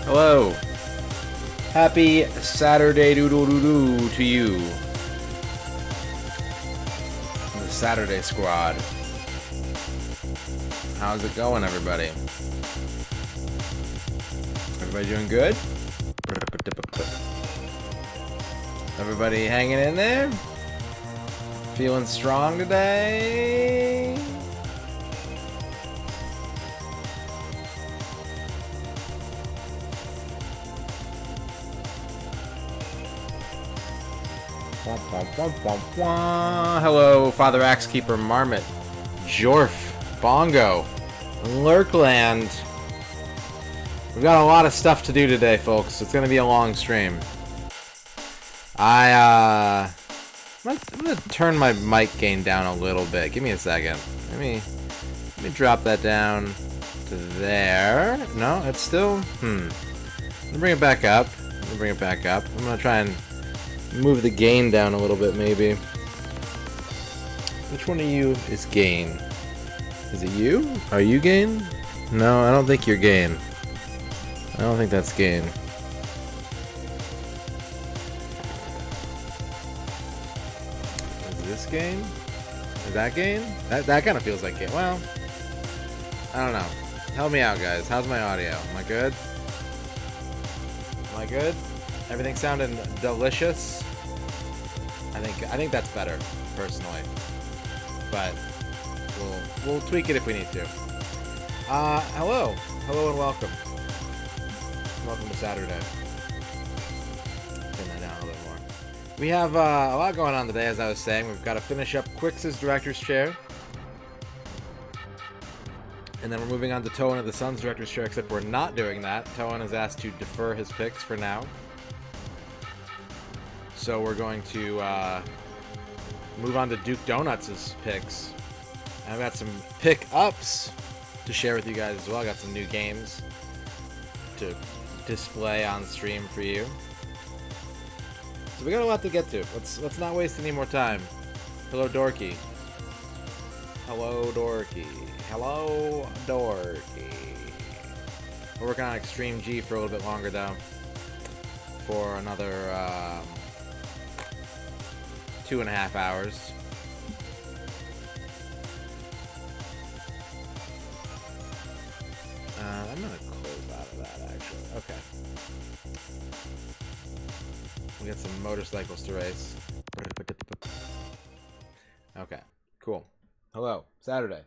Hello. Happy Saturday doodle-doo-doo to you. The Saturday Squad. How's it going, everybody? Everybody doing good? Everybody hanging in there? Feeling strong today? Hello, Father Axekeeper, Marmot, Jorf, Bongo, Lurkland. We've got a lot of stuff to do today, folks. It's gonna be a long stream. I'm gonna turn my mic gain down a little bit. Give me a second. Let me drop that down to there. No, it's still. Let me bring it back up. I'm gonna try and move the gain down a little bit, maybe. Which one of you is gain? Is it you? Are you gain? No, I don't think you're gain. I don't think that's gain. Is this gain? Is that gain? That kind of feels like gain. Well, I don't know. Help me out, guys. How's my audio? Am I good? Am I good? Everything sounding delicious. I think that's better, personally. But we'll tweak it if we need to. Hello and welcome. Welcome to Saturday. Turn that down a little bit more. We have a lot going on today, as I was saying. We've got to finish up Quix's director's chair. And then we're moving on to Toan of the Sun's director's chair, except we're not doing that. Toan is asked to defer his picks for now. So we're going to move on to Duke Donuts' picks. And I've got some pick-ups to share with you guys as well. I got some new games to display on stream for you. So we got a lot to get to. Let's not waste any more time. Hello, Dorky. Hello, Dorky. Hello, Dorky. We're working on Extreme G for a little bit longer, though. For another 2.5 hours. I'm gonna close out of that, actually. Okay. We got some motorcycles to race. Okay, cool. Hello, Saturday.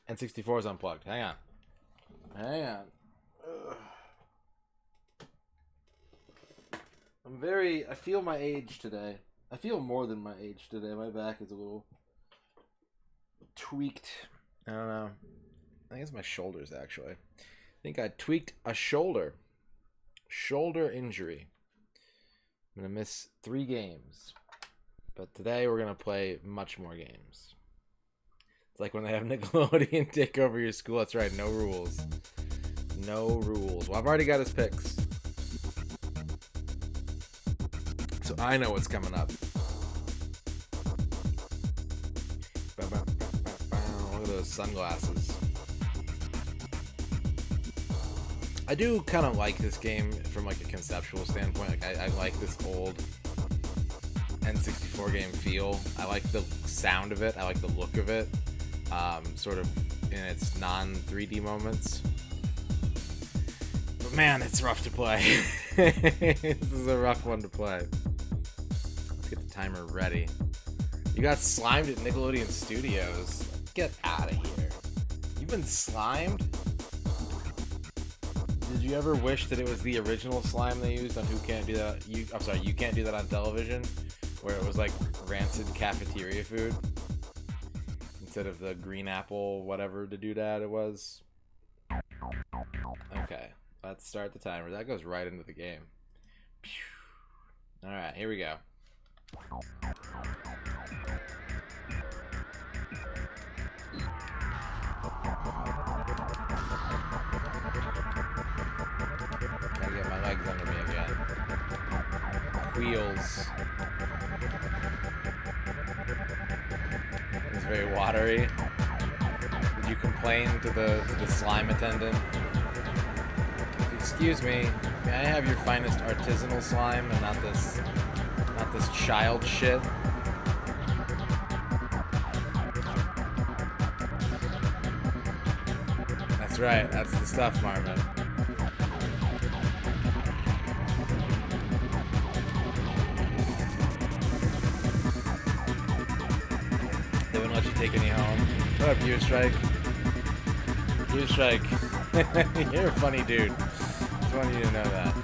N64 is unplugged. Hang on. Ugh. I feel my age today. I feel more than my age today. My back is a little tweaked. I don't know. I think it's my shoulders, actually. I think I tweaked a shoulder. Shoulder injury. I'm going to miss 3 games. But today we're going to play much more games. It's like when they have Nickelodeon take over your school. That's right, no rules. No rules. Well, I've already got his picks. So I know what's coming up. Look at those sunglasses. I do kind of like this game from like a conceptual standpoint. Like I like this old N64 game feel. I like the sound of it. I like the look of it. Sort of in its non-3D moments. But man, it's rough to play. This is a rough one to play. Let's get the timer ready. You got slimed at Nickelodeon Studios. Get out of here. You've been slimed? Did you ever wish that it was the original slime they used on Who Can't Do That? I'm sorry, You Can't Do That on Television? Where it was like rancid cafeteria food? Instead of the green apple whatever to do that it was? Okay, let's start the timer. That goes right into the game. Alright, here we go. Gotta get my legs under me again. Wheels. It's very watery. Did you complain to the slime attendant? Excuse me, may I have your finest artisanal slime and not this child shit? That's right, that's the stuff, Marvin. They wouldn't let you take any home. What up, Gear Strike? Gear Strike. You're a funny dude. Just wanted you to know that.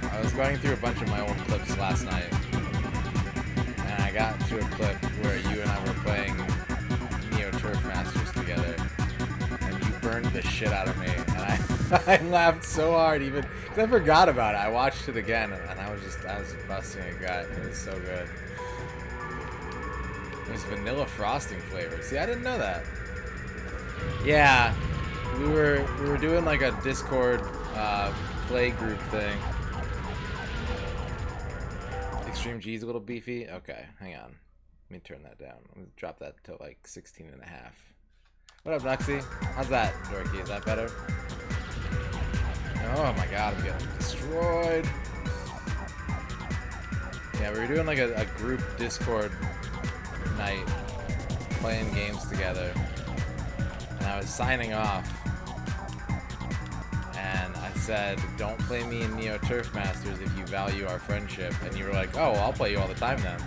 I was going through a bunch of my old clips last night, and I got to a clip where you and I were playing Neo Turf Masters together, and you burned the shit out of me, and I laughed so hard, even because I forgot about it. I watched it again, and I was busting a gut. It was so good. There's vanilla frosting flavor. See, I didn't know that. Yeah, we were doing like a Discord play group thing. Extreme G's a little beefy. Okay, hang on. Let me turn that down. Let me drop that to like 16 and a half. What up, Nuxie? How's that, Dorky? Is that better? Oh my god, I'm getting destroyed. Yeah, we were doing like a group Discord night, playing games together, and I was signing off, and I said, don't play me in Neo Turf Masters if you value our friendship, and you were like, oh, well, I'll play you all the time then.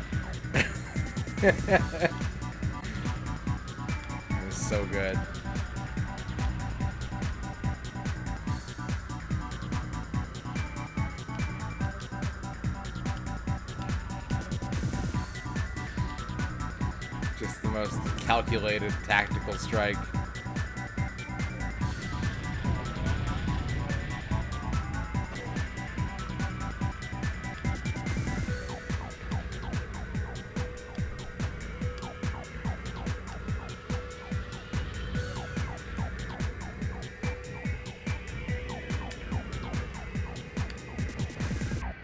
It was so good. Just the most calculated tactical strike.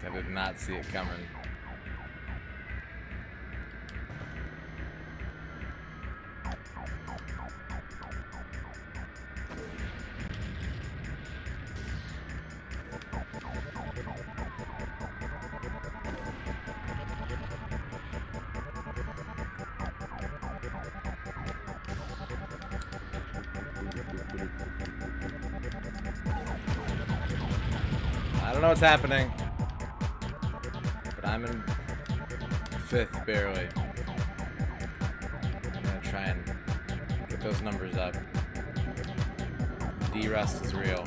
I did not see it coming. I don't know what's happening, but I'm in 5th barely. I'm gonna try and get those numbers up. D-Rust is real.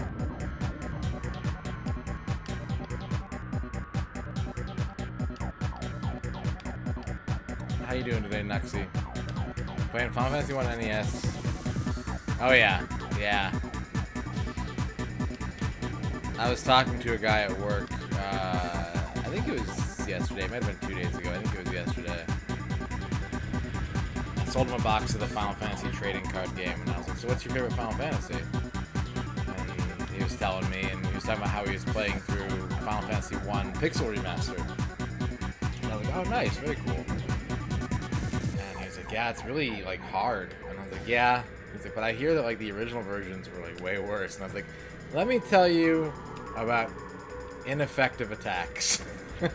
How you doing today, Nuxie? Playing Final Fantasy 1 NES. Oh yeah, yeah. I was talking to a guy at work, I think it was yesterday, it might have been 2 days ago, I think it was yesterday. I sold him a box of the Final Fantasy trading card game, and I was like, so what's your favorite Final Fantasy? And he was telling me, and he was talking about how he was playing through Final Fantasy 1 Pixel Remastered. And I was like, oh nice, very cool. And he was like, yeah, it's really, like, hard. And I was like, yeah. He's like, but I hear that, like, the original versions were, like, way worse. And I was like, let me tell you about ineffective attacks. Like,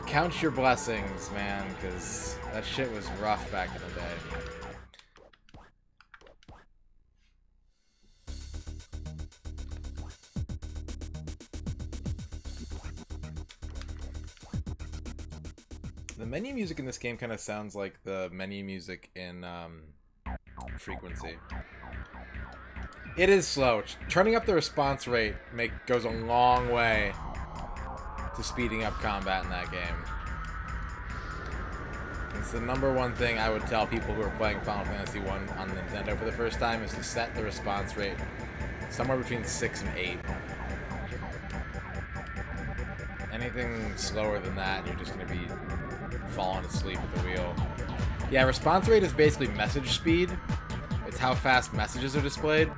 count your blessings, man, because that shit was rough back in the day. The menu music in this game kind of sounds like the menu music in Frequency. It is slow. Turning up the response rate goes a long way to speeding up combat in that game. It's the #1 thing I would tell people who are playing Final Fantasy 1 on Nintendo for the first time is to set the response rate somewhere between 6 and 8. Anything slower than that, you're just going to be falling asleep at the wheel. Yeah, response rate is basically message speed. It's how fast messages are displayed.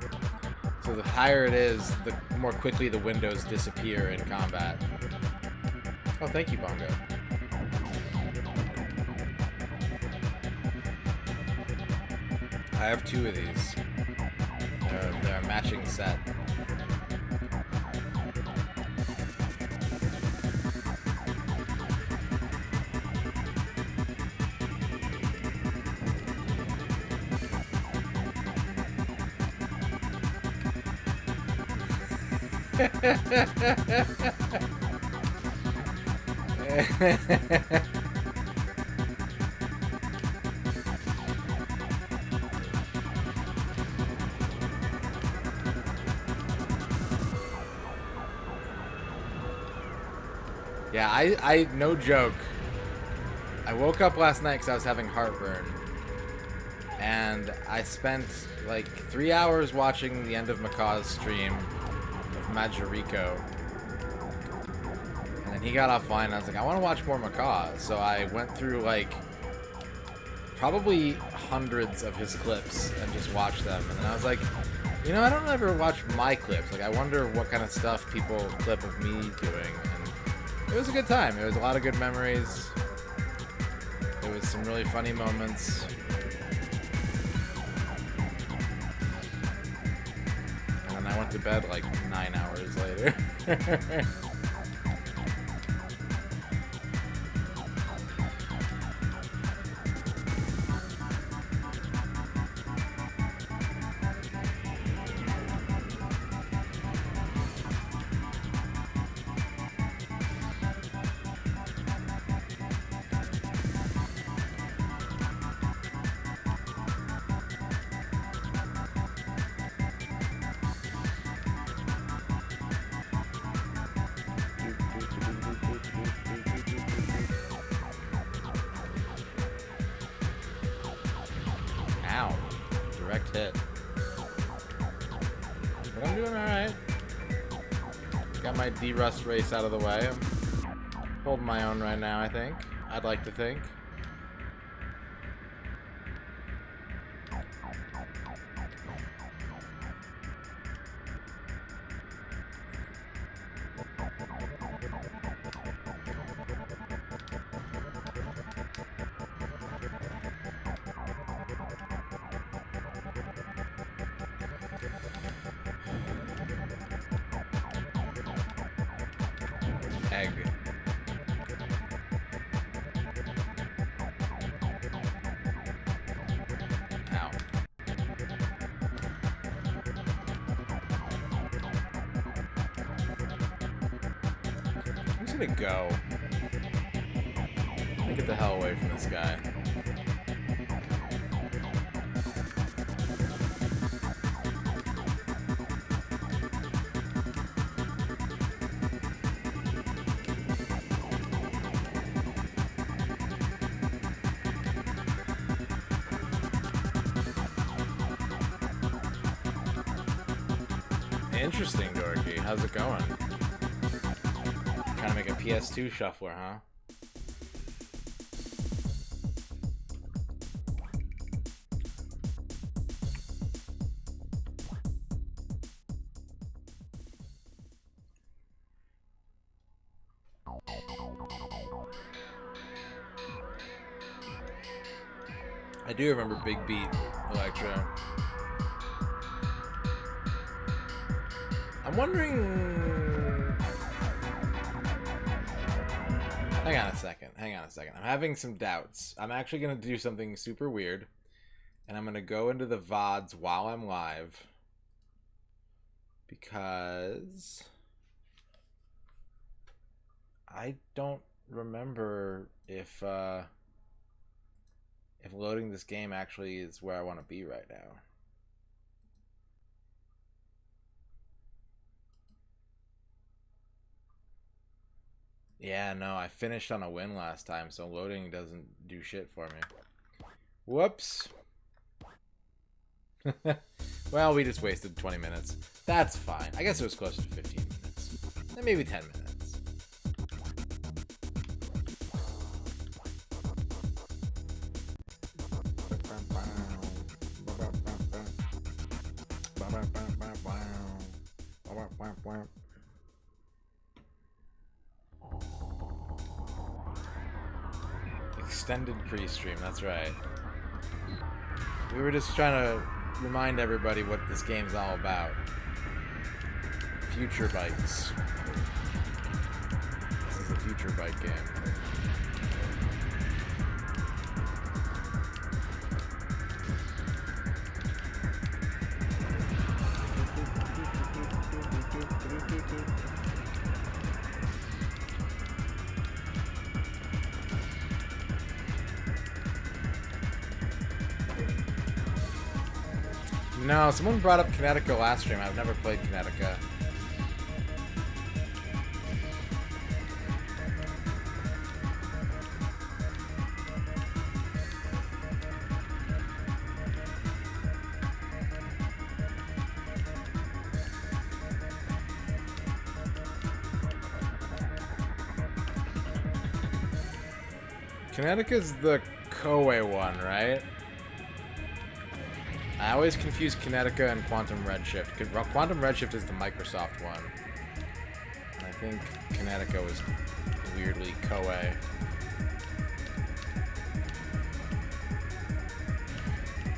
So the higher it is, the more quickly the windows disappear in combat. Oh, thank you, Bongo. I have 2 of these. They're a matching set. Yeah, I no joke. I woke up last night because I was having heartburn. And I spent like 3 hours watching the end of Macaw's stream of Majorico. And then he got offline and I was like, I want to watch more Macaw. So I went through like probably hundreds of his clips and just watched them. And then I was like, you know, I don't ever watch my clips. Like, I wonder what kind of stuff people clip of me doing. And it was a good time. It was a lot of good memories. There was some really funny moments. And then I went to bed like 9 hours later. Ow. Direct hit. But I'm doing alright. Got my D-Rust race out of the way. I'm holding my own right now, I think. I'd like to think. Egg. Ow. I'm just gonna go. Let me get the hell away from this guy. Interesting, Dorky. How's it going? Trying to make a PS2 shuffler, huh? I do remember Big Beat Electro. I'm wondering... Hang on a second. I'm having some doubts. I'm actually going to do something super weird. And I'm going to go into the VODs while I'm live. Because... I don't remember if loading this game actually is where I want to be right now. Yeah, no, I finished on a win last time, so loading doesn't do shit for me. Whoops. Well, we just wasted 20 minutes. That's fine. I guess it was closer to 15 minutes. And maybe 10 minutes. Extended pre-stream, that's right. We were just trying to remind everybody what this game's all about. Future bikes. This is a future bike game. No, someone brought up Kinetica last stream. I've never played Kinetica. Kinetica's the Koei one, right? I always confuse Kinetica and Quantum Redshift. Quantum Redshift is the Microsoft one. And I think Kinetica was weirdly Koei.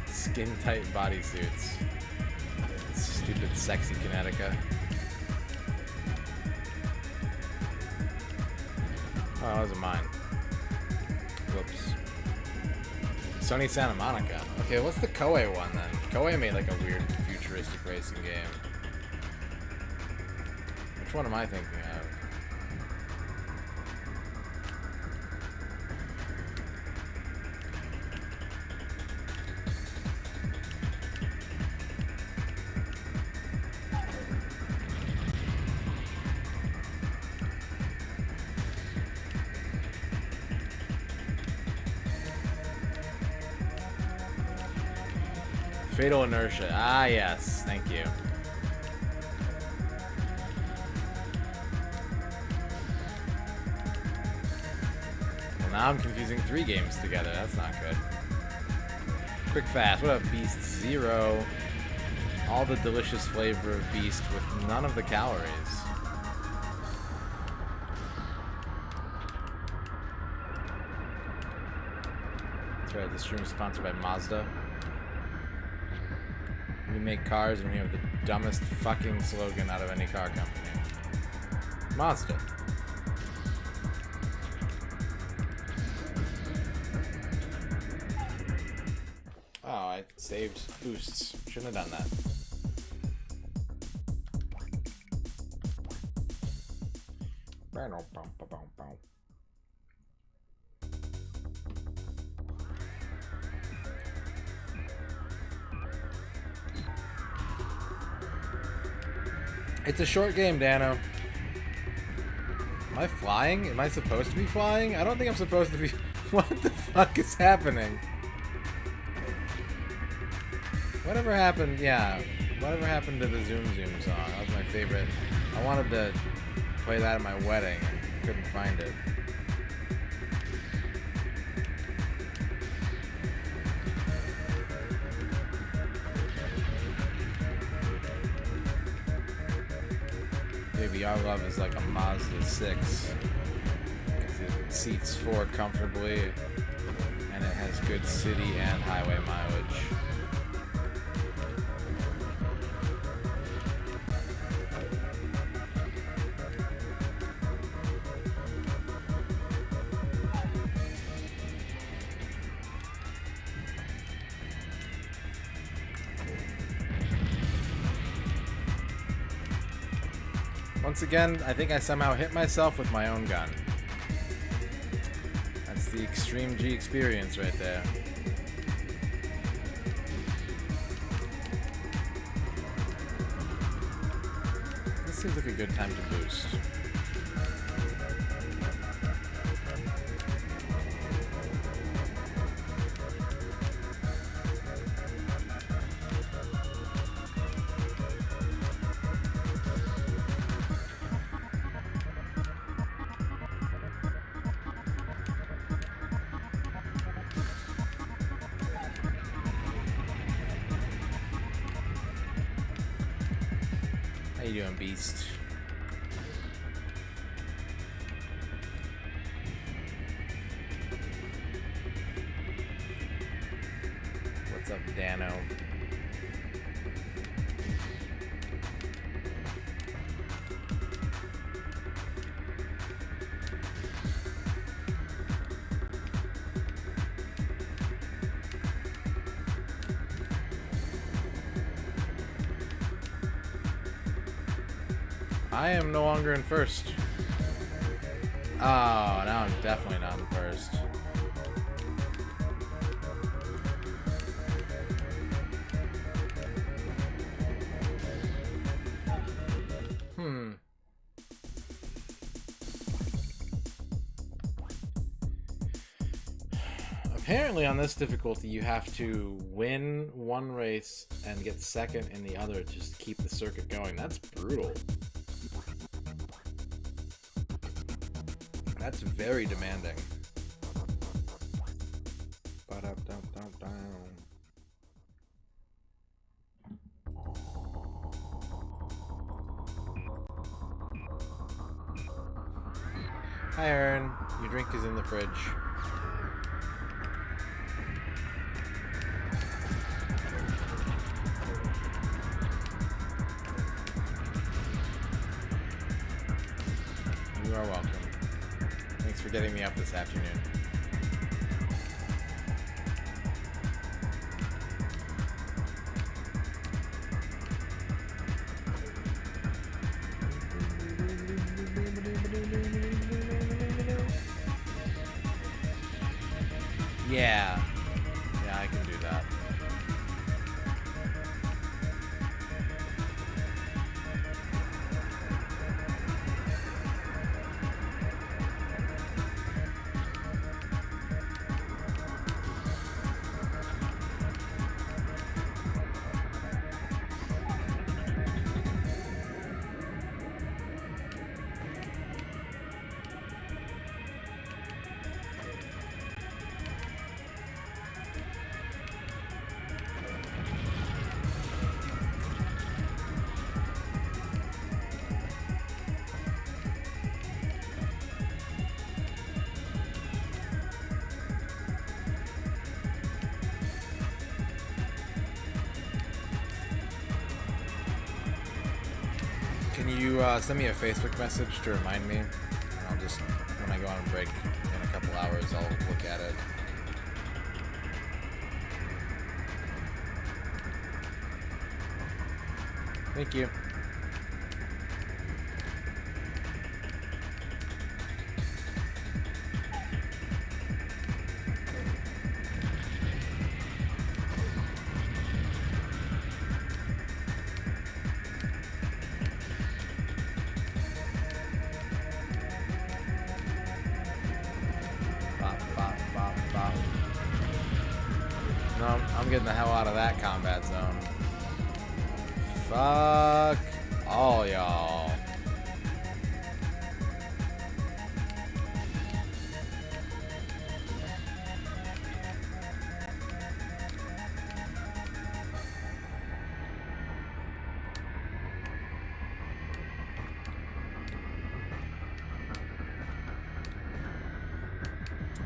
Skin-tight bodysuits. Stupid, sexy Kinetica. Oh, that wasn't mine. Whoops. Sony Santa Monica. Okay, what's the Koei one then? Koei made like a weird futuristic racing game. Which one am I thinking of? Fatal Inertia. Ah, yes. Thank you. Well, now I'm confusing 3 games together. That's not good. Quick Fast. What up, Beast Zero? All the delicious flavor of Beast with none of the calories. That's right. This stream is sponsored by Mazda. We make cars and we have the dumbest fucking slogan out of any car company. Mazda. Oh, I saved boosts. Shouldn't have done that. It's a short game, Dano. Am I flying? Am I supposed to be flying? I don't think I'm supposed to be... What the fuck is happening? Whatever happened, yeah. Whatever happened to the Zoom Zoom song? That was my favorite. I wanted to play that at my wedding. I couldn't find it. Baby, our love is like a Mazda 6. It seats 4 comfortably, and it has good city and highway mileage. Once again, I think I somehow hit myself with my own gun. That's the Extreme G experience right there. This seems like a good time to boost. How you doing, Beast? What's up, Dano? I am no longer in first. Oh, now I'm definitely not in first. Apparently on this difficulty you have to win one race and get second in the other just to keep the circuit going. That's brutal. That's very demanding. Hi Aaron, your drink is in the fridge. You are welcome. Thanks for getting me up this afternoon. Yeah. Yeah, I can do that. Can you send me a Facebook message to remind me? And I'll just, when I go on break in a couple hours, I'll look at it. Thank you. No, I'm getting the hell out of that combat zone. Fuck all y'all.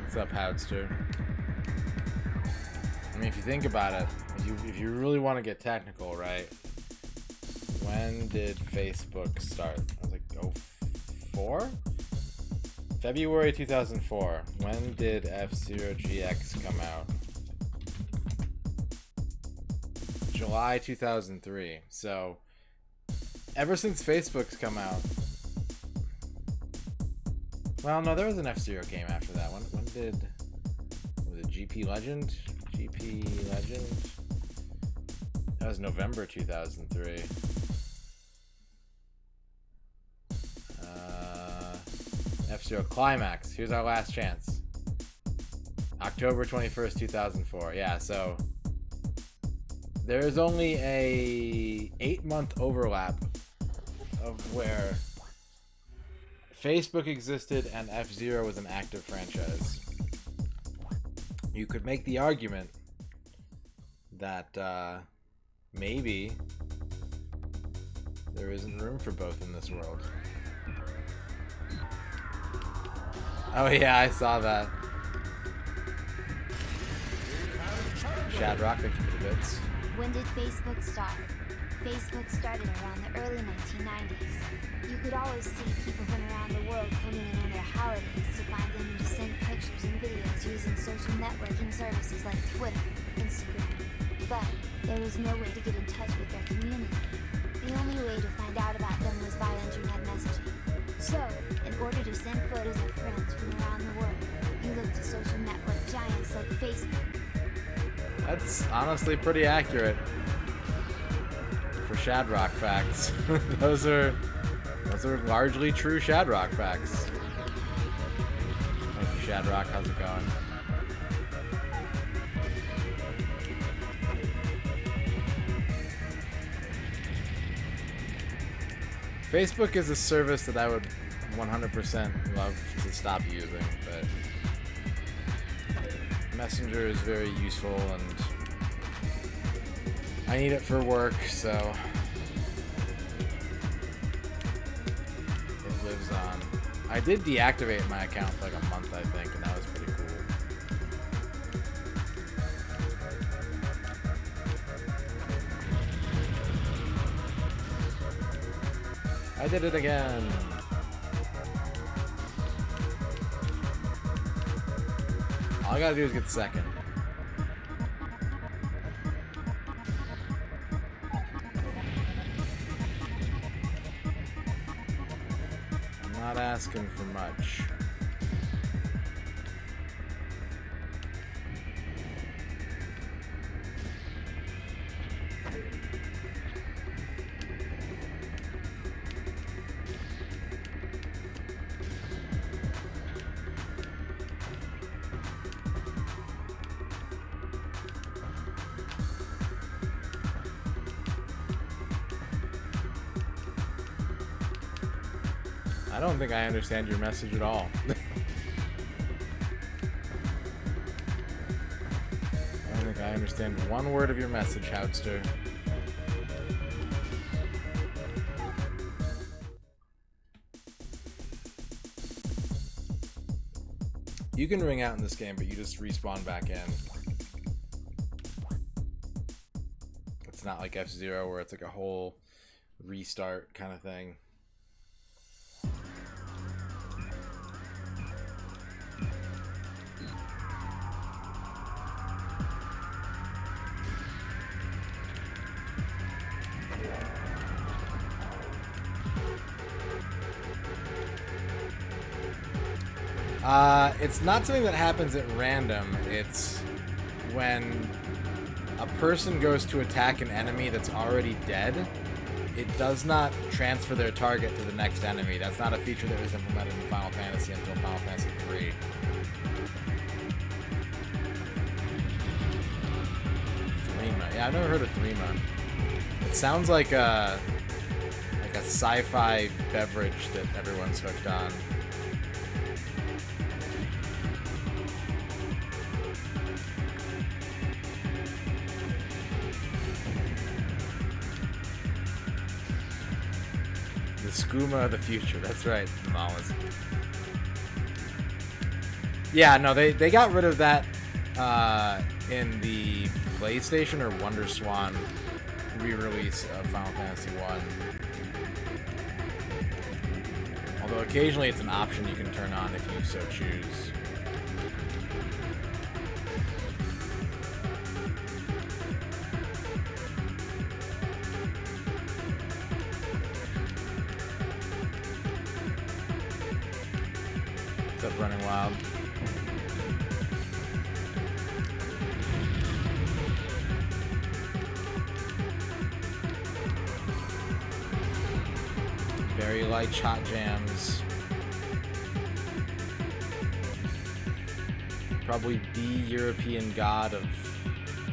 What's up, Houndster? I mean, if you think about it, if you really want to get technical, right? When did Facebook start? I was like, 04? February 2004. When did F-Zero GX come out? July 2003. So, ever since Facebook's come out... Well, no, there was an F-Zero game after that. When did... Was it GP Legend? GP Legend? That was November 2003. F-Zero Climax. Here's our last chance. October 21st, 2004. Yeah, so there is only a 8-month overlap of where Facebook existed and F-Zero was an active franchise. You could make the argument that maybe there isn't room for both in this world. Oh yeah, I saw that. Shadrock, thank you for the bits. When did Facebook start? Facebook started around the early 1990s. You could always see people from around the world coming in on their holidays to find them and to send pictures and videos using social networking services like Twitter, Instagram. But there was no way to get in touch with their community. The only way to find out about them was by internet messaging. So, in order to send photos of friends from around the world, you looked to social network giants like Facebook. That's honestly pretty accurate for Shadrock facts. those are largely true Shadrock facts. Thank you, Shadrock. How's it going? Facebook is a service that I would 100% love to stop using, but Messenger is very useful and I need it for work, so it lives on. I did deactivate my account for like a month, I think, and that was pretty cool. I did it again. All I gotta do is get second. I'm not asking for much. I don't think I understand your message at all. I don't think I understand one word of your message, Houdster. You can ring out in this game, but you just respawn back in. It's not like F-Zero where it's like a whole restart kind of thing. It's not something that happens at random. It's when a person goes to attack an enemy that's already dead, it does not transfer their target to the next enemy. That's not a feature that was implemented in Final Fantasy until Final Fantasy III. Threema. Yeah, I've never heard of Threema. It sounds like a sci-fi beverage that everyone's hooked on. The skooma of the future. That's right, Mollis. Yeah, no, they got rid of that in the PlayStation or WonderSwan re-release of Final Fantasy 1. Although occasionally it's an option you can turn on if you so choose. What's up, Running Wild? Very light hot jams. Probably the European god of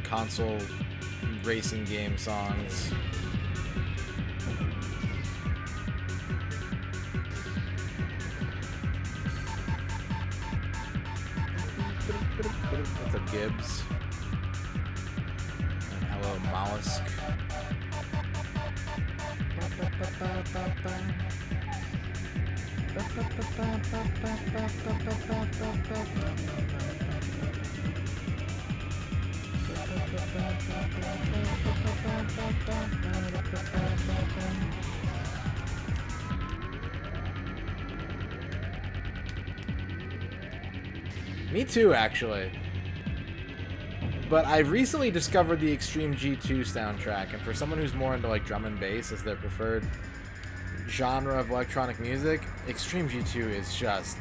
console racing game songs. What's up, Gibbs? And hello, Mollusk. Me too, actually. But I recently discovered the Extreme G2 soundtrack, and for someone who's more into like drum and bass as their preferred genre of electronic music, Extreme G2 is just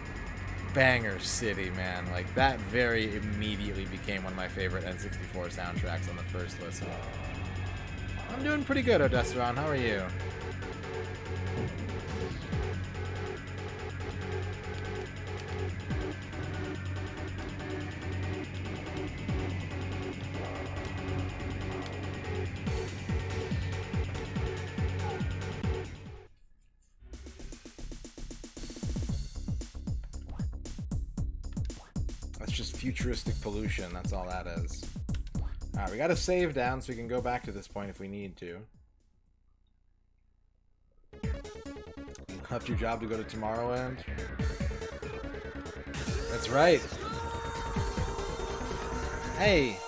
banger city, man. Like, that very immediately became one of my favorite N64 soundtracks on the first listen. I'm doing pretty good, Odessaron. How are you? That's just futuristic pollution. That's all that is. Alright, we got to save down so we can go back to this point if we need to. You left your job to go to Tomorrowland? That's right. Hey,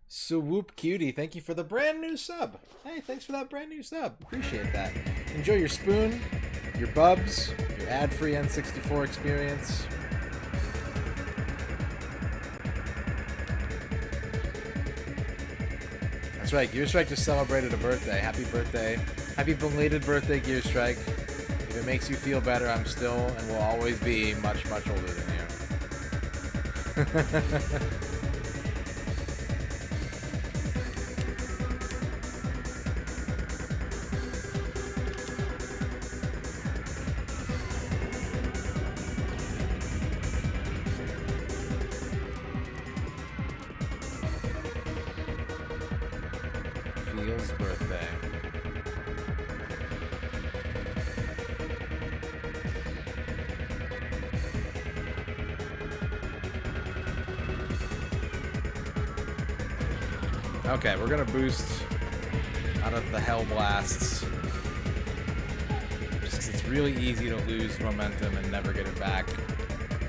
Swoop Cutie, thank you for the brand new sub. Hey, thanks for that brand new sub. Appreciate that. Enjoy your spoon, your bubs, your ad-free N64 experience. That's right, Gearstrike just celebrated a birthday. Happy birthday. Happy belated birthday, Gearstrike. If it makes you feel better, I'm still and will always be much, much older than you. Feels birthday. Okay, we're gonna boost out of the Hell Blasts. Just 'cause it's really easy to lose momentum and never get it back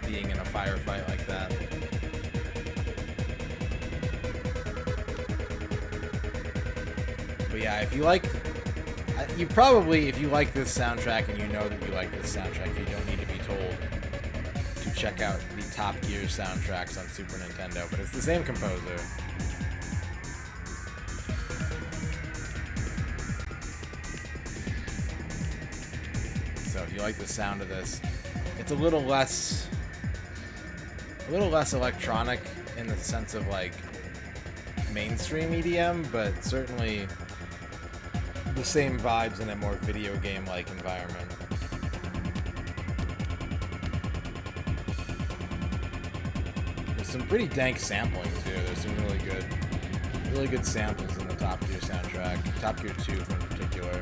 being in a firefight like that. But yeah, if you like, you probably, if you like this soundtrack and you know that you like this soundtrack, you don't need to be told to check out the Top Gear soundtracks on Super Nintendo, but it's the same composer. So if you like the sound of this, it's a little less electronic in the sense of like mainstream EDM, but certainly the same vibes in a more video game-like environment. There's some pretty dank sampling too. There's some really good samples in the Top Gear soundtrack. Top Gear 2 in particular.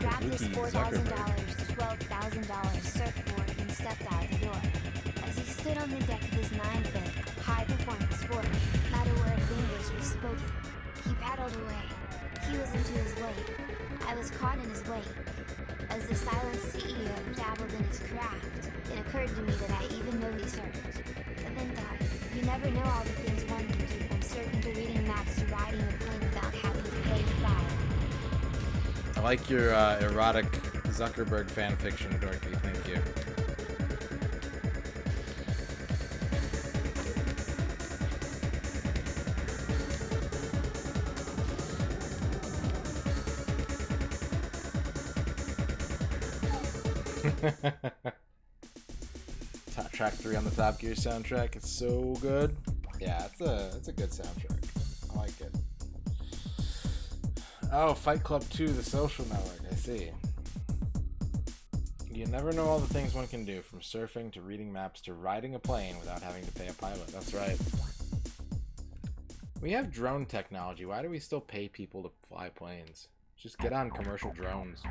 Grabbed his $4,000 to $12,000 surfboard and stepped out the door. As he stood on the deck of his 9-foot, high-performance sport, not a word of English was spoken. He paddled away. He was into his weight. I was caught in his weight. As the silent CEO dabbled in his craft, it occurred to me that I even know he surfed. But then thought, you never know all the things one can do, from surfing to reading maps to riding a plane without having to pay to fly. I like your erotic Zuckerberg fanfiction, Dorothy. Thank you. Track 3 on the Top Gear soundtrack. It's so good. Yeah, it's a good soundtrack. I like it. Oh, Fight Club 2, The Social Network. I see. You never know all the things one can do, from surfing to reading maps to riding a plane without having to pay a pilot. That's right. We have drone technology. Why do we still pay people to fly planes? Just get on commercial drones.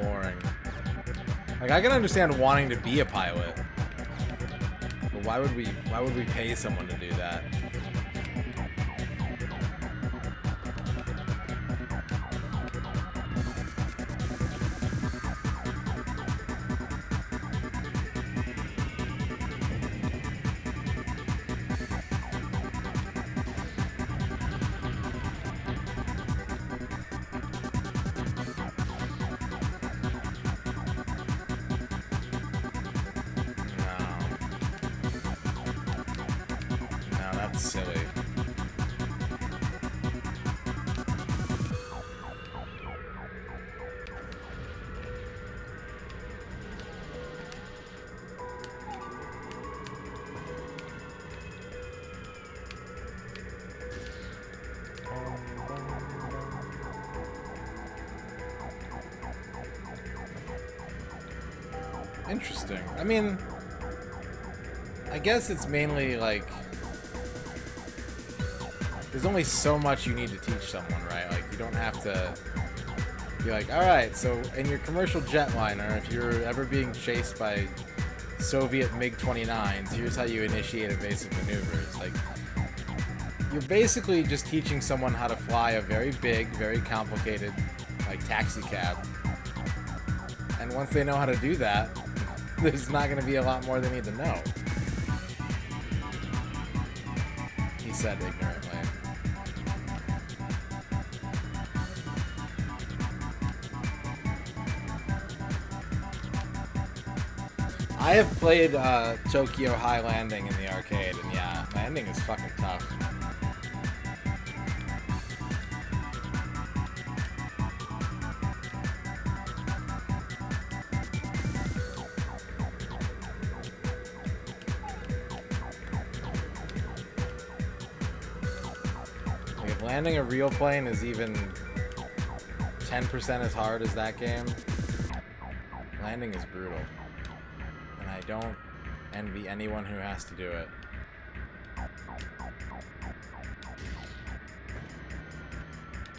boring. Like, I can understand wanting to be a pilot, but why would we pay someone to do that? Silly. Interesting. I mean, I guess it's mainly like there's only so much you need to teach someone, right? Like, you don't have to be like, alright, so in your commercial jetliner, if you're ever being chased by Soviet MiG-29s, here's how you initiate evasive maneuvers. Like, you're basically just teaching someone how to fly a very big, very complicated, like, taxi cab. And once they know how to do that, there's not going to be a lot more they need to know. He said ignorantly. I have played Tokyo High Landing in the arcade, and yeah, landing is fucking tough. Like, if landing a real plane is even 10% as hard as that game, landing is brutal. I don't envy anyone who has to do it.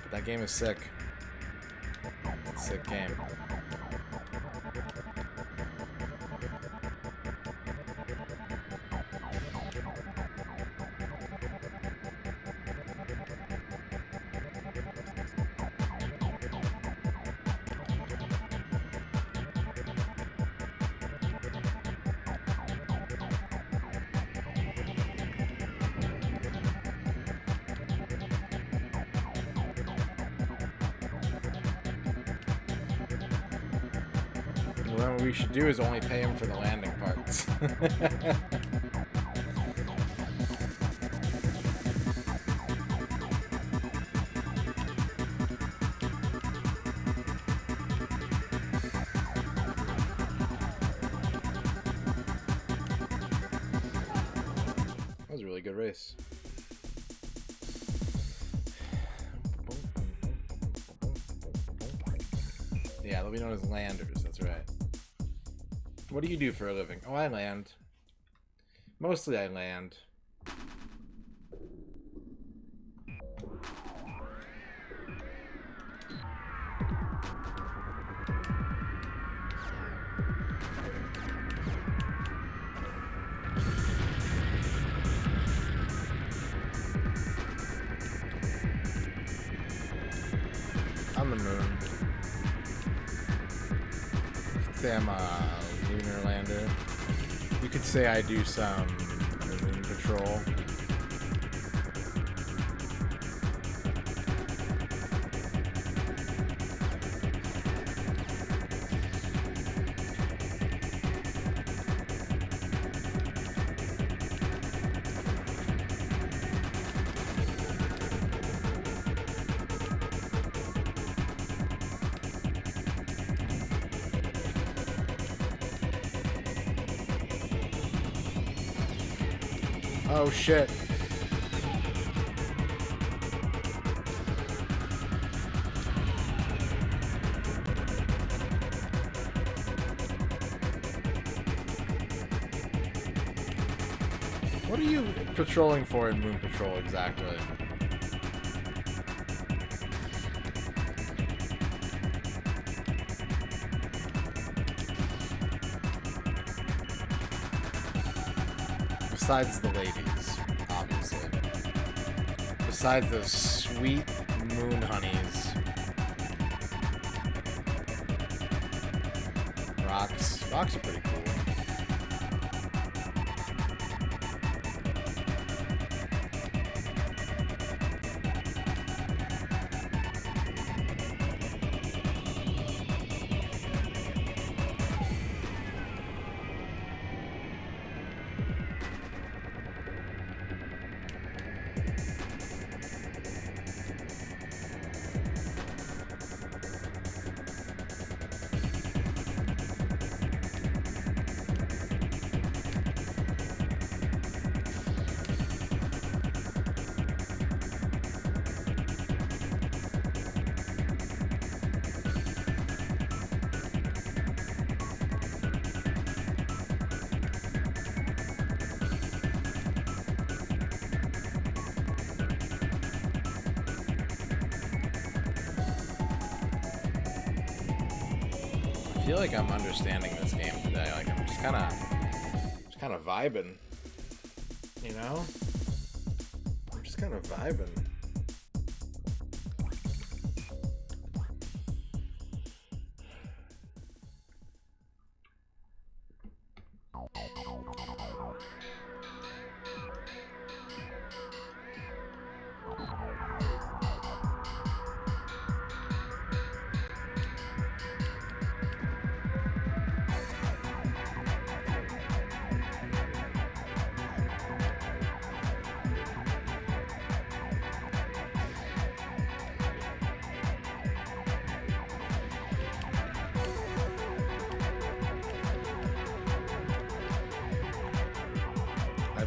But that game is sick. It's a sick game. What we should do is only pay him for the landing parts. That was a really good race. Yeah, they'll be known as landers, that's right. What do you do for a living? Oh, I land. Mostly I land. On the moon. Say I'm a lunar lander. You could say I do some moon patrol. Oh shit. What are you patrolling for in Moon Patrol exactly? besides the ladies, obviously. Besides those sweet moon honeys. Rocks. Rocks are pretty cool. I feel like I'm understanding this game today. Like I'm just kind of vibing, you know? I'm just kind of vibing.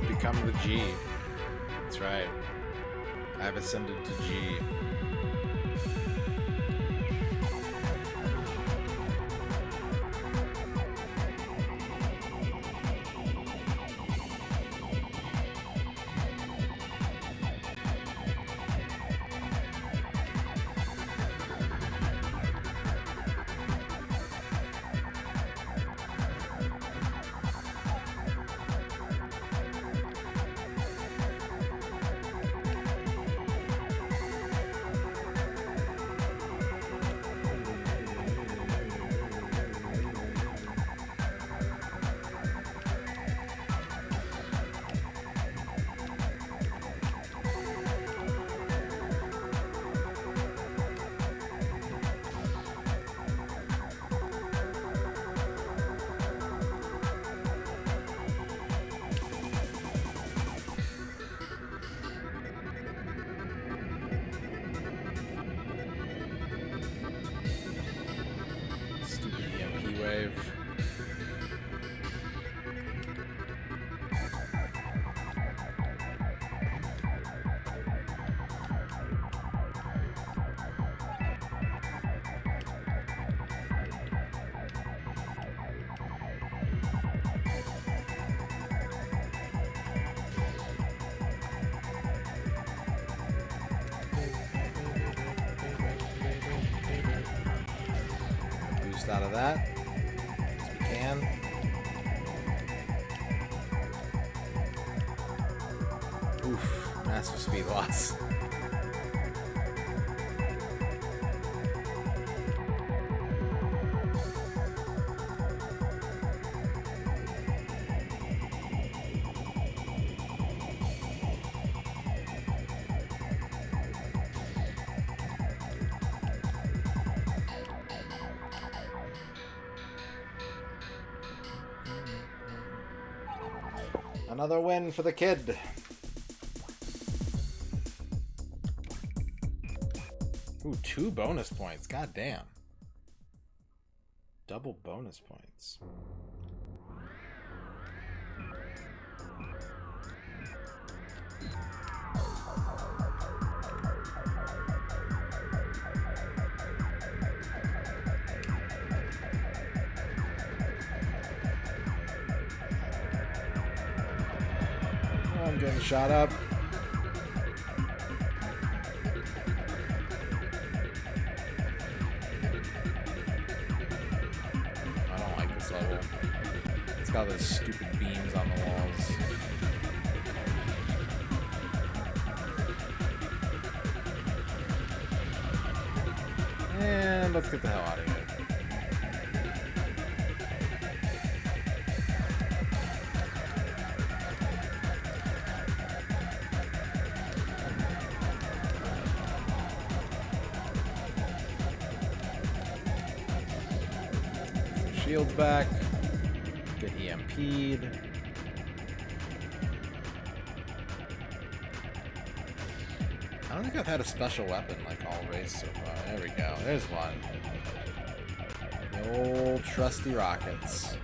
Become the G. That's right. I've ascended to G. Out of that as we can. Oof, massive speed loss. Another win for the kid. Ooh, 2 bonus points. God damn. Double bonus points. I'm getting shot up. I don't like this level. It's got those stupid beams on the walls. And let's get the hell out of here. Shields back. Get EMP'd. I don't think I've had a special weapon like all race so far. There we go. There's one. The old trusty rockets.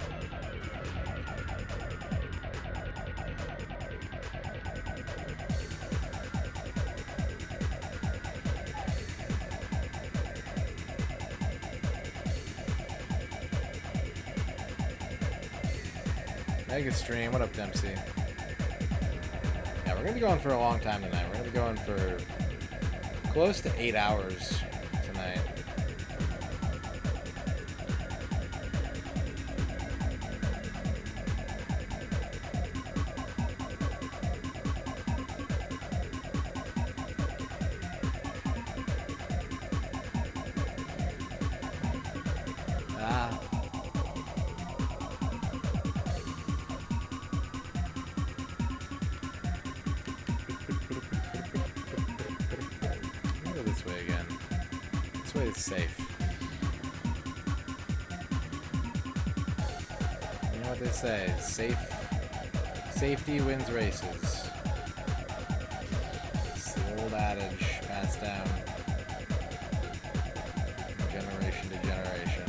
Mega Stream, what up, Dempsey? Yeah, we're gonna be going for a long time tonight. We're gonna be going for close to 8 hours tonight. Safe. You know what they say? Safety wins races. It's the old adage passed down from generation to generation.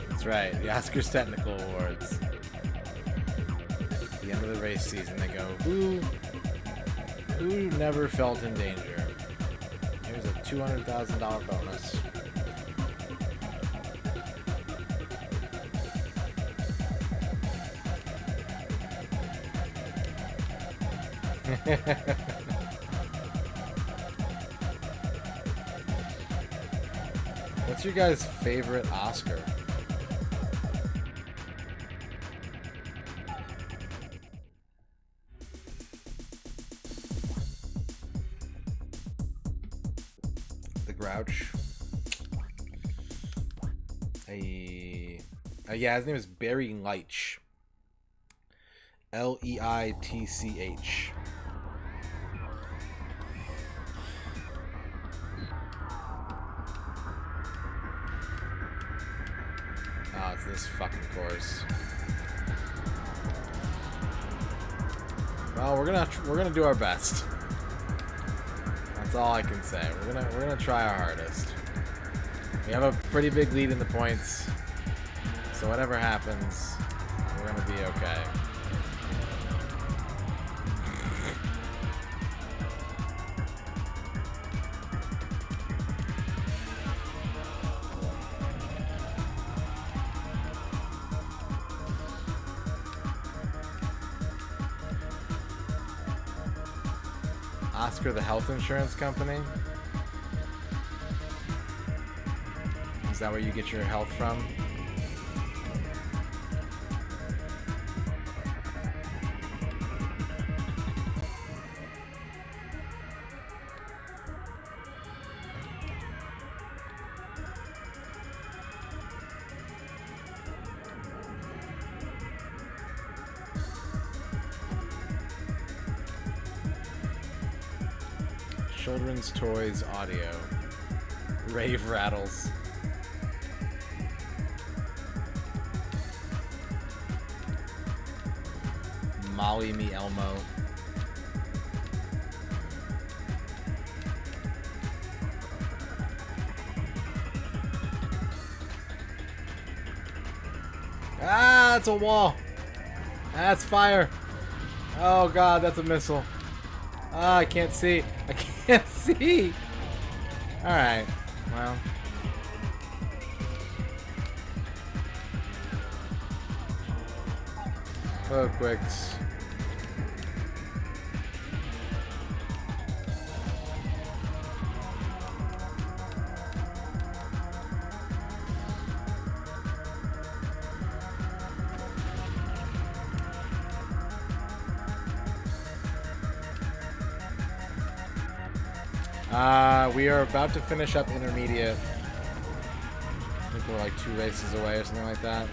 That's right, the Oscars Technical Awards. At the end of the race season, they go, who never felt in danger? Here's a $200,000 bonus. What's your guys' favorite Oscar? The Grouch. Yeah, his name is Barry Leitch. Leitch. Oh, it's this fucking course. Well, we're gonna do our best. That's all I can say. We're gonna try our hardest. We have a pretty big lead in the points, so whatever happens, we're gonna be okay. Oscar, the health insurance company? Is that where you get your health from? Children's Toys Audio. Rave Rattles. Molly Me Elmo. Ah, that's a wall. That's fire. Oh god, that's a missile. Ah, I can't see. I can't see. Alright. Well. Oh, quicks. We are about to finish up intermediate. I think we're like 2 races away or something like that.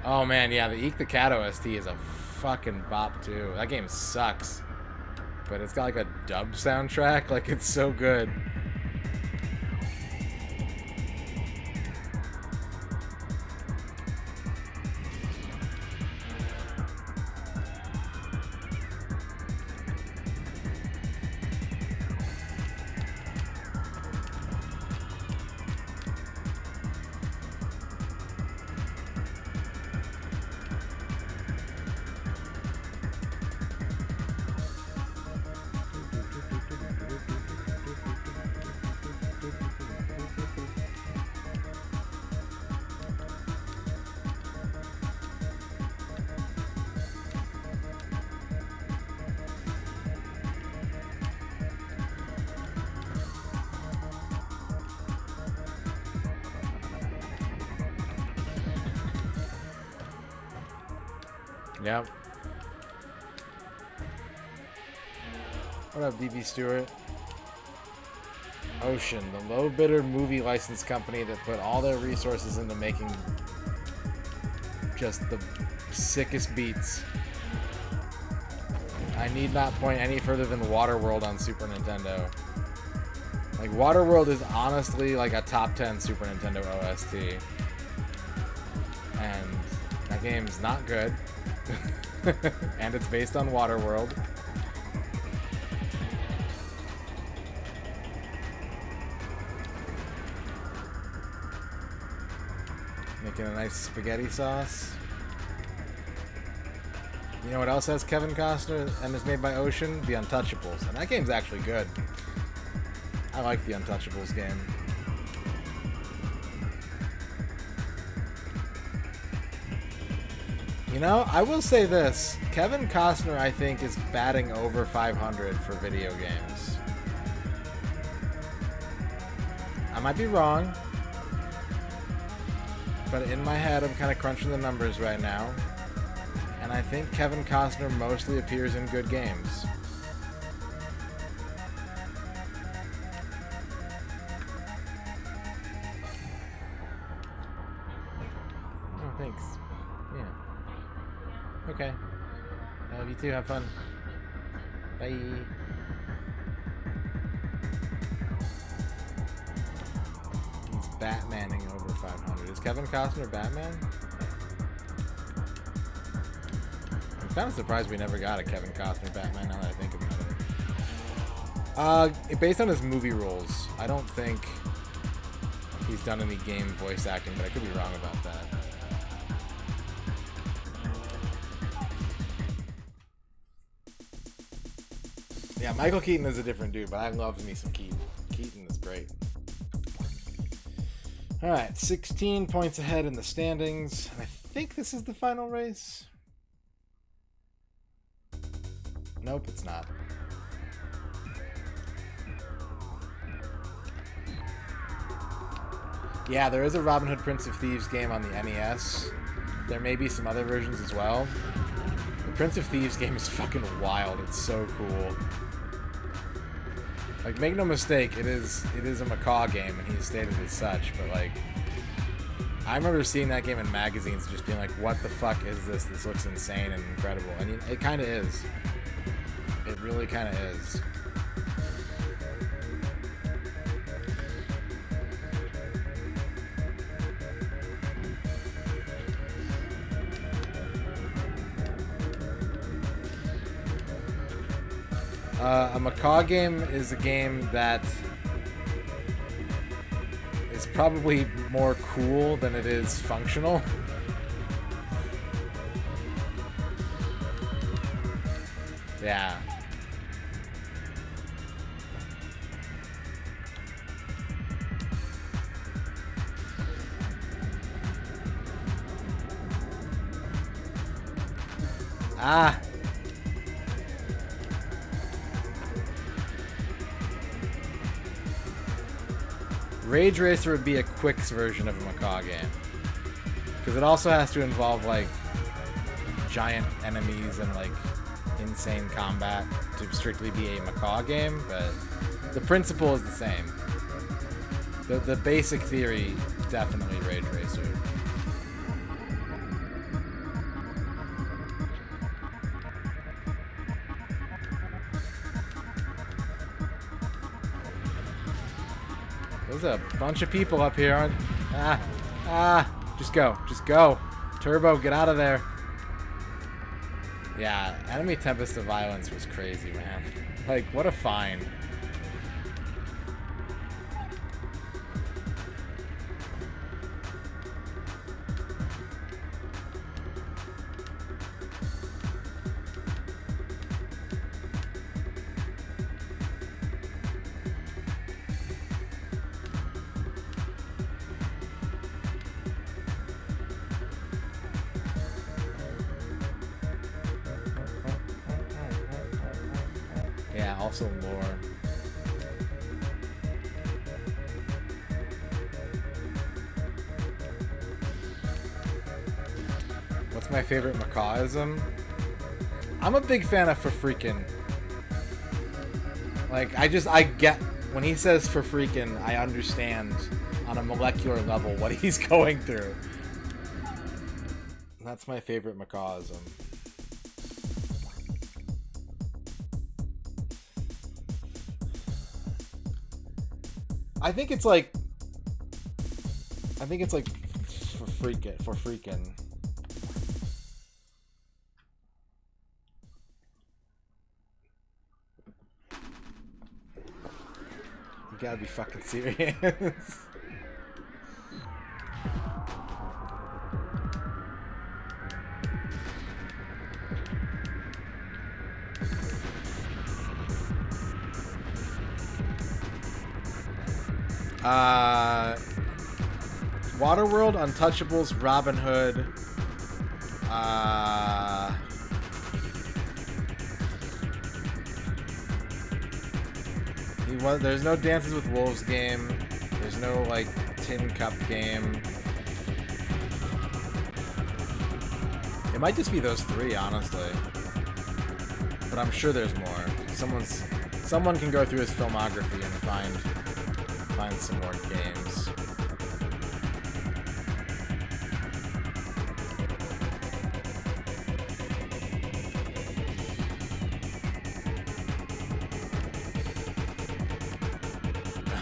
Oh man, yeah, the Eek the Cat OST is a fucking bop too. That game sucks. But it's got like a dub soundtrack, like it's so good. Yep. What up, DB Stewart? Ocean, the low bidder movie license company that put all their resources into making just the sickest beats. I need not point any further than Waterworld on Super Nintendo. Like, Waterworld is honestly like a top 10 Super Nintendo OST. And that game's not good. And it's based on Waterworld. Making a nice spaghetti sauce. You know what else has Kevin Costner and is made by Ocean? The Untouchables. And that game's actually good. I like the Untouchables game. You know, I will say this. Kevin Costner, I think, is batting over 500 for video games. I might be wrong. But in my head, I'm kind of crunching the numbers right now. And I think Kevin Costner mostly appears in good games. Oh, thanks. Yeah. Okay. I love you too. Have fun. Bye. He's Batmaning over 500. Is Kevin Costner Batman? I'm kind of surprised we never got a Kevin Costner Batman now that I think about it. Based on his movie roles, I don't think he's done any game voice acting, but I could be wrong about that. Yeah, Michael Keaton is a different dude, but I love me some Keaton. Keaton is great. Alright, 16 points ahead in the standings. I think this is the final race. Nope, it's not. Yeah, there is a Robin Hood Prince of Thieves game on the NES. There may be some other versions as well. The Prince of Thieves game is fucking wild. It's so cool. Like, make no mistake, it is a macaw game, and he's stated as such, but, like, I remember seeing that game in magazines and just being like, what the fuck is this? This looks insane and incredible. And it kind of is. It really kind of is. A macaw game is a game that is probably more cool than it is functional. Yeah. Ah. Rage Racer would be a Quicks version of a macaw game. Because it also has to involve, like, giant enemies and, like, insane combat to strictly be a macaw game, but the principle is the same. The basic theory, definitely Rage Racer. There's a bunch of people up here, aren't... Just go. Just go. Turbo, get out of there. Yeah, Enemy Tempest of Violence was crazy, man. Like, what a find. Yeah, also lore. What's my favorite macawism? I'm a big fan of for freaking. Like, I get, when he says for freaking, I understand on a molecular level what he's going through. That's my favorite macawism. I think it's like for freaking. You gotta be fucking serious. Waterworld, Untouchables, Robin Hood. There's no Dances with Wolves game. There's no, like, Tin Cup game. It might just be those three, honestly. But I'm sure there's more. Someone can go through his filmography and find some more games.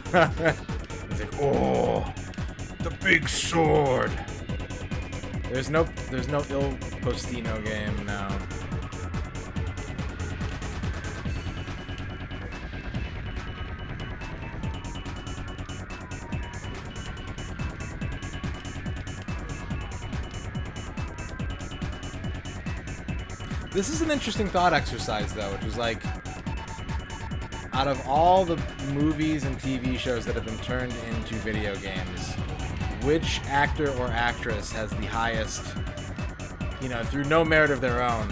He's like, oh, the big sword. There's no Il Postino game now. This is an interesting thought exercise, though, which is like, out of all the movies and TV shows that have been turned into video games, which actor or actress has the highest, you know, through no merit of their own,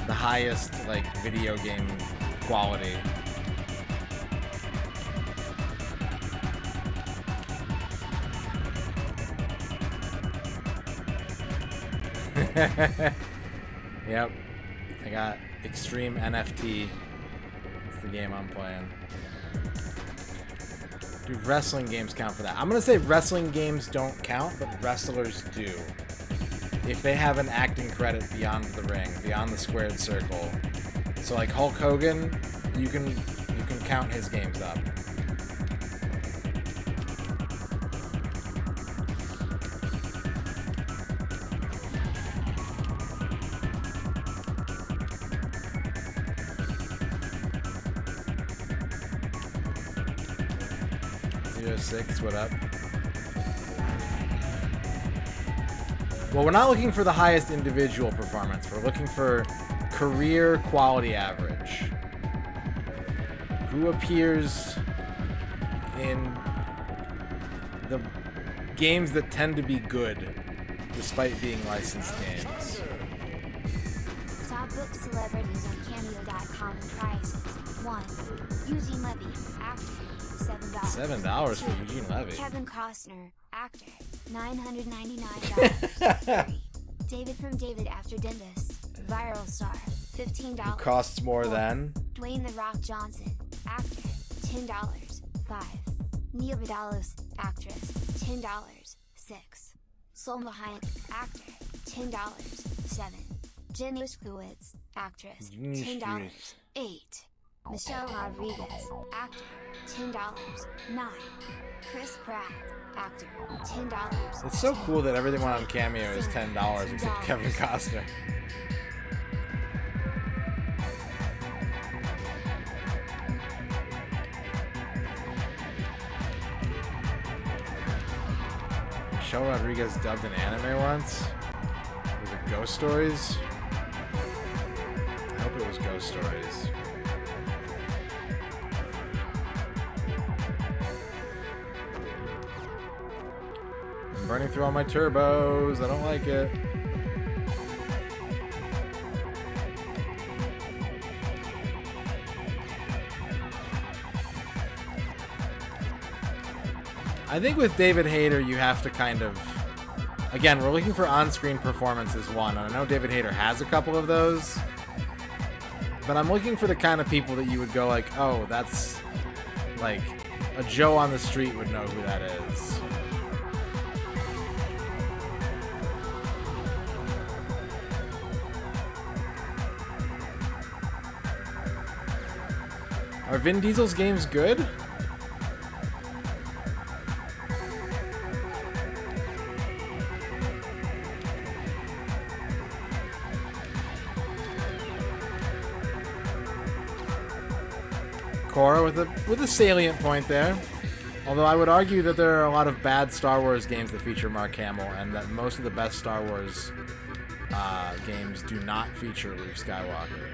the highest, like, video game quality? Yep. I got Extreme NFT. It's the game I'm playing. Do wrestling games count for that? I'm gonna say wrestling games don't count, but wrestlers do. If they have an acting credit beyond the ring, beyond the squared circle. So like Hulk Hogan, you can count his games up. Six, what up? Well, we're not looking for the highest individual performance. We're looking for career quality average. Who appears in the games that tend to be good, despite being licensed games. Top book celebrities on Cameo.com and prices. 1. Eugene Levy, actor, $7. $7 for Eugene Levy. Kevin Costner, actor, $999. 3. David from David After Dentist, viral star, $15. Who costs more 4. than? Dwayne The Rock Johnson, actor, $10. 5. Nia Vidal's, actress, $10. 6. Salma Hayek, actor, $10. 7. Jen Ushkowitz, actress, $10. 8. Michelle Rodriguez, actor, $10. 9. Chris Pratt, actor, $10. It's so cool that everything on Cameo is $10 except Kevin Costner. Michelle Rodriguez dubbed an anime once. Was it Ghost Stories? I hope it was Ghost Stories. I'm burning through all my turbos. I don't like it. I think with David Hayter, you have to kind of... Again, we're looking for on-screen performance as one. And I know David Hayter has a couple of those. But I'm looking for the kind of people that you would go like, oh, that's... Like, a Joe on the street would know who that is. Are Vin Diesel's games good? Cora with a salient point there. Although I would argue that there are a lot of bad Star Wars games that feature Mark Hamill, and that most of the best Star Wars games do not feature Luke Skywalker.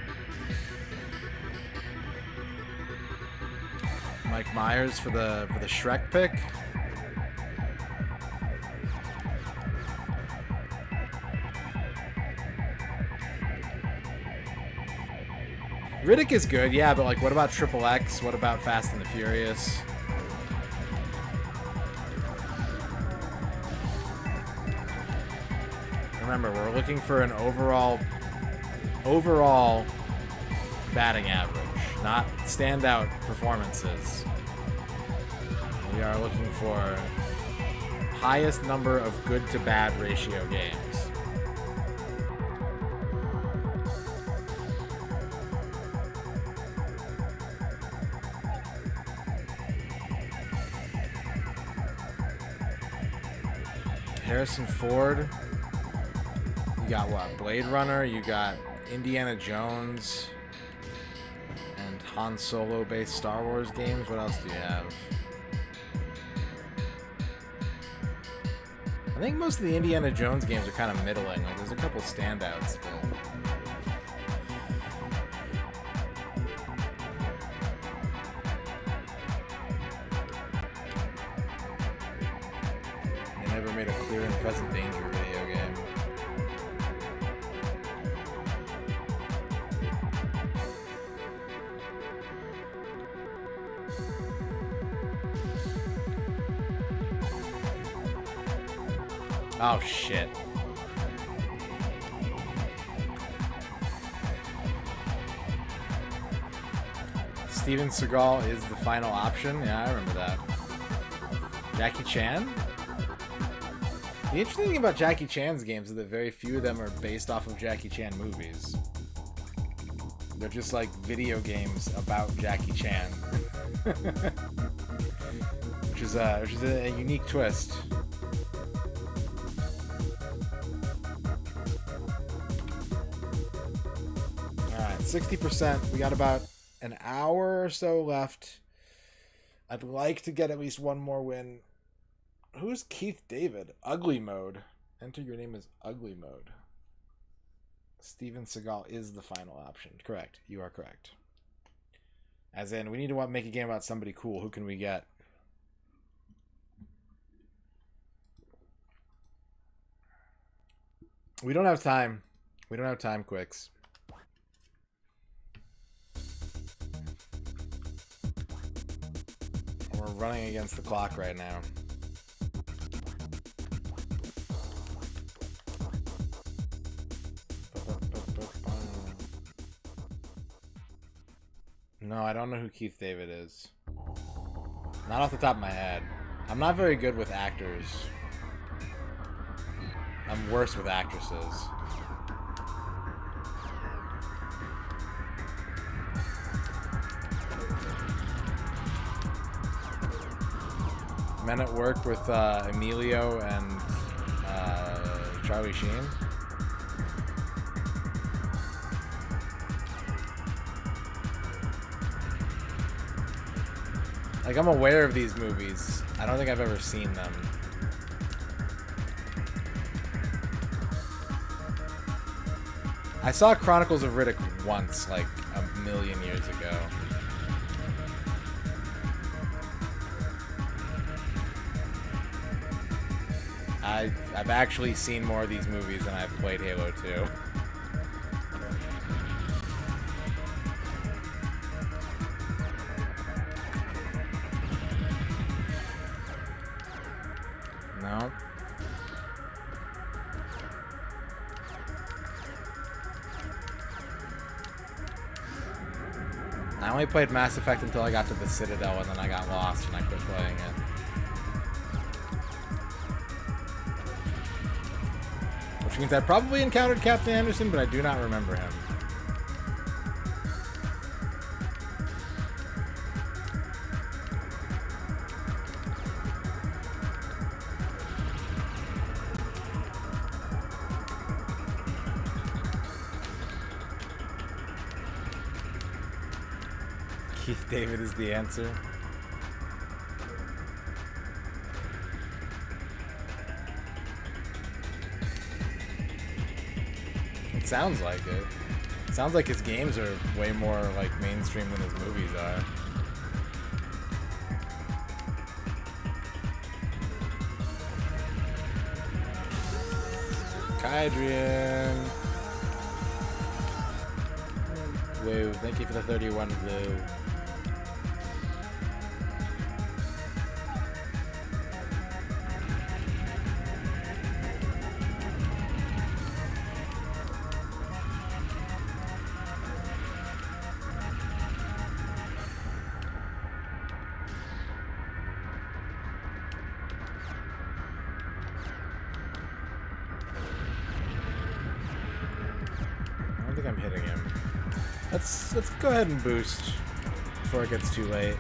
Mike Myers for the Shrek pick. Riddick is good, yeah, but like, what about Triple X? What about Fast and the Furious? Remember, we're looking for an overall batting average, not standout performances. We are looking for highest number of good to bad ratio games. Harrison Ford. You got what? Blade Runner. You got Indiana Jones and Han Solo based Star Wars games. What else do you have? I think most of the Indiana Jones games are kind of middling. Like, there's a couple standouts, but... They never made a clear and present danger video game. Oh, shit. Steven Seagal is the final option? Yeah, I remember that. Jackie Chan? The interesting thing about Jackie Chan's games is that very few of them are based off of Jackie Chan movies. They're just like video games about Jackie Chan. which is a unique twist. Alright, 60%. We got about an hour or so left. I'd like to get at least one more win. Who's Keith David? Ugly Mode. Enter your name as ugly mode. Steven Seagal is the final option. Correct. You are correct. As in, we need to make a game about somebody cool. Who can we get? We don't have time. We don't have time, Quicks. We're running against the clock right now. No, I don't know who Keith David is. Not off the top of my head. I'm not very good with actors. I'm worse with actresses. Men at Work with Emilio and Charlie Sheen. Like, I'm aware of these movies. I don't think I've ever seen them. I saw Chronicles of Riddick once, like, a million years ago. I've actually seen more of these movies than I've played Halo 2. No. I only played Mass Effect until I got to the Citadel, and then I got lost and I quit playing it. Which means I probably encountered Captain Anderson, but I do not remember him. Keith David is the answer. It sounds like it. It sounds like his games are way more like mainstream than his movies are. Kydrian. Woo, thank you for the 31 blue. I'm hitting him. Let's go ahead and boost before it gets too late.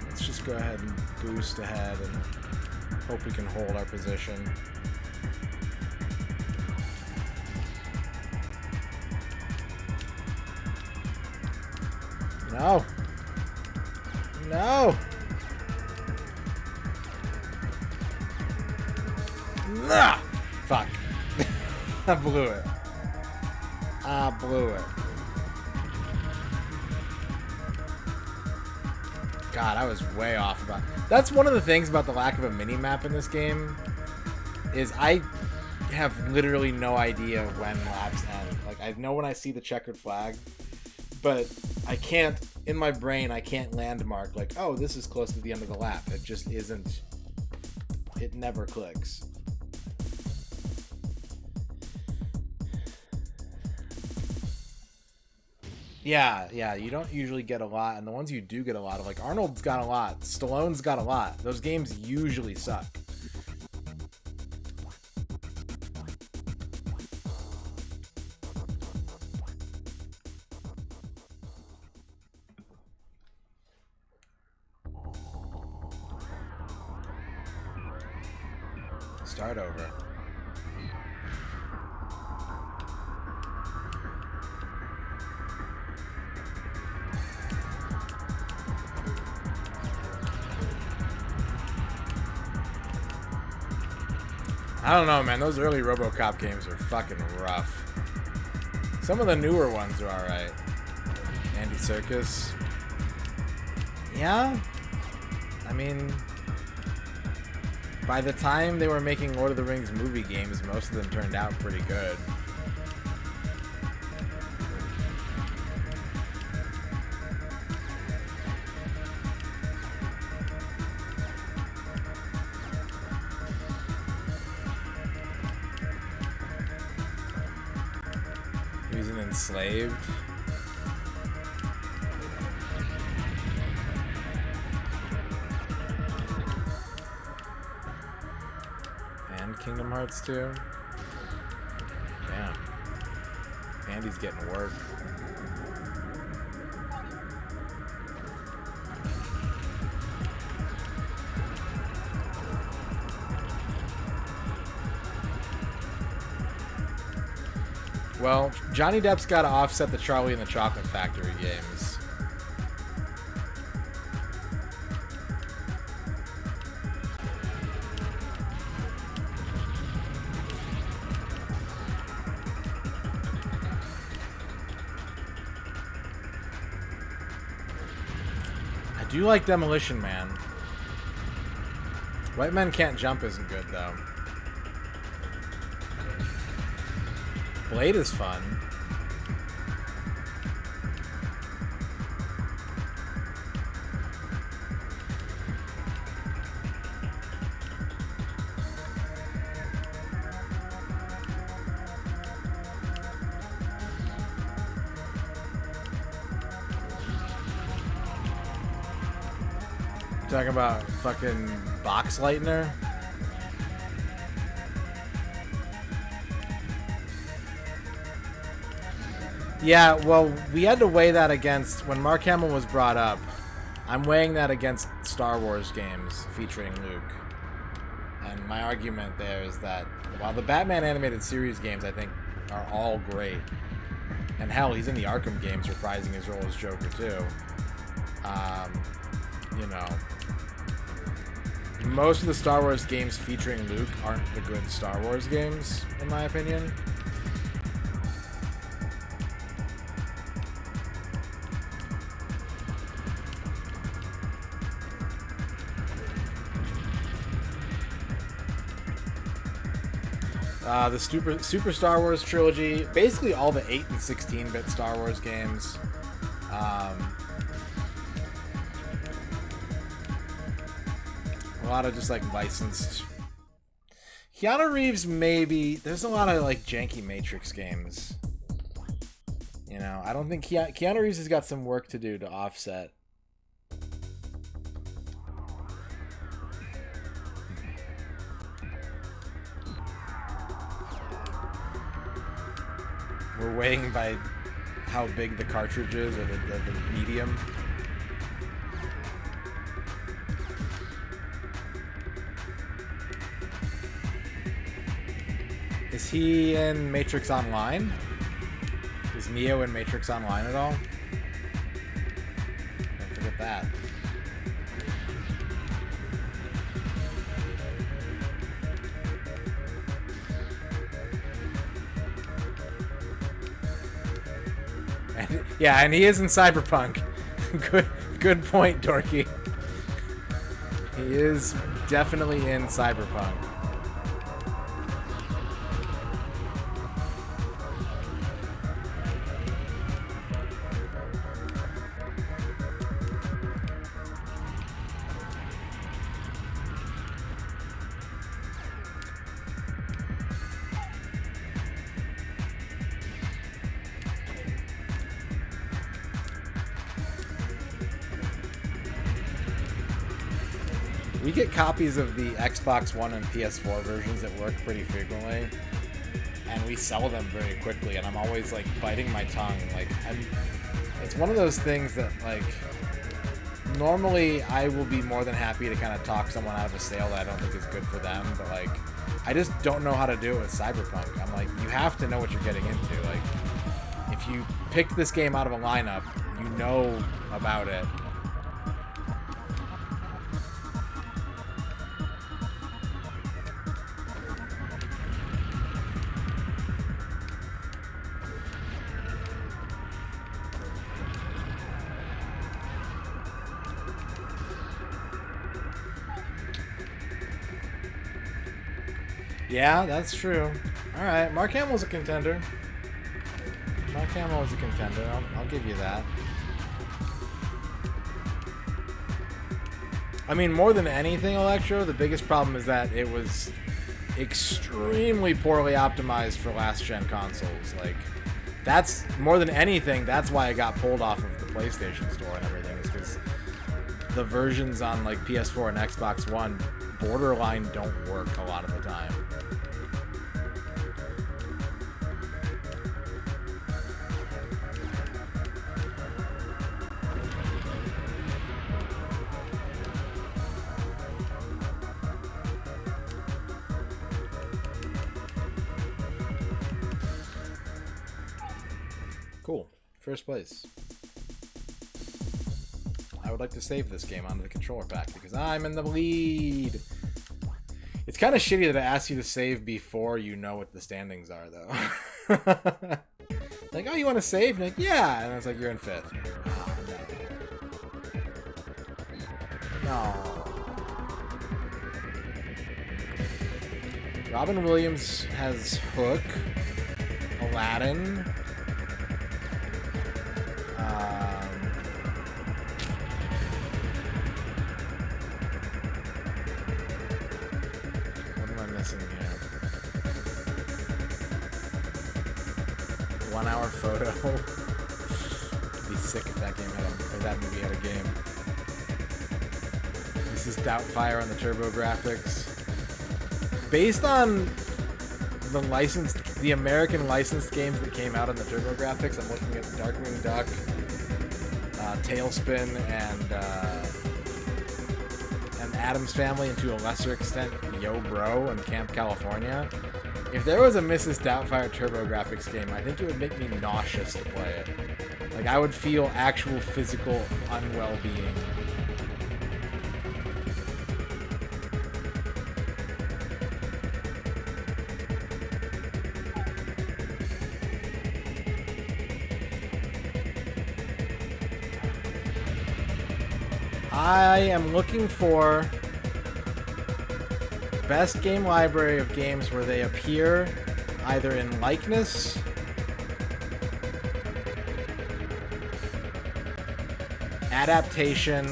Let's just go ahead and boost ahead and hope we can hold our position. No! No! Nah! Fuck. I blew it. I blew it. God, I was way off about... That's one of the things about the lack of a mini-map in this game, is I have literally no idea when laps end. Like, I know when I see the checkered flag, but I can't, in my brain, I can't landmark, like, oh, this is close to the end of the lap. It just isn't... It never clicks. Yeah, you don't usually get a lot, and the ones you do get a lot of, like Arnold's got a lot, Stallone's got a lot. Those games usually suck. Start over. I don't know, man. Those early RoboCop games are fucking rough. Some of the newer ones are alright. Andy Serkis. Yeah? I mean, by the time they were making Lord of the Rings movie games, most of them turned out pretty good. He's an enslaved. And Kingdom Hearts 2. Damn. Andy's getting work. Well, Johnny Depp's got to offset the Charlie and the Chocolate Factory games. I do like Demolition Man. White Men Can't Jump isn't good, though. Blade is fun. You talking about fucking Box Lightner? Yeah, well, we had to weigh that against, when Mark Hamill was brought up, I'm weighing that against Star Wars games featuring Luke. And my argument there is that while the Batman animated series games, I think, are all great, and hell, he's in the Arkham games reprising his role as Joker too, you know, most of the Star Wars games featuring Luke aren't the good Star Wars games, in my opinion. The Super Star Wars trilogy, basically all the 8 and 16-bit Star Wars games. A lot of just like licensed. Keanu Reeves, maybe. There's a lot of like janky Matrix games. You know, I don't think Keanu Reeves has got some work to do to offset. We're weighing by how big the cartridge is, or the medium. Is he in Matrix Online? Is Neo in Matrix Online at all? Don't forget that. Yeah, and he is in Cyberpunk. Good point, Dorky. He is definitely in Cyberpunk. We get copies of the Xbox One and PS4 versions at work pretty frequently, and we sell them very quickly, and I'm always like biting my tongue. Like, it's one of those things that, like, normally I will be more than happy to kind of talk someone out of a sale that I don't think is good for them, but like, I just don't know how to do it with Cyberpunk. I'm like, you have to know what you're getting into. Like, if you pick this game out of a lineup, you know about it. Yeah, that's true. All right, Mark Hamill's a contender. Mark Hamill is a contender. I'll give you that. I mean, more than anything, Electro, the biggest problem is that it was extremely poorly optimized for last-gen consoles. Like, that's, more than anything, that's why it got pulled off of the PlayStation Store and everything, is because the versions on, like, PS4 and Xbox One borderline don't work a lot of the time. Cool. First place. I would like to save this game onto the controller pack because I'm in the lead. It's kind of shitty that it asks you to save before you know what the standings are, though. Like, oh, you want to save? And like, yeah. And I was like, you're in 5th. Oh, no. No. Robin Williams has Hook, Aladdin. What am I missing here? 1 hour photo. It'd be sick if that game had or that movie had a game. This is Doubtfire on the TurboGrafx. Based on the American licensed games that came out on the TurboGrafx, I'm looking at Darkwing Duck, Tailspin, and Addams Family, and to a lesser extent, Yo Bro and Camp California. If there was a Mrs. Doubtfire TurboGrafx game, I think it would make me nauseous to play it. Like, I would feel actual physical unwell-being. I am looking for best game library of games where they appear either in likeness, adaptation,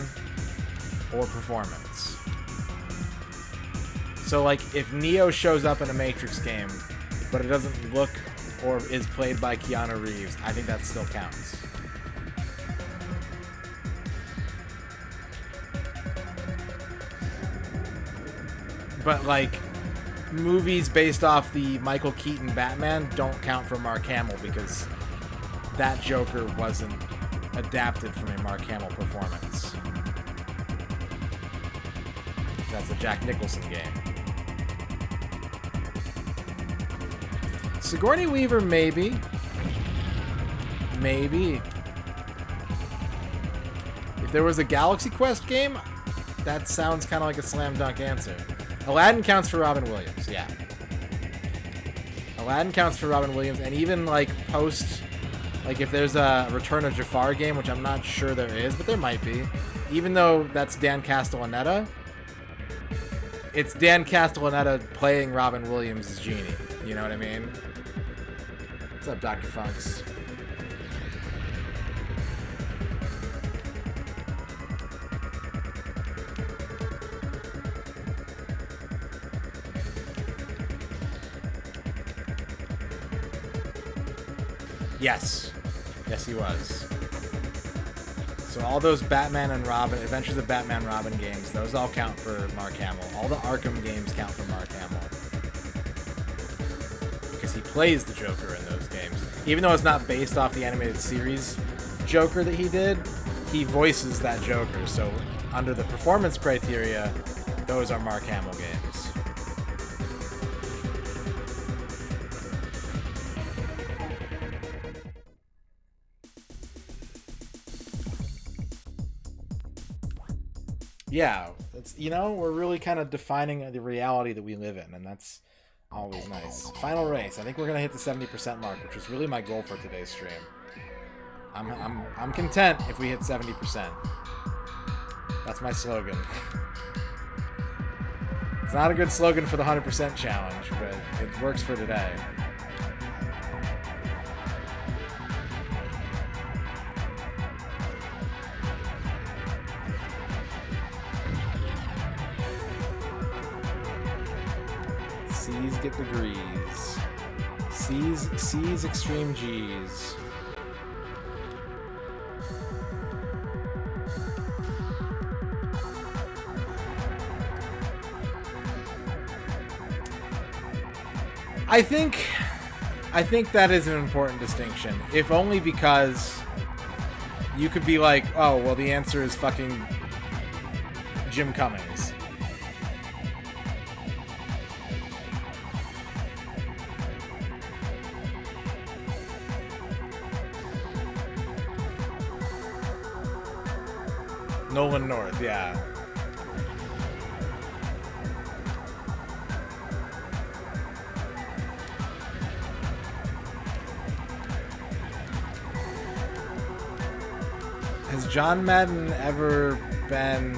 or performance. So, like, if Neo shows up in a Matrix game, but it doesn't look or is played by Keanu Reeves, I think that still counts. But, like, movies based off the Michael Keaton Batman don't count for Mark Hamill because that Joker wasn't adapted from a Mark Hamill performance. That's a Jack Nicholson game. Sigourney Weaver, maybe. Maybe. If there was a Galaxy Quest game, that sounds kind of like a slam dunk answer. Aladdin counts for Robin Williams, yeah. Aladdin counts for Robin Williams, and even, like, post... Like, if there's a Return of Jafar game, which I'm not sure there is, but there might be. Even though that's Dan Castellaneta, it's Dan Castellaneta playing Robin Williams as Genie. You know what I mean? What's up, Dr. Funks? Yes. Yes, he was. So all those Batman and Robin, Adventures of Batman Robin games, those all count for Mark Hamill. All the Arkham games count for Mark Hamill. Because he plays the Joker in those games. Even though it's not based off the animated series Joker that he did, he voices that Joker. So under the performance criteria, those are Mark Hamill games. Yeah, it's, you know, we're really kind of defining the reality that we live in, and that's always nice. Final race. I think we're gonna hit the 70% mark, which was really my goal for today's stream. I'm content if we hit 70%. That's my slogan. It's not a good slogan for the 100% challenge, but it works for today. C's get degrees. C's extreme G's. I think that is an important distinction, if only because you could be like, oh, well, the answer is fucking Jim Cummings. Nolan North, yeah. Has John Madden ever been,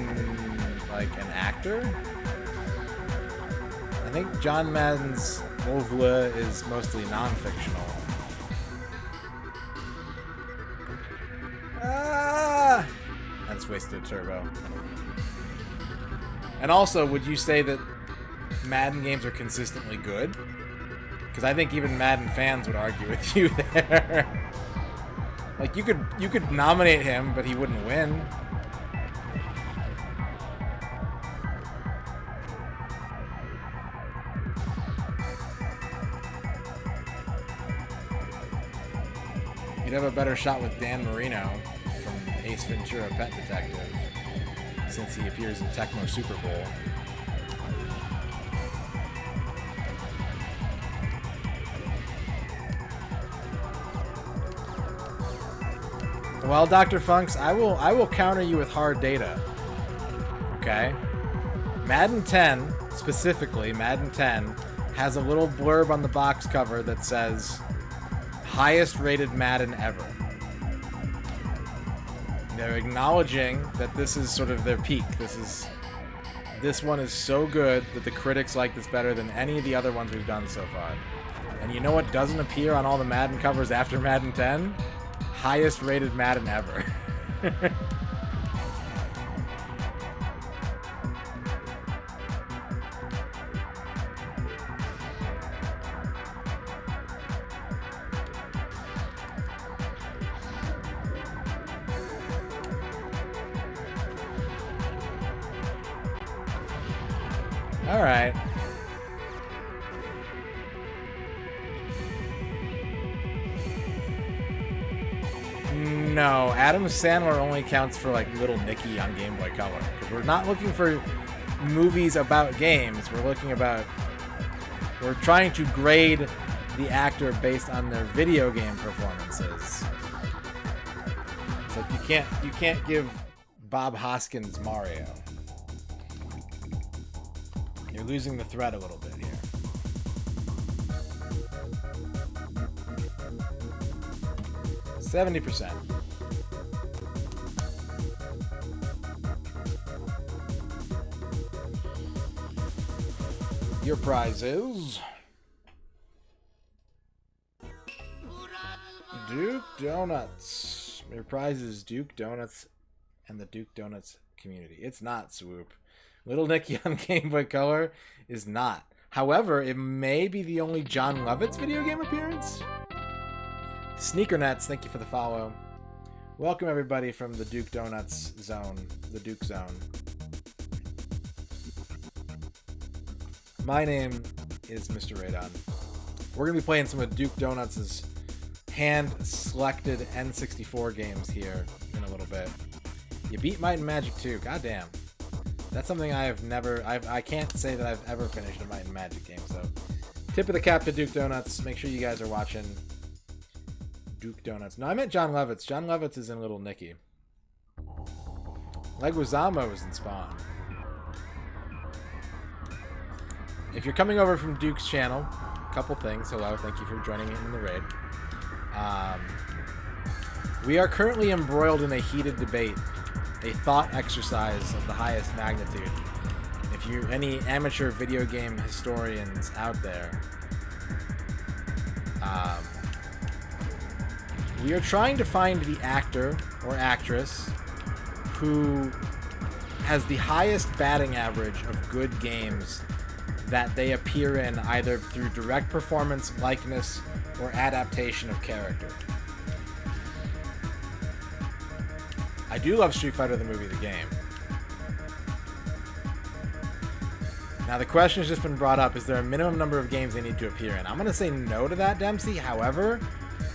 like, an actor? I think John Madden's novella is mostly non-fictional. Ah! That's wasted turbo. And also, would you say that Madden games are consistently good? Because I think even Madden fans would argue with you there. Like, you could nominate him, but he wouldn't win. You'd have a better shot with Dan Marino from Ace Ventura: Pet Detective, since he appears in Tecmo Super Bowl. Well, Dr. Funks, I will counter you with hard data. Okay? Madden 10, specifically, Madden 10, has a little blurb on the box cover that says, highest rated Madden ever. They're acknowledging that this is sort of their peak. This one is so good that the critics like this better than any of the other ones we've done so far. And you know what doesn't appear on all the Madden covers after Madden 10? Highest rated Madden ever. All right. No, Adam Sandler only counts for like Little Nicky on Game Boy Color. We're not looking for movies about games. We're trying to grade the actor based on their video game performances. It's like you can't give Bob Hoskins Mario. You're losing the thread a little bit here. %. Your prize is Duke Donuts. Your prize is Duke Donuts and the Duke Donuts community. It's not Swoop. Little Nicky on Game Boy Color is not. However, it may be the only John Lovitz video game appearance. Sneakernets, thank you for the follow. Welcome everybody from the Duke Donuts zone, the Duke zone. My name is MisterRadon. We're going to be playing some of Duke Donuts' hand-selected N64 games here in a little bit. You beat Might and Magic 2. Goddamn. That's something I can't say that I've ever finished a Might and Magic game, so tip of the cap to Duke Donuts. Make sure you guys are watching Duke Donuts. No, I meant John Lovitz. John Lovitz is in Little Nicky. Leguizamo is in Spawn. If you're coming over from Duke's channel, a couple things. Hello, thank you for joining in the raid. We are currently embroiled in a heated debate, a thought exercise of the highest magnitude. If if you any amateur video game historians out there, we are trying to find the actor or actress who has the highest batting average of good games that they appear in, either through direct performance, likeness, or adaptation of character. I do love Street Fighter the movie, the game. Now the question has just been brought up, is there a minimum number of games they need to appear in? I'm going to say no to that, Dempsey. However,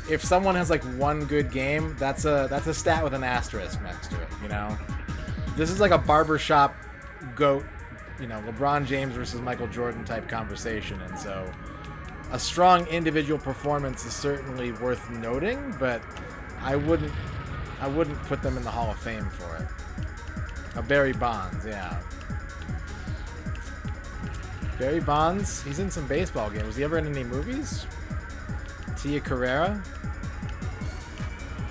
if someone has like one good game, that's a stat with an asterisk next to it, you know? This is like a barbershop GOAT, you know, LeBron James versus Michael Jordan type conversation, and so a strong individual performance is certainly worth noting, but I wouldn't put them in the Hall of Fame for it. Barry Bonds, yeah. Barry Bonds, he's in some baseball games. Was he ever in any movies? Tia Carrera?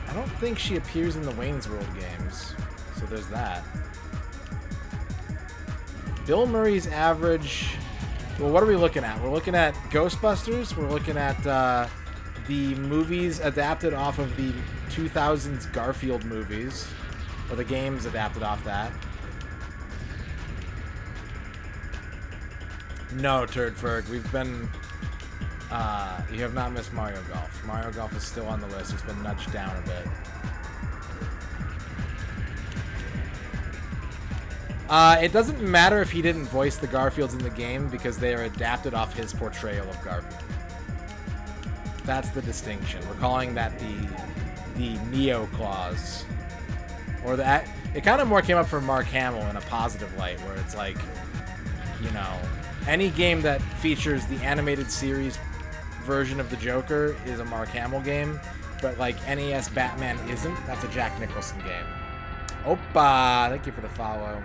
I don't think she appears in the Wayne's World games, so there's that. Bill Murray's average... Well, what are we looking at? We're looking at Ghostbusters. We're looking at the movies adapted off of the 2000s Garfield movies, or the games adapted off that. No, Turdferg, we've been... you have not missed Mario Golf. Mario Golf is still on the list. It's been nudged down a bit. It doesn't matter if he didn't voice the Garfields in the game, because they are adapted off his portrayal of Garfield. That's the distinction. We're calling that the Neo clause. Or that... It kind of more came up from Mark Hamill in a positive light, where it's like, you know, any game that features the animated series version of the Joker is a Mark Hamill game, but like NES Batman isn't. That's a Jack Nicholson game. Opa! Thank you for the follow.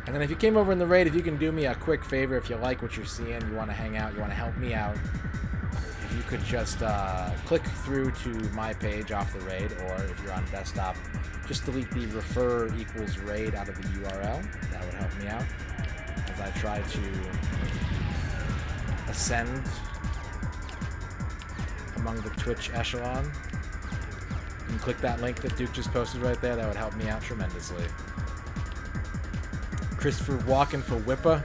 And then if you came over in the raid, if you can do me a quick favor, if you like what you're seeing, you want to hang out, you want to help me out, if you could just click through to my page off the raid, or if you're on desktop, just delete the refer equals raid out of the URL. That would help me out as I try to ascend among the Twitch echelon. You can click that link that Duke just posted right there. That would help me out tremendously. Christopher Walken for Whippa.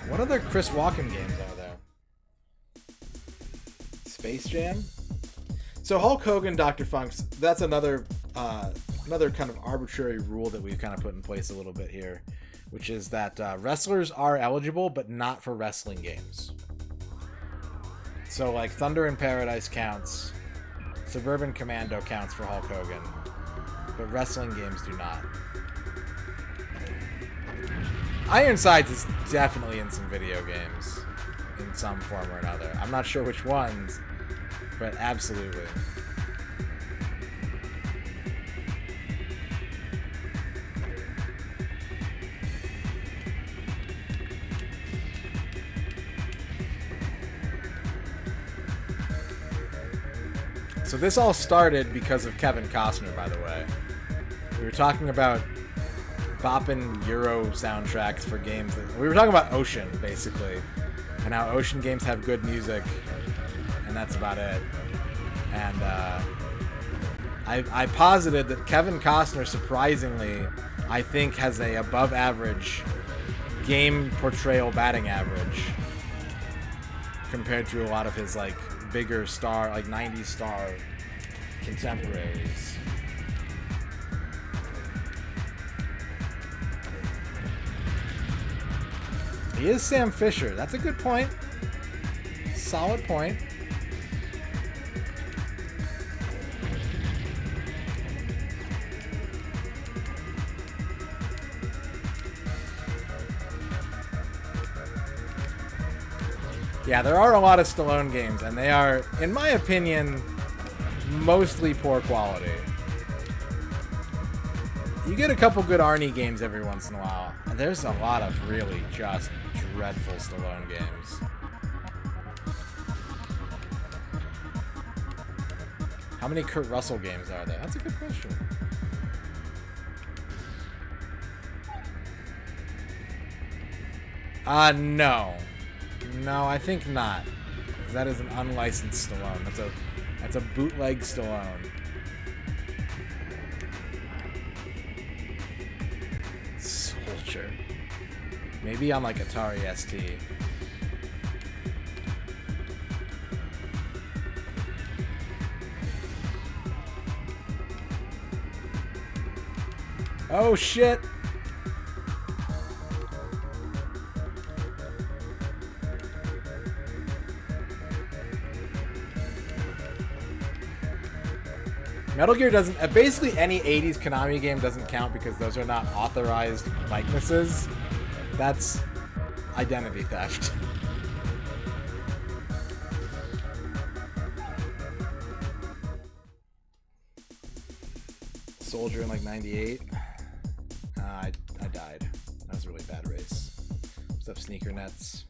What other Chris Walken games are there? Space Jam? So Hulk Hogan, Dr. Funks, that's another kind of arbitrary rule that we've kind of put in place a little bit here, which is that wrestlers are eligible, but not for wrestling games. So like Thunder in Paradise counts, Suburban Commando counts for Hulk Hogan, but wrestling games do not. Ironsides is definitely in some video games in some form or another. I'm not sure which ones, but absolutely. So this all started because of Kevin Costner, by the way. We were talking about bopping Euro soundtracks for games. We were talking about Ocean, basically, and how Ocean games have good music, and that's about it. And I posited that Kevin Costner, surprisingly, I think has a above average game portrayal batting average compared to a lot of his like bigger star, like 90s star contemporaries. He is Sam Fisher. That's a good point. Solid point. Yeah, there are a lot of Stallone games, and they are, in my opinion, mostly poor quality. You get a couple good Arnie games every once in a while. There's a lot of really just dreadful Stallone games. How many Kurt Russell games are there? That's a good question. No. No, I think not. That is an unlicensed Stallone. That's a bootleg Stallone. Soldier. Maybe on like Atari ST. Oh shit! Metal Gear doesn't... basically any 80s Konami game doesn't count because those are not authorized likenesses. That's identity theft. Soldier in like 98. I died. That was a really bad race. What's up, Sneaker Nets?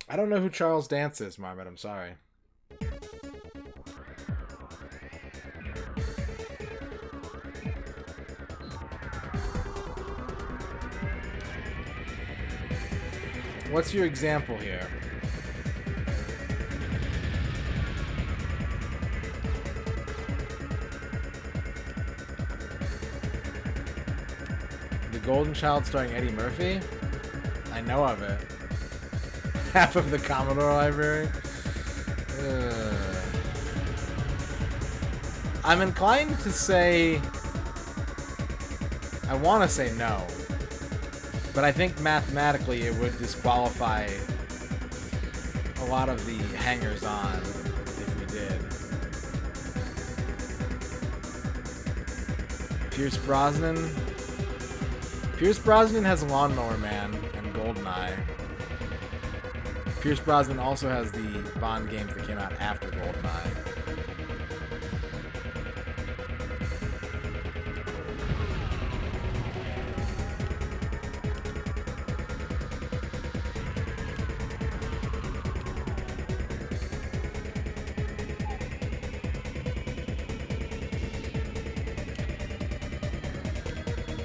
I don't know who Charles Dance is, Marmot. I'm sorry. What's your example here? The Golden Child starring Eddie Murphy? I know of it. Half of the Commodore library? I'm inclined to say... I want to say no. But I think mathematically it would disqualify a lot of the hangers-on if we did. Pierce Brosnan? Pierce Brosnan has Lawnmower Man and GoldenEye. Pierce Brosnan also has the Bond games that came out after GoldenEye.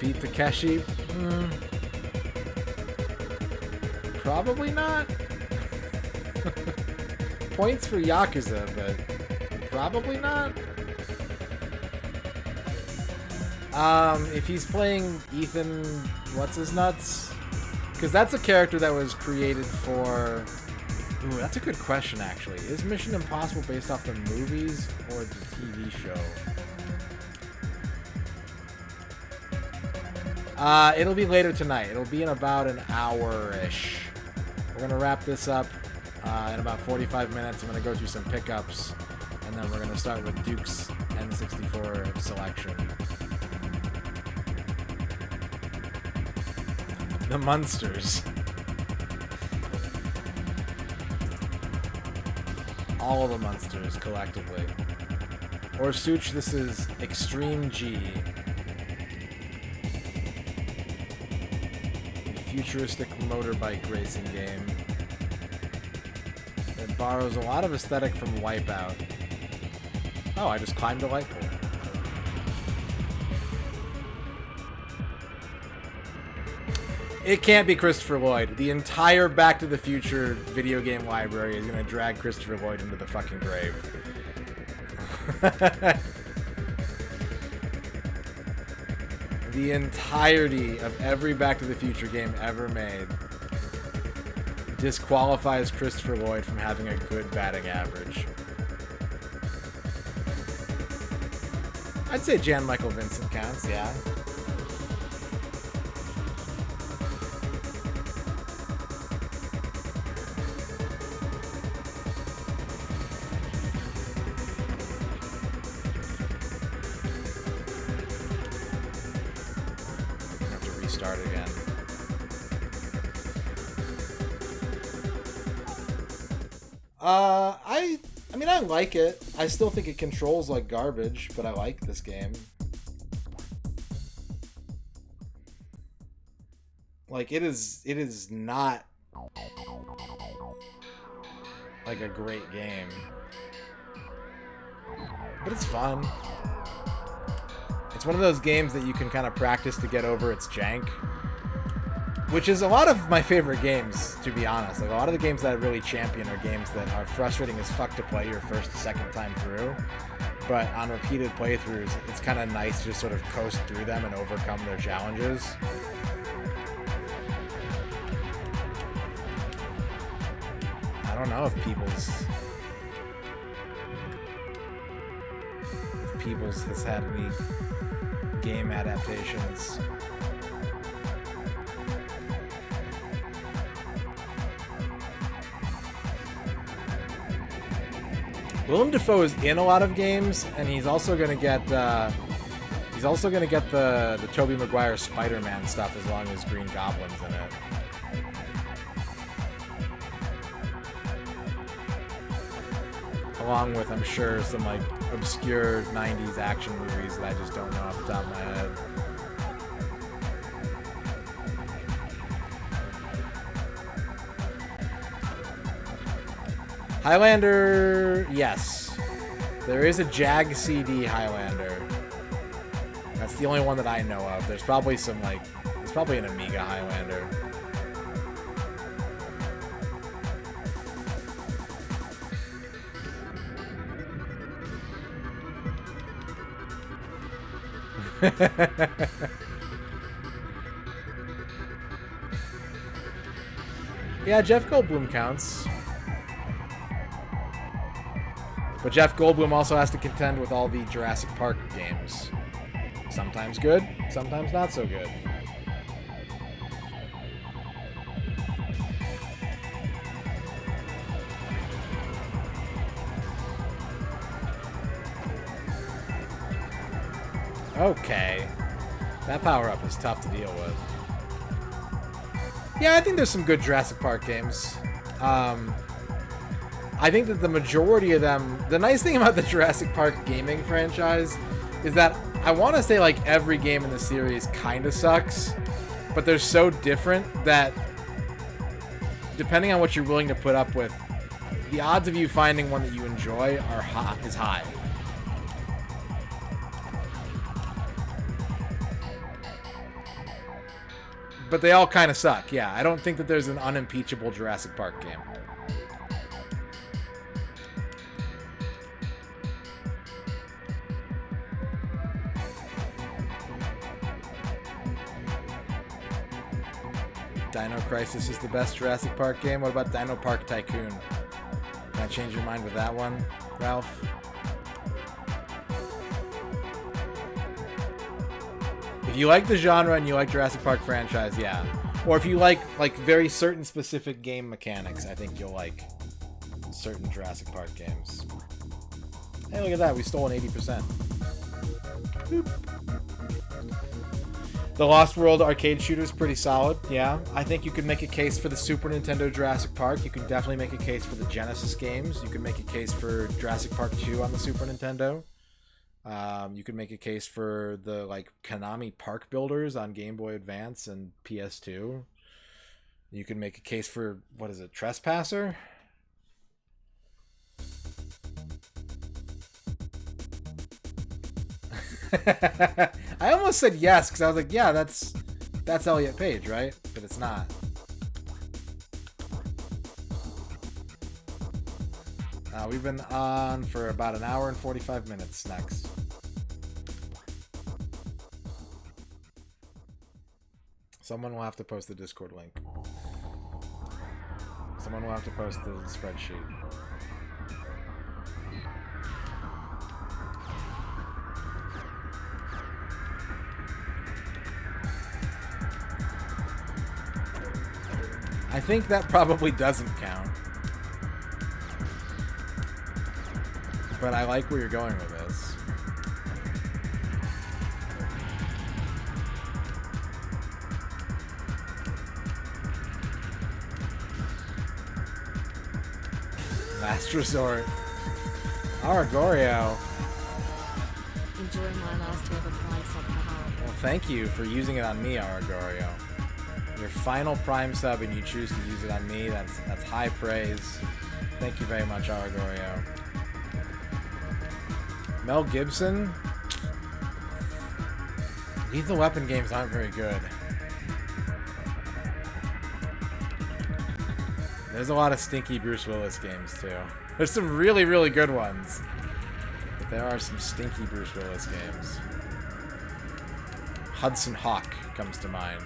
Beat Takeshi? Probably not. Points for Yakuza, but probably not. If he's playing Ethan, what's his nuts? Because that's a character that was created for... Ooh, that's a good question, actually. Is Mission Impossible based off the movies or the TV show? It'll be later tonight. It'll be in about an hour-ish. We're going to wrap this up in about 45 minutes. I'm going to go through some pickups, and then we're going to start with Duke's N64 selection. The Munsters. All of the Munsters, collectively. Or Such, this is Extreme G. Futuristic motorbike racing game. It borrows a lot of aesthetic from Wipeout. Oh, I just climbed a light pole. It can't be Christopher Lloyd. The entire Back to the Future video game library is going to drag Christopher Lloyd into the fucking grave. The entirety of every Back to the Future game ever made disqualifies Christopher Lloyd from having a good batting average. I'd say Jan Michael Vincent counts, yeah. Start again. I mean, I like it. I still think it controls like garbage, but I like this game. Like, it is not like a great game. But it's fun. It's one of those games that you can kind of practice to get over its jank. Which is a lot of my favorite games, to be honest. Like, a lot of the games that I really champion are games that are frustrating as fuck to play your first, second time through. But on repeated playthroughs, it's kind of nice to just sort of coast through them and overcome their challenges. I don't know if Peebles has had any game adaptations. Willem Dafoe is in a lot of games, and he's also gonna get the Tobey Maguire Spider-Man stuff as long as Green Goblin's in it. Along with, I'm sure, some like obscure 90s action movies that I just don't know off the top of my head. Highlander, yes. There is a Jag CD Highlander. That's the only one that I know of. There's probably some, like, there's probably an Amiga Highlander. Yeah, Jeff Goldblum counts. But Jeff Goldblum also has to contend with all the Jurassic Park games. Sometimes good, sometimes not so good. Okay. That power-up is tough to deal with. Yeah, I think there's some good Jurassic Park games. I think that the majority of them... The nice thing about the Jurassic Park gaming franchise is that I want to say, like, every game in the series kind of sucks, but they're so different that depending on what you're willing to put up with, the odds of you finding one that you enjoy is high. But they all kind of suck, yeah. I don't think that there's an unimpeachable Jurassic Park game. Dino Crisis is the best Jurassic Park game. What about Dino Park Tycoon? Can I change your mind with that one, Ralph? If you like the genre and you like Jurassic Park franchise, yeah. Or if you like very certain specific game mechanics, I think you'll like certain Jurassic Park games. Hey, look at that. We stole an 80%. Boop. The Lost World arcade shooter is pretty solid, yeah. I think you could make a case for the Super Nintendo Jurassic Park. You can definitely make a case for the Genesis games. You can make a case for Jurassic Park 2 on the Super Nintendo. You could make a case for the like Konami Park Builders on Game Boy Advance and PS2. You could make a case for, what is it, Trespasser? I almost said yes because I was like, yeah, that's Elliot Page, right? But it's not. We've been on for about an hour and 45 minutes. Next. Someone will have to post the Discord link. Someone will have to post the spreadsheet. I think that probably doesn't count. But I like where you're going with this. Last Resort. Aragorio. Enjoying my last ever price at the harbor. Well, thank you for using it on me, Aragorio. your final Prime sub and you choose to use it on me, that's high praise. Thank you very much, Aragorio. Mel Gibson? Lethal Weapon games aren't very good. There's a lot of stinky Bruce Willis games, too. There's some really, really good ones. But there are some stinky Bruce Willis games. Hudson Hawk comes to mind.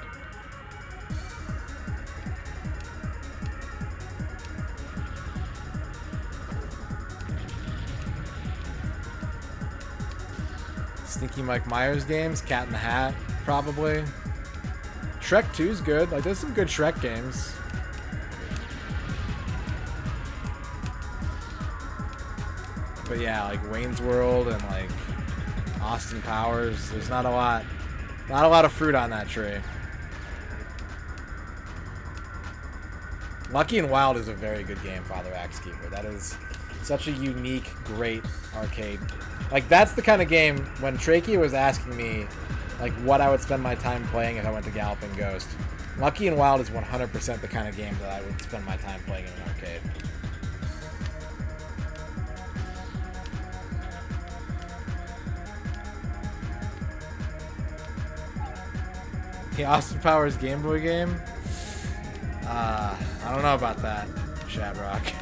Stinky Mike Myers games, Cat in the Hat, probably. Shrek 2's good. Like, there's some good Shrek games. But yeah, like Wayne's World and like Austin Powers, there's not a lot of fruit on that tree. Lucky and Wild is a very good game, Father Axekeeper. That is such a unique, great arcade. Like, that's the kind of game, when Trachea was asking me, like, what I would spend my time playing if I went to Galloping Ghost, Lucky and Wild is 100% the kind of game that I would spend my time playing in an arcade. The Austin Powers Game Boy game? I don't know about that, Shadrock.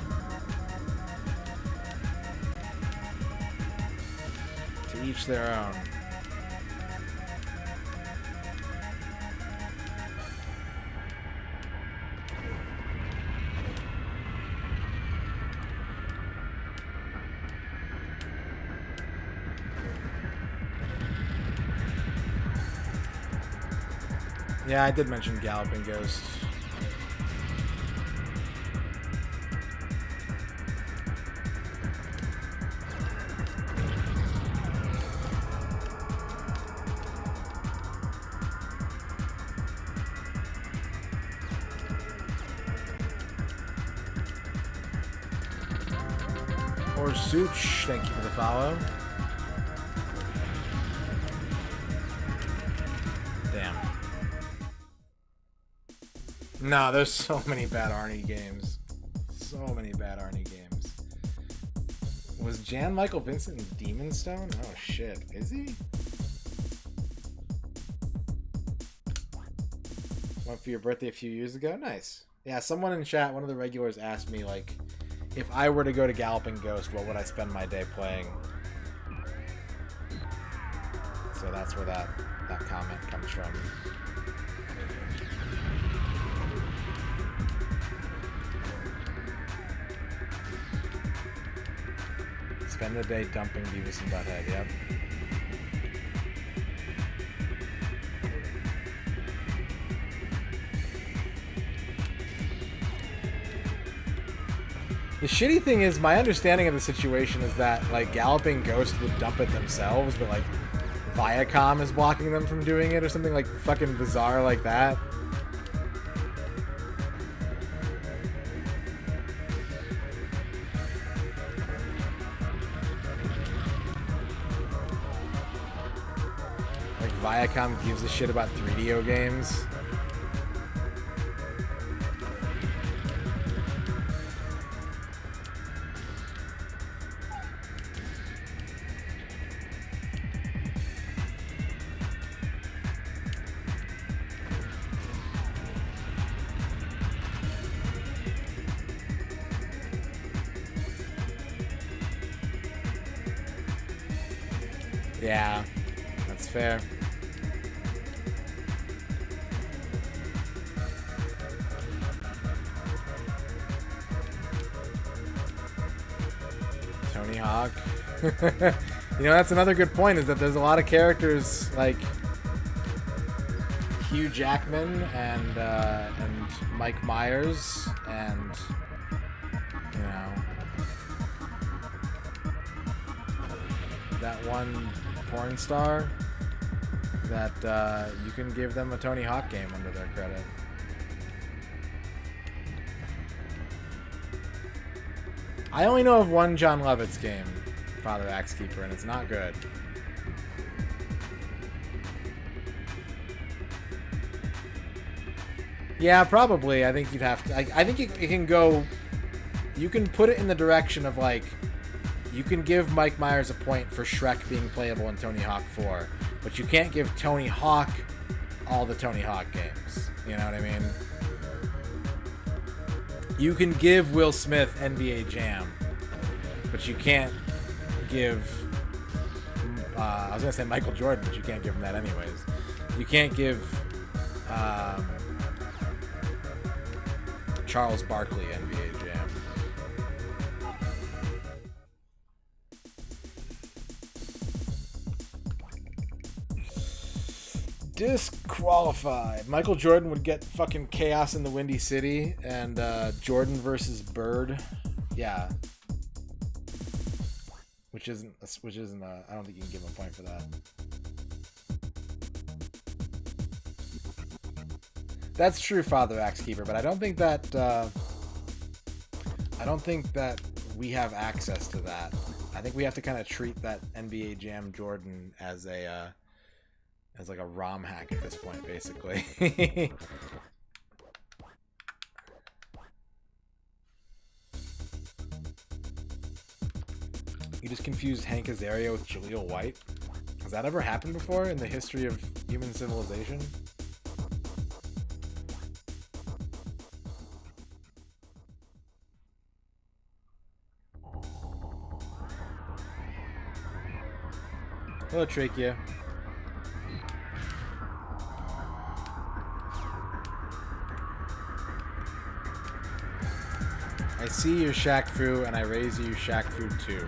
To each their own. Yeah, I did mention Galloping Ghost. Or Such, thank you for the follow. Damn. No, there's so many bad Arnie games. So many bad Arnie games. Was Jan Michael Vincent in Demon Stone? Oh shit, is he? Went for your birthday a few years ago? Nice. Yeah, someone in chat, one of the regulars asked me, like, if I were to go to Galloping Ghost, what would I spend my day playing? So that's where that comment comes from. Spend the day dumping Beavis and Butthead, yep. The shitty thing is, my understanding of the situation is that, like, Galloping Ghost would dump it themselves, but, like, Viacom is blocking them from doing it or something, like, fucking bizarre like that. Like, Viacom gives a shit about 3DO games. Yeah, that's fair. Tony Hawk. You know, that's another good point, is that there's a lot of characters like Hugh Jackman and Mike Myers and, you know, that one porn star that you can give them a Tony Hawk game under their credit. I only know of one John Lovitz game, Father Axekeeper, and it's not good. Yeah, probably. I think you'd have to. I think it can go. You can put it in the direction of like, you can give Mike Myers a point for Shrek being playable in Tony Hawk 4, but you can't give Tony Hawk all the Tony Hawk games. You know what I mean? You can give Will Smith NBA Jam, but you can't give. I was gonna say Michael Jordan, but you can't give him that anyways. You can't give Charles Barkley NBA Jam. Disqualified. Michael Jordan would get fucking Chaos in the Windy City, and Jordan versus Bird. Yeah. Which isn't I don't think you can give him a point for that. That's true, Father Axekeeper, but I don't think that we have access to that. I think we have to kind of treat that NBA Jam Jordan as a as like a ROM hack at this point, basically. You just confused Hank Azaria with Jaleel White? Has that ever happened before in the history of human civilization? Hello, Trachea. I see your Shaq Fu, and I raise you Shaq Fu too.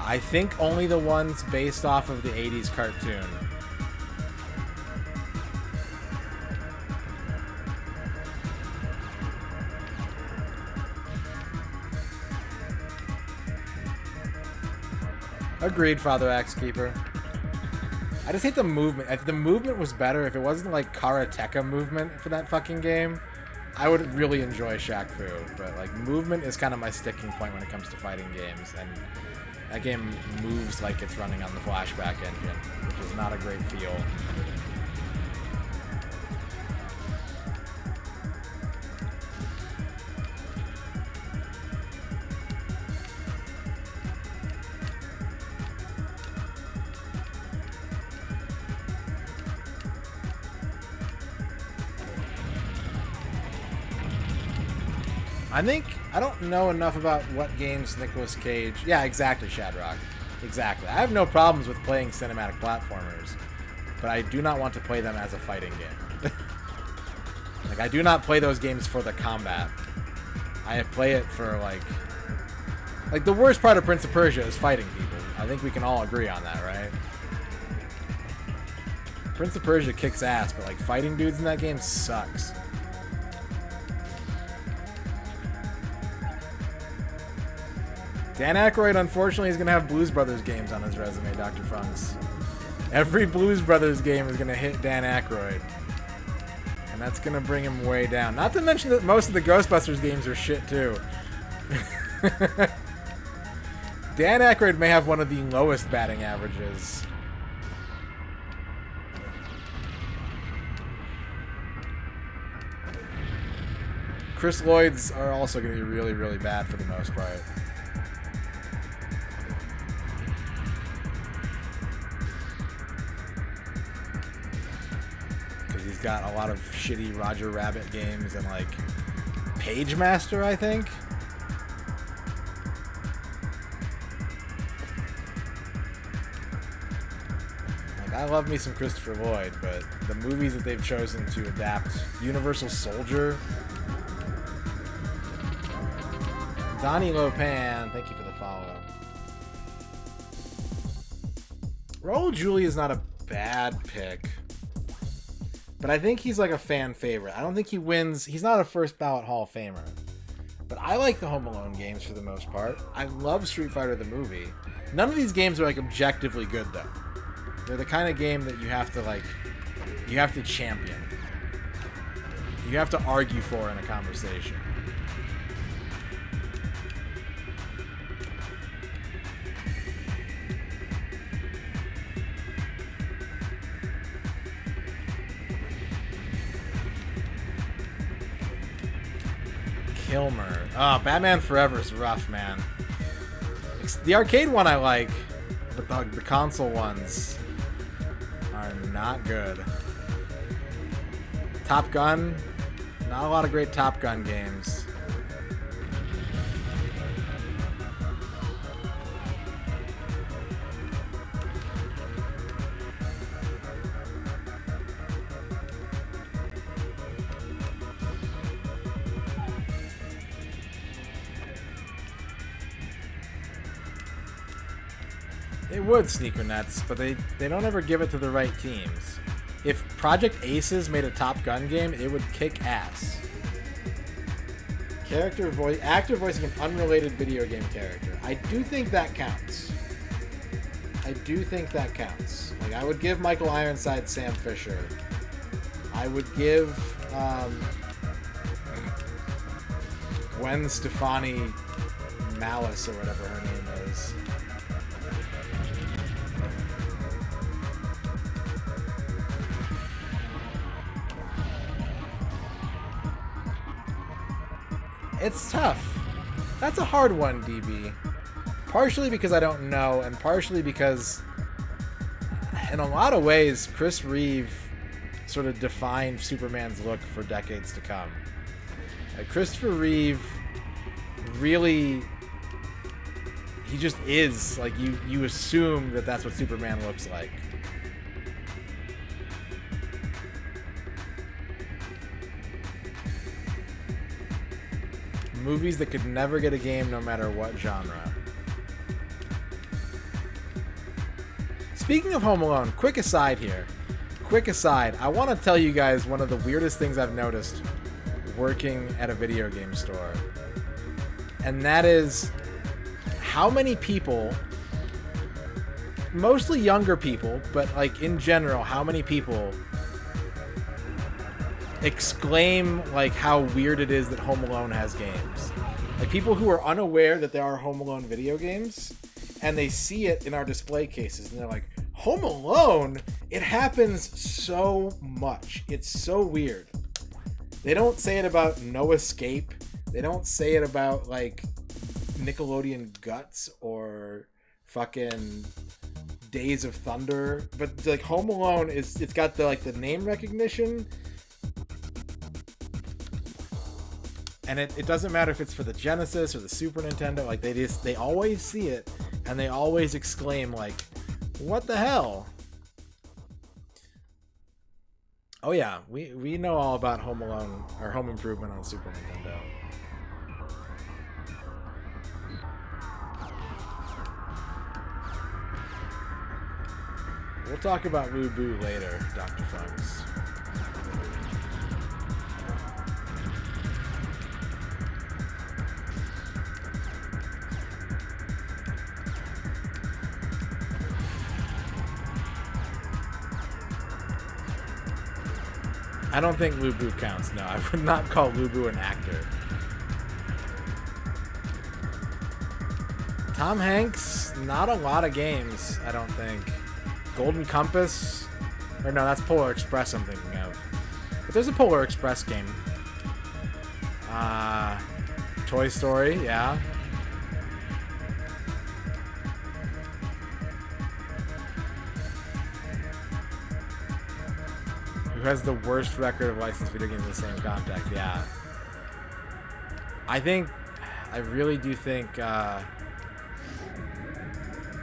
I think only the ones based off of the 80s cartoon. Agreed, Father Axekeeper. I just hate the movement. If the movement was better, if it wasn't like karateka movement for that fucking game, I would really enjoy Shaq Fu. But like, movement is kind of my sticking point when it comes to fighting games, and that game moves like it's running on the flashback engine, which is not a great feel. I don't know enough about what games Nicolas Cage... Yeah, exactly, Shadrock. Exactly. I have no problems with playing cinematic platformers, but I do not want to play them as a fighting game. Like, I do not play those games for the combat. I play it for, like, the worst part of Prince of Persia is fighting people. I think we can all agree on that, right? Prince of Persia kicks ass, but, like, fighting dudes in that game sucks. Dan Aykroyd, unfortunately, is going to have Blues Brothers games on his resume, Dr. Funks. Every Blues Brothers game is going to hit Dan Aykroyd. And that's going to bring him way down. Not to mention that most of the Ghostbusters games are shit, too. Dan Aykroyd may have one of the lowest batting averages. Chris Lloyd's are also going to be really, really bad for the most part. He's got a lot of shitty Roger Rabbit games and like Page Master, I think. Like, I love me some Christopher Lloyd, but the movies that they've chosen to adapt, Universal Soldier. Donnie Lopan, thank you for the follow. Raul Julia is not a bad pick. But I think he's like a fan favorite. I don't think he wins. He's not a first ballot Hall of Famer. But I like the Home Alone games for the most part. I love Street Fighter the movie. None of these games are like objectively good though. They're the kind of game that you have to champion. You have to argue for in a conversation. Kilmer. Oh, Batman Forever is rough, man. The arcade one I like, but the console ones are not good. Top Gun. Not a lot of great Top Gun games. They would, Sneaker Nets, but they don't ever give it to the right teams. If Project Aces made a Top Gun game, it would kick ass. Actor voicing an unrelated video game character. I do think that counts. Like, I would give Michael Ironside Sam Fisher. I would give Gwen Stefani Malice or whatever her name is. It's tough. That's a hard one, DB. Partially because I don't know, and partially because, in a lot of ways, Chris Reeve sort of defined Superman's look for decades to come. Christopher Reeve really, he just is. Like, you assume that that's what Superman looks like. Movies that could never get a game no matter what genre. Speaking of Home Alone, quick aside here. I want to tell you guys one of the weirdest things I've noticed working at a video game store. And that is how many people, mostly younger people, but like in general, how many people exclaim like how weird it is that Home Alone has games. Like people who are unaware that there are Home Alone video games, and they see it in our display cases, and they're like, Home Alone? It happens so much. It's so weird. They don't say it about No Escape. They don't say it about like Nickelodeon Guts or fucking Days of Thunder. But like Home Alone it's got the like the name recognition. And it doesn't matter if it's for the Genesis or the Super Nintendo, like they always see it and they always exclaim like, what the hell? Oh yeah, we know all about Home Alone or Home Improvement on Super Nintendo. We'll talk about Woo Boo later, Dr. Funks. I don't think Woo Boo counts. No, I would not call Woo Boo an actor. Tom Hanks, not a lot of games, I don't think. Golden Compass? Or no, that's Polar Express I'm thinking of. But there's a Polar Express game. Toy Story, yeah. Who has the worst record of licensed video games in the same context? Yeah. I really do think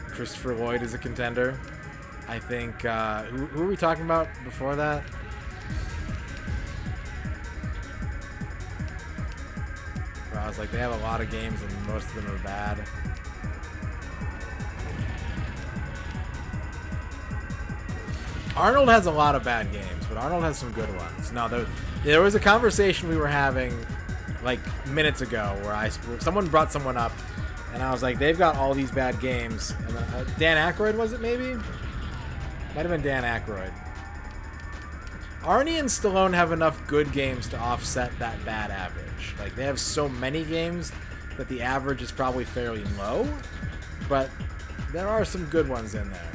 Christopher Lloyd is a contender. I think, who were we talking about before that? Where I was like, they have a lot of games and most of them are bad. Arnold has a lot of bad games, but Arnold has some good ones. No, there was a conversation we were having like minutes ago where someone brought someone up, and I was like, they've got all these bad games. And Dan Aykroyd, was it maybe? Might have been Dan Aykroyd. Arnie and Stallone have enough good games to offset that bad average. Like, they have so many games that the average is probably fairly low, but there are some good ones in there.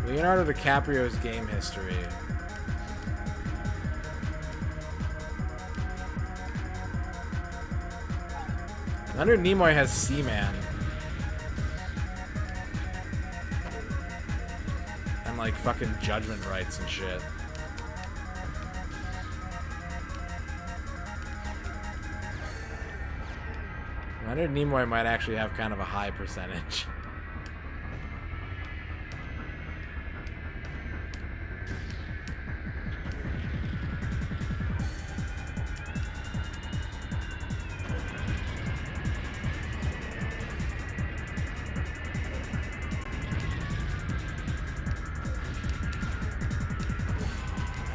Leonardo DiCaprio's game history. Leonard Nimoy has Seaman. And like fucking Judgment Rights and shit. Leonard Nimoy might actually have kind of a high percentage.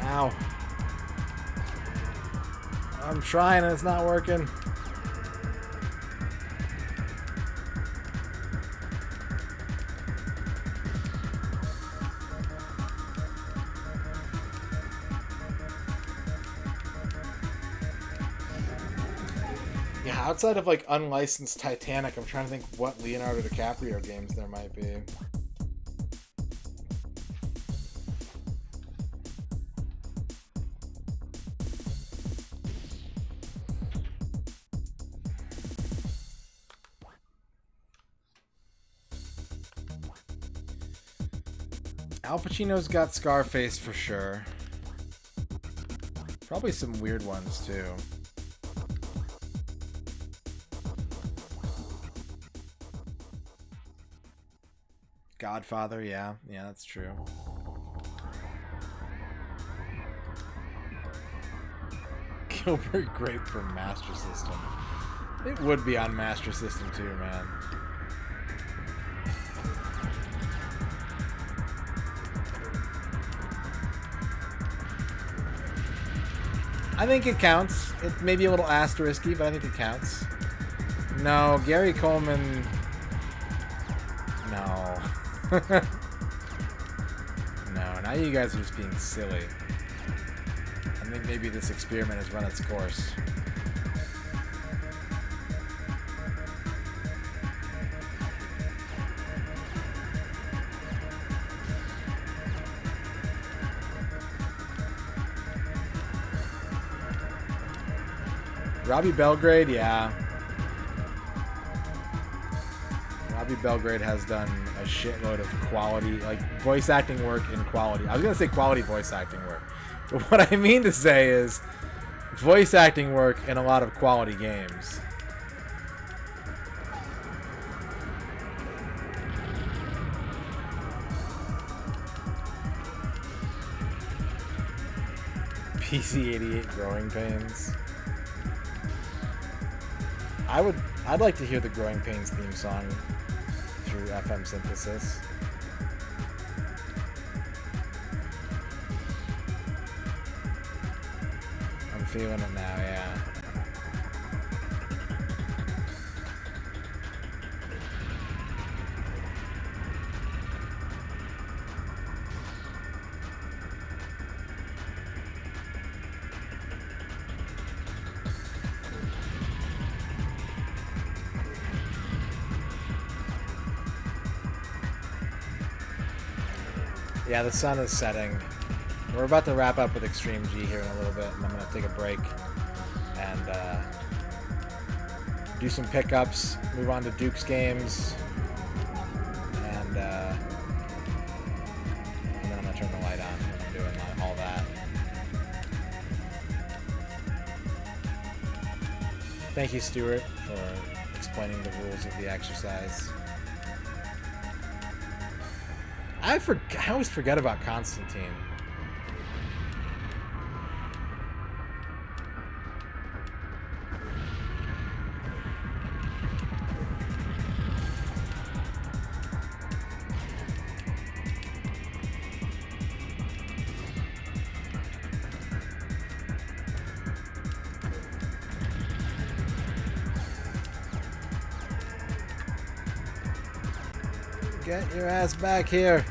Ow. I'm trying and it's not working. Yeah, outside of like unlicensed Titanic, I'm trying to think what Leonardo DiCaprio games there might be. Al Pacino's got Scarface for sure. Probably some weird ones too. Godfather, yeah. Yeah, that's true. Gilbert Grape for Master System. It would be on Master System too, man. I think it counts. It may be a little asterisky, but I think it counts. No, Gary Coleman... No. No, now you guys are just being silly. I think maybe this experiment has run its course. Robbie Belgrade, yeah. Robbie Belgrade has done a shitload of quality, like, voice acting work in quality. I was going to say quality voice acting work. But what I mean to say is voice acting work in a lot of quality games. PC-88 Growing Pains. I'd like to hear the Growing Pains theme song through FM synthesis. I'm feeling it now, yeah. Yeah, the sun is setting. We're about to wrap up with Extreme G here in a little bit, and I'm going to take a break and do some pickups, move on to Duke's games, and then I'm going to turn the light on when I'm doing all that. Thank you, Stuart, for explaining the rules of the exercise. I always forget about Constantine. Get your ass back here.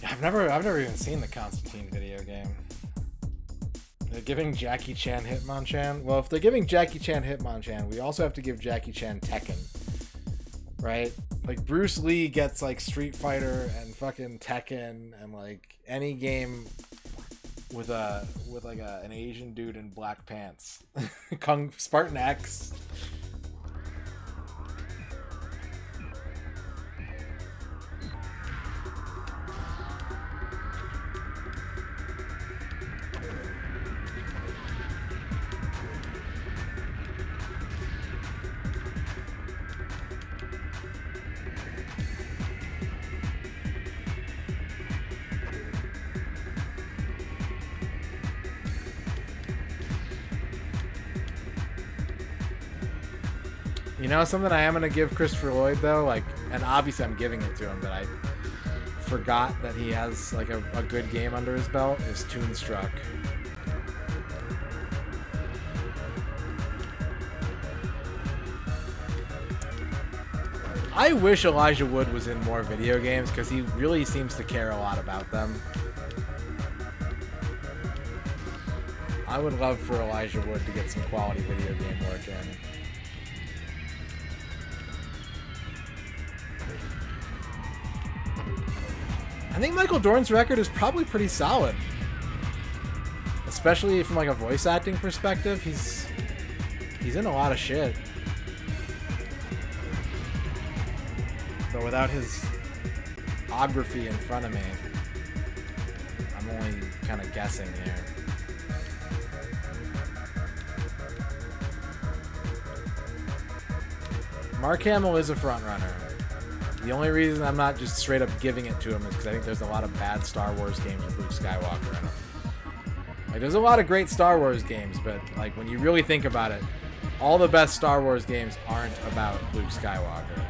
I've never even seen the Constantine video game. They're giving Jackie Chan Hitmonchan. Well, if they're giving Jackie Chan Hitmonchan, we also have to give Jackie Chan Tekken, right? Like Bruce Lee gets like Street Fighter and fucking Tekken and like any game with an Asian dude in black pants. Spartan X. You know something I am going to give Christopher Lloyd, though? Like, and obviously I'm giving it to him, but I forgot that he has, like, a good game under his belt, is Toonstruck. I wish Elijah Wood was in more video games, because he really seems to care a lot about them. I would love for Elijah Wood to get some quality video game work in. I think Michael Dorn's record is probably pretty solid. Especially from like a voice acting perspective, he's in a lot of shit. But without his ography in front of me, I'm only kind of guessing here. Mark Hamill is a frontrunner. The only reason I'm not just straight up giving it to him is because I think there's a lot of bad Star Wars games with Luke Skywalker in them. Like, there's a lot of great Star Wars games, but like when you really think about it, all the best Star Wars games aren't about Luke Skywalker.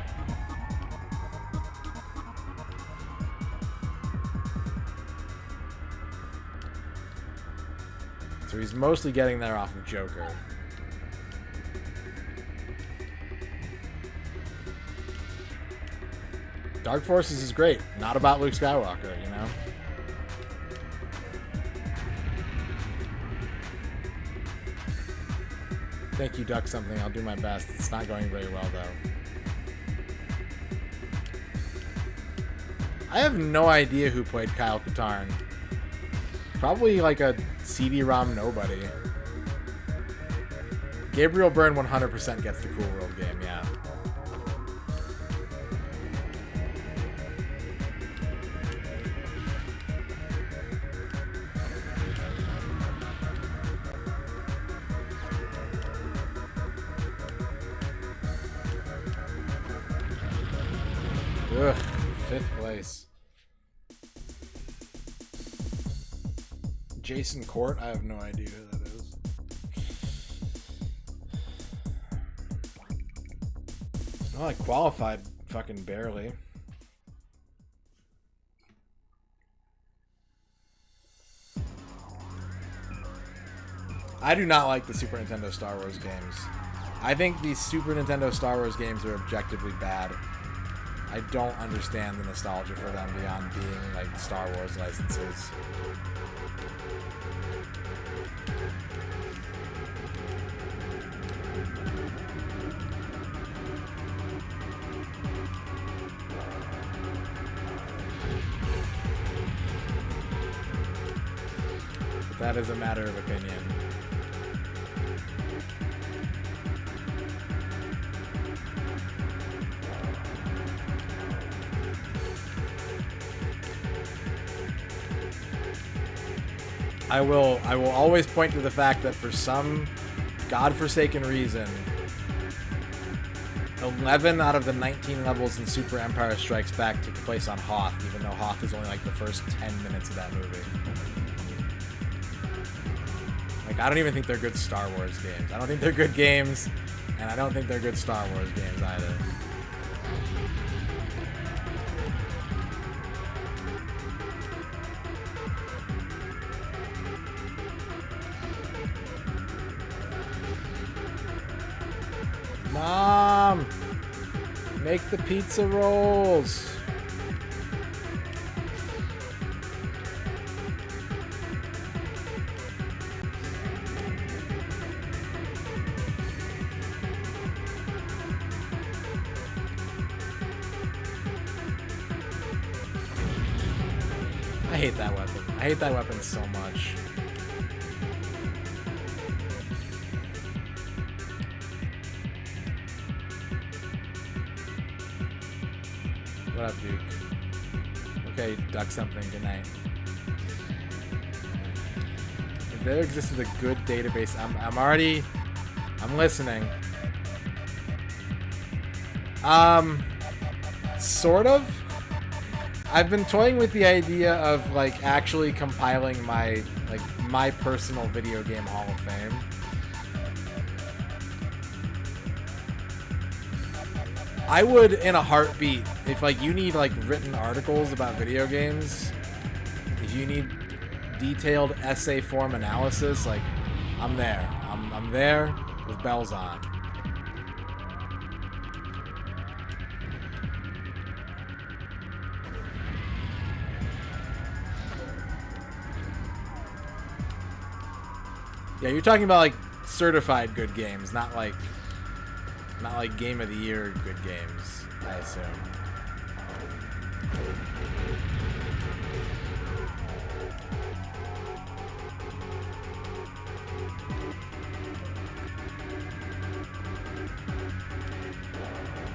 So he's mostly getting there off of Joker. Dark Forces is great. Not about Luke Skywalker, you know? Thank you, Duck Something. I'll do my best. It's not going very well, though. I have no idea who played Kyle Katarn. Probably like a CD-ROM nobody. Gabriel Byrne 100% gets the Cool World game, yeah. Ugh, 5th place. Jason Court? I have no idea who that is. Well, I qualified fucking barely. I do not like the Super Nintendo Star Wars games. I think these Super Nintendo Star Wars games are objectively bad. I don't understand the nostalgia for them beyond being like Star Wars licenses. But that is a matter of opinion. I will always point to the fact that for some godforsaken reason, 11 out of the 19 levels in Super Empire Strikes Back took place on Hoth, even though Hoth is only like the first 10 minutes of that movie. Like, I don't even think they're good Star Wars games. I don't think they're good games, and I don't think they're good Star Wars games either. Mom! Make the pizza rolls! I hate that weapon. I hate that weapon so much. What up, Duke? Okay, duck something. Good night. If there existed a good database, I'm listening. Sort of. I've been toying with the idea of like actually compiling my personal video game Hall of Fame. I would in a heartbeat if like you need like written articles about video games, if you need detailed essay form analysis, like I'm there. I'm there with bells on. Yeah, you're talking about like certified good games, not like game of the year good games, I assume.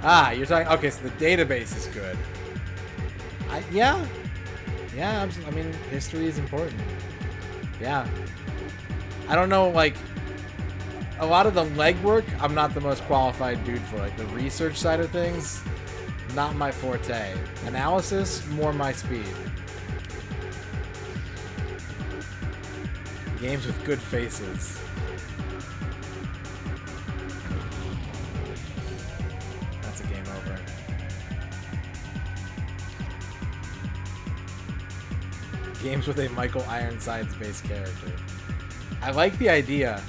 Ah, you're talking. Okay, so the database is good. Yeah. I mean, history is important. Yeah. I don't know, like, a lot of the legwork, I'm not the most qualified dude for. Like, the research side of things, not my forte. Analysis, more my speed. Games with good faces. That's a game over. Games with a Michael Ironsides-based character. I like the idea.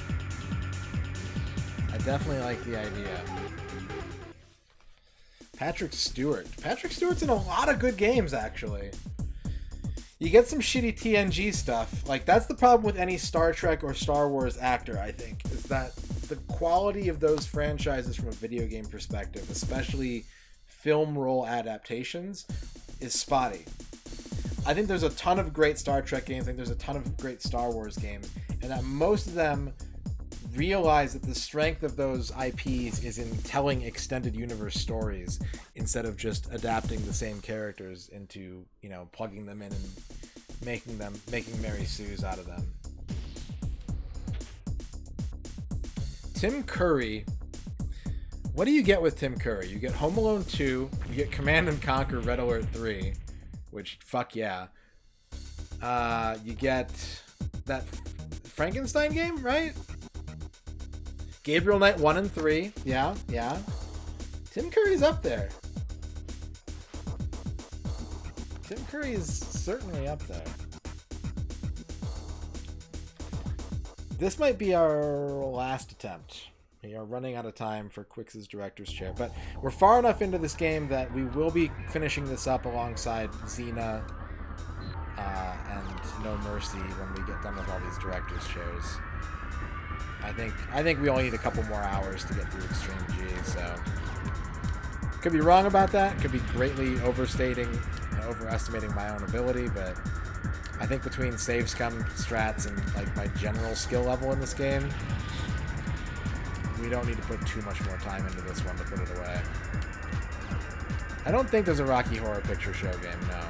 I definitely like the idea. Patrick Stewart. Patrick Stewart's in a lot of good games, actually. You get some shitty TNG stuff. Like, that's the problem with any Star Trek or Star Wars actor, I think, is that the quality of those franchises from a video game perspective, especially film role adaptations, is spotty. I think there's a ton of great Star Trek games. I think there's a ton of great Star Wars games. And that most of them realize that the strength of those IPs is in telling extended universe stories instead of just adapting the same characters into, you know, plugging them in and making Mary Sue's out of them. Tim Curry. What do you get with Tim Curry? You get Home Alone 2, you get Command and Conquer Red Alert 3, which, fuck yeah. You get that Frankenstein game, right? Gabriel Knight 1 and 3. Yeah. Tim Curry's up there. Tim Curry is certainly up there. This might be our last attempt. We are running out of time for Quix's Director's Chair, but we're far enough into this game that we will be finishing this up alongside Xena and No Mercy when we get done with all these Director's Chairs. I think we only need a couple more hours to get through Extreme G, so could be wrong about that. Could be greatly overstating and overestimating my own ability, but I think between save scum strats and like my general skill level in this game, we don't need to put too much more time into this one to put it away. I don't think there's a Rocky Horror Picture Show game, no.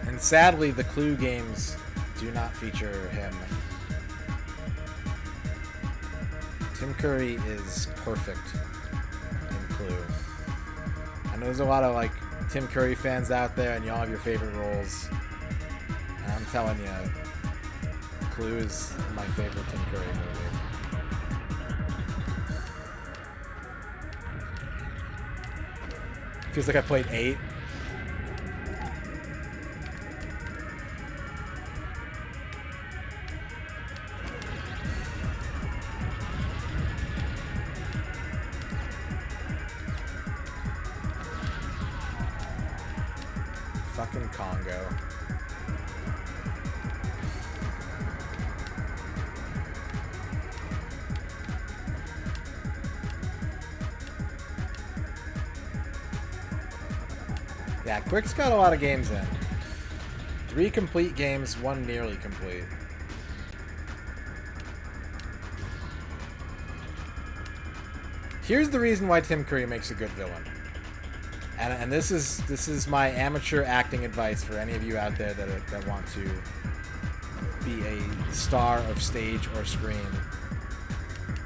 And sadly, the Clue games do not feature him. Tim Curry is perfect in Clue. I know there's a lot of like Tim Curry fans out there, and y'all have your favorite roles. And I'm telling you, Clue is my favorite Tim Curry movie. Feels like I played 8. in Congo. Yeah, Quick's got a lot of games in. 3 complete games, 1 nearly complete. Here's the reason why Tim Curry makes a good villain. And this is my amateur acting advice for any of you out there that want to be a star of stage or screen.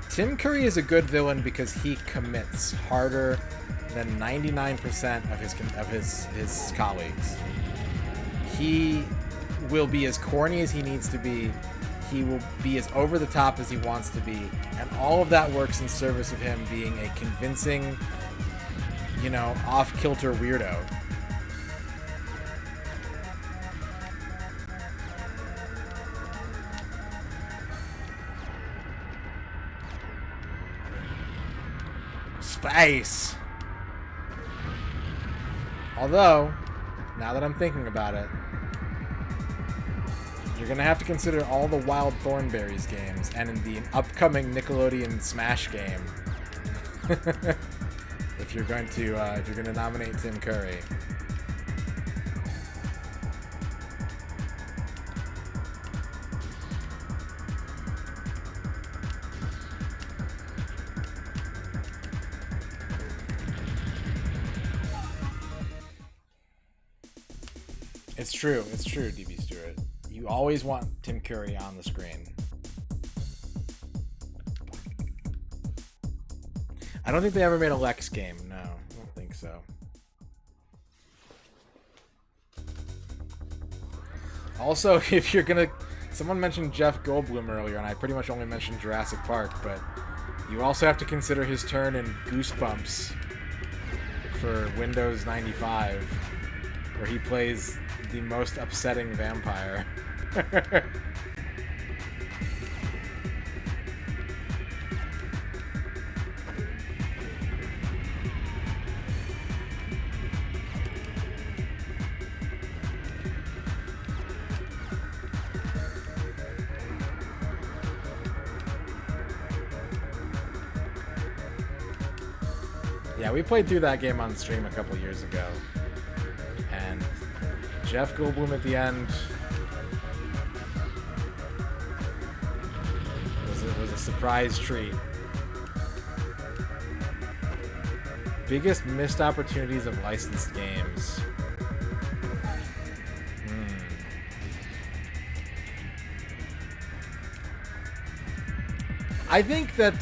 Tim Curry is a good villain because he commits harder than 99% of his colleagues. He will be as corny as he needs to be. He will be as over the top as he wants to be, and all of that works in service of him being a convincing, you know, off-kilter weirdo. Space! Although, now that I'm thinking about it, you're going to have to consider all the Wild Thornberrys games, and in the upcoming Nickelodeon Smash game, if you're going to nominate Tim Curry. It's true, DB Stewart. You always want Tim Curry on the screen. I don't think they ever made a Lex game. No, I don't think so. Also, if you're gonna... Someone mentioned Jeff Goldblum earlier, and I pretty much only mentioned Jurassic Park, but you also have to consider his turn in Goosebumps for Windows 95, where he plays the most upsetting vampire. Yeah, we played through that game on stream a couple years ago, and Jeff Goldblum at the end was a surprise treat. Biggest missed opportunities of licensed games. I think that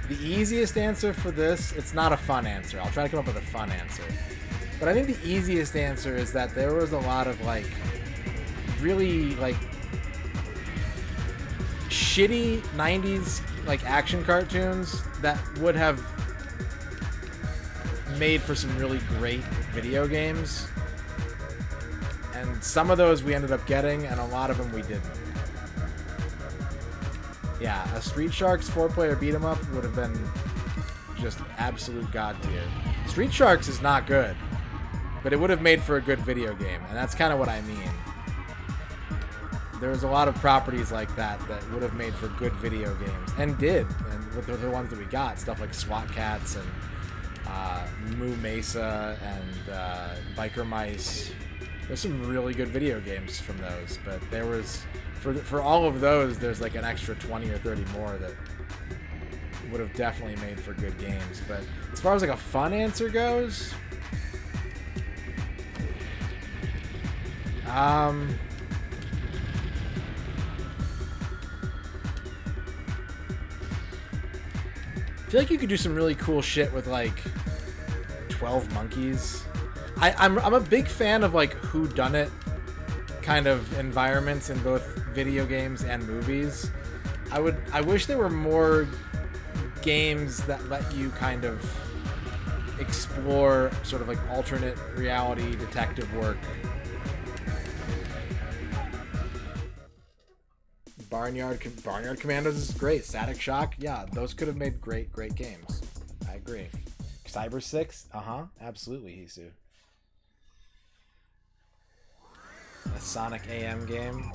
the easiest answer for this, it's not a fun answer. I'll try to come up with a fun answer. But I think the easiest answer is that there was a lot of, like, really, like, shitty 90s, like, action cartoons that would have made for some really great video games. And some of those we ended up getting, and a lot of them we didn't. Yeah, a Street Sharks 4-player beat-em-up would have been just absolute god tier. Street Sharks is not good, but it would have made for a good video game, and that's kind of what I mean. There's a lot of properties like that that would have made for good video games, and did, and with the ones that we got, stuff like SWAT Cats and Moo Mesa and Biker Mice. There's some really good video games from those, but there was... For all of those, there's like an extra 20 or 30 more that would have definitely made for good games. But as far as like a fun answer goes, I feel like you could do some really cool shit with like 12 Monkeys. I'm a big fan of like whodunit kind of environments in both video games and movies. I wish there were more games that let you kind of explore sort of like alternate reality detective work. Barnyard Commandos is great. Static Shock, yeah, those could have made great games. I agree. Cyber 6, absolutely, Hisu. A Sonic AM game.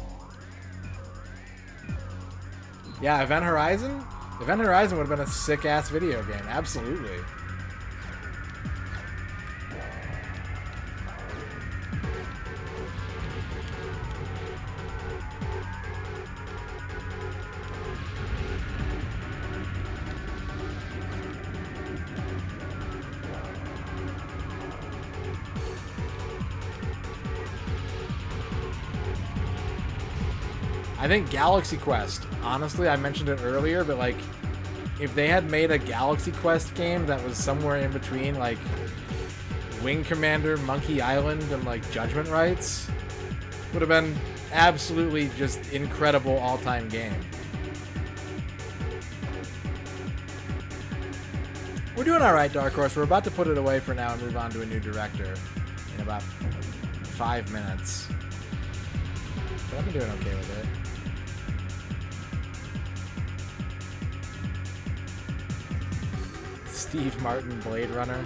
Yeah, Event Horizon? Event Horizon would have been a sick-ass video game. Absolutely. I think Galaxy Quest, honestly, I mentioned it earlier, but like, if they had made a Galaxy Quest game that was somewhere in between, like, Wing Commander, Monkey Island, and, like, Judgment Rights, would have been absolutely just incredible all-time game. We're doing alright, Dark Horse. We're about to put it away for now and move on to a new director in about 5 minutes. But I've been doing okay with it. Steve Martin, Blade Runner.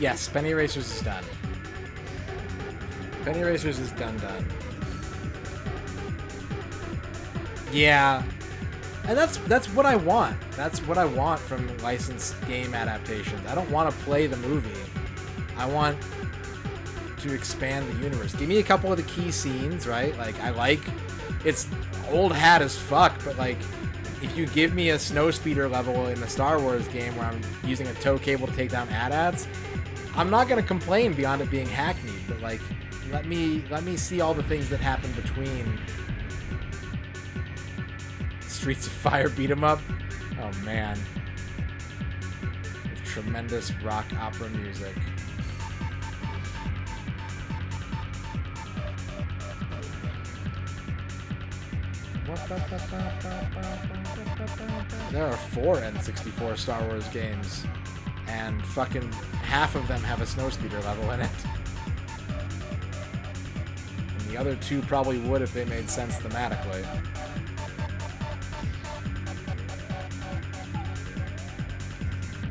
Yes, Penny Racers is done. Penny Racers is done. Yeah. And that's what I want. That's what I want from licensed game adaptations. I don't want to play the movie. I want to expand the universe. Give me a couple of the key scenes, right? Like, it's old hat as fuck, but like, if you give me a snowspeeder level in the Star Wars game where I'm using a tow cable to take down AT-ATs, I'm not gonna complain beyond it being hackneyed, but like, let me see all the things that happen between Streets of Fire beat 'em up. Oh man, with tremendous rock opera music. There are 4 N64 Star Wars games, and fucking half of them have a snowspeeder level in it. And the other 2 probably would if they made sense thematically.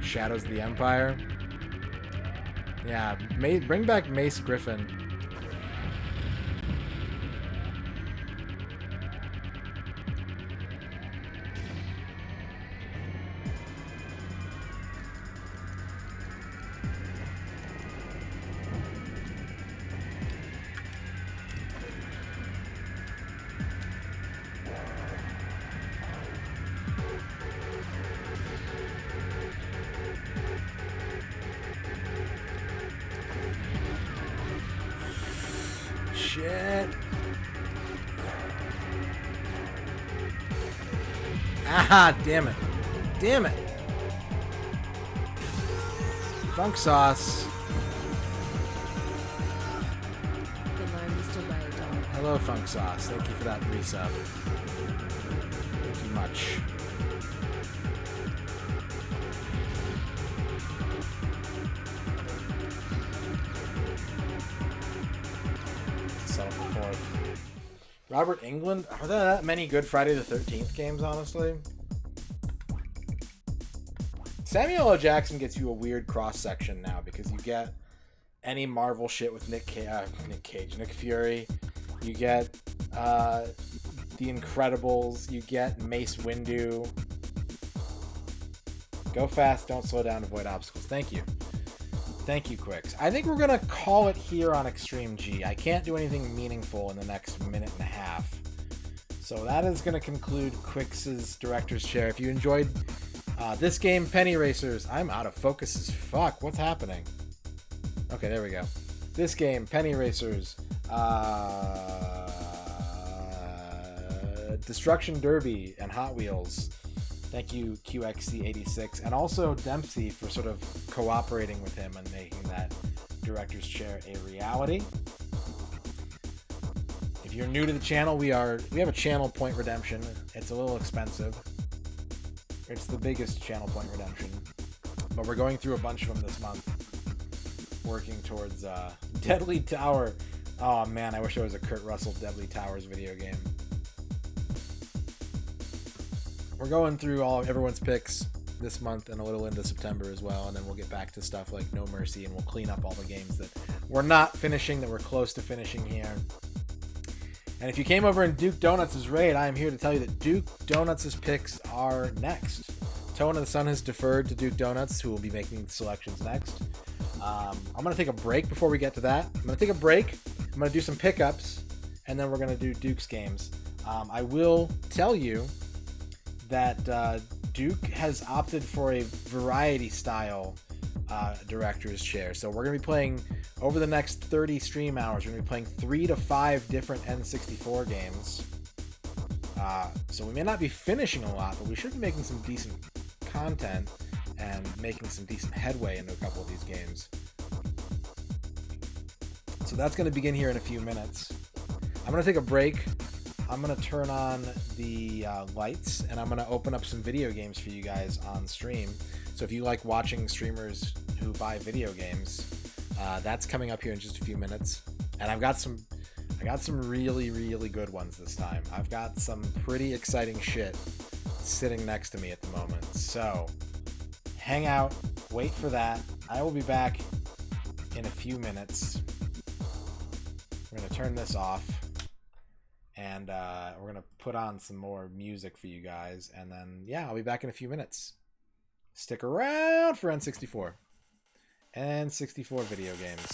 Shadows of the Empire. Yeah, bring back Mace Griffin. Shit. Ah, damn it. Damn it. Funk Sauce. Hello, Funk Sauce. Thank you for that resub. Thank you much. Robert Englund? Are there that many good Friday the 13th games, honestly? Samuel L. Jackson gets you a weird cross-section now because you get any Marvel shit with Nick Fury. You get The Incredibles. You get Mace Windu. Go fast, don't slow down, avoid obstacles. Thank you. Thank you, Quicks. I think we're going to call it here on Extreme G. I can't do anything meaningful in the next minute and a half. So that is going to conclude Quicks' Director's Chair. If you enjoyed this game, Penny Racers. I'm out of focus as fuck. What's happening? Okay, there we go. This game, Penny Racers. Destruction Derby and Hot Wheels. Thank you, QXC86, and also Dempsey for sort of cooperating with him and making that Director's Chair a reality. If you're new to the channel, we have a channel point redemption. It's a little expensive. It's the biggest channel point redemption, but we're going through a bunch of them this month, working towards Deadly Tower. Oh man, I wish there was a Kurt Russell Deadly Towers video game. We're going through everyone's picks. this month and a little into September as well, and then we'll get back to stuff like No Mercy, and we'll clean up all the games that we're not finishing, that we're close to finishing here. And if you came over in Duke Donuts' raid, I am here to tell you that Duke Donuts' picks are next. Tone of the Sun has deferred to Duke Donuts, who will be making selections next. I'm going to take a break before we get to that. I'm going to take a break. I'm going to do some pickups, and then we're going to do Duke's games. I will tell you that Duke has opted for a variety style director's chair. So we're going to be playing, over the next 30 stream hours, we're going to be playing 3 to 5 different N64 games. So we may not be finishing a lot, but we should be making some decent content and making some decent headway into a couple of these games. So that's going to begin here in a few minutes. I'm going to take a break. I'm going to turn on the lights, and I'm going to open up some video games for you guys on stream. So if you like watching streamers who buy video games, that's coming up here in just a few minutes. And I got some really, really good ones this time. I've got some pretty exciting shit sitting next to me at the moment. So hang out, wait for that. I will be back in a few minutes. We're going to turn this off, and we're going to put on some more music for you guys. And then, yeah, I'll be back in a few minutes. Stick around for N64. N64 video games.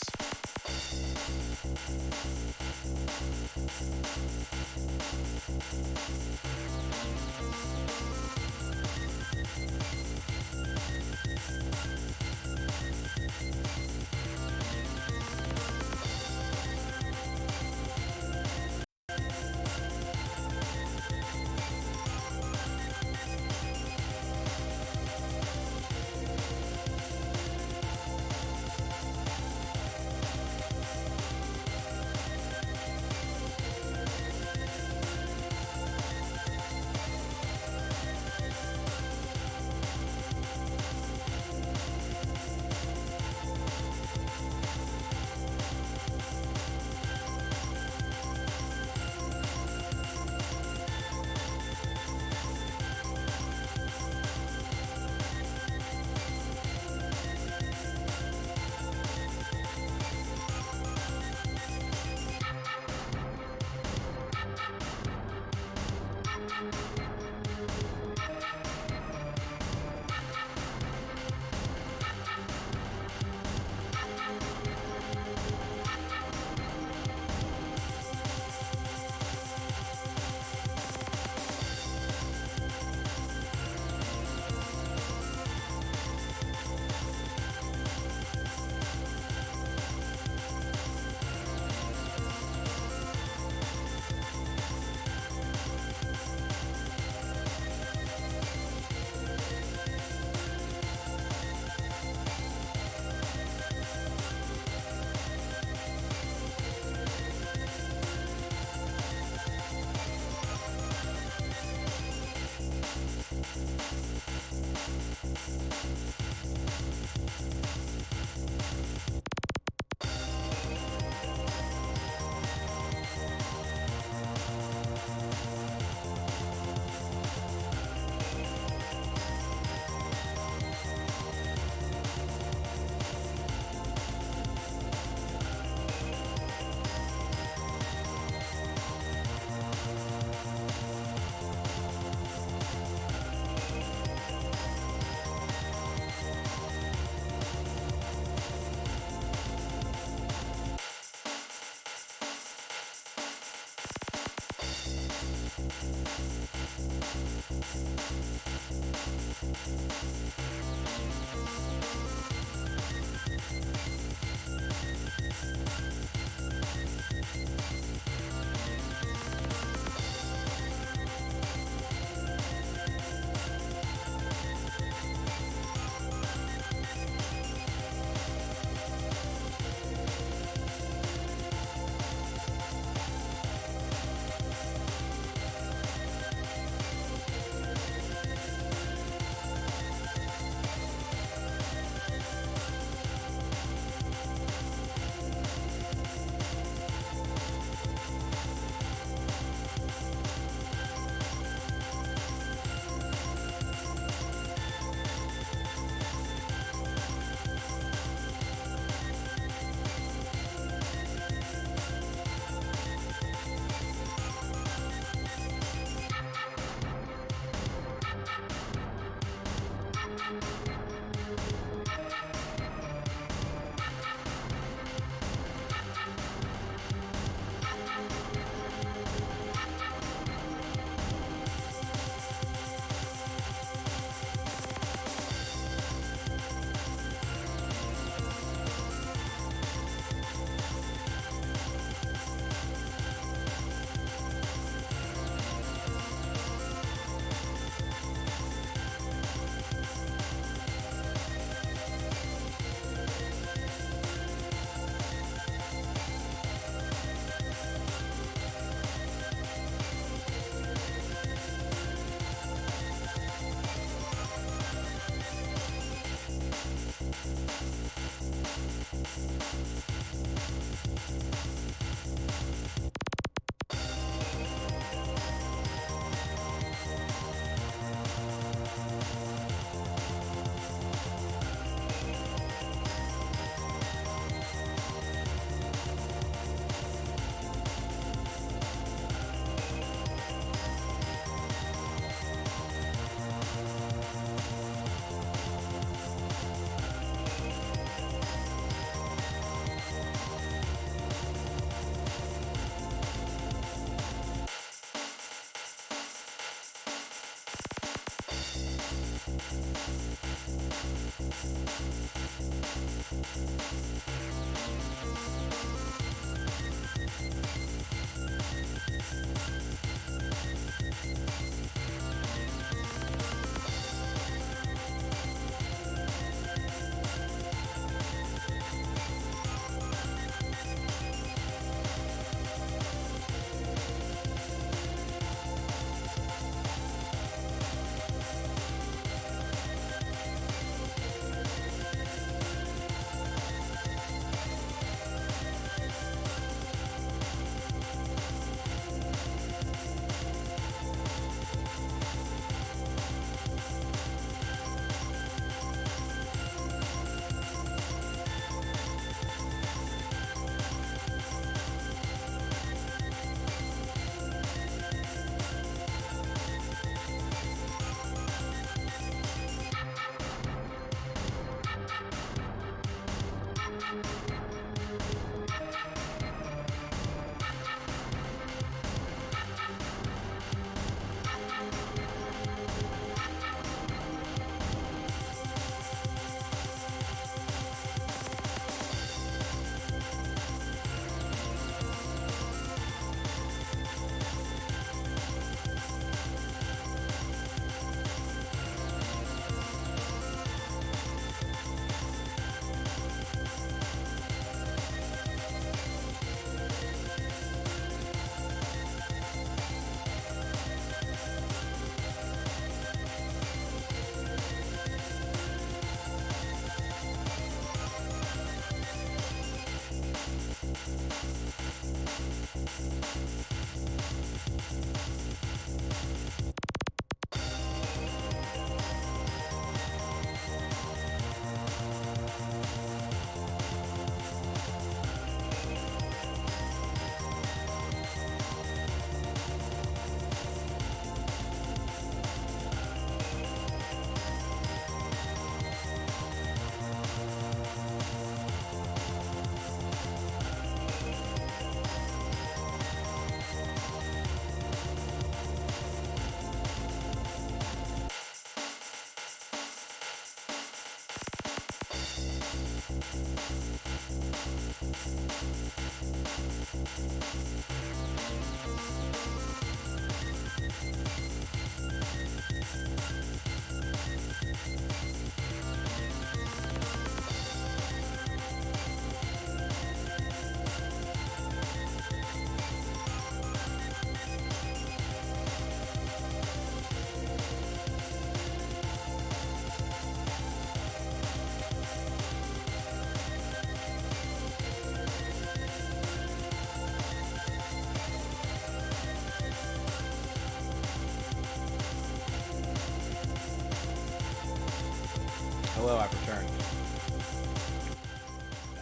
Hello, I've returned.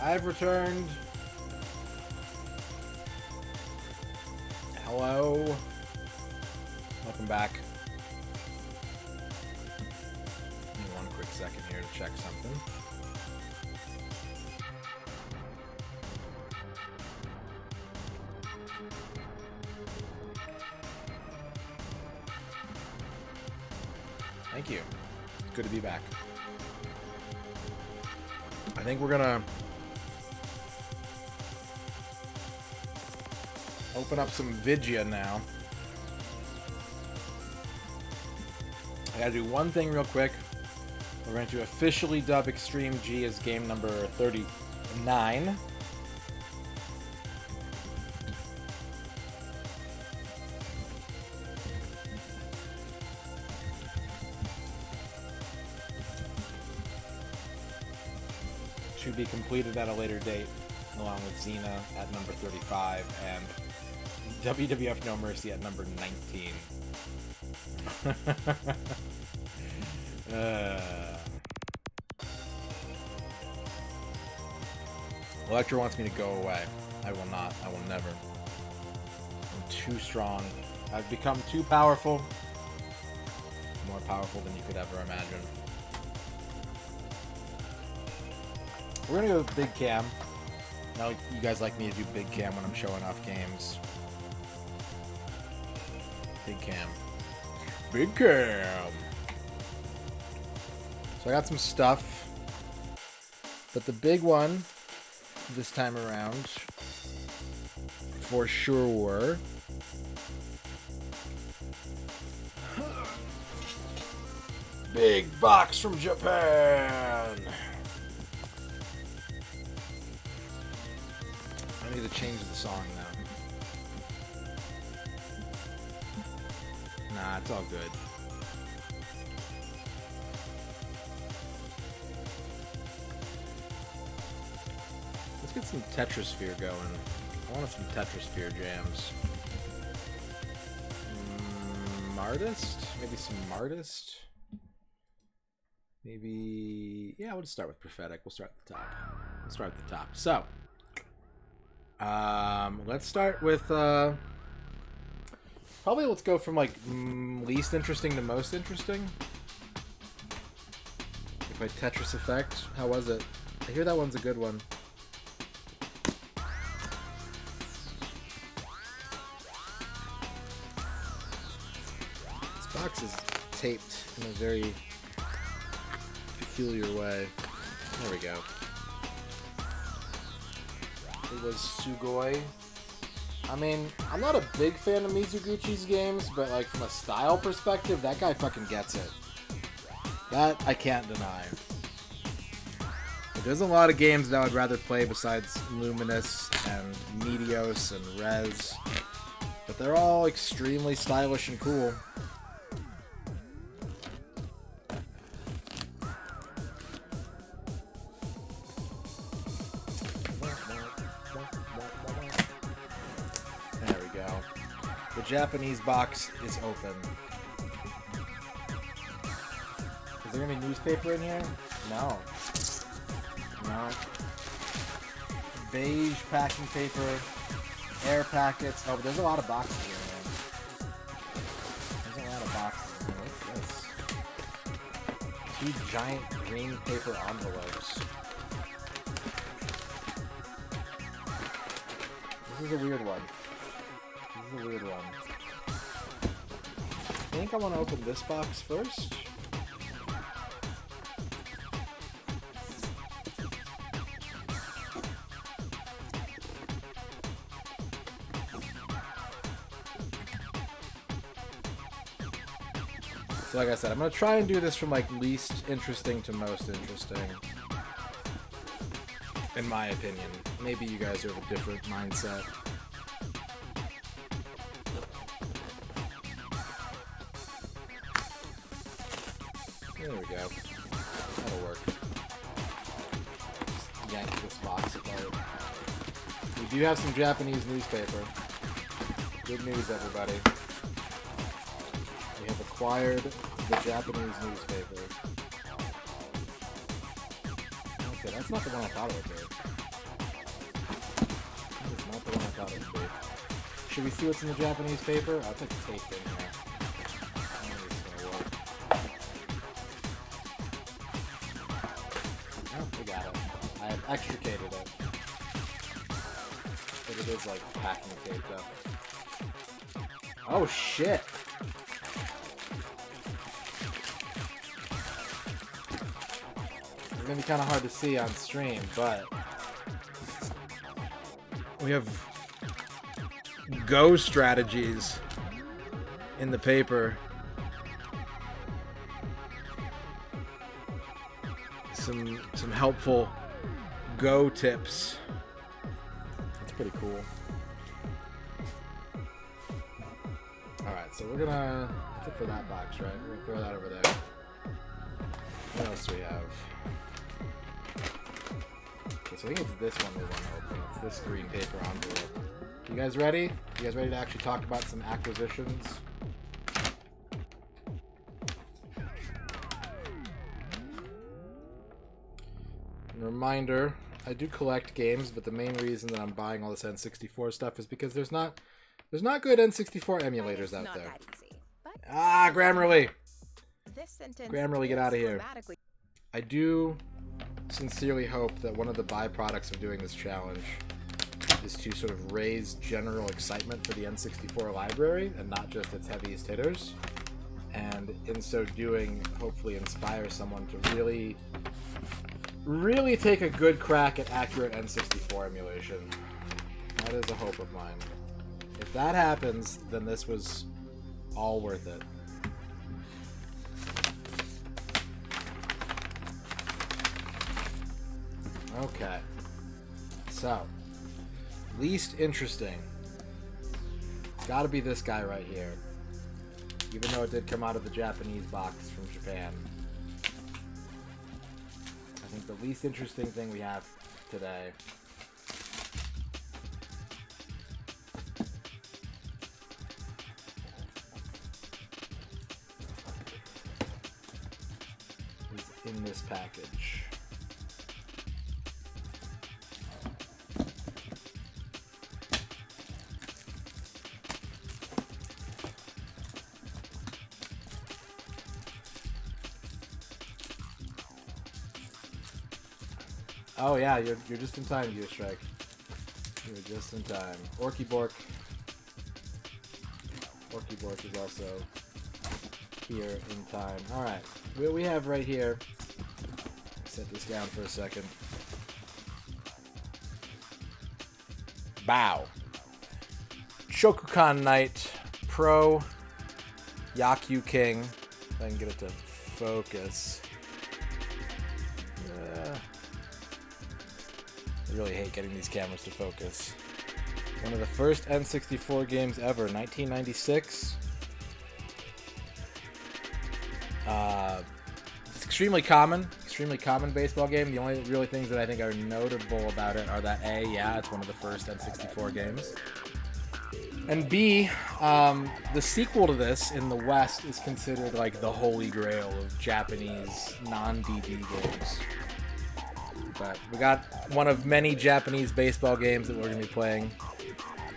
I've returned. Hello. Welcome back. Give me one quick second here to check something. Thank you. Good to be back. I think we're gonna open up some Vidya now. I gotta do one thing real quick. We're going to officially dub Extreme G as game number 39. To be completed at a later date, along with Xena at number 35 and WWF No Mercy at number 19. Electra wants me to go away. I will not. I will never. I'm too strong. I've become too powerful. More powerful than you could ever imagine. We're gonna go with big cam. Now you guys like me to do big cam when I'm showing off games. Big cam. Big cam! So I got some stuff. But the big one this time around, for sure, big box from Japan! I need to change the song now. Nah, it's all good. Let's get some Tetrasphere going. I want some Tetrasphere jams. Martist? Maybe some Martist? Maybe... Yeah, we'll just start with Prophetic. We'll start at the top. We'll start at the top. So... let's start with, probably let's go from, like, least interesting to most interesting. If I Tetris Effect, how was it? I hear that one's a good one. This box is taped in a very peculiar way. There we go. It was Sugoi. I mean, I'm not a big fan of Mizuguchi's games, but like from a style perspective, that guy fucking gets it. That I can't deny. But there's a lot of games that I would rather play besides Luminous and Meteos and Rez. But they're all extremely stylish and cool. Japanese box is open. Is there gonna be newspaper in here? No. No. Beige packing paper, air packets. Oh, but there's a lot of boxes here, man. There's a lot of boxes. What's this? 2 giant green paper envelopes. This is a weird one. This is a weird one. I think I want to open this box first. So like I said, I'm going to try and do this from like least interesting to most interesting. In my opinion. Maybe you guys have a different mindset. There we go. That'll work. Just yank this box apart. We do have some Japanese newspaper. Good news, everybody. We have acquired the Japanese newspaper. That's not the one I thought it would be. That is not the one I thought it would be. Should we see what's in the Japanese paper? I'll take the tape in here. I don't know if it's gonna work. Oh, we got it. I have extricated it. But it is like packing tape though. Oh shit! It's gonna be kind of hard to see on stream, but we have Go strategies in the paper. Some helpful Go tips. That's pretty cool. Alright, so we're gonna... That's it for that box, right? We're gonna throw that over there. What else do we have? Okay, so I think it's this one we want to open. It's this green paper envelope. You guys ready? You guys ready to actually talk about some acquisitions? Reminder, I do collect games, but the main reason that I'm buying all this N64 stuff is because there's not good N64 emulators out there. Ah, Grammarly! Grammarly, get out of here. I do sincerely hope that one of the byproducts of doing this challenge is to sort of raise general excitement for the N64 library and not just its heaviest hitters. And in so doing, hopefully inspire someone to really take a good crack at accurate N64 emulation. That is a hope of mine. If that happens, then this was all worth it. Okay. So, least interesting. It's gotta be this guy right here. Even though it did come out of the Japanese box from Japan. I think the least interesting thing we have today is in this package. Oh yeah, you're just in time, Geostrike. You're just in time. Orky Bork is also here in time. Alright, what we have right here, set this down for a second. Bow. Shokukan Knight Pro Yakyu King. If I can get it to focus. I really hate getting these cameras to focus. One of the first N64 games ever, 1996. It's extremely common baseball game. The only really things that I think are notable about it are that A, yeah, it's one of the first N64 games. And B, the sequel to this in the West is considered like the holy grail of Japanese non-DD games. But we got one of many Japanese baseball games that we're going to be playing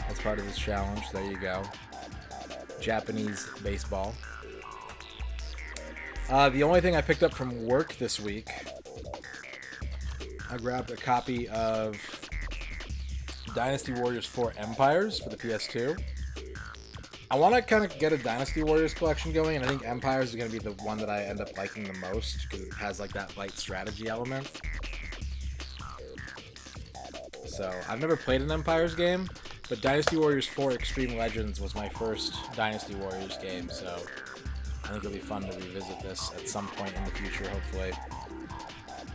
as part of this challenge. There you go. Japanese baseball. The only thing I picked up from work this week, I grabbed a copy of Dynasty Warriors 4 Empires for the PS2. I want to kind of get a Dynasty Warriors collection going, and I think Empires is going to be the one that I end up liking the most because it has like that light strategy element. So, I've never played an Empires game, but Dynasty Warriors 4 Extreme Legends was my first Dynasty Warriors game, so I think it'll be fun to revisit this at some point in the future, hopefully.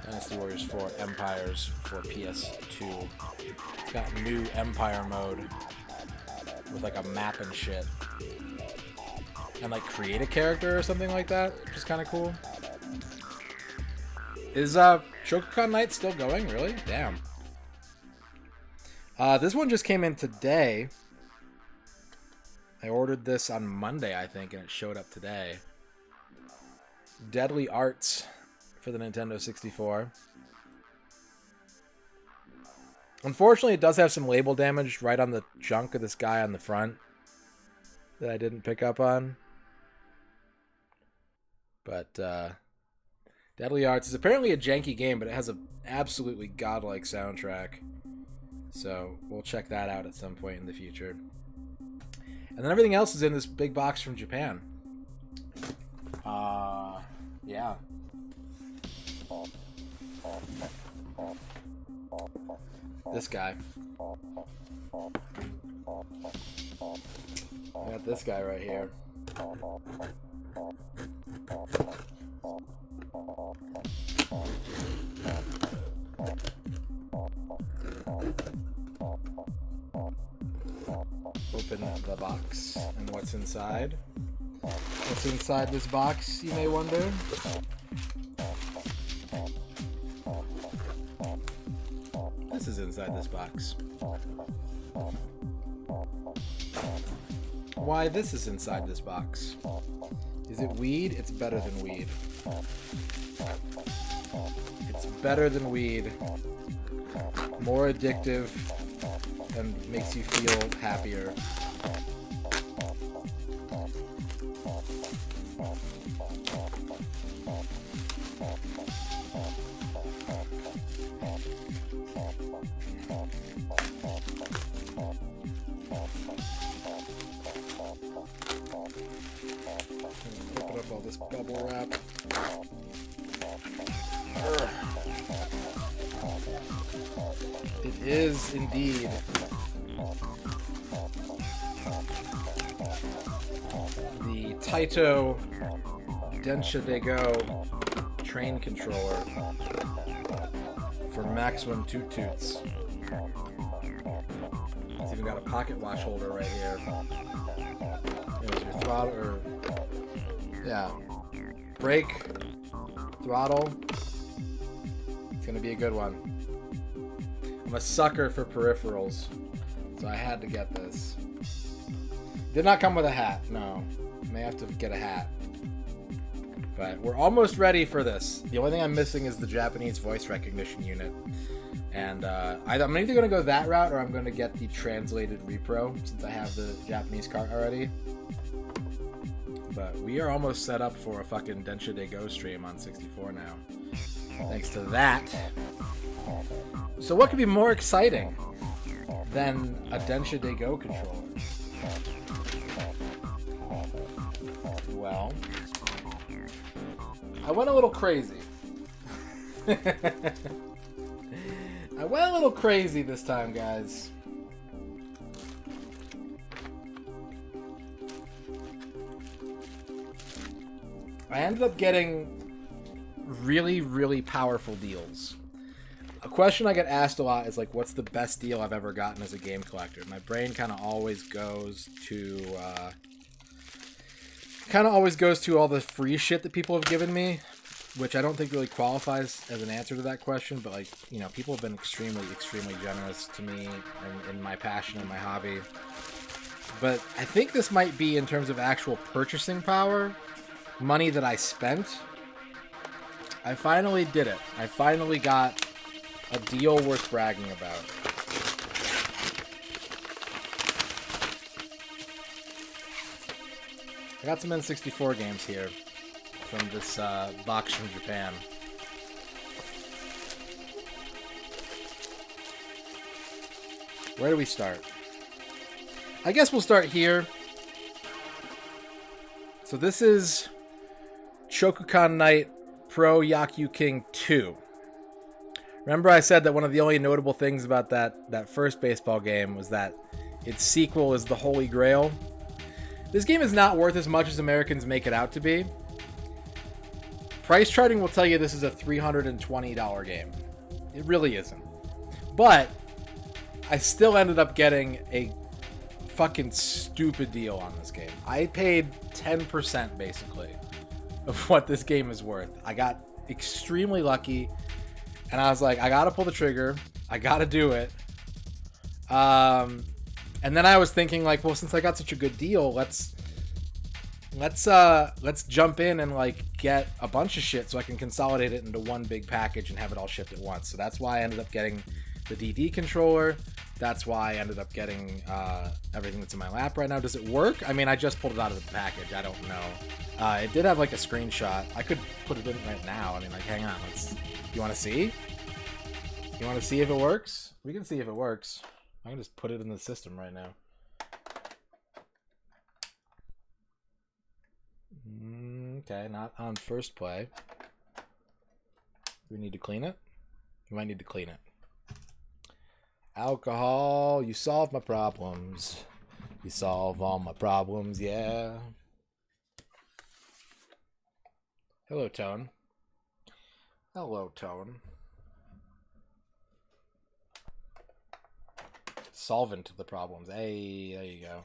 Dynasty Warriors 4 Empires for PS2. It's got new Empire mode with like a map and shit. And like create a character or something like that, which is kind of cool. Is Shokukan Knight still going? Really? Damn. This one just came in today. I ordered this on Monday, I think, and it showed up today. Deadly Arts for the Nintendo 64. Unfortunately, it does have some label damage right on the junk of this guy on the front that I didn't pick up on. But Deadly Arts is apparently a janky game, but it has an absolutely godlike soundtrack. So we'll check that out at some point in the future. And then everything else is in this big box from Japan. Yeah. This guy. I got this guy right here. Open the box and what's inside. What's inside this box, you may wonder? This is inside this box. Why this is inside this box? Is it weed? It's better than weed. It's better than weed. More addictive and makes you feel happier. Open up all this bubble wrap. It is indeed the Taito Densha Dego train controller for maximum toot toots. It's even got a pocket watch holder right here. There's your throttle, or yeah, brake, throttle. It's gonna be a good one. I'm a sucker for peripherals, so I had to get this. Did not come with a hat, no. May have to get a hat. But we're almost ready for this. The only thing I'm missing is the Japanese voice recognition unit. And I'm either going to go that route or I'm going to get the translated repro since I have the Japanese cart already. But we are almost set up for a fucking Densha Dego stream on 64 now. Thanks to that. So what could be more exciting than a Densha Dego controller? Well, I went a little crazy. I went a little crazy this time, guys. I ended up getting really, really powerful deals. A question I get asked a lot is like, what's the best deal I've ever gotten as a game collector? My brain kind of always goes to all the free shit that people have given me, which I don't think really qualifies as an answer to that question. But like, you know, people have been extremely, extremely generous to me and in my passion and my hobby. But I think this might be, in terms of actual purchasing power, money that I spent. I finally did it. I finally got a deal worth bragging about. I got some N64 games here from this box from Japan. Where do we start? I guess we'll start here. So this is Shokukan Knight Pro Yakyu King 2. Remember I said that one of the only notable things about that first baseball game was that its sequel is the Holy Grail. This game is not worth as much as Americans make it out to be. Price charting will tell you this is a $320 game. It really isn't. But I still ended up getting a fucking stupid deal on this game. I paid 10% basically of what this game is worth. I got extremely lucky, and I was like, I gotta pull the trigger. I gotta do it. And then I was thinking, like, well, since I got such a good deal, let's jump in and like get a bunch of shit so I can consolidate it into one big package and have it all shipped at once. So that's why I ended up getting the DD controller. That's why I ended up getting everything that's in my lap right now. Does it work? I mean, I just pulled it out of the package. I don't know. It did have like a screenshot. I could put it in right now. I mean, like, hang on. You want to see? You want to see if it works? We can see if it works. I can just put it in the system right now. Okay, not on first play. Do we need to clean it? We might need to clean it. Alcohol, you solve my problems. You solve all my problems, yeah. Hello, Tone. Hello, Tone. Solvent to the problems. Hey, there you go.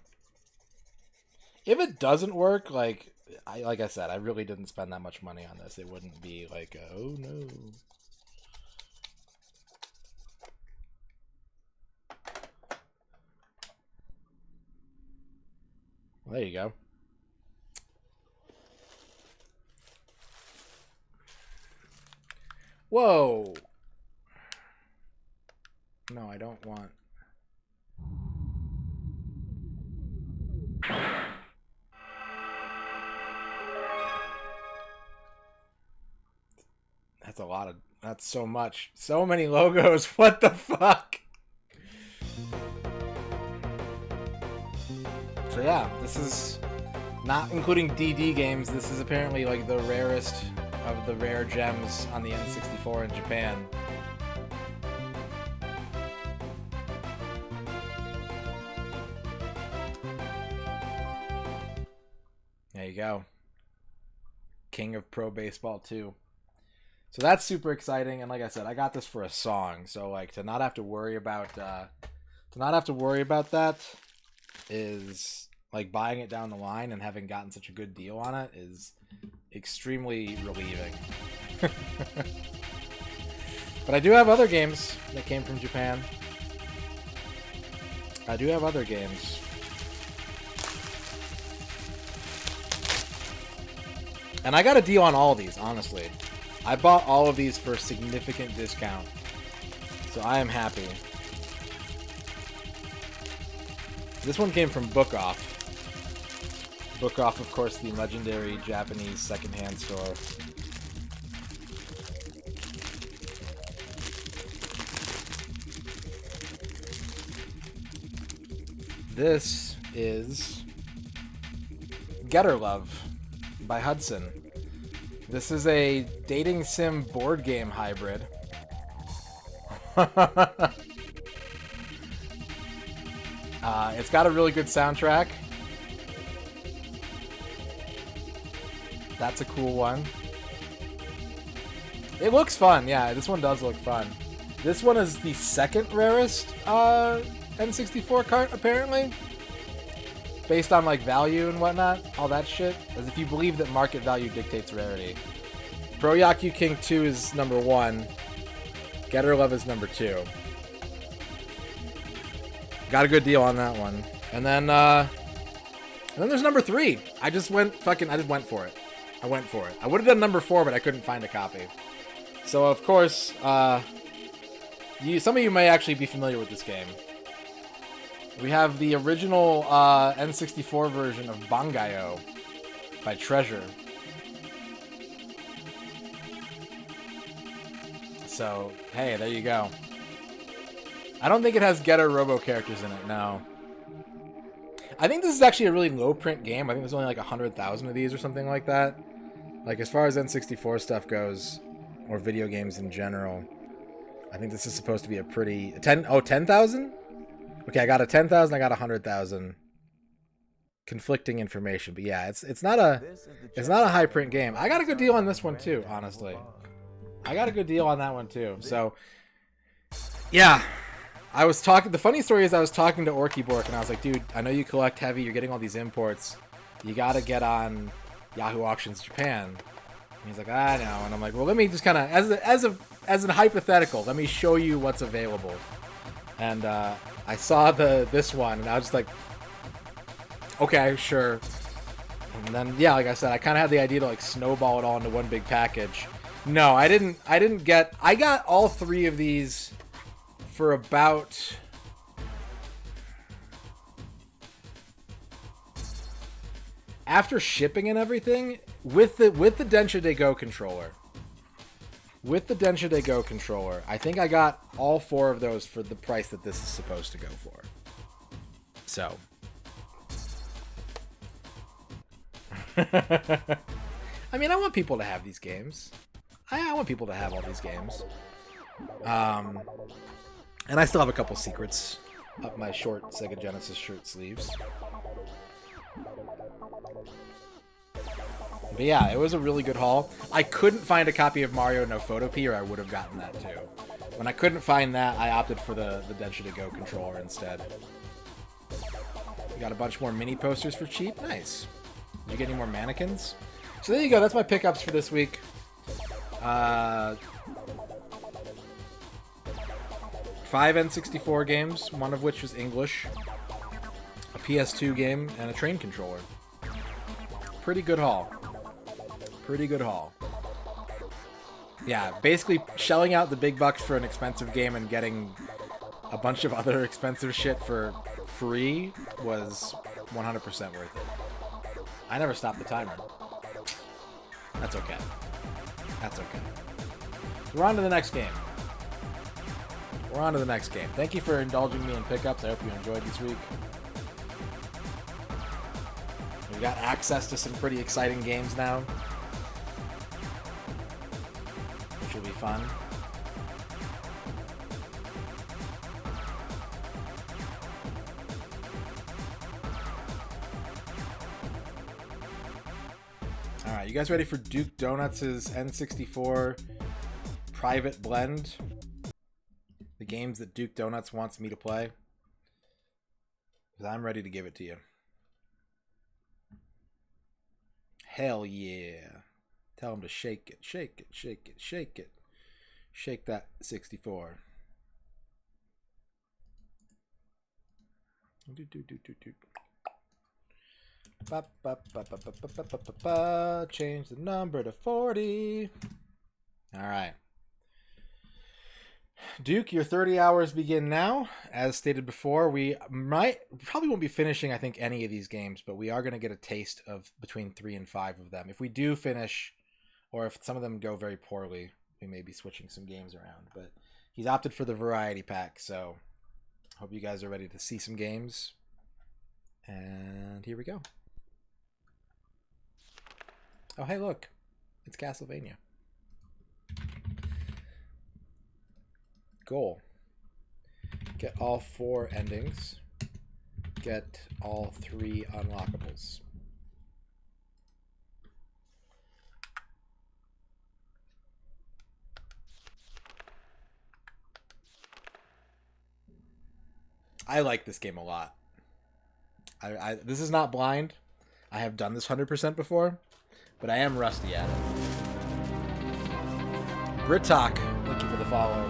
If it doesn't work, like I said, I really didn't spend that much money on this. It wouldn't be like, oh no. Well, there you go. Whoa. No, I don't want. That's a lot of. That's so much. So many logos. What the fuck? So yeah, this is not including DD games. This is apparently like the rarest of the rare gems on the N64 in Japan. There you go. King of Pro Baseball 2. So that's super exciting, and like I said, I got this for a song. So like to not have to worry about that is like buying it down the line and having gotten such a good deal on it is extremely relieving. But I do have other games that came from Japan. I do have other games. And I got a deal on all of these, honestly. I bought all of these for a significant discount. So I am happy. This one came from Book Off. Book Off, of course, the legendary Japanese secondhand store. This is Getter Love by Hudson. This is a dating sim board game hybrid. It's got a really good soundtrack. That's a cool one. It looks fun. Yeah, this one does look fun. This one is the second rarest N64 cart, apparently. Based on like value and whatnot, all that shit. As if you believe that market value dictates rarity. Pro Yaku King 2 is number 1. Getter Love is number 2. Got a good deal on that one. And then there's number 3. I just went for it. I went for it. I would have done number 4, but I couldn't find a copy. So of course, some of you may actually be familiar with this game. We have the original N64 version of Bangai-O by Treasure. So, hey, there you go. I don't think it has Getter Robo characters in it, no. I think this is actually a really low print game. I think there's only like 100,000 of these or something like that. Like, as far as N64 stuff goes, or video games in general, I think this is supposed to be a pretty... 10,000? Okay, I got a 10,000, I got a 100,000. Conflicting information, but yeah, it's not a high print game. I got a good deal on this one too, honestly. I got a good deal on that one too. So yeah, the funny story is I was talking to Orky Bork and I was like, dude, I know you collect heavy, you're getting all these imports. You gotta get on Yahoo Auctions Japan. And he's like, I know. And I'm like, well, let me just kind of, as a hypothetical, let me show you what's available. And I saw this one, and I was just like, okay, sure. And then, yeah, like I said, I kind of had the idea to like snowball it all into one big package. No, I didn't get. I got all 3 of these for about... After shipping and everything, with the Densha De Go controller, I think I got all 4 of those for the price that this is supposed to go for. So. I mean, I want people to have these games. I want people to have all these games. And I still have a couple secrets up my short Sega Genesis shirt sleeves. But yeah, it was a really good haul. I couldn't find a copy of Mario No Photopea, or I would have gotten that too. When I couldn't find that, I opted for the Densha De Go controller instead. We got a bunch more mini posters for cheap. Nice. Did you get any more mannequins? So there you go. That's my pickups for this week. 5 N64 games, one of which was English. A PS2 game, and a train controller. Pretty good haul. Pretty good haul. Yeah, basically shelling out the big bucks for an expensive game and getting a bunch of other expensive shit for free was 100% worth it. I never stopped the timer. That's okay. That's okay. We're on to the next game. We're on to the next game. Thank you for indulging me in pickups. I hope you enjoyed this week. We got access to some pretty exciting games now, which will be fun. Alright, you guys ready for Duke Donuts' N64 private blend? The games that Duke Donuts wants me to play? Because I'm ready to give it to you. Hell yeah. Tell them to shake it, shake it, shake it, shake it. Shake that 64. Change the number to 40. Alright. Duke, your 30 hours begin now. As stated before, we probably won't be finishing, I think, any of these games, but we are going to get a taste of between 3 and 5 of them. If we do finish, or if some of them go very poorly, we may be switching some games around. But he's opted for the variety pack, so hope you guys are ready to see some games. And here we go. Oh, hey, look. It's Castlevania. Goal. Get all 4 endings. Get all 3 unlockables. I like this game a lot. This is not blind. I have done this 100% before, but I am rusty at it. Britok, thank you for the follow.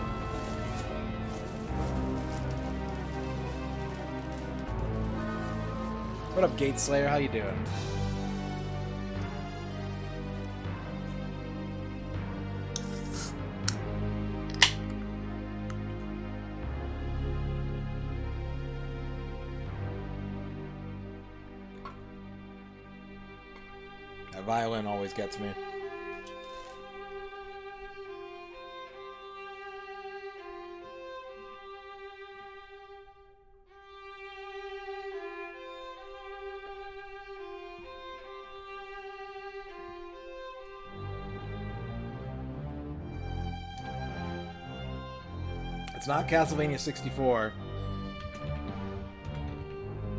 What up, Gate Slayer? How you doing? That violin always gets me. It's not Castlevania 64.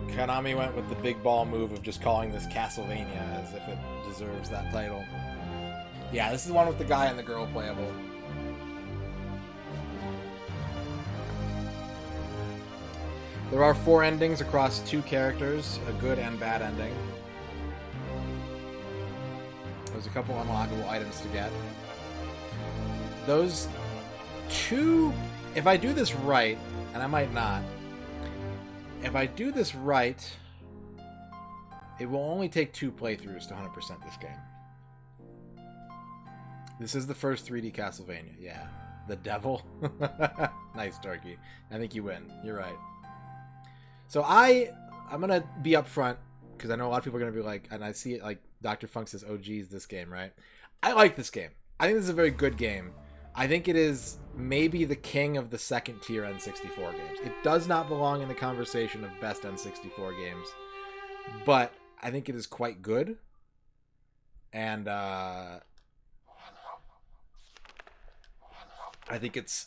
Konami went with the big ball move of just calling this Castlevania as if it deserves that title. Yeah, this is the one with the guy and the girl playable. There are 4 endings across 2 characters, a good and bad ending. There's a couple unlockable items to get. Those 2... If I do this right, and I might not, if I do this right, it will only take 2 playthroughs to 100% this game. This is the first 3D Castlevania, yeah. The devil? Nice, Turkey. I think you win. You're right. So I'm going to be up front, because I know a lot of people are going to be like, and I see it like Dr. Funk says, oh, geez, this game, right? I like this game. I think this is a very good game. I think it is maybe the king of the second tier N64 games. It does not belong in the conversation of best N64 games, but I think it is quite good. And I think it's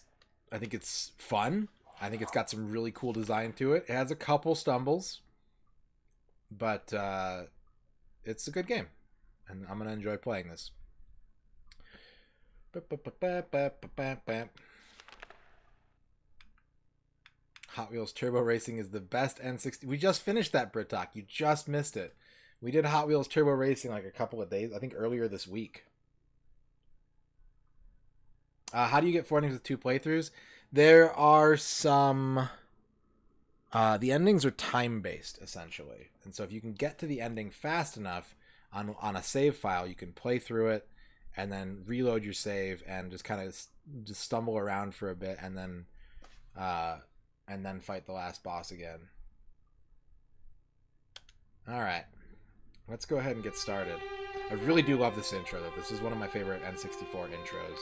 fun. I think it's got some really cool design to it. It has a couple stumbles, but it's a good game, and I'm gonna enjoy playing this. Hot Wheels Turbo Racing is the best N60. We just finished that, Brit Talk. You just missed it. We did Hot Wheels Turbo Racing like a couple of days, I think earlier this week. How do you get 4 endings with 2 playthroughs? There are some... the endings are time-based, essentially. And so if you can get to the ending fast enough on a save file, you can play through it and then reload your save and just kind of just stumble around for a bit and then fight the last boss again. Alright. Let's go ahead and get started. I really do love this intro, though. This is one of my favorite N64 intros.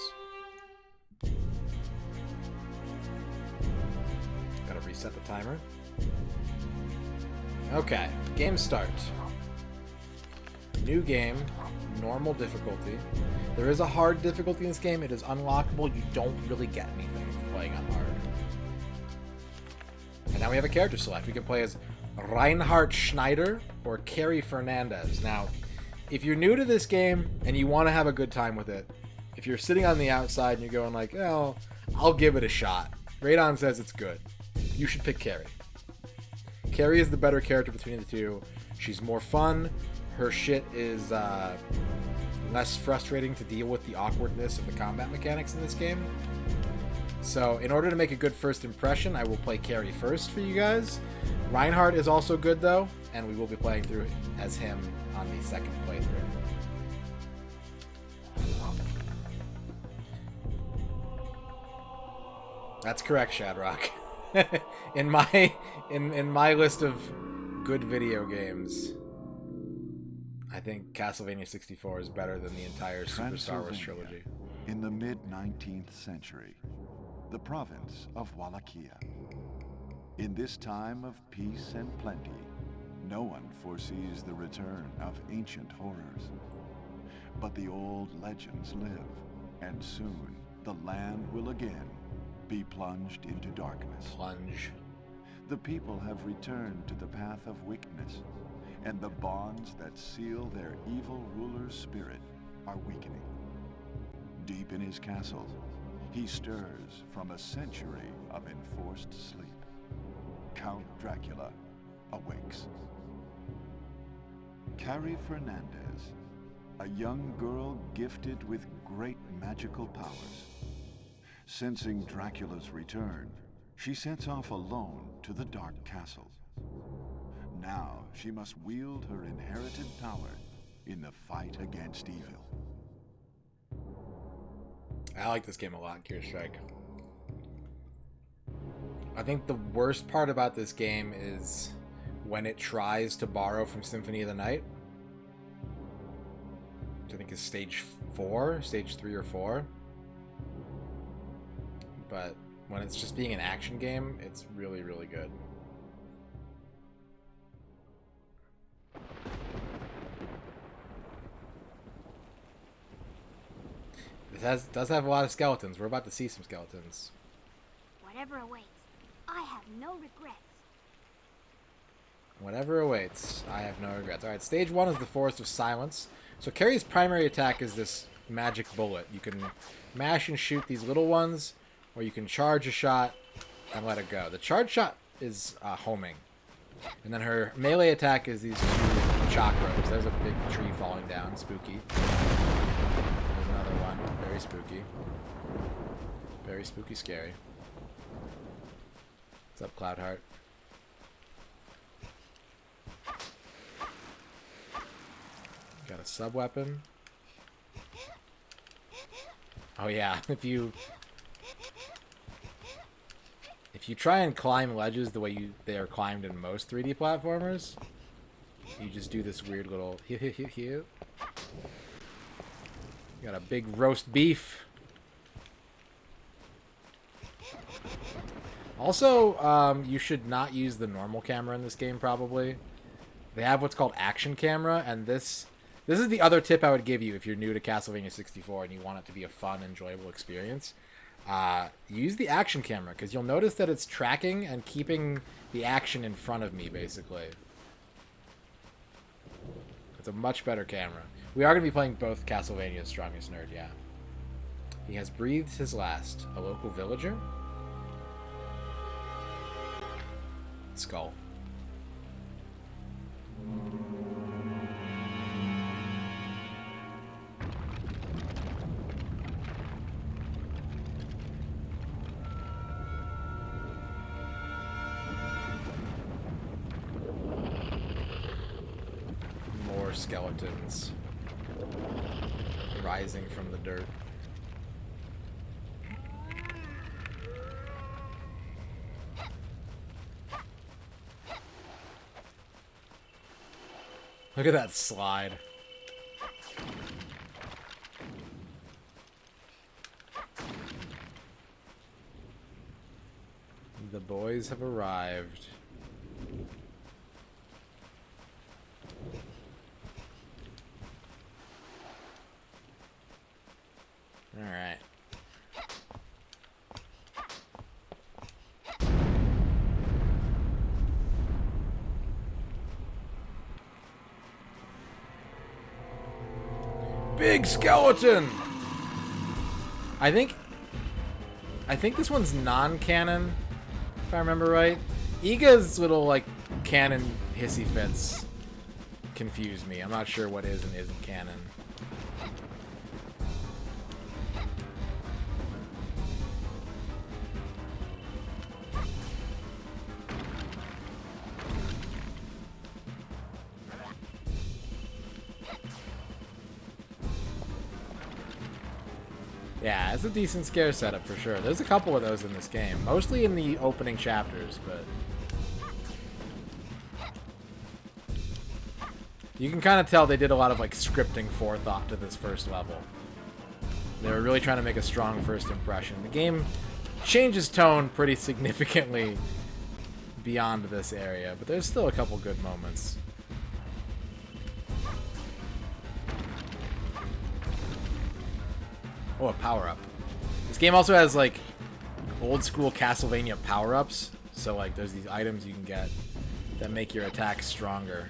Gotta reset the timer. Okay, game start. New game, normal difficulty. There is a hard difficulty in this game. It is unlockable. You don't really get anything playing on hard. And now we have a character select. We can play as Reinhard Schneider or Carrie Fernandez. Now, if you're new to this game and you want to have a good time with it, if you're sitting on the outside and you're going like, oh, I'll give it a shot. Radon says it's good. You should pick Carrie. Carrie is the better character between the two. She's more fun. Her shit is less frustrating to deal with the awkwardness of the combat mechanics in this game. So in order to make a good first impression, I will play Carrie first for you guys. Reinhardt is also good though, and we will be playing through as him on the second playthrough. That's correct, Shadrock. in my list of good video games, I think Castlevania 64 is better than the entire Super Star Wars trilogy. In the mid-19th century, the province of Wallachia. In this time of peace and plenty, no one foresees the return of ancient horrors. But the old legends live, and soon the land will again be plunged into darkness. Plunge. The people have returned to the path of wickedness, and the bonds that seal their evil ruler's spirit are weakening. Deep in his castle, he stirs from a century of enforced sleep. Count Dracula awakes. Carrie Fernandez, a young girl gifted with great magical powers. Sensing Dracula's return, she sets off alone to the Dark Castle. Now she must wield her inherited power in the fight against evil. I like this game a lot, Gear Strike. I think the worst part about this game is when it tries to borrow from Symphony of the Night, which I think is stage 3 or 4. But when it's just being an action game, it's really, really good. It does have a lot of skeletons. We're about to see some skeletons. Whatever awaits, I have no regrets. Whatever awaits, I have no regrets. Alright, stage 1 is the Forest of Silence. So Carrie's primary attack is this magic bullet. You can mash and shoot these little ones, or you can charge a shot and let it go. The charge shot is homing. And then her melee attack is these 2 chakras. There's a big tree falling down. Spooky. There's another one. Very spooky. Very spooky scary. What's up, Cloudheart? Got a sub-weapon. Oh yeah, if you if you try and climb ledges the way they are climbed in most 3D platformers, you just do this weird little You got a big roast beef. Also, you should not use the normal camera in this game, probably. They have what's called action camera, and this is the other tip I would give you if you're new to Castlevania 64 and you want it to be a fun, enjoyable experience. Use the action camera, because you'll notice that it's tracking and keeping the action in front of me, basically. It's a much better camera. We are going to be playing both Castlevania's Strongest Nerd, yeah. He has breathed his last. A local villager? Skull. More skeletons rising from the dirt. Look at that slide. The boys have arrived. All right. Big skeleton. I think this one's non-canon, if I remember right. Iga's little like canon hissy fits confuse me. I'm not sure what is and isn't canon. Yeah, it's a decent scare setup for sure. There's a couple of those in this game. Mostly in the opening chapters, but... you can kind of tell they did a lot of like scripting forethought to this first level. They were really trying to make a strong first impression. The game changes tone pretty significantly beyond this area, but there's still a couple good moments. Oh, a power-up. This game also has, like, old-school Castlevania power-ups. So, like, there's these items you can get that make your attacks stronger.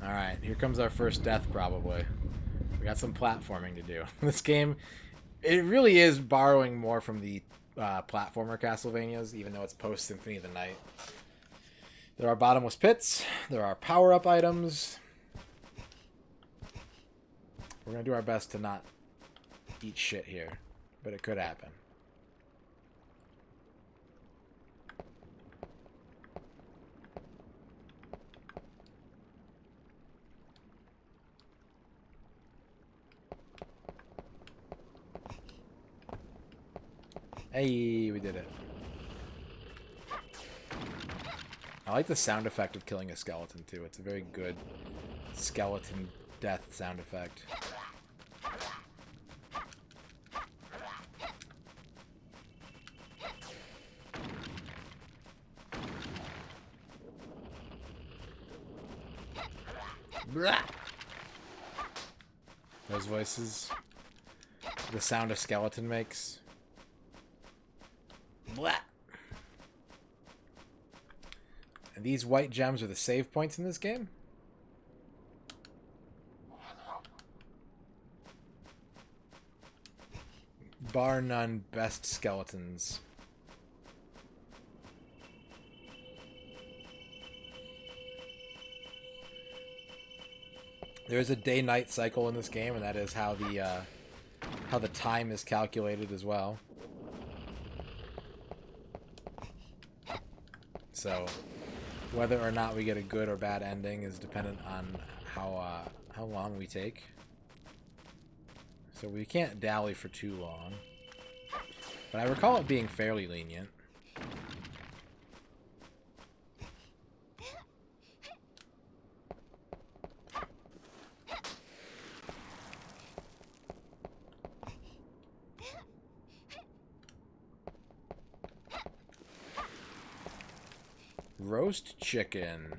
Alright, here comes our first death, probably. We got some platforming to do. This game, it really is borrowing more from the platformer Castlevanias, even though it's post-Symphony of the Night. There are bottomless pits. There are power-up items. We're going to do our best to not eat shit here, but it could happen. Hey, we did it. I like the sound effect of killing a skeleton, too. It's a very good skeleton death sound effect. Blah! Those voices. The sound a skeleton makes. Blah. And these white gems are the save points in this game? Bar none, best skeletons. There's a day-night cycle in this game, and that is how the time is calculated as well. So whether or not we get a good or bad ending is dependent on how long we take. So we can't dally for too long. But I recall it being fairly lenient. Roast chicken.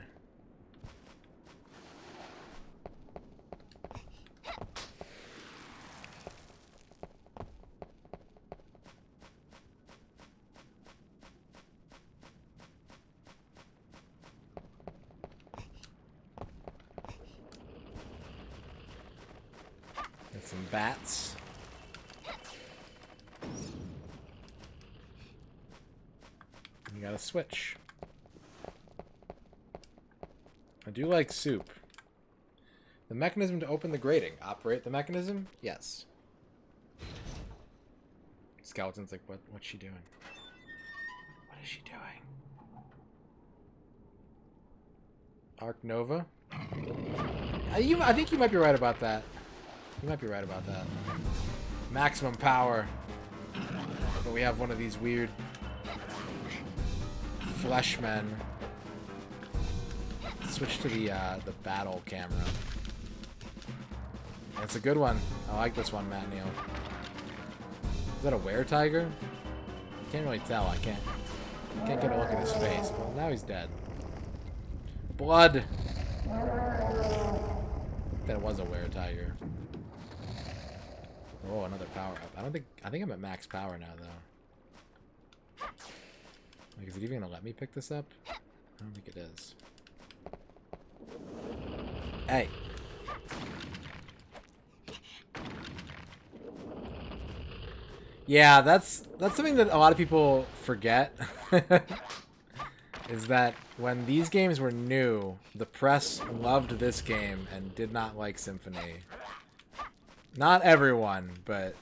Got some bats. You got a switch. I do like soup. The mechanism to open the grating. Operate the mechanism? Yes. Skeleton's like, what's she doing? What is she doing? Arc Nova? I think you might be right about that. You might be right about that. Maximum power. But we have one of these weird fleshmen. Switch to the battle camera. It's a good one. I like this one, Matt Neal. Is that a were-tiger? Can't really tell. I can't get a look at his face. Well, now he's dead. Blood. That was a were-tiger. Oh, another power up. I think I'm at max power now, though. Like, is it even gonna let me pick this up? I don't think it is. Hey. Yeah, that's something that a lot of people forget. Is that when these games were new, the press loved this game and did not like Symphony. Not everyone, but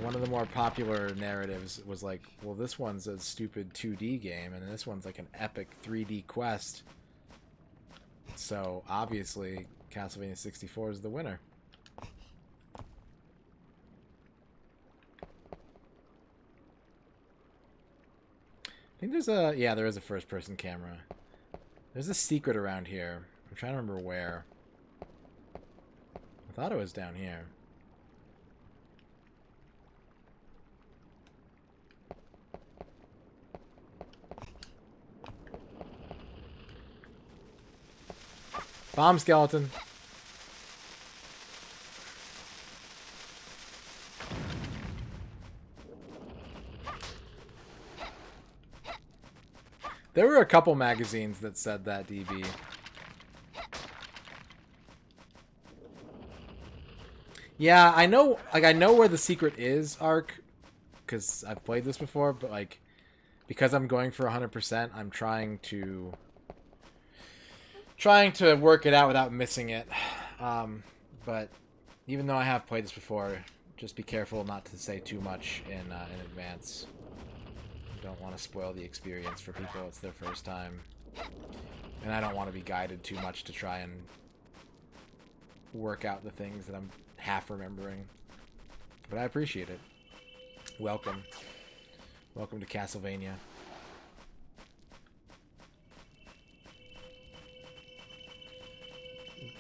one of the more popular narratives was like, well, this one's a stupid 2D game, and this one's like an epic 3D quest. So, obviously, Castlevania 64 is the winner. I think there's a... Yeah, there is a first-person camera. There's a secret around here. I'm trying to remember where. I thought it was down here. Bomb skeleton. There were a couple magazines that said that, DB. Yeah, I know, like, I know where the secret is, Ark, because I've played this before, but, like, because I'm going for 100%, I'm trying to work it out without missing it. But even though I have played this before, just be careful not to say too much in advance. Don't want to spoil the experience for people. It's their first time. And I don't want to be guided too much to try and work out the things that I'm half remembering. But I appreciate it. Welcome. Welcome to Castlevania.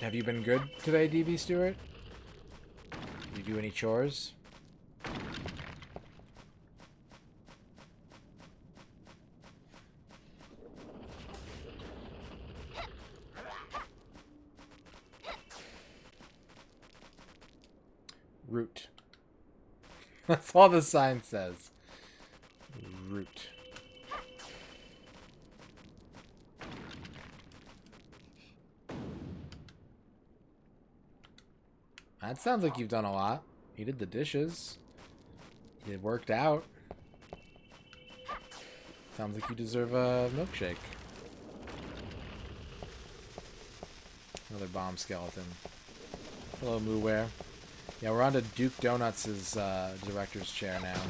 Have you been good today, DB Stewart? Did you do any chores? Root. That's all the sign says. Root. That sounds like you've done a lot. You did the dishes. It worked out. Sounds like you deserve a milkshake. Another bomb skeleton. Hello, Mooware. Yeah, we're on to Duke Donuts' director's chair now.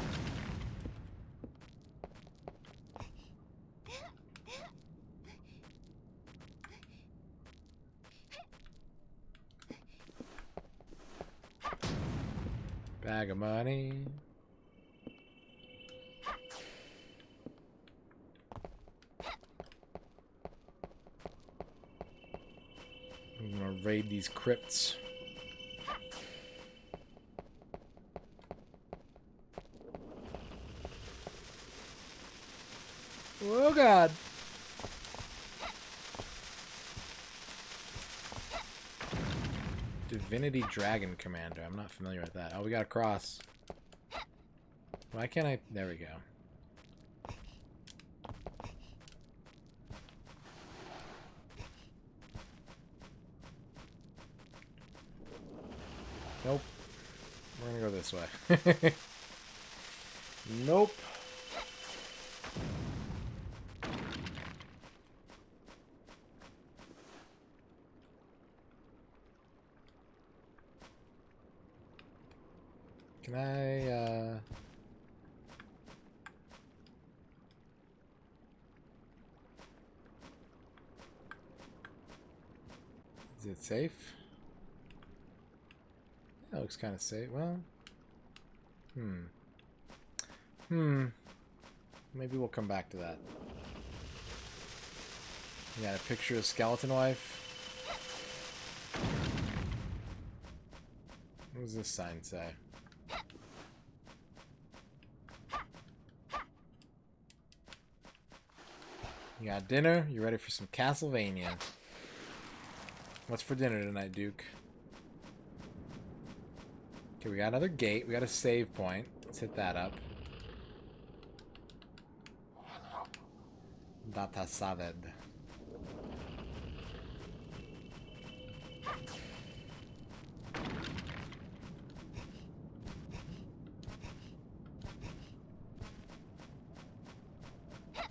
Bag of money. I'm gonna raid these crypts. Oh god. Divinity Dragon Commander. I'm not familiar with that. Oh, we got a cross. Why can't I? There we go. Nope. We're gonna go this way. Nope. Can I, Is it safe? That looks kind of safe. Well, maybe we'll come back to that. You got a picture of Skeleton Wife. What does this sign say? You got dinner? You ready for some Castlevania? What's for dinner tonight, Duke? Okay, we got another gate. We got a save point. Let's hit that up. Data Saved.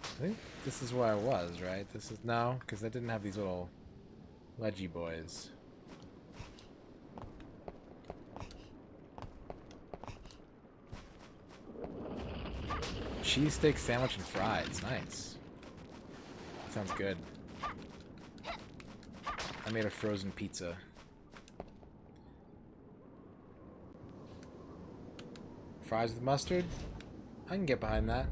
I think this is where I was, right? This is... No, because I didn't have these little ledgy boys. Cheesesteak sandwich and fries. Nice. Sounds good. I made a frozen pizza. Fries with mustard? I can get behind that.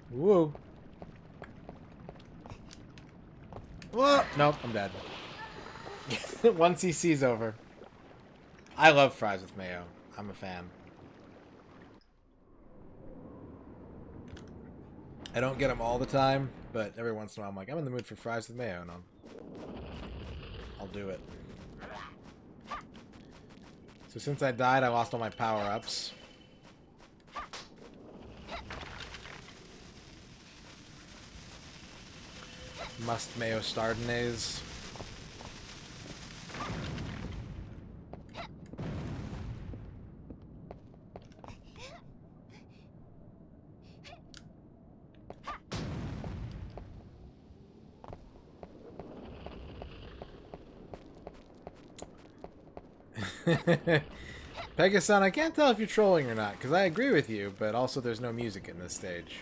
Whoa. Whoa. Nope, I'm dead. Once he sees over. I love fries with mayo. I'm a fan. I don't get them all the time, but every once in a while I'm like, I'm in the mood for fries with mayo, and I'll do it. So since I died, I lost all my power-ups. Must mayo stardinaise. Pegason, I can't tell if you're trolling or not, because I agree with you, but also there's no music in this stage.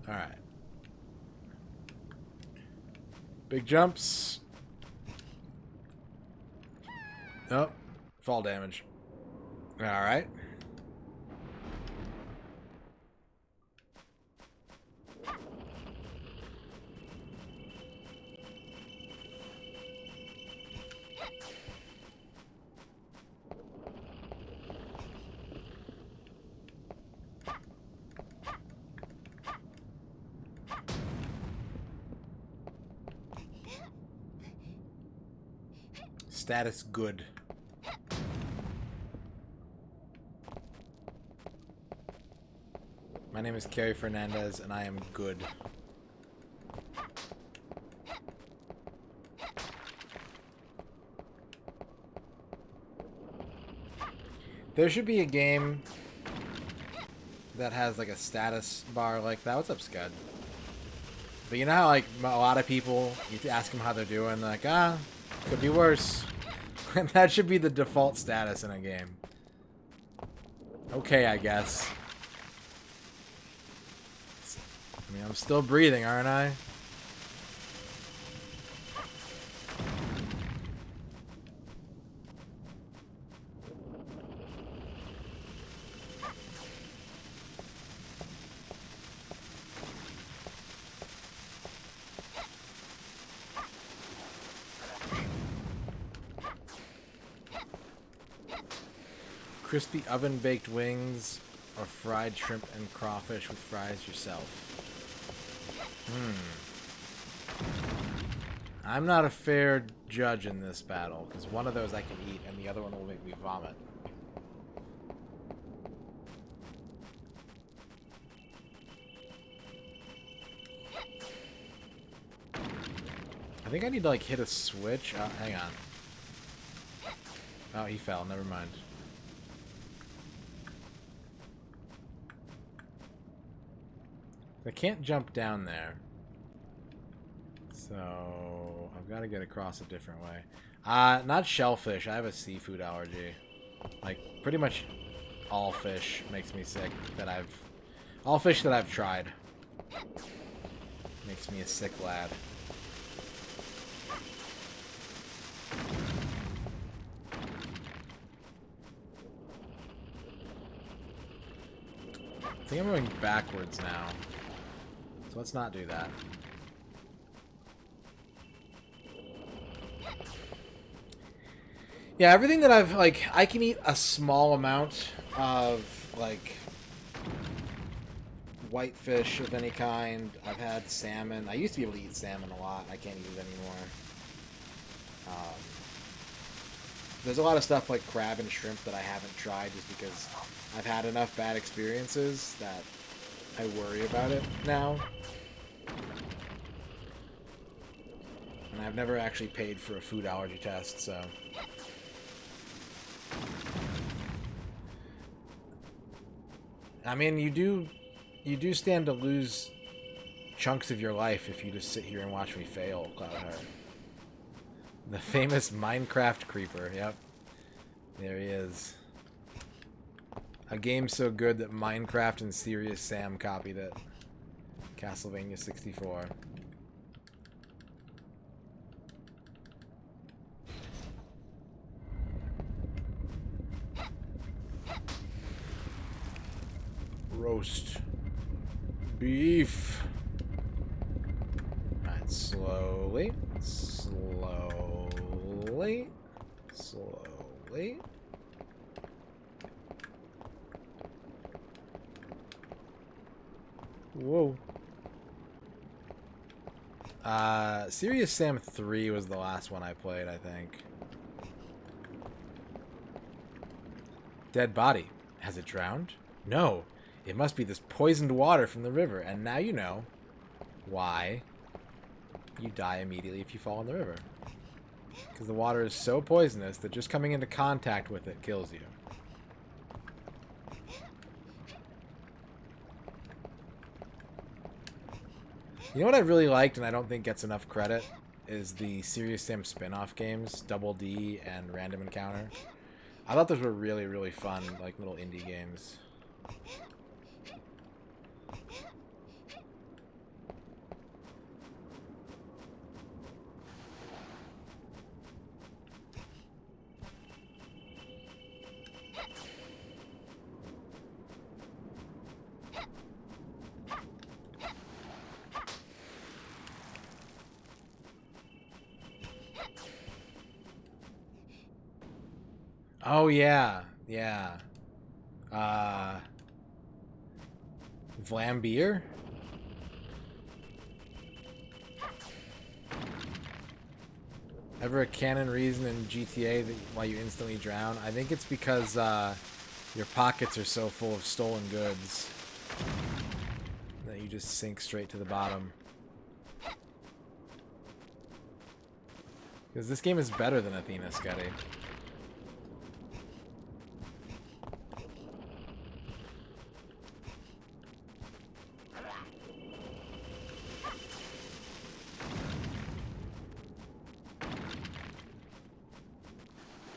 Alright. Big jumps. Oh, fall damage. Alright. Status good. My name is Kerry Fernandez, and I am good. There should be a game that has like a status bar like that. What's up, Scud? But you know how like a lot of people, you ask them how they're doing, they're like, ah, could be worse. And that should be the default status in a game. Okay, I guess. I mean, I'm still breathing, aren't I? Crispy oven-baked wings or fried shrimp and crawfish with fries yourself. I'm not a fair judge in this battle, because one of those I can eat and the other one will make me vomit. I think I need to like hit a switch. Hang on. Oh, he fell. Never mind. I can't jump down there. So I've got to get across a different way. Not shellfish. I have a seafood allergy. Like pretty much all fish makes me sick all fish that I've tried makes me a sick lad. I think I'm going backwards now. So let's not do that. Yeah, everything that I've, like, I can eat a small amount of, like, whitefish of any kind. I've had salmon. I used to be able to eat salmon a lot. I can't eat it anymore. There's a lot of stuff like crab and shrimp that I haven't tried just because I've had enough bad experiences that I worry about it now. And I've never actually paid for a food allergy test, so... I mean, you do stand to lose chunks of your life if you just sit here and watch me fail, Cloudheart. The famous Minecraft creeper, yep. There he is. A game so good that Minecraft and Serious Sam copied it. Castlevania 64. Roast beef. Alright, slowly. Slowly. Slowly. Whoa. Serious Sam 3 was the last one I played, I think. Dead body. Has it drowned? No. It must be this poisoned water from the river, and now you know why you die immediately if you fall in the river. Because the water is so poisonous that just coming into contact with it kills you. You know what I really liked and I don't think gets enough credit is the Serious Sam spin-off games, Double D and Random Encounter. I thought those were really, really fun, like little indie games. Oh, yeah. Yeah. Vlambeer? Ever a canon reason in GTA that why you instantly drown? I think it's because your pockets are so full of stolen goods that you just sink straight to the bottom. Because this game is better than Athena, Scuddy.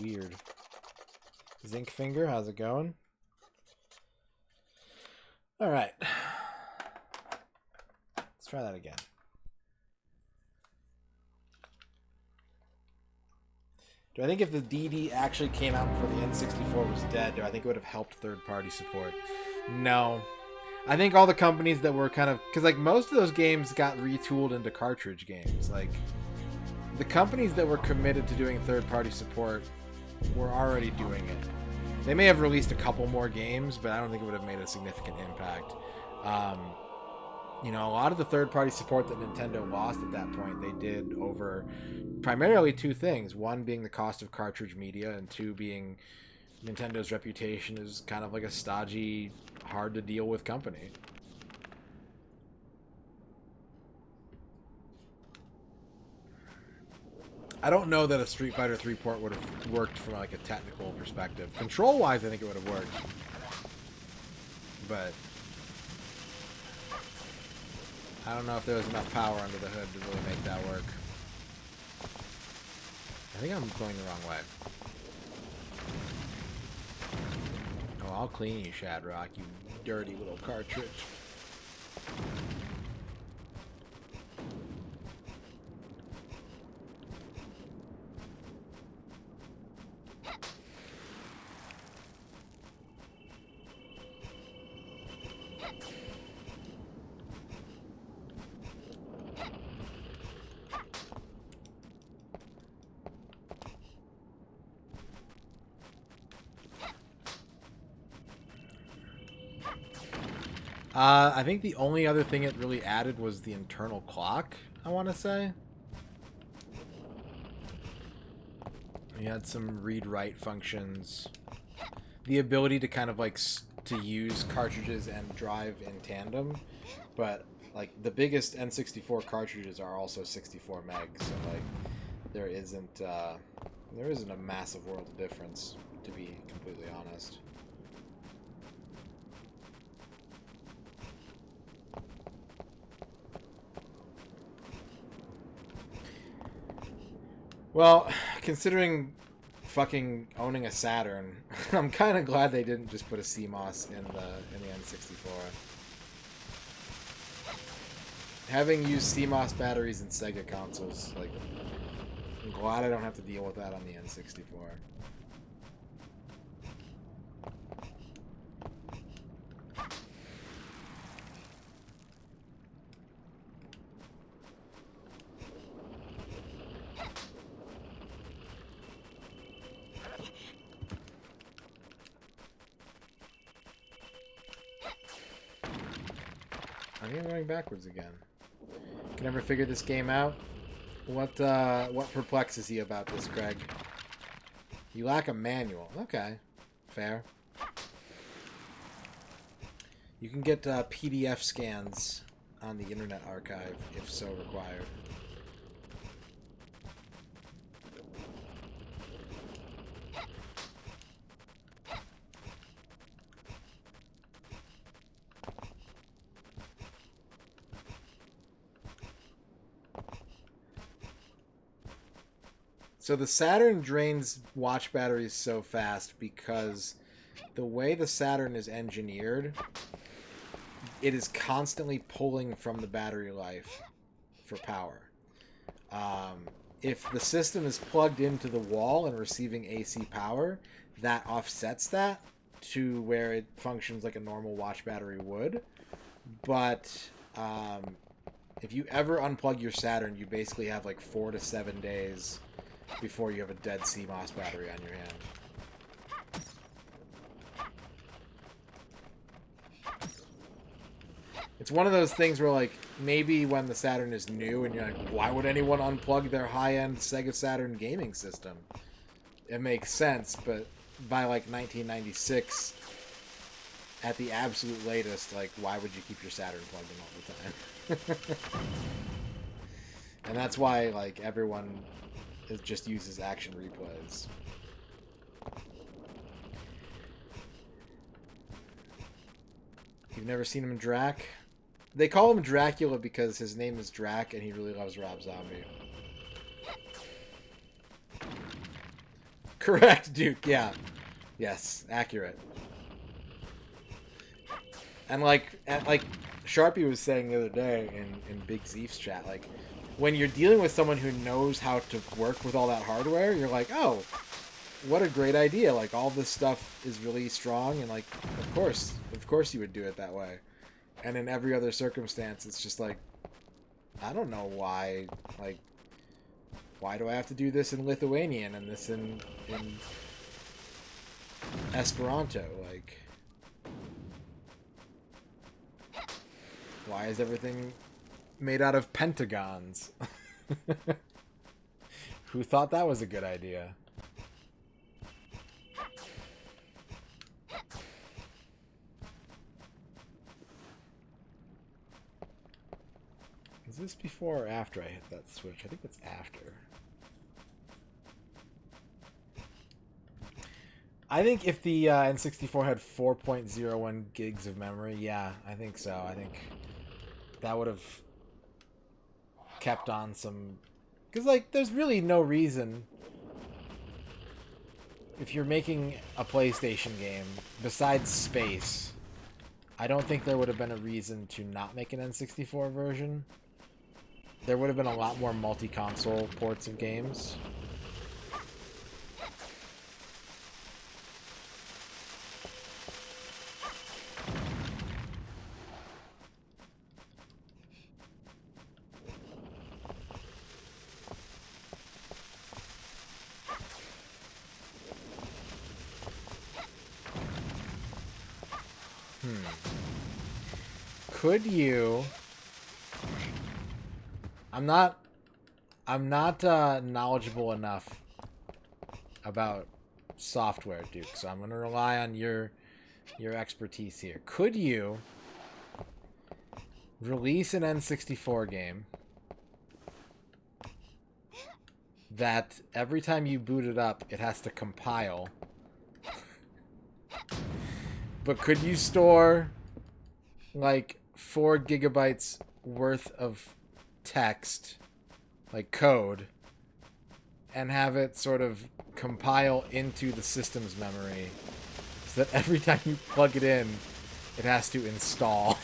Weird. Zinc Finger, how's it going? Alright. Let's try that again. Do I think if the DD actually came out before the N64 was dead, do I think it would have helped third-party support? No. I think all the companies that were kind of... Because, like, most of those games got retooled into cartridge games. Like, the companies that were committed to doing third-party support were already doing it. They may have released a couple more games, but I don't think it would have made a significant impact. You know, a lot of the third-party support that Nintendo lost at that point, they did over primarily two things. One being the cost of cartridge media, and two being Nintendo's reputation as kind of like a stodgy, hard-to-deal-with company. I don't know that a Street Fighter 3 port would have worked from like a technical perspective. Control-wise, I think it would have worked. But I don't know if there was enough power under the hood to really make that work. I think I'm going the wrong way. Oh, I'll clean you, Shadrock, you dirty little cartridge. I think the only other thing it really added was the internal clock, I want to say. You had some read-write functions. The ability to kind of like to use cartridges and drive in tandem. But like the biggest N64 cartridges are also 64 meg, so like there isn't a massive world of difference, to be completely honest. Well, considering fucking owning a Saturn, I'm kind of glad they didn't just put a CMOS in the N64. Having used CMOS batteries in Sega consoles, like, I'm glad I don't have to deal with that on the N64. I think I'm going backwards again. Can never figure this game out. What perplexes you about this, Craig? You lack a manual. Okay, fair. You can get PDF scans on the Internet Archive if so required. So the Saturn drains watch batteries so fast because the way the Saturn is engineered, it is constantly pulling from the battery life for power. If the system is plugged into the wall and receiving AC power, that offsets that to where it functions like a normal watch battery would. But if you ever unplug your Saturn, you basically have like 4 to 7 days before you have a dead CMOS battery on your hand. It's one of those things where, like, maybe when the Saturn is new and you're like, why would anyone unplug their high-end Sega Saturn gaming system? It makes sense, but by, like, 1996, at the absolute latest, like, why would you keep your Saturn plugged in all the time? And that's why, like, everyone... it just uses action replays. You've never seen him in Drac? They call him Dracula because his name is Drac and he really loves Rob Zombie. Correct, Duke. Yeah. Yes, accurate. And like Sharpie was saying the other day in Big Zeef's chat, like when you're dealing with someone who knows how to work with all that hardware, you're like, oh, what a great idea. Like all this stuff is really strong, and like of course you would do it that way. And in every other circumstance, it's just like, I don't know why. Like, why do I have to do this in Lithuanian and this in Esperanto? Like, why is everything made out of pentagons? Who thought that was a good idea? Is this before or after I hit that switch? I think it's after. I think if the N64 had 4.01 gigs of memory, yeah, I think so. I think that would have kept on some... Because, like, there's really no reason, if you're making a PlayStation game, besides space, I don't think there would have been a reason to not make an N64 version. There would have been a lot more multi-console ports of games. Could you... I'm not knowledgeable enough about software, Duke, so I'm going to rely on your expertise here. Could you release an N64 game that every time you boot it up, it has to compile? But could you store like 4 gigabytes worth of text, like code, and have it sort of compile into the system's memory so that every time you plug it in, it has to install?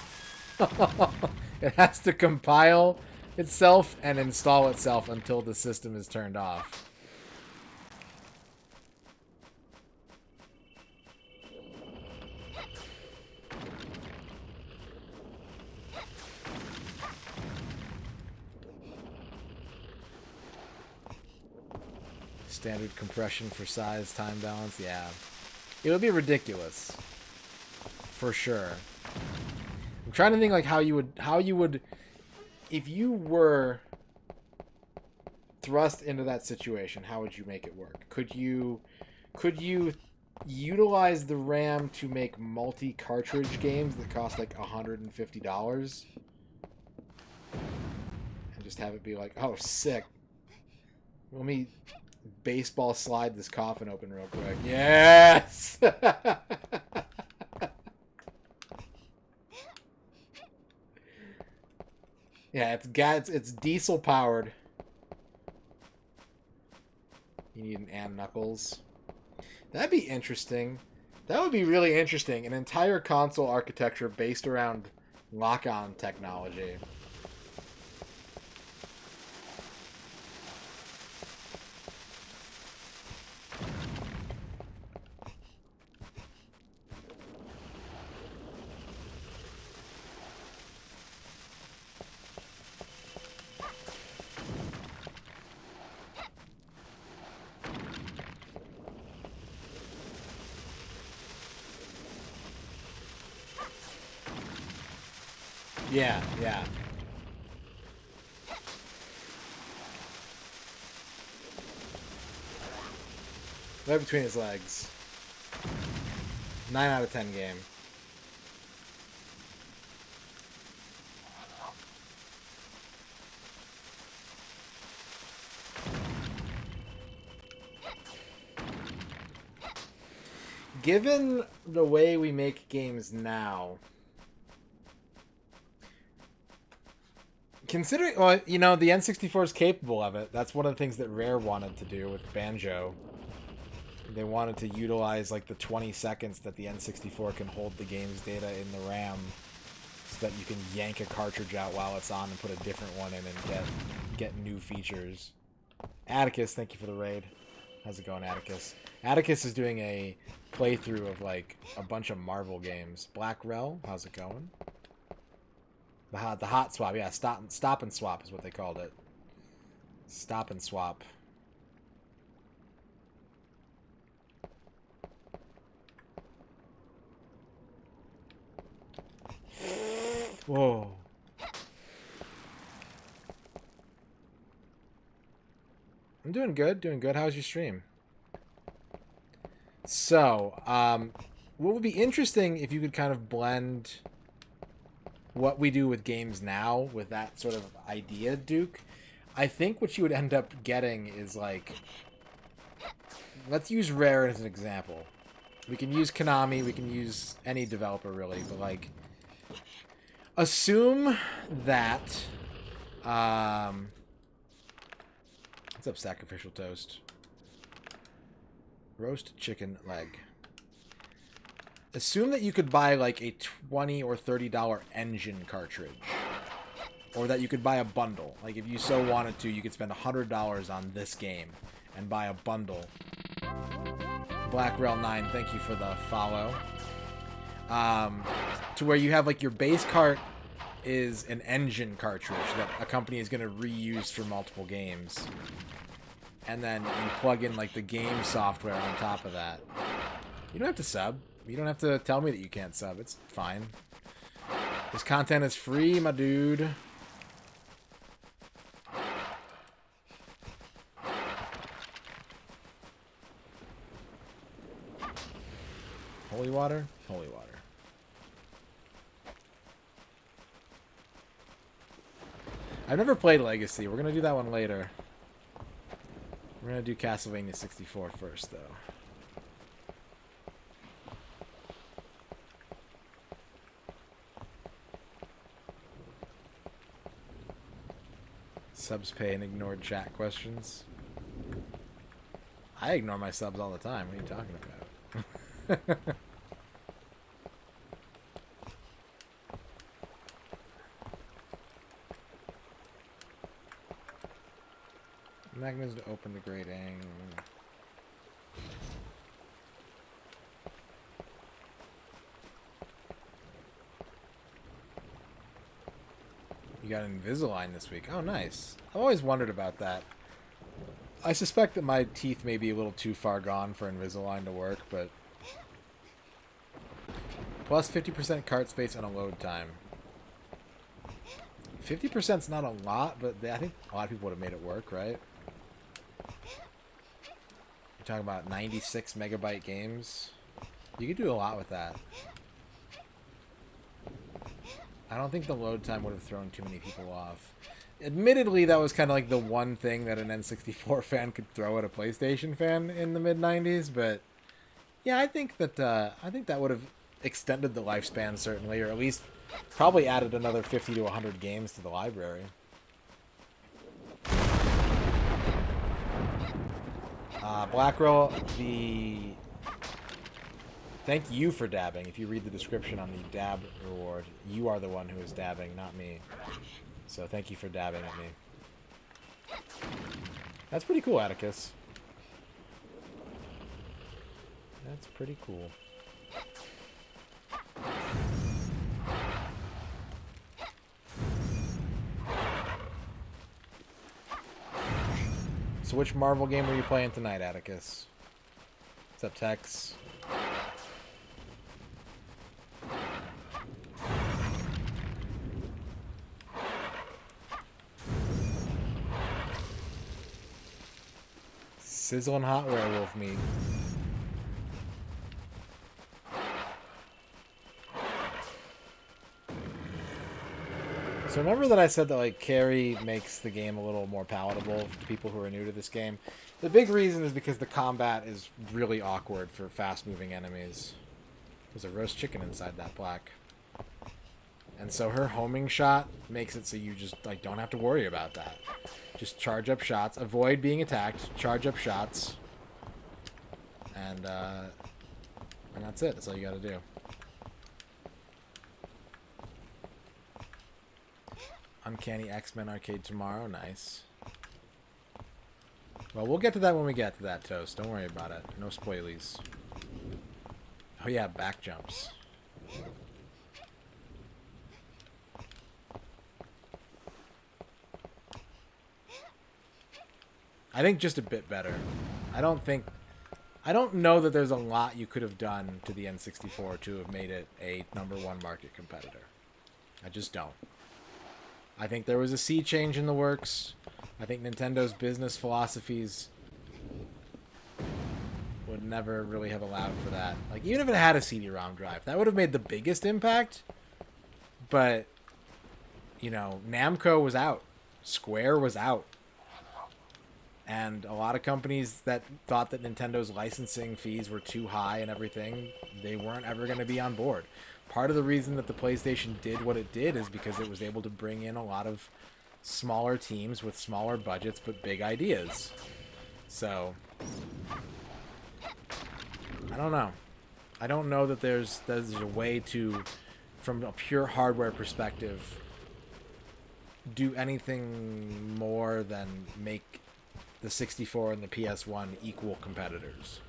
It has to compile itself and install itself until the system is turned off. Standard compression for size, time balance, yeah. It would be ridiculous. For sure. I'm trying to think like how you would if you were thrust into that situation, how would you make it work? Could you utilize the RAM to make multi-cartridge games that cost like $150? And just have it be like, oh, sick. Let me baseball slide this coffin open real quick. Yes! Yeah, it's diesel powered. You need an and knuckles. That'd be interesting. That would be really interesting. An entire console architecture based around lock-on technology. Yeah, yeah. Right between his legs. 9 out of 10 game. Given the way we make games now, considering, well, you know, the N64 is capable of it. That's one of the things that Rare wanted to do with Banjo. They wanted to utilize like the 20 seconds that the N64 can hold the game's data in the RAM, so that you can yank a cartridge out while it's on and put a different one in and get new features. Atticus, thank you for the raid. How's it going, Atticus? Atticus is doing a playthrough of like a bunch of Marvel games. Black Rel, how's it going? The hot swap, yeah, stop and swap is what they called it. Stop and swap. Whoa. I'm doing good, doing good. How's your stream? So, what would be interesting if you could kind of blend what we do with games now with that sort of idea, Duke. I think what you would end up getting is like, let's use Rare as an example. We can use Konami, we can use any developer really, but like, assume that, what's up, Sacrificial Toast? Roast chicken leg. Assume that you could buy like a $20 or $30 engine cartridge. Or that you could buy a bundle. Like if you so wanted to, you could spend $100 on this game and buy a bundle. BlackRail9, thank you for the follow. To where you have like your base cart is an engine cartridge that a company is going to reuse for multiple games. And then you plug in like the game software on top of that. You don't have to sub. You don't have to tell me that you can't sub. It's fine. This content is free, my dude. Holy water? Holy water. I've never played Legacy. We're going to do that one later. We're going to do Castlevania 64 first, though. Subs pay and ignored chat questions. I ignore my subs all the time. What are you talking about? Magnus to open the grating. You got Invisalign this week. Oh, nice. I've always wondered about that. I suspect that my teeth may be a little too far gone for Invisalign to work, but... Plus 50% cart space and a load time. 50%'s not a lot, but I think a lot of people would have made it work, right? You're talking about 96 megabyte games. You could do a lot with that. I don't think the load time would have thrown too many people off. Admittedly, that was kind of like the one thing that an N64 fan could throw at a PlayStation fan in the mid-90s, but yeah, I think that would have extended the lifespan certainly, or at least probably added another 50 to 100 games to the library. Blackroll, thank you for dabbing. If you read the description on the dab reward, you are the one who is dabbing, not me. So thank you for dabbing at me. That's pretty cool, Atticus. That's pretty cool. So which Marvel game were you playing tonight, Atticus? What's up, Tex? Sizzling hot werewolf meat. So remember that I said that like carry makes the game a little more palatable to people who are new to this game? The big reason is because the combat is really awkward for fast-moving enemies. There's a roast chicken inside that plaque. And so her homing shot makes it so you just like don't have to worry about that. Just charge up shots, avoid being attacked, charge up shots. and that's it. That's all you gotta do. Uncanny X-Men Arcade tomorrow. Nice. Well, we'll get to that when we get to that, Toast. Don't worry about it. No spoilies. Oh yeah, back jumps. I think just a bit better. I don't know that there's a lot you could have done to the N64 to have made it a #1 market competitor. I just don't. I think there was a sea change in the works. I think Nintendo's business philosophies would never really have allowed for that. Like, even if it had a CD-ROM drive, that would have made the biggest impact. But, you know, Namco was out. Square was out. And a lot of companies that thought that Nintendo's licensing fees were too high and everything, they weren't ever going to be on board. Part of the reason that the PlayStation did what it did is because it was able to bring in a lot of smaller teams with smaller budgets but big ideas. So, I don't know. I don't know that there's a way to, from a pure hardware perspective, do anything more than make the 64 and the PS1 equal competitors.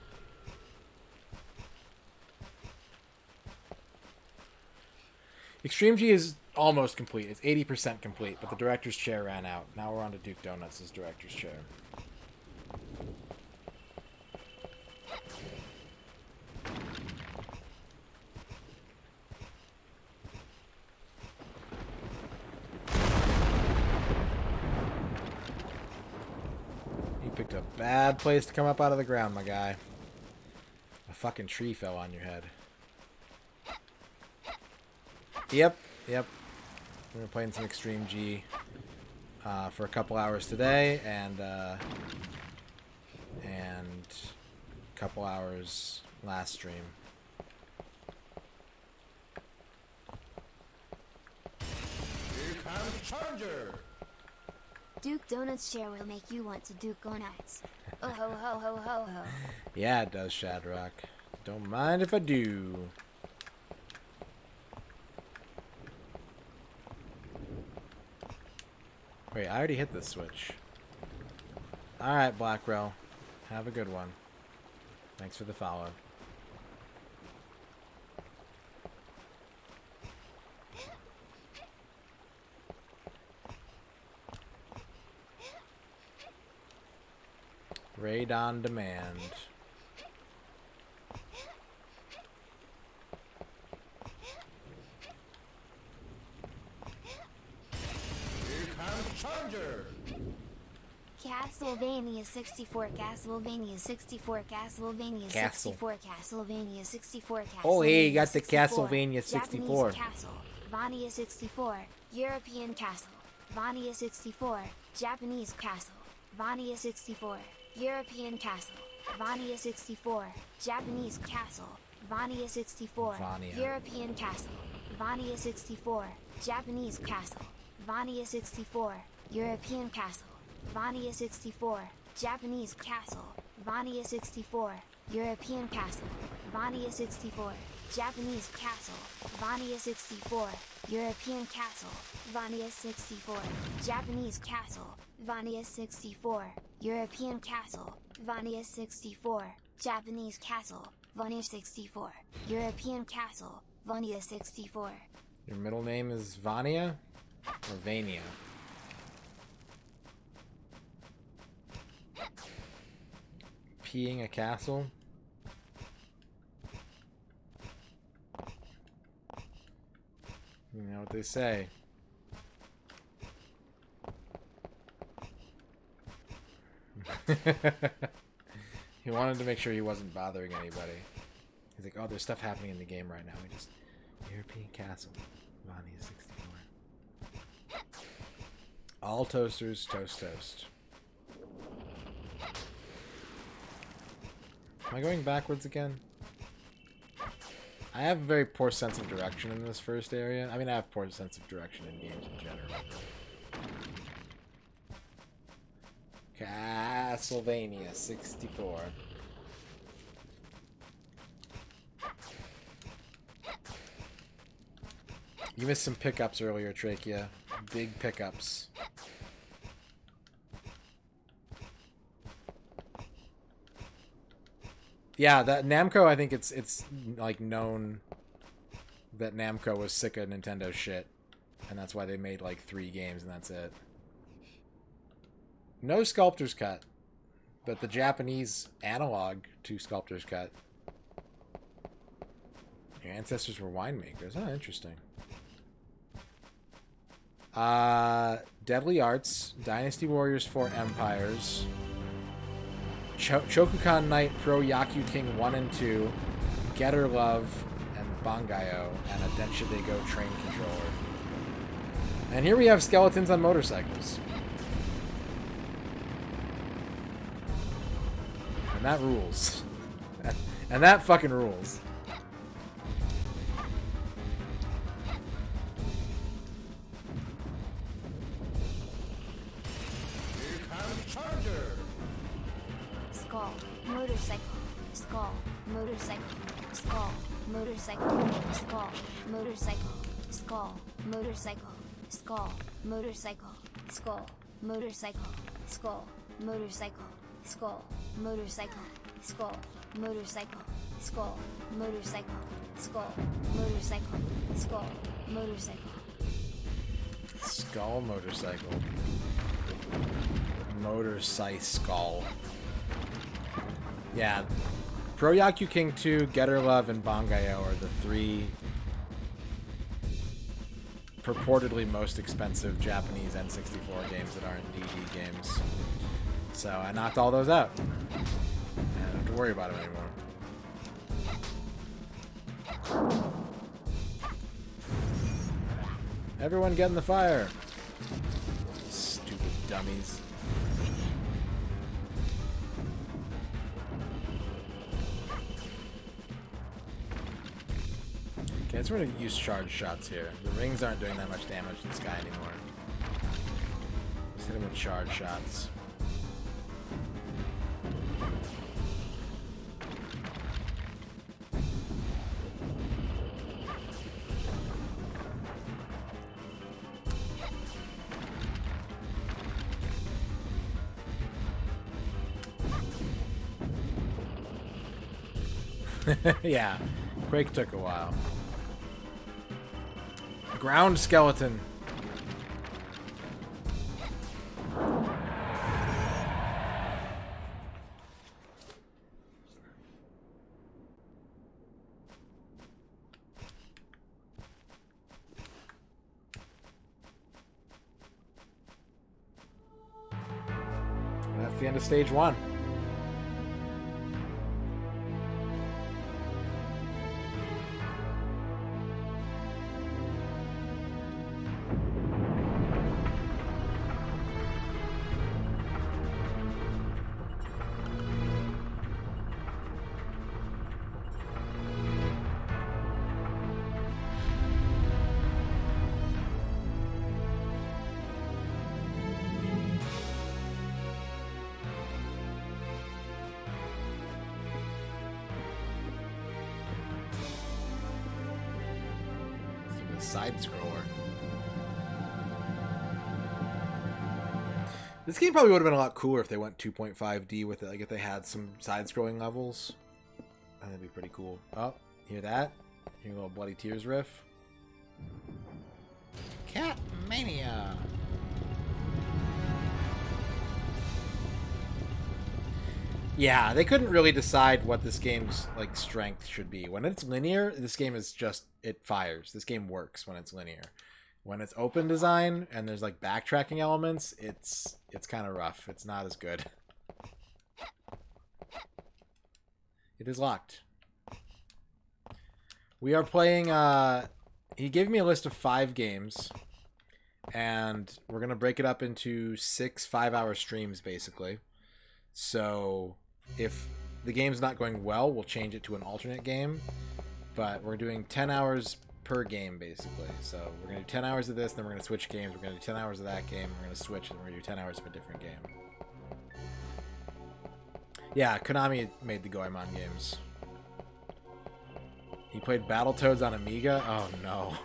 Extreme G is almost complete. It's 80% complete, but the director's chair ran out. Now we're on to Duke Donuts' director's chair. You picked a bad place to come up out of the ground, my guy. A fucking tree fell on your head. Yep. We were playing some Extreme G for a couple hours today, and a couple hours last stream. Here comes Challenger! Duke Donuts share will make you want to Duke Donuts. Oh ho ho ho ho ho. Yeah, it does, Shadrock. Don't mind if I do. Wait, I already hit this switch. Alright, Blackwell. Have a good one. Thanks for the follow. Raid on demand. Challenger! Castlevania 64, Castlevania 64, Castlevania 64, Castlevania 64, Castlevania. Oh, hey, you got the 64, Castlevania 64. Japanese Castle, Vania 64, European Castle, Vania 64, Japanese Castle, Vania 64, European Castle, Vania 64, Japanese Castle, Vania 64, Vania. European Castle, Vania 64, Japanese Castle, Vania 64, European Castle, Vania 64, Japanese Castle, Vania 64, European Castle, Vania 64, Japanese Castle, Vania 64, European Castle, Vania 64, Japanese Castle, Vania 64, European Castle, Vania 64, Japanese Castle, Vania 64, European Castle, Vania 64. Your middle name is Vania? Or Vania? Peeing a castle? You know what they say. He wanted to make sure he wasn't bothering anybody. He's like, oh, there's stuff happening in the game right now. We just... European Castle. Vania 64. All toasters, toast. Am I going backwards again? I have a very poor sense of direction in this first area. I mean, I have poor sense of direction in games in general. Castlevania 64. You missed some pickups earlier, Trachea. Big pickups. Yeah, that Namco, I think it's like known that Namco was sick of Nintendo shit. And that's why they made like 3 games and that's it. No Sculptor's Cut. But the Japanese analog to Sculptor's Cut. Your ancestors were winemakers. Oh, interesting. Deadly Arts, Dynasty Warriors 4 Empires, Chokukan Knight Pro Yaku King 1 and 2, Getter Love, and Bangayo, and a Densha Dego train controller. And here we have skeletons on motorcycles. And that rules. And that fucking rules. Skull, motorcycle, skull, motorcycle, skull, motorcycle, skull, motorcycle, skull, motorcycle, skull, motorcycle, skull, motorcycle, skull, motorcycle, skull, motorcycle, skull, motorcycle, skull, motorcycle, skull, motorcycle, skull, motorcycle. Skull motorcycle. Motorcycle. Yeah. Pro Yaku King 2, Getter Love, and Bangayo are the 3 purportedly most expensive Japanese N64 games that aren't DD games. So I knocked all those out. I don't have to worry about them anymore. Everyone get in the fire. Stupid dummies. Okay, let's going to use charge shots here. The rings aren't doing that much damage to this guy anymore. Let's hit him with charge shots. Yeah, Quake took a while. Ground skeleton. And that's the end of stage 1. Side scroller. This game probably would have been a lot cooler if they went 2.5D with it. Like if they had some side-scrolling levels. That'd be pretty cool. Oh, hear that? Hear a little Bloody Tears riff. Cat Mania. Yeah, they couldn't really decide what this game's like strength should be. When it's linear, this game is just it fires. This game works when it's linear. When it's open design and there's like backtracking elements, it's kind of rough. It's not as good. It is locked. We are playing he gave me a list of 5 games and we're going to break it up into 6 5-hour streams basically. So if the game's not going well, we'll change it to an alternate game. But we're doing 10 hours per game, basically. So we're going to do 10 hours of this, then we're going to switch games. We're going to do 10 hours of that game. We're going to switch, and we're going to do 10 hours of a different game. Yeah, Konami made the Goemon games. He played Battletoads on Amiga? Oh, no.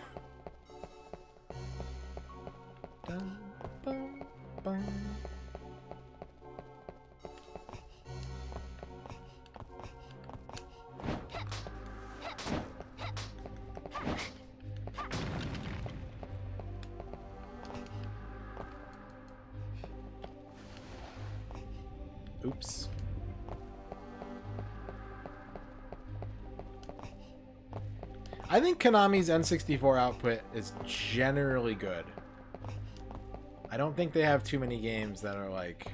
I think Konami's N64 output is generally good. I don't think they have too many games that are like,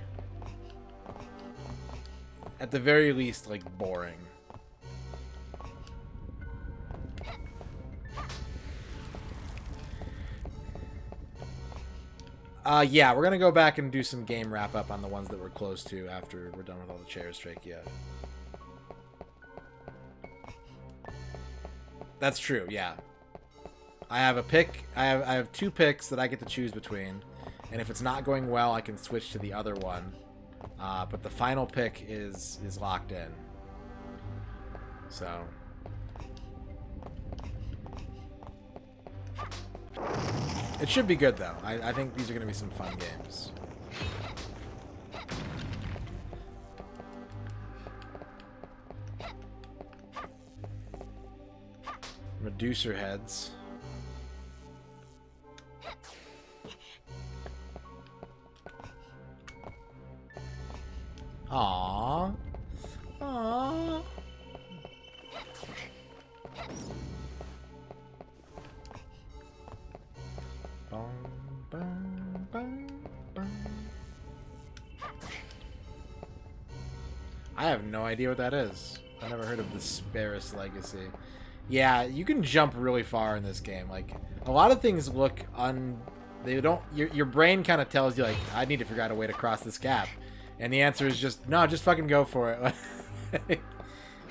at the very least, like boring. Yeah, we're gonna go back and do some game wrap up on the ones that we're close to after we're done with all the chairs, Drake. Yeah, that's true. Yeah, I have a pick. I have two picks that I get to choose between, and if it's not going well, I can switch to the other one. But the final pick is locked in. So. It should be good, though. I think these are going to be some fun games. Reducer heads. Aww. Aww. I have no idea what that is. I never heard of the Sparris Legacy. Yeah, you can jump really far in this game. Like, a lot of things look they don't. Your brain kind of tells you, like, I need to figure out a way to cross this gap, and the answer is just no, just fucking go for it.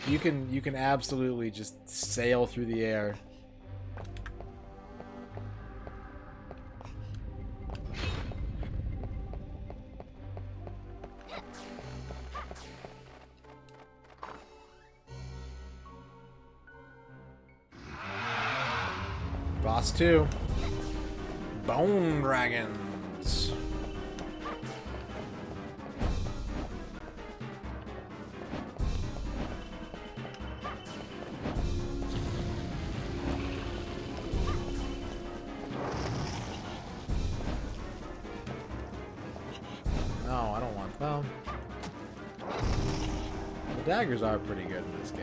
You can absolutely just sail through the air. Boss 2. Bone Dragons. No, I don't want them. The daggers are pretty good in this game.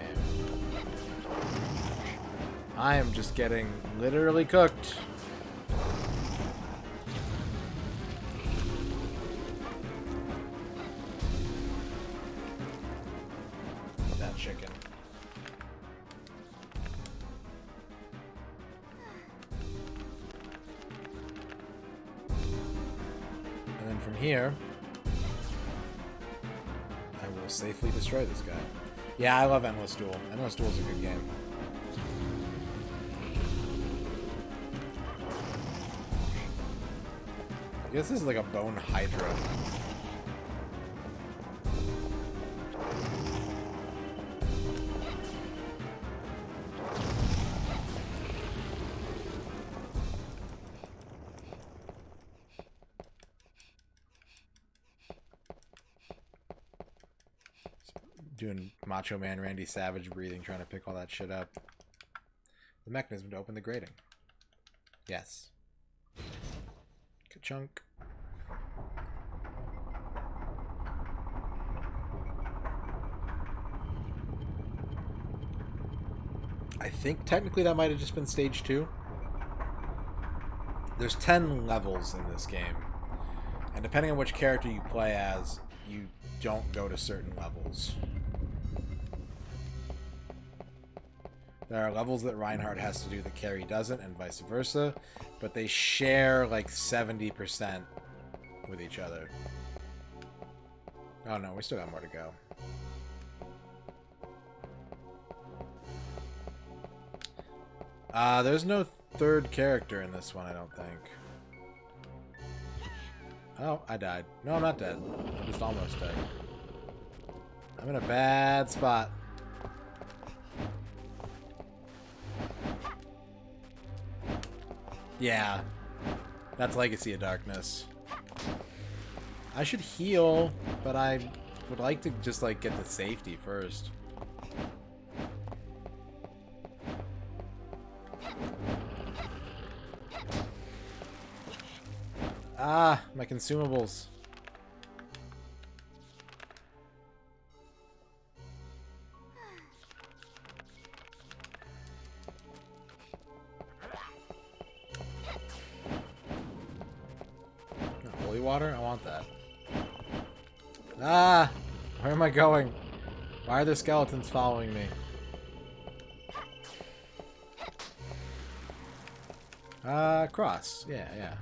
I am just getting literally cooked. That chicken. And then from here, I will safely destroy this guy. Yeah, I love Endless Duel. Endless Duel is a good game. I guess this is like a bone hydra. Doing Macho Man Randy Savage breathing, trying to pick all that shit up. The mechanism to open the grating. Yes. Ka-chunk. I think technically that might have just been stage 2. There's 10 levels in this game. And depending on which character you play as, you don't go to certain levels. There are levels that Reinhardt has to do that Carrie doesn't, and vice versa, but they share like 70% with each other. Oh no, we still got more to go. There's no third character in this one, I don't think. Oh, I died. No, I'm not dead. I'm just almost dead. I'm in a bad spot. Yeah, that's Legacy of Darkness. I should heal, but I would like to just like get the safety first. Ah, my consumables. water? I want that. Ah! Where am I going? Why are there skeletons following me? Cross. Yeah, yeah.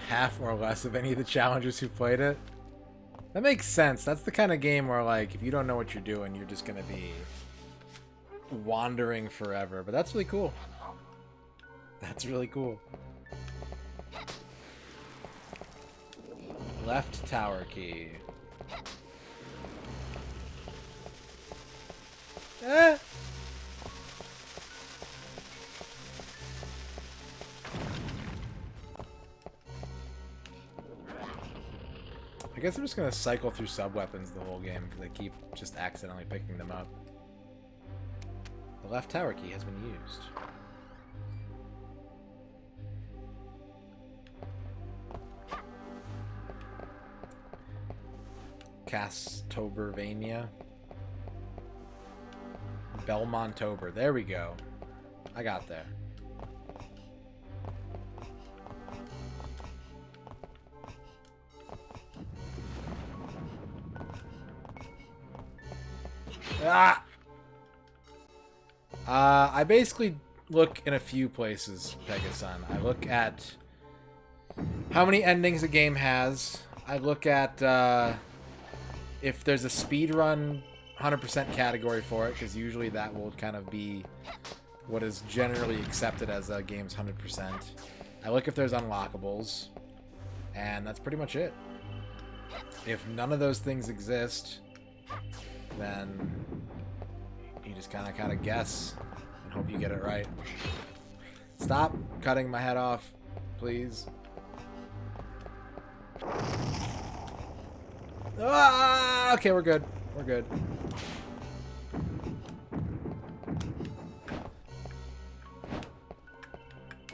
Half or less of any of the challengers who played it. That makes sense. That's the kind of game where, like, if you don't know what you're doing, you're just gonna be wandering forever. But that's really cool. That's really cool. Left tower key. Eh. I guess I'm just gonna cycle through sub-weapons the whole game because I keep just accidentally picking them up. The left tower key has been used. Castlevania. Belmontober. There we go. I got there. Ah! I basically look in a few places, Pegasun. I look at how many endings a game has. I look at if there's a speedrun 100% category for it, because usually that will kind of be what is generally accepted as a game's 100%. I look if there's unlockables, and that's pretty much it. If none of those things exist, then you just kind of guess and hope you get it right. Stop cutting my head off, please. Ah, okay, we're good. We're good.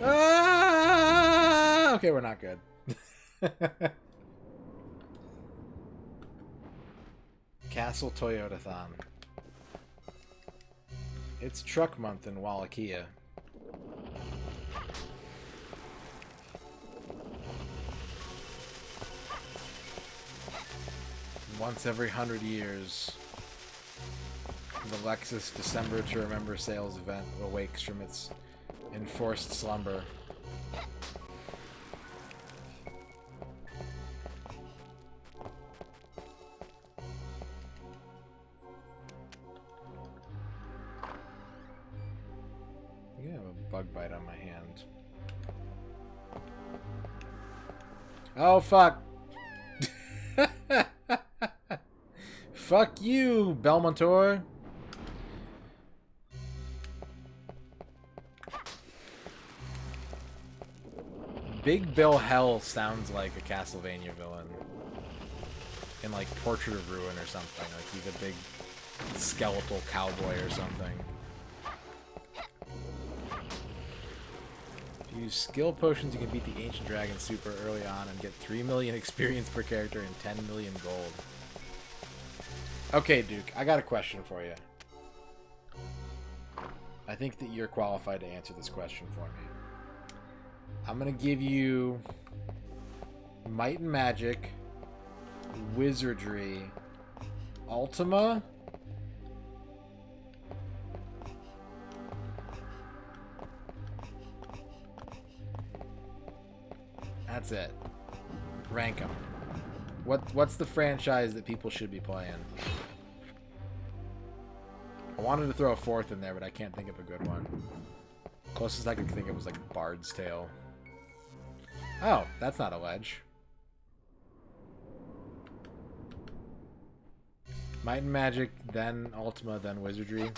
Ah, okay, we're not good. Castle Toyotathon. It's truck month in Wallachia. Once every 100 years, the Lexus December to Remember sales event awakes from its enforced slumber. I have a bug bite on my hand. Oh, fuck! Fuck you, Belmontor! Big Bill Hell sounds like a Castlevania villain. In, like, Portrait of Ruin or something. Like, he's a big skeletal cowboy or something. If you use skill potions, you can beat the Ancient Dragon super early on and get 3 million experience per character and 10 million gold. Okay, Duke, I got a question for you. I think that you're qualified to answer this question for me. I'm gonna give you Might and Magic, Wizardry, Ultima, that's it. Rank them. What's the franchise that people should be playing? I wanted to throw a fourth in there, but I can't think of a good one. Closest I could think of was like Bard's Tale. Oh, that's not a ledge. Might and Magic, then Ultima, then Wizardry.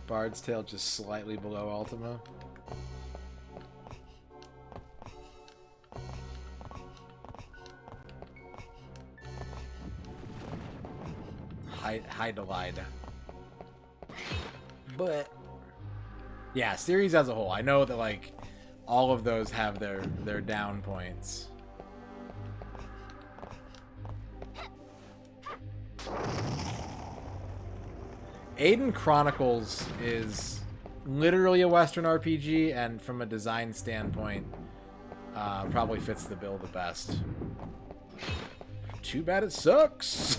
Bard's Tale just slightly below Ultima. Heidelide. But yeah, series as a whole, I know that like all of those have their down points. Aiden Chronicles is literally a Western RPG, and from a design standpoint, probably fits the bill the best. Too bad it sucks.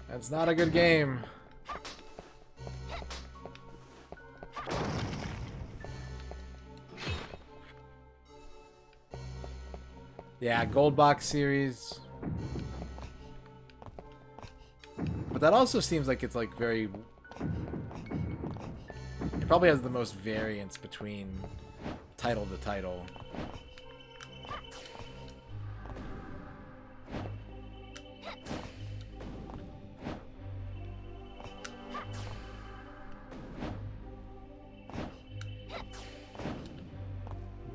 That's not a good game. Yeah, Gold Box series. But that also seems like it's like very... It probably has the most variance between title to title.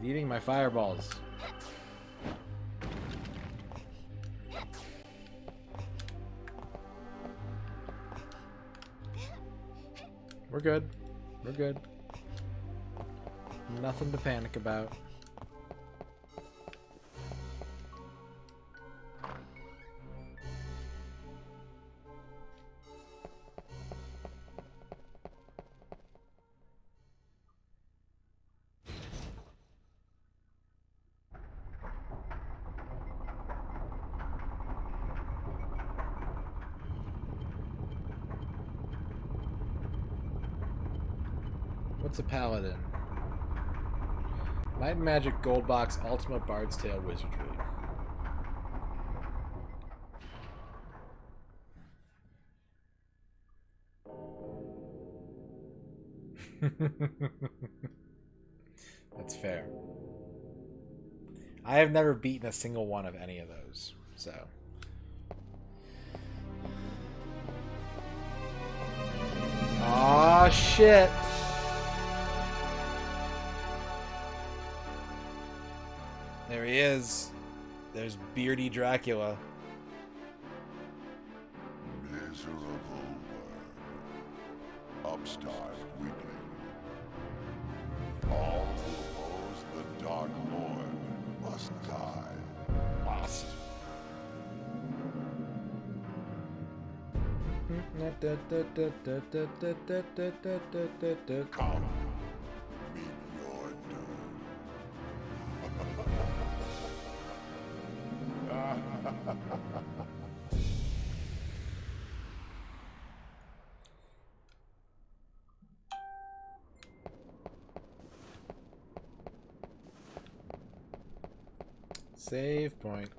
He's eating my fireballs. We're good. We're good. Nothing to panic about. What's a paladin? Might and Magic Gold Box Ultimate Bard's Tale Wizardry. That's fair. I have never beaten a single one of any of those, so. Aw, shit. There he is. There's Beardy Dracula. Miserable world. Upstart weakling. All who oppose the Dark Lord must die. Lost. Come, meet your doom. Save point.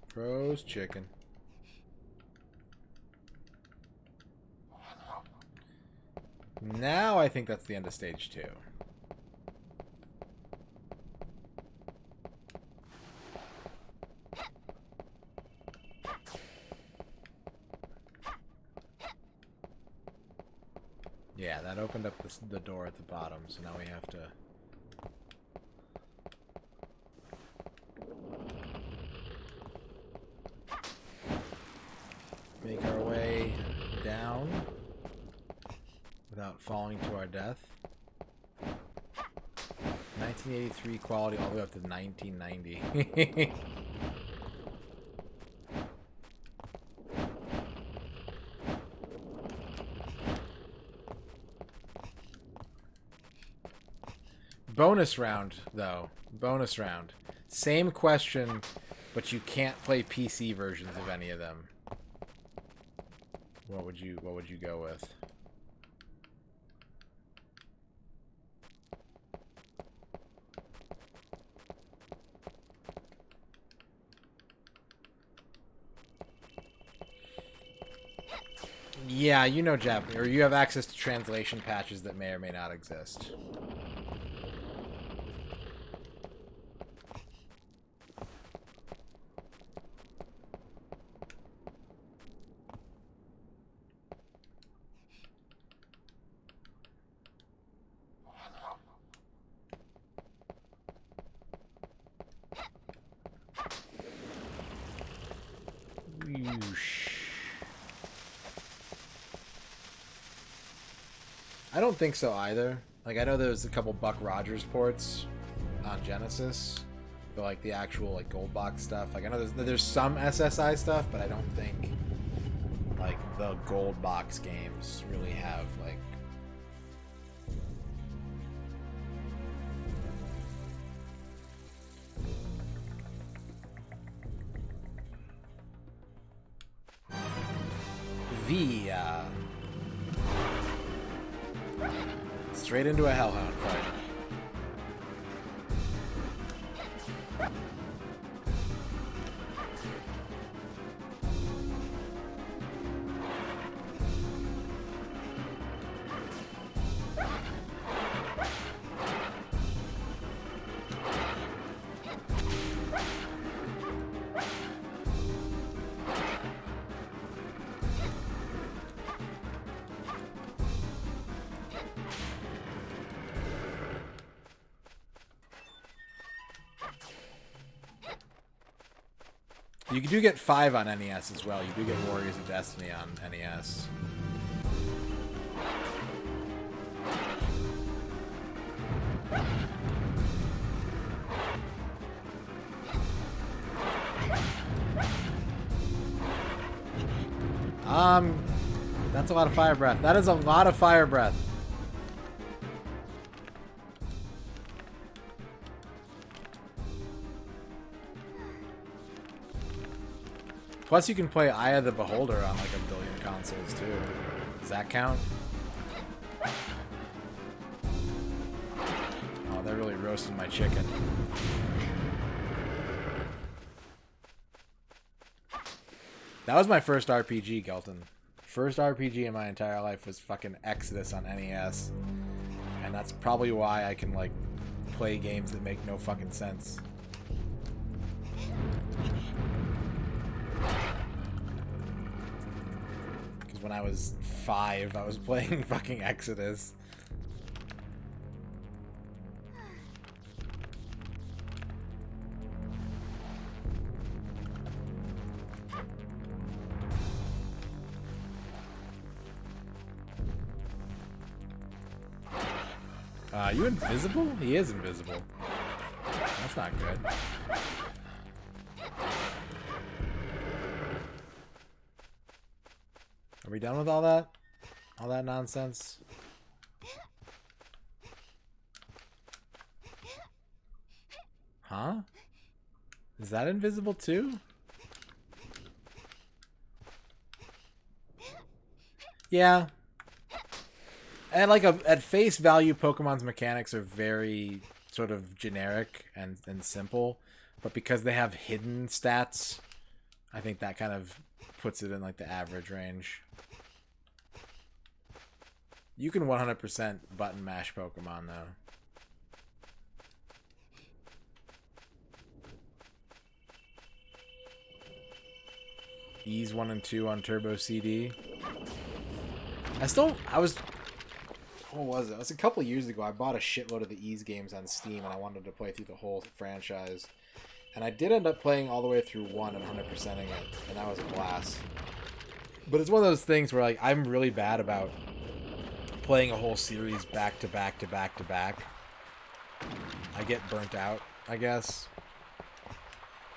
Froze chicken. Now I think that's the end of stage 2. Yeah, that opened up the door at the bottom, so now we have to... make our way down without falling to our death. 1983 quality all the way up to 1990. Bonus round, though. Bonus round. Same question, but you can't play PC versions of any of them. What would you go with? Yeah, you know Japanese, or you have access to translation patches that may or may not exist. I don't think so either. Like, I know there's a couple Buck Rogers ports on Genesis, but like the actual like gold box stuff. Like, I know there's some SSI stuff, but I don't think like the gold box games really have like. Straight into a Hellhound fight. You do get 5 on NES as well. You do get Warriors of Destiny on NES. That's a lot of fire breath. That is a lot of fire breath. Plus, you can play Eye of the Beholder on like a billion consoles too. Does that count? Oh, they're really roasting my chicken. That was my first RPG, Gelton. First RPG in my entire life was fucking Exodus on NES. And that's probably why I can like play games that make no fucking sense. When I was 5, I was playing fucking Exodus. You invisible? He is invisible. That's not good. Are we done with all that? All that nonsense? Huh? Is that invisible too? Yeah. And like at face value, Pokemon's mechanics are very sort of generic and simple. But because they have hidden stats, I think that kind of puts it in like the average range. You can 100% button mash Pokemon though. Ease 1 and 2 on Turbo CD. What was it? It was a couple years ago. I bought a shitload of the Ease games on Steam and I wanted to play through the whole franchise. And I did end up playing all the way through 1 and 100%ing it, and that was a blast. But it's one of those things where like I'm really bad about playing a whole series back to back to back to back. I get burnt out, I guess.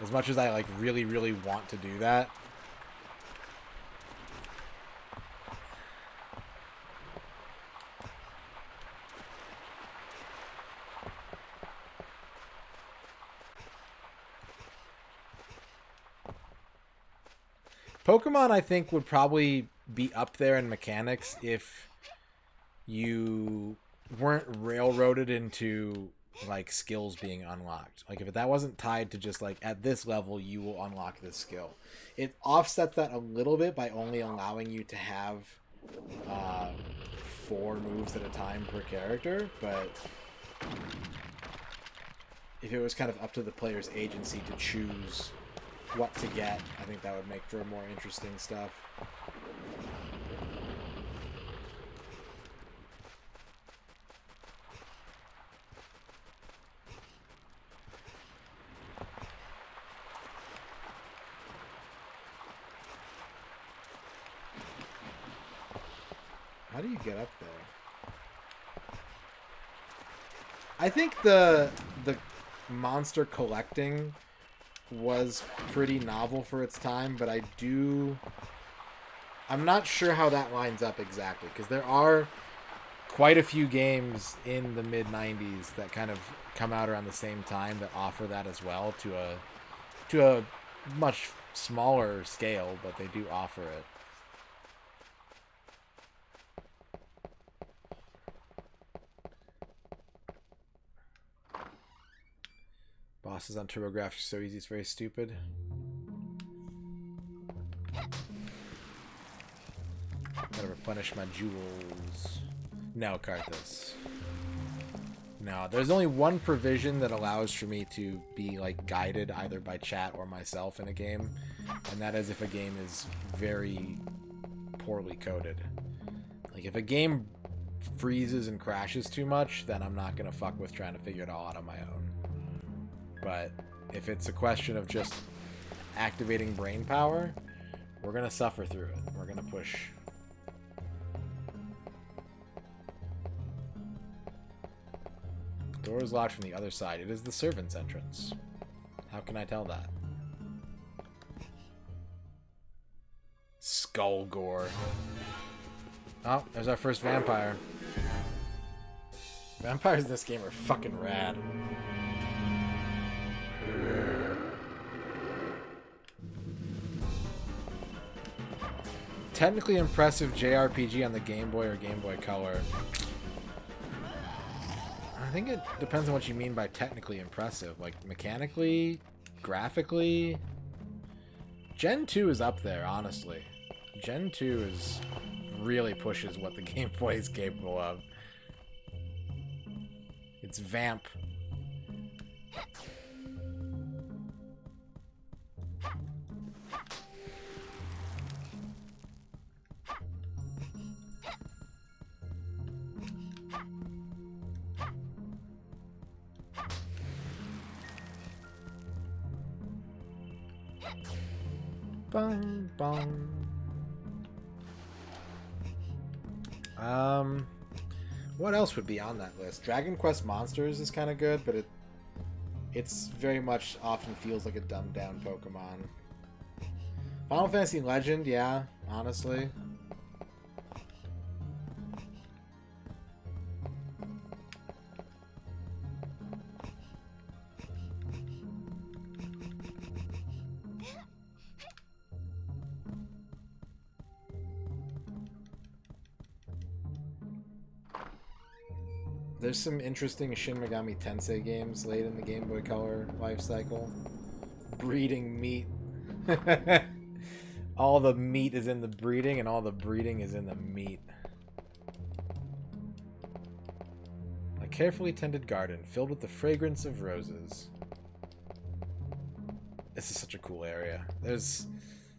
As much as I like really, really want to do that. Pokemon, I think, would probably be up there in mechanics if you weren't railroaded into like skills being unlocked. Like if that wasn't tied to just like at this level you will unlock this skill. It offsets that a little bit by only allowing you to have 4 moves at a time per character, but if it was kind of up to the player's agency to choose what to get, I think that would make for more interesting stuff. How do you get up there? I think the monster collecting was pretty novel for its time, but I'm not sure how that lines up exactly, because there are quite a few games in the mid-90s that kind of come out around the same time that offer that as well, to a much smaller scale, but they do offer it. Bosses on TurboGrafx are so easy, it's very stupid. Gotta replenish my jewels. No, Karthus. No, there's only one provision that allows for me to be like guided either by chat or myself in a game, and that is if a game is very poorly coded. Like if a game freezes and crashes too much, then I'm not gonna fuck with trying to figure it all out on my own. But if it's a question of just activating brain power, we're gonna suffer through it. We're gonna push. Door is locked from the other side. It is the servant's entrance. How can I tell that? Skull gore. Oh, there's our first vampire. Vampires in this game are fucking rad. Technically impressive JRPG on the Game Boy or Game Boy Color. I think it depends on what you mean by technically impressive. Like, mechanically, graphically. Gen 2 is up there, honestly. Gen 2 really pushes what the Game Boy is capable of. It's vamp. Bong, bong. What else would be on that list? Dragon Quest Monsters is kind of good, but it's very much often feels like a dumbed down Pokemon. Final Fantasy Legend, yeah, honestly. There's some interesting Shin Megami Tensei games late in the Game Boy Color life cycle. Breeding meat. All the meat is in the breeding, and all the breeding is in the meat. A carefully tended garden filled with the fragrance of roses. This is such a cool area. There's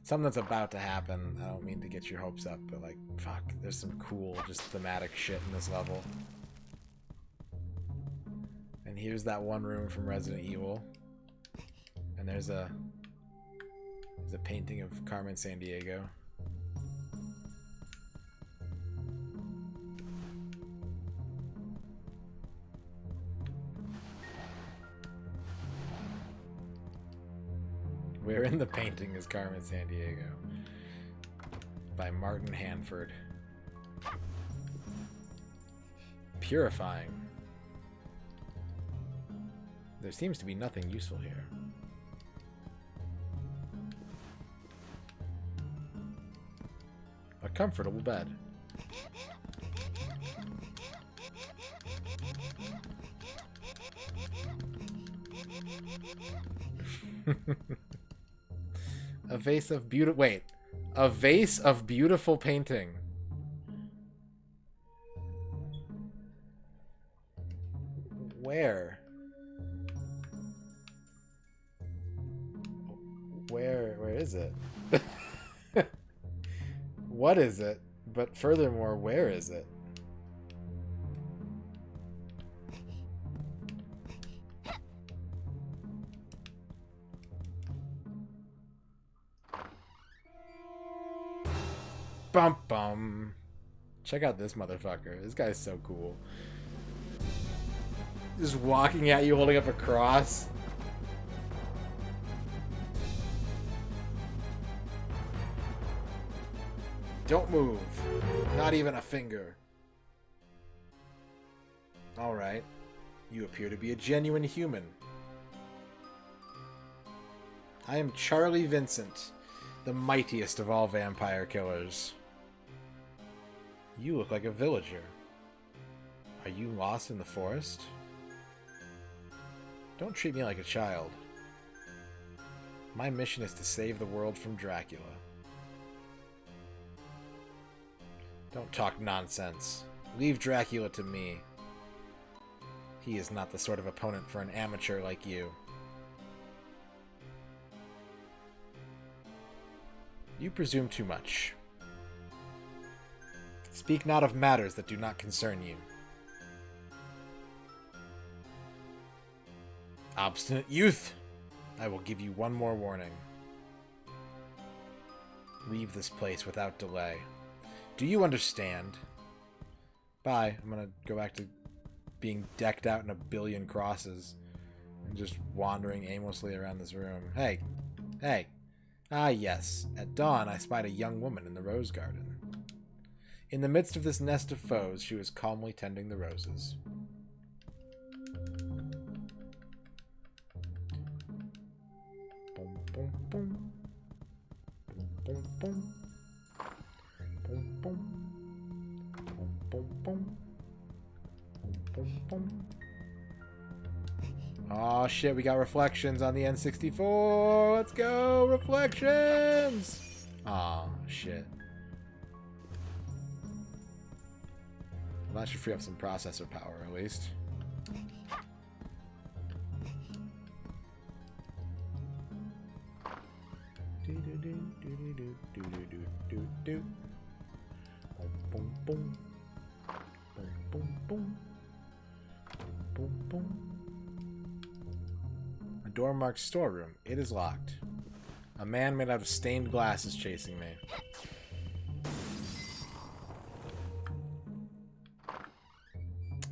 something that's about to happen. I don't mean to get your hopes up, but like, fuck, there's some cool, just thematic shit in this level. And here's that one room from Resident Evil. And there's a painting of Carmen Sandiego. Where in the painting is Carmen Sandiego? By Martin Hanford. Purifying. There seems to be nothing useful here. A comfortable bed. A vase of beautiful... Wait. A vase of beautiful painting. Where? Where is it? What is it? But furthermore, where is it? Bum bum. Check out this motherfucker. This guy's so cool. Just walking at you holding up a cross. Don't move. Not even a finger. Alright. You appear to be a genuine human. I am Charlie Vincent, the mightiest of all vampire killers. You look like a villager. Are you lost in the forest? Don't treat me like a child. My mission is to save the world from Dracula. Don't talk nonsense. Leave Dracula to me. He is not the sort of opponent for an amateur like you. You presume too much. Speak not of matters that do not concern you. Obstinate youth! I will give you one more warning. Leave this place without delay. Do you understand? Bye. I'm gonna go back to being decked out in a billion crosses and just wandering aimlessly around this room. Hey! Hey! Ah, yes. At dawn, I spied a young woman in the rose garden. In the midst of this nest of foes, she was calmly tending the roses. Boom, boom, boom. Boom, boom, boom. Boom, boom. Boom, boom, boom. Boom, boom, boom. Oh shit, we got reflections on the N64. Let's go, reflections! Oh shit. Well, that should free up some processor power at least. Boom, boom, boom. Boom, boom, boom. Boom, boom, boom. A door marked storeroom. It is locked. A man made out of stained glass is chasing me.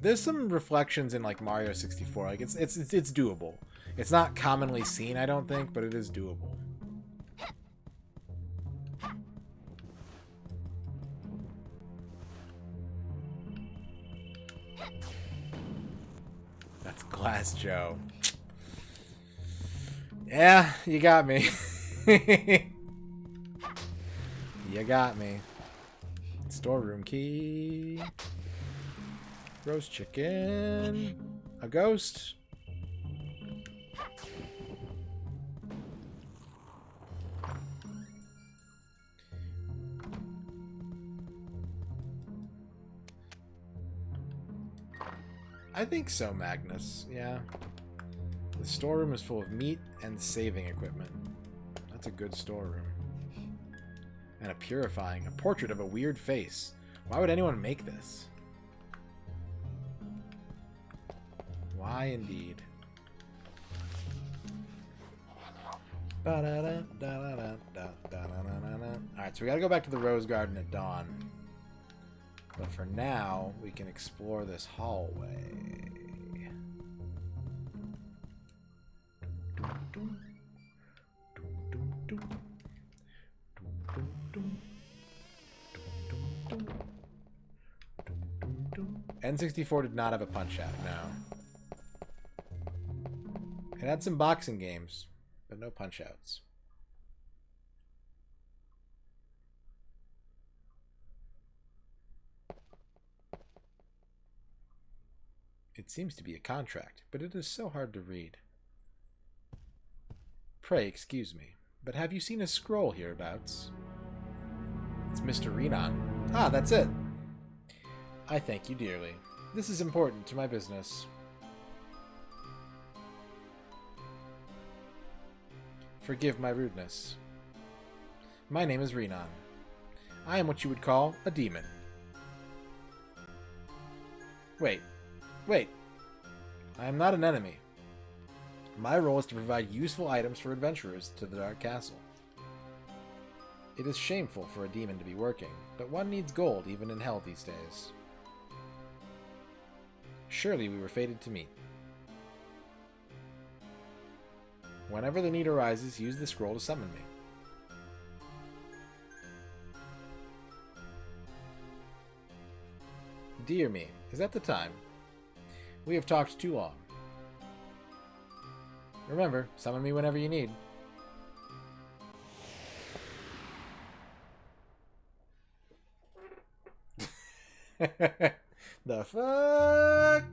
There's some reflections in like Mario 64. Like it's doable. It's not commonly seen, I don't think, but it is doable. That's Glass Joe. Yeah, you got me. You got me. Storeroom key. Roast chicken. A ghost. I think so, Magnus. Yeah. The storeroom is full of meat and saving equipment. That's a good storeroom. And a purifying. A portrait of a weird face. Why would anyone make this? Why indeed? Alright, so we gotta go back to the Rose Garden at dawn. But for now, we can explore this hallway. N64 did not have a Punch-Out, no. It had some boxing games, but no Punch-Outs. It seems to be a contract, but it is so hard to read. Pray excuse me, but have you seen a scroll hereabouts? It's MisterRadon. Ah, that's it. I thank you dearly. This is important to my business. Forgive my rudeness. My name is Renan. I am what you would call a demon. Wait. I am not an enemy. My role is to provide useful items for adventurers to the Dark Castle. It is shameful for a demon to be working, but one needs gold even in hell these days. Surely we were fated to meet. Whenever the need arises, use the scroll to summon me. Dear me, is that the time? We have talked too long. Remember, summon me whenever you need. The fuck?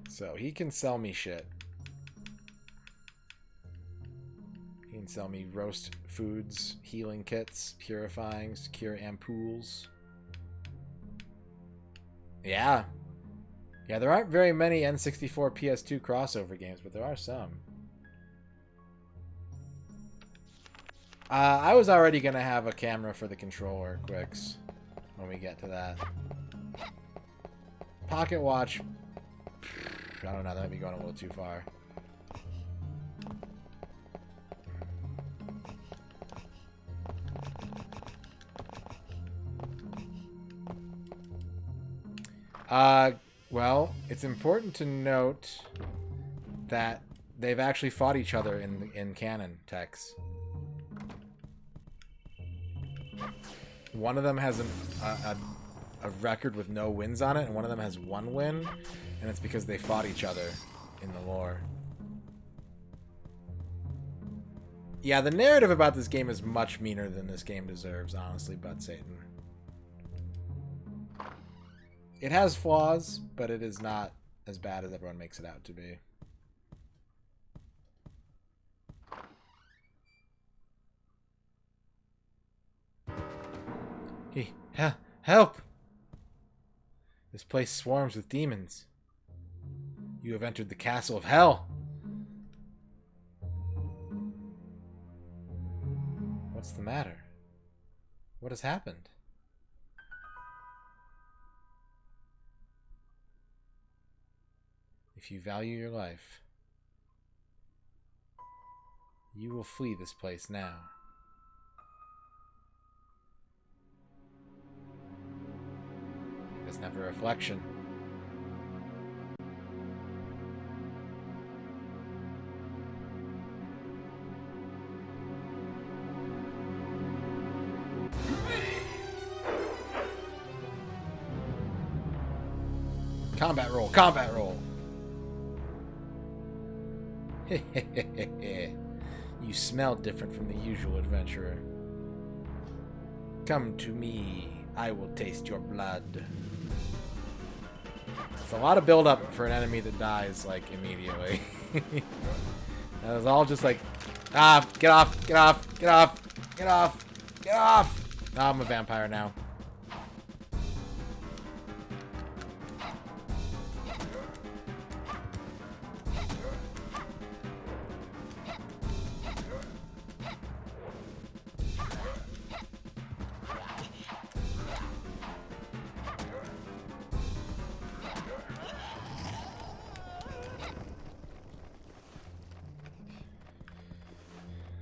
So he can sell me shit. He can sell me roast foods, healing kits, purifying, secure ampoules. Yeah. Yeah, there aren't very many N64 PS2 crossover games, but there are some. I was already going to have a camera for the controller, Quicks, when we get to that. Pocket watch. I don't know, that might be going a little too far. Well, it's important to note that they've actually fought each other in canon texts. One of them has a record with no wins on it, and one of them has 1 win, and it's because they fought each other in the lore. Yeah, the narrative about this game is much meaner than this game deserves, honestly, Bud Satan. It has flaws, but it is not as bad as everyone makes it out to be. Hey, help! This place swarms with demons. You have entered the castle of hell. What's the matter? What has happened? If you value your life, you will flee this place now. It is never a reflection. Combat roll, combat roll. You smell different from the usual adventurer. Come to me, I will taste your blood. It's a lot of build-up for an enemy that dies, like, immediately. That was all just like, get off, get off, get off, get off, get off! Oh, I'm a vampire now.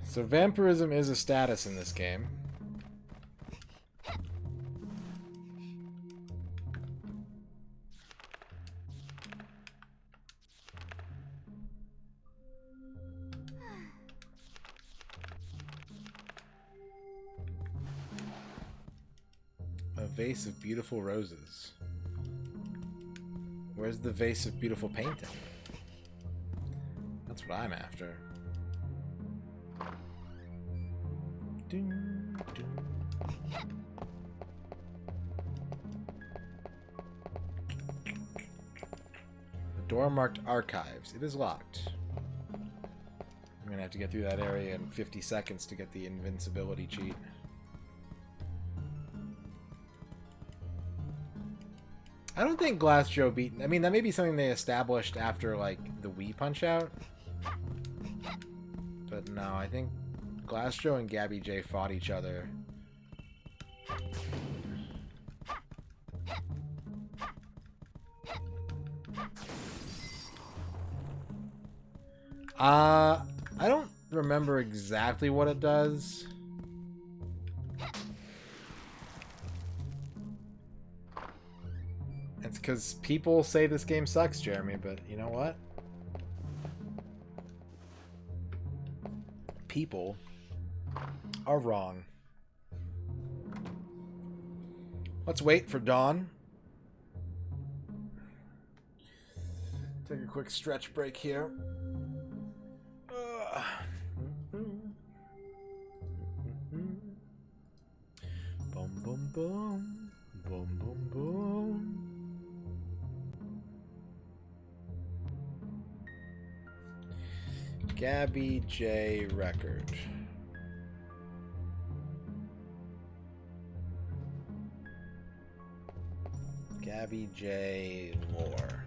So vampirism is a status in this game. A vase of beautiful roses. Where's the vase of beautiful painting? That's what I'm after. The door marked archives. It is locked. I'm gonna have to get through that area in 50 seconds to get the invincibility cheat. I don't think Glass Joe beat... I mean, that may be something they established after, like, the Wii Punch-Out. But no, I think Glass Joe and Gabby J fought each other. I don't remember exactly what it does. It's because people say this game sucks, Jeremy, but you know what? People are wrong. Let's wait for dawn. Take a quick stretch break here. Boom, boom, boom. Boom, boom, boom. Gabby J. Record. Gabby J. Lore.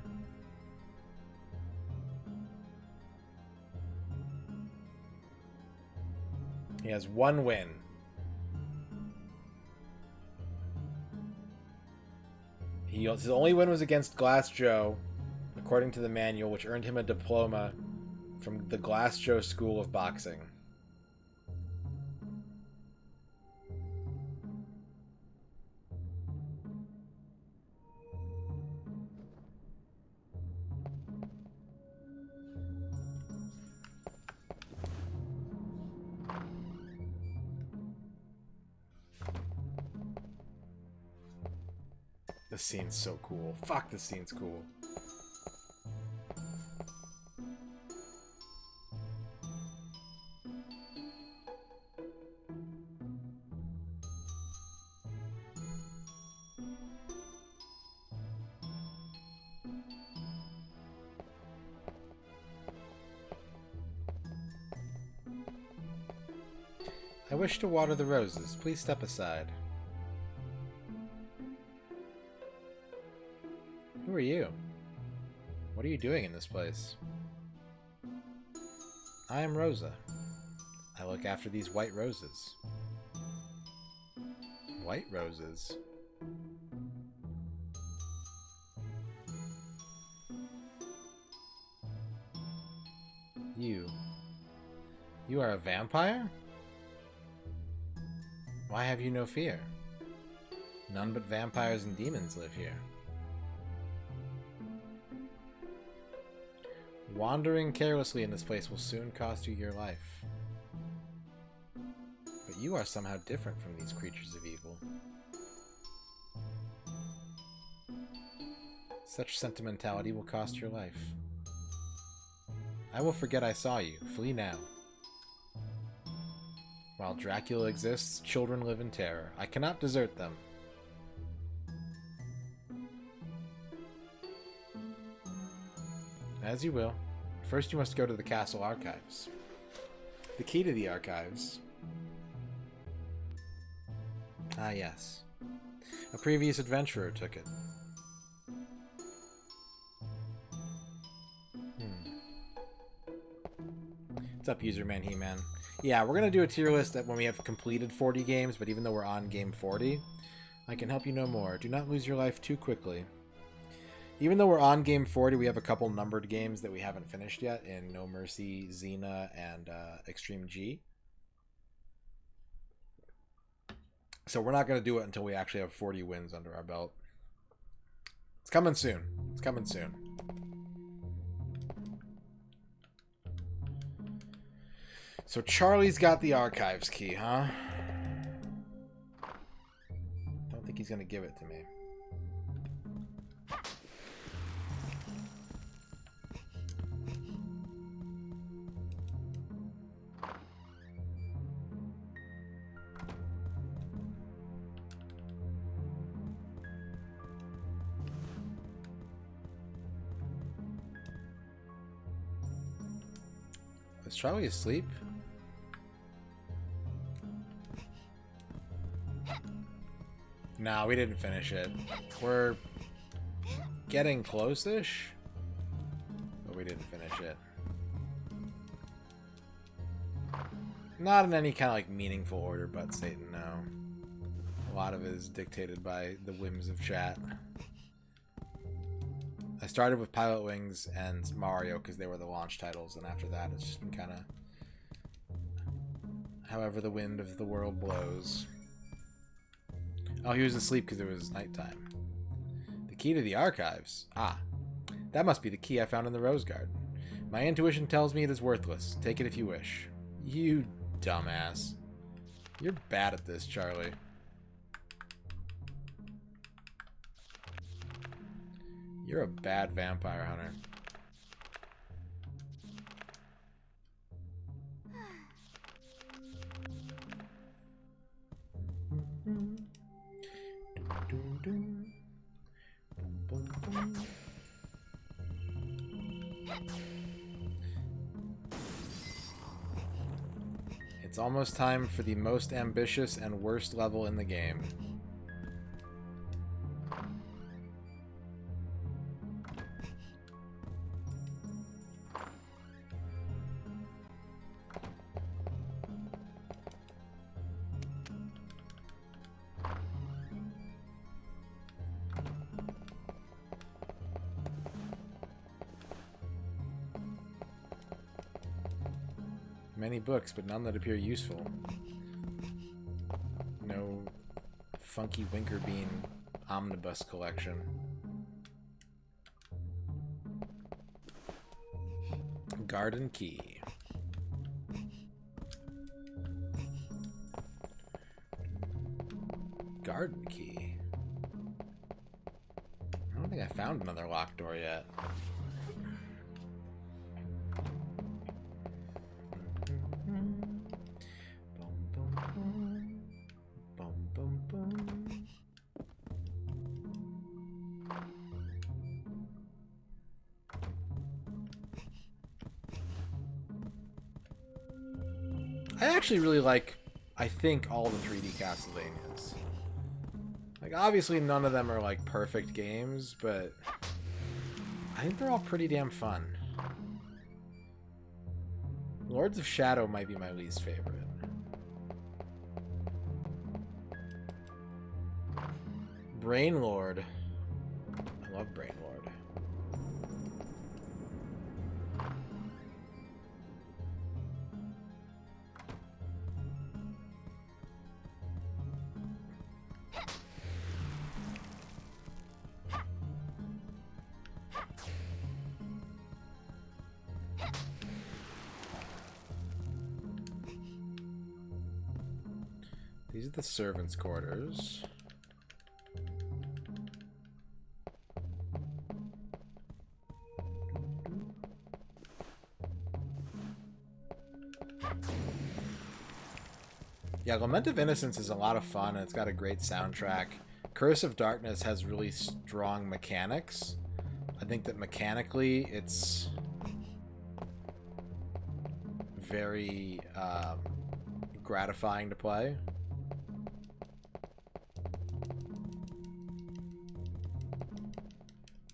He has one win. His only win was against Glass Joe, according to the manual, which earned him a diploma from the Glass Joe School of Boxing. This scene's so cool. Fuck, this scene's cool. I wish to water the roses. Please step aside. Who are you? What are you doing in this place? I am Rosa. I look after these white roses. White roses? You are a vampire? Why have you no fear? None but vampires and demons live here. Wandering carelessly in this place will soon cost you your life. But you are somehow different from these creatures of evil. Such sentimentality will cost your life. I will forget I saw you. Flee now. While Dracula exists, children live in terror. I cannot desert them. As you will. First you must go to the castle archives. The key to the archives. Ah, yes. A previous adventurer took it. What's up, Userman He-Man? Yeah, we're going to do a tier list that when we have completed 40 games, but even though we're on game 40, I can help you know more. Do not lose your life too quickly. Even though we're on game 40, we have a couple numbered games that we haven't finished yet in No Mercy, Xena, and Extreme G. So we're not going to do it until we actually have 40 wins under our belt. It's coming soon. It's coming soon. So Charlie's got the archives key, huh? Don't think he's going to give it to me. Is Charlie asleep? No, we didn't finish it. We're getting close-ish, but we didn't finish it. Not in any kind of like meaningful order, but Satan, no. A lot of it is dictated by the whims of chat. I started with Pilot Wings and Mario because they were the launch titles, and after that it's just been kind of however the wind of the world blows. Oh, he was asleep because it was nighttime. The key to the archives. Ah, that must be the key I found in the rose garden. My intuition tells me it is worthless. Take it if you wish. You dumbass. You're bad at this, Charlie. You're a bad vampire hunter. It's almost time for the most ambitious and worst level in the game. Many books, but none that appear useful. No funky Winkerbean omnibus collection. Garden key. Garden key. I don't think I found another locked door yet. I actually really like, I think, all the 3D Castlevanias. Like, obviously none of them are, like, perfect games, but I think they're all pretty damn fun. Lords of Shadow might be my least favorite. Brain Lord. I love Brain Lord. These are the servants' quarters. Yeah, Lament of Innocence is a lot of fun, and it's got a great soundtrack. Curse of Darkness has really strong mechanics. I think that mechanically it's very gratifying to play.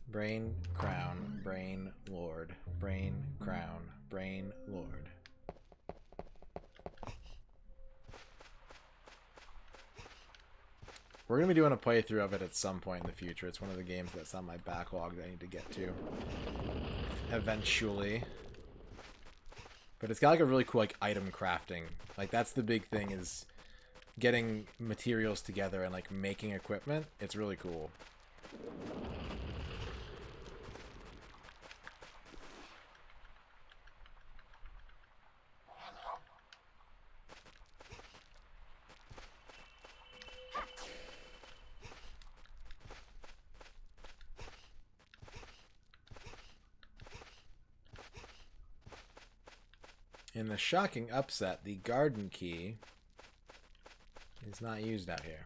Brain, Crown, Brain, Lord. Brain, Crown, Brain, Lord. We're going to be doing a playthrough of it at some point in the future. It's one of the games that's on my backlog that I need to get to eventually. But it's got like a really cool like item crafting. Like that's the big thing, is getting materials together and like making equipment. It's really cool. In the shocking upset, the garden key is not used out here.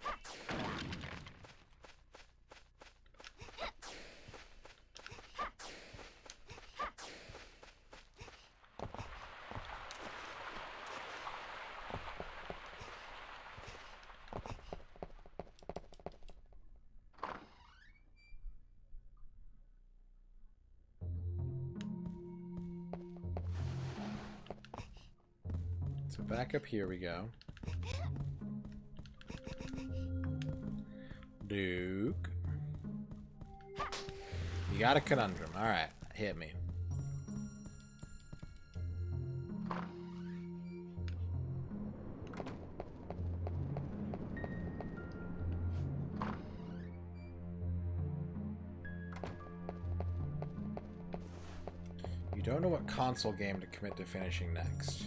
So back up here we go. Duke. You got a conundrum. Alright, hit me. don't know what console game to commit to finishing next.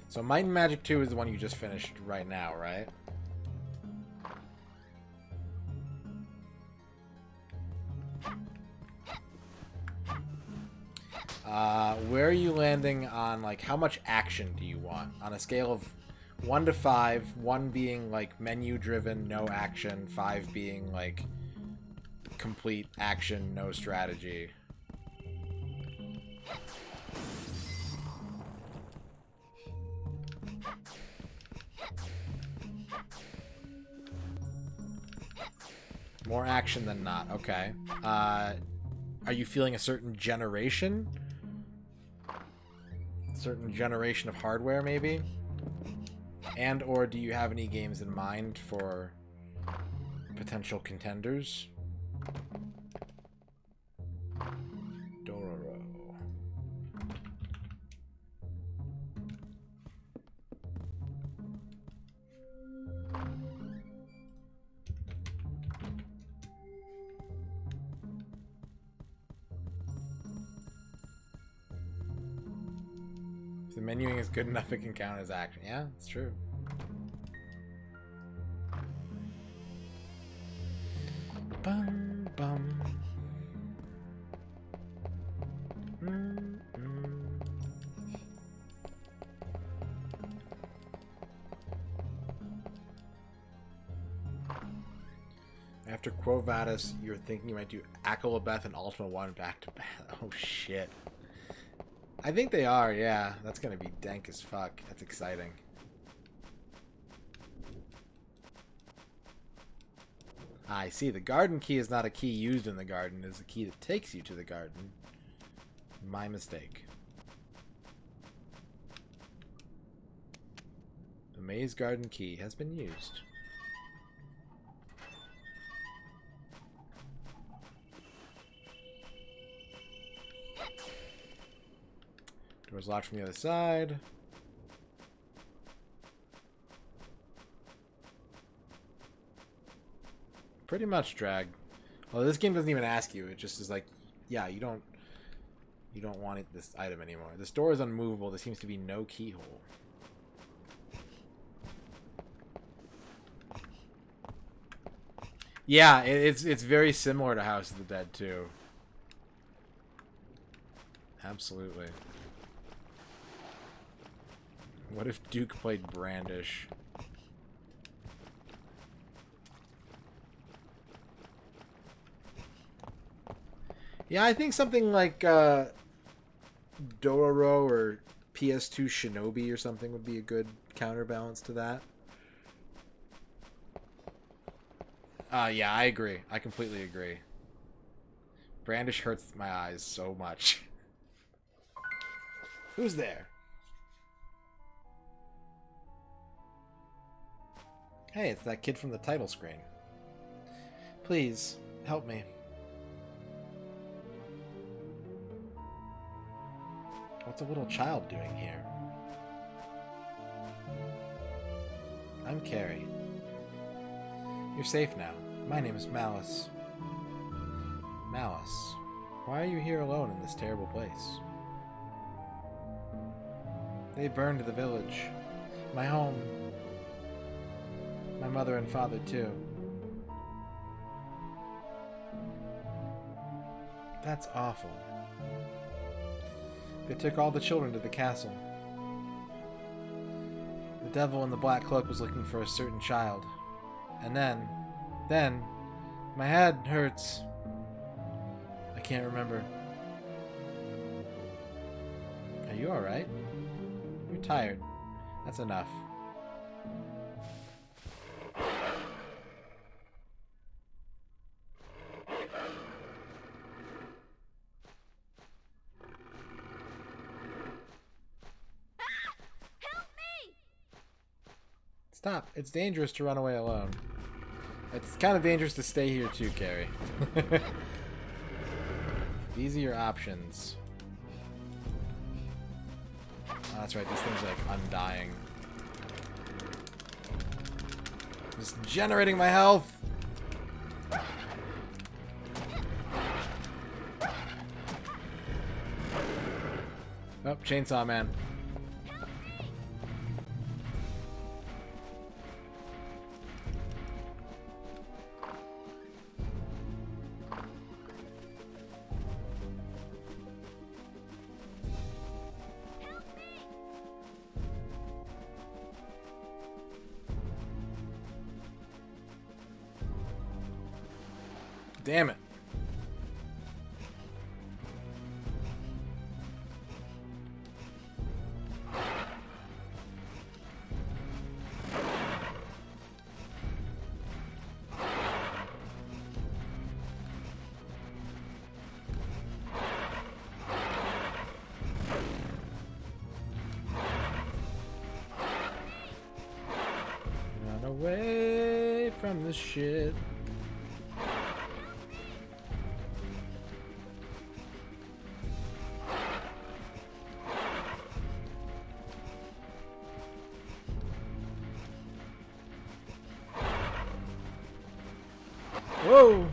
So Might and Magic 2 is the one you just finished right now, right? Where are you landing on, like, how much action do you want? On a scale of 1 to 5, 1 being, like, menu-driven, no action, 5 being, like, complete action, no strategy. More action than not. Okay. Are you feeling a certain generation? Certain generation of hardware, maybe? And or do you have any games in mind for potential contenders? Dororo. If the menuing is good enough, it can count as action. Yeah, it's true. Bum, bum. After Quo Vadis, you're thinking you might do Akalabeth and Ultima 1 back to back. Oh shit. I think they are, yeah. That's gonna be dank as fuck. That's exciting. I see. The garden key is not a key used in the garden. It's a key that takes you to the garden. My mistake. The maze garden key has been used. Door's locked from the other side. Pretty much, Drag. Well, this game doesn't even ask you. It just is like, yeah, you don't want this item anymore. This door is unmovable. There seems to be no keyhole. Yeah, it's very similar to House of the Dead too. Absolutely. What if Duke played Brandish? Yeah, I think something like Dororo or PS2 Shinobi or something would be a good counterbalance to that. Yeah, I agree. I completely agree. Brandish hurts my eyes so much. Who's there? Hey, it's that kid from the title screen. Please, help me. What's a little child doing here? I'm Carrie. You're safe now. My name is Malice. Malice, why are you here alone in this terrible place? They burned the village. My home. My mother and father, too. That's awful. They took all the children to the castle. The devil in the black cloak was looking for a certain child. And then, my head hurts. I can't remember. Are you alright? You're tired. That's enough. Stop. It's dangerous to run away alone. It's kind of dangerous to stay here too, Carrie. These are your options. Oh, that's right. This thing's like undying. Just generating my health. Oh, Chainsaw Man. Damn it. Run away from this shit. Whoa!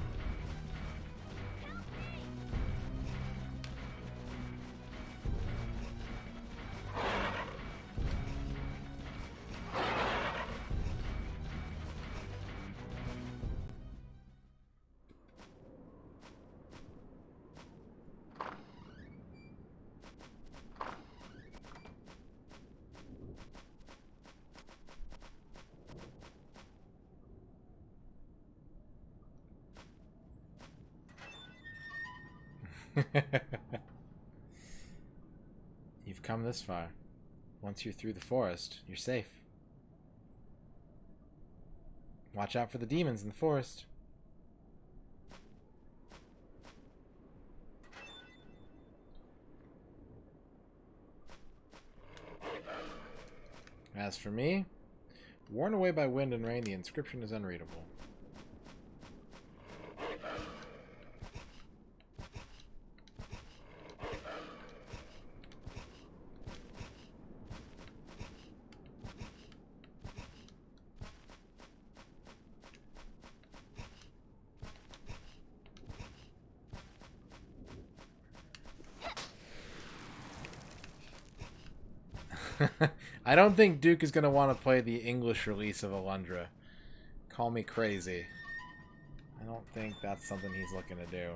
You've come this far. Once you're through the forest, you're safe. Watch out for the demons in the forest. As for me, worn away by wind and rain, the inscription is unreadable. I don't think Duke is going to want to play the English release of Alundra. Call me crazy. I don't think that's something he's looking to do.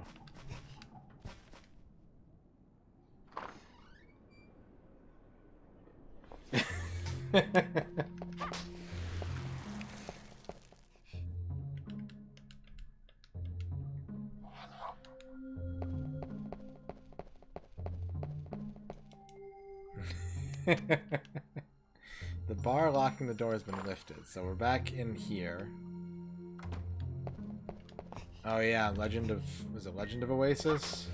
The bar locking the door has been lifted, so we're back in here. Oh yeah, was it Legend of Oasis?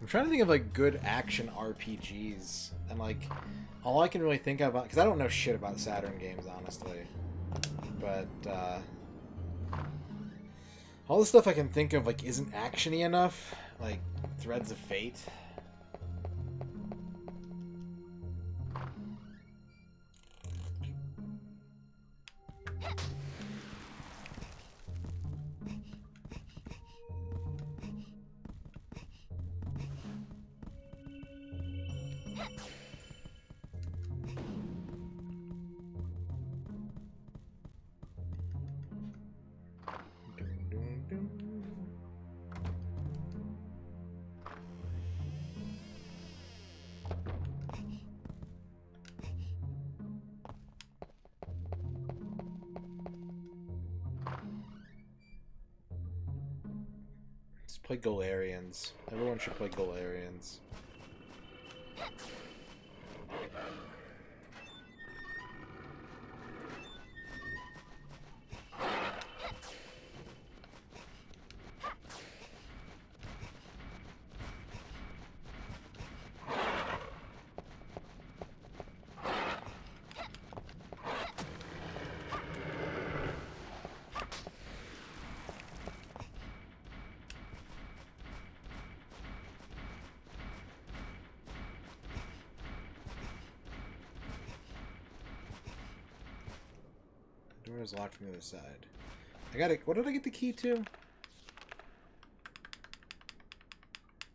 I'm trying to think of like good action RPGs, and like all I can really think of, because I don't know shit about Saturn games honestly, but all the stuff I can think of like isn't actiony enough, like Threads of Fate. Play Galarians. Everyone should play Galarians. Door is locked from the other side. I got it. What did I get the key to?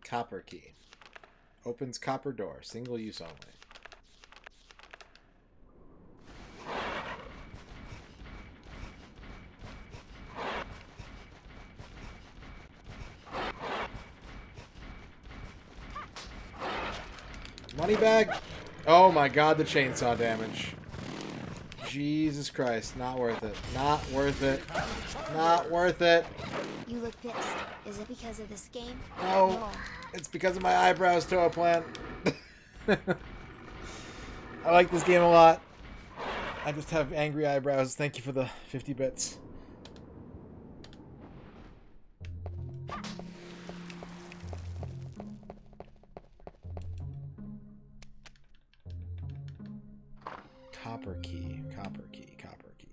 Copper key. Opens copper door. Single use only. Money bag. Oh my god, the chainsaw damage. Jesus Christ, not worth it. Not worth it. Not worth it. You look pissed. Is it because of this game? No, it's because of my eyebrows, Toa Plant. I like this game a lot. I just have angry eyebrows. Thank you for the 50 bits. Copper key, copper key, copper key.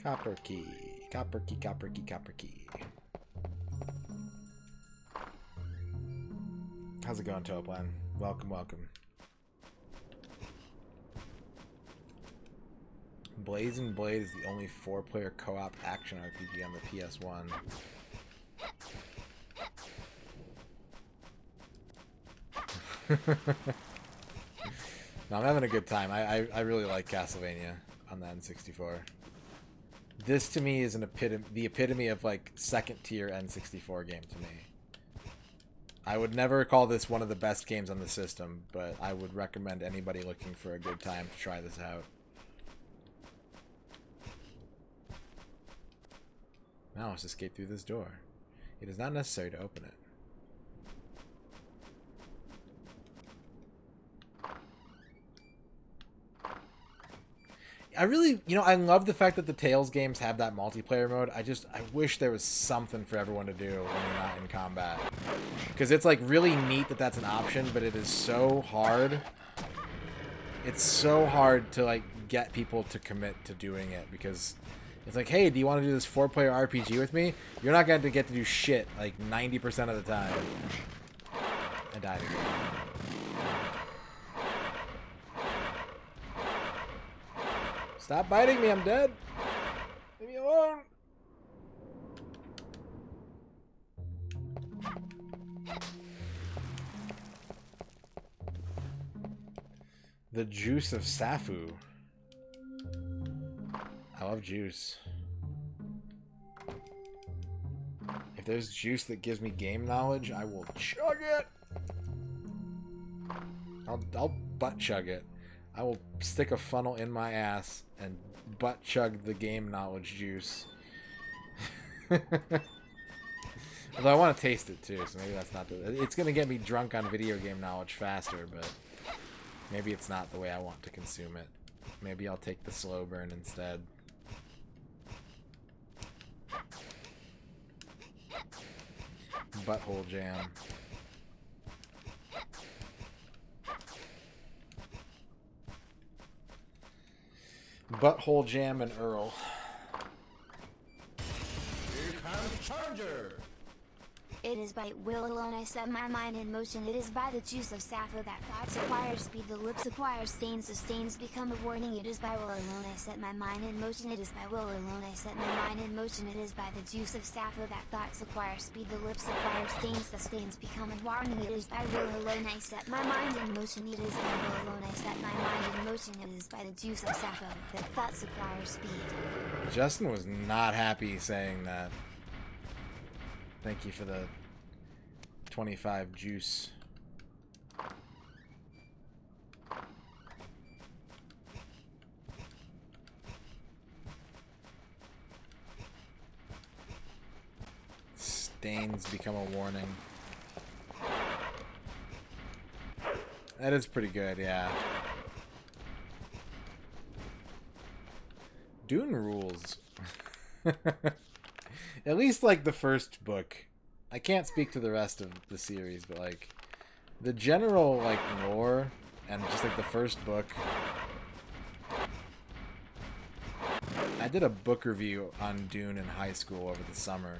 Copper key, copper key, copper key, copper key. How's it going, Toaplan? Welcome, welcome. Blaze and Blade is the only 4-player co-op action RPG on the PS1. No, I'm having a good time. I really like Castlevania on the N64. This to me is the epitome of like second tier N64 game to me. I would never call this one of the best games on the system, but I would recommend anybody looking for a good time to try this out. Now let's escape through this door. It is not necessary to open it. I really, I love the fact that the Tales games have that multiplayer mode. I wish there was something for everyone to do when you're not in combat. Because it's like really neat that that's an option, but it is so hard. It's so hard to like get people to commit to doing it because it's like, hey, do you want to do this 4-player RPG with me? You're not going to get to do shit like 90% of the time. I died again. Stop biting me, I'm dead. Leave me alone. The juice of Safu. I love juice. If there's juice that gives me game knowledge, I will chug it. I'll butt chug it. I will stick a funnel in my ass and butt chug the game knowledge juice. Although I want to taste it too, so maybe that's not the... It's going to get me drunk on video game knowledge faster, but maybe it's not the way I want to consume it. Maybe I'll take the slow burn instead. Butthole jam. Butthole Jam and Earl. Here comes Charger! It is by will alone I set my mind in motion. It is by the juice of Sappho that thoughts acquire speed, the lips acquire stains, the stains become a warning. It is by will alone I set my mind in motion. It is by will alone I set my mind in motion. It is by the juice of Sappho that thoughts acquire speed, the lips acquire stains, the stains become a warning. It is by will alone I set my mind in motion. It is by will alone I set my mind in motion. It is by the juice of Sappho that thoughts acquire speed. Justin was not happy saying that. Thank you for the 25 juice. Stains become a warning. That is pretty good, yeah. Dune rules. At least, like, the first book. I can't speak to the rest of the series, but, like, the general, like, lore and just, like, the first book. I did a book review on Dune in high school over the summer.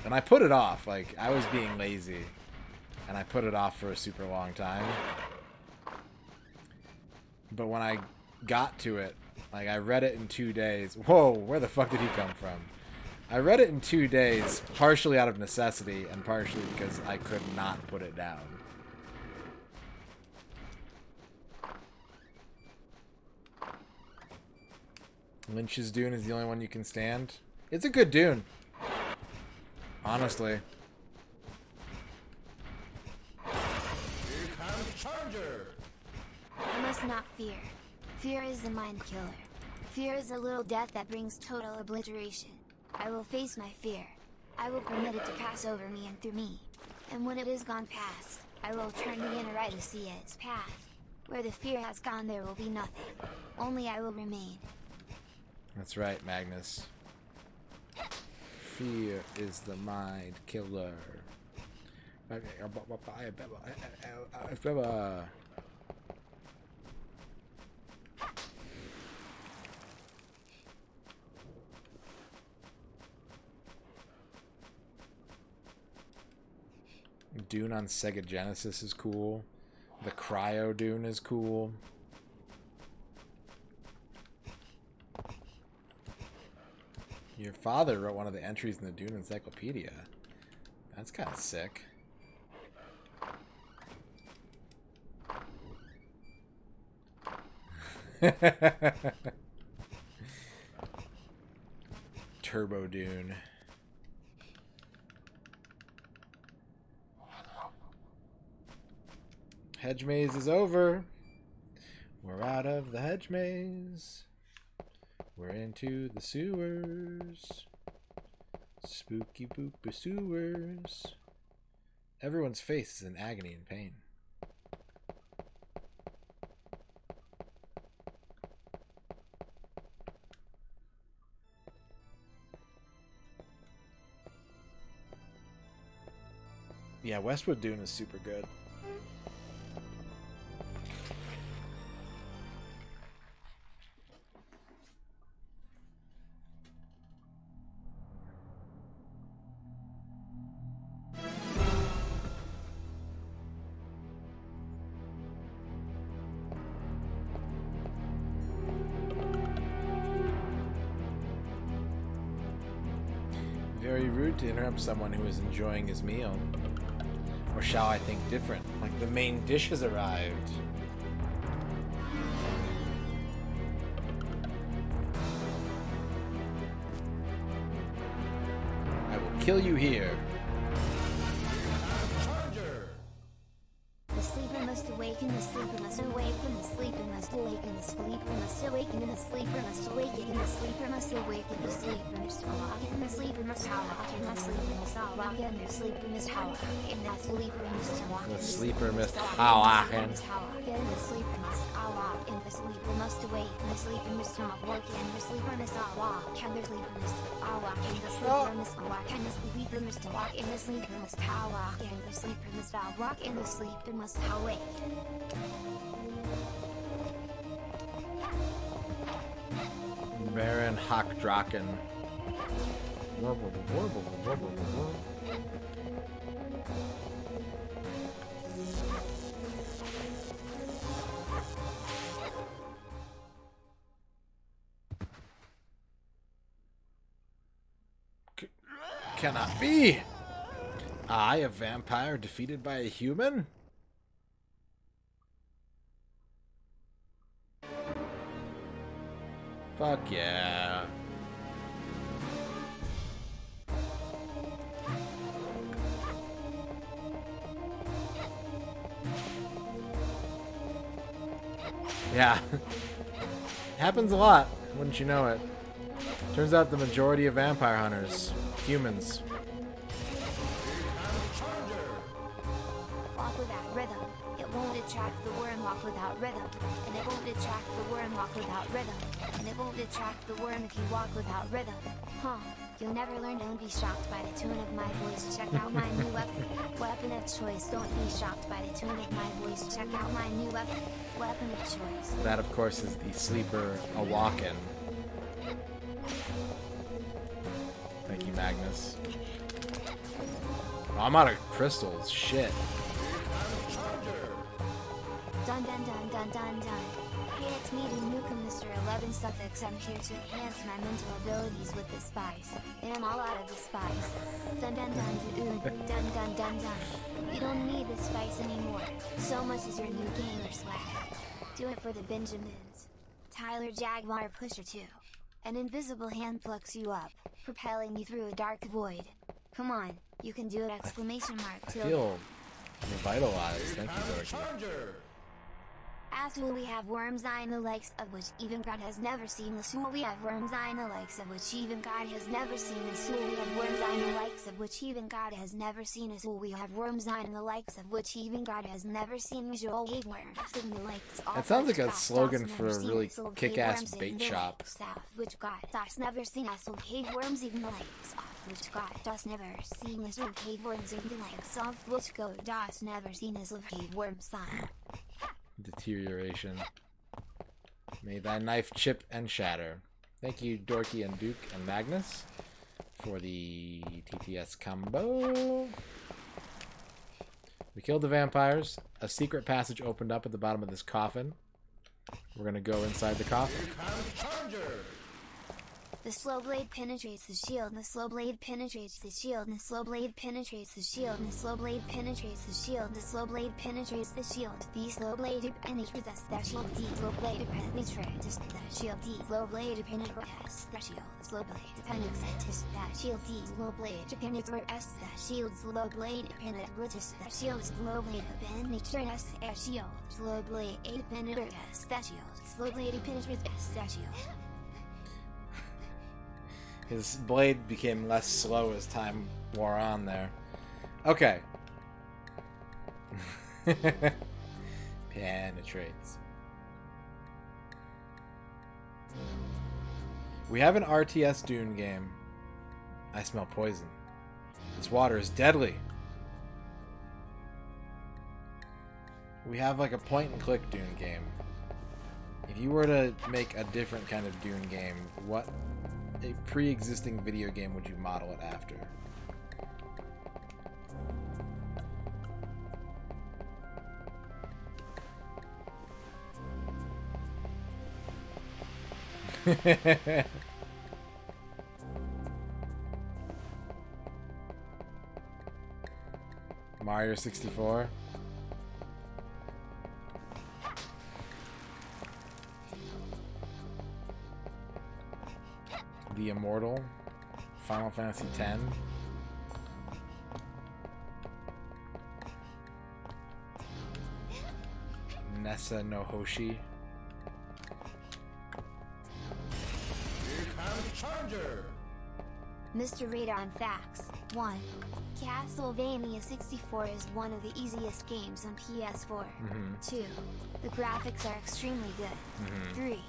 And I put it off. Like, I was being lazy. And I put it off for a super long time. But when I got to it, Like, I read it in 2 days. Whoa, where the fuck did he come from? I read it in 2 days, partially out of necessity and partially because I could not put it down. Lynch's Dune is the only one you can stand. It's a good Dune. Honestly. Here comes Charger. I must not fear. Fear is a mind killer. Fear is a little death that brings total obliteration. I will face my fear. I will permit it to pass over me and through me. And when it is gone past, I will turn the inner eye to see its path. Where the fear has gone, there will be nothing. Only I will remain. That's right, Magnus. Fear is the mind killer. Dune on Sega Genesis is cool. The Cryo Dune is cool. Your father wrote one of the entries in the Dune Encyclopedia. That's kind of sick. Turbo Dune. Hedge maze is over. We're out of the hedge maze. We're into the sewers. Spooky boopy sewers. Everyone's face is in agony and pain. Yeah, Westwood Dune is super good. Very rude to interrupt someone who is enjoying his meal. Or shall I think different? Like the main dish has arrived. I will kill you here. The sleeper must awaken, the sleeper must awaken, the sleeper must awaken, the sleeper must awaken, the sleeper must awaken, the sleeper must awaken, the sleeper must awaken, the sleeper must awaken, the sleeper must awaken, the sleeper must awaken, the sleeper must awaken, The sleeper must awaken. the sleeper must awaken, the sleeper must awaken, the sleeper must awaken, the sleeper must awaken, the sleeper must awaken, the sleeper must awaken, the sleeper must awaken, the sleeper must awaken, the sleeper must awaken, the sleeper must awaken. Baron Hockdraken. Cannot be! I, a vampire defeated by a human? Fuck yeah. Yeah. Happens a lot, wouldn't you know it. Turns out the majority of vampire hunters, humans. Walk without rhythm. It won't attract the worm. Walk without rhythm. And it won't attract the worm. Walk without rhythm. And it won't attract the worm if you walk without rhythm. Huh. You'll never learn. Don't be shocked by the tune of my voice. Check out my new weapon. Weapon of choice. Don't be shocked by the tune of my voice. Check out my new weapon. Weapon of choice. That, of course, is the sleeper Awaken. Thank you, Magnus. Oh, I'm out of crystals. Shit. Dun dun dun dun dun dun. Hey, it's me, Nukem Mr. 11 Suffix. I'm here to enhance my mental abilities with the spice. And I'm all out of the spice. Dun dun dun dun dun dun dun dun. You don't need the spice anymore. So much is your new gamer swag. Do it for the Benjamins. Tyler Jaguar Pusher 2. An invisible hand plucks you up, propelling you through a dark void. Come on, you can do it! Exclamation mark. I feel revitalized. Thank you, Dorothy. As will we have worms I the likes of which even God has never seen. This will we have worms I the likes of which even God has never seen. This will we have worms I the likes of which even God has never seen. This will we have worms I the likes of which even God has never seen. Visual hate worms in the likes. That sounds like a slogan for a really kick-ass bait shop. Which God does never seen. Us will hate worms even the likes of which God does never seen. This will hate worms in the likes of which God does never seen. This will hate worms sign. Deterioration. May thy knife chip and shatter. Thank you, Dorky and Duke and Magnus, for the TTS combo. We killed the vampires. A secret passage opened up at the bottom of this coffin. We're gonna go inside the coffin. The slow blade penetrates the shield, and the slow blade penetrates the shield, and the slow blade penetrates the shield, and the slow blade penetrates the shield, the slow blade penetrates the shield. The slow blade penetrates the shield, the slow blade penetrates the shield, the slow blade penetrates the shield, slow blade penetrates the shield, the slow blade penetrates the shield, slow blade penetrates the shield, slow blade penetrates the shield, slow blade penetrates the shield, slow blade penetrates the shield. His blade became less slow as time wore on there. Okay. Penetrates. We have an RTS Dune game. I smell poison. This water is deadly. We have like a point and click Dune game. If you were to make a different kind of Dune game, what a pre-existing video game would you model it after? Mario 64. The Immortal, Final Fantasy X, Nessa no Hoshi, MisterRadon Facts 1. Castlevania 64 is one of the easiest games on PS4. 2. The graphics are extremely good. 3.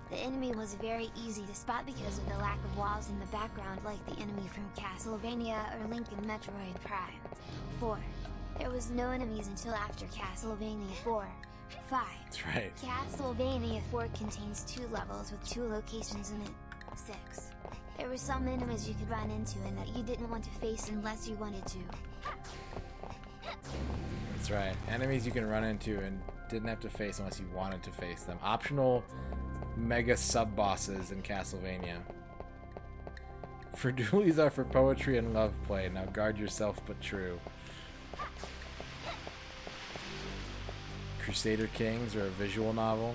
The enemy was very easy to spot because of the lack of walls in the background like the enemy from Castlevania or Link in Metroid Prime. 4. There was no enemies until after Castlevania 4. 5. That's right. Castlevania 4 contains 2 levels with 2 locations in it. 6. There were some enemies you could run into and that you didn't want to face unless you wanted to. That's right. Enemies you can run into and didn't have to face unless you wanted to face them. Optional mega sub-bosses in Castlevania. For dualies are for poetry and love play. Now guard yourself but true. Crusader Kings or a visual novel.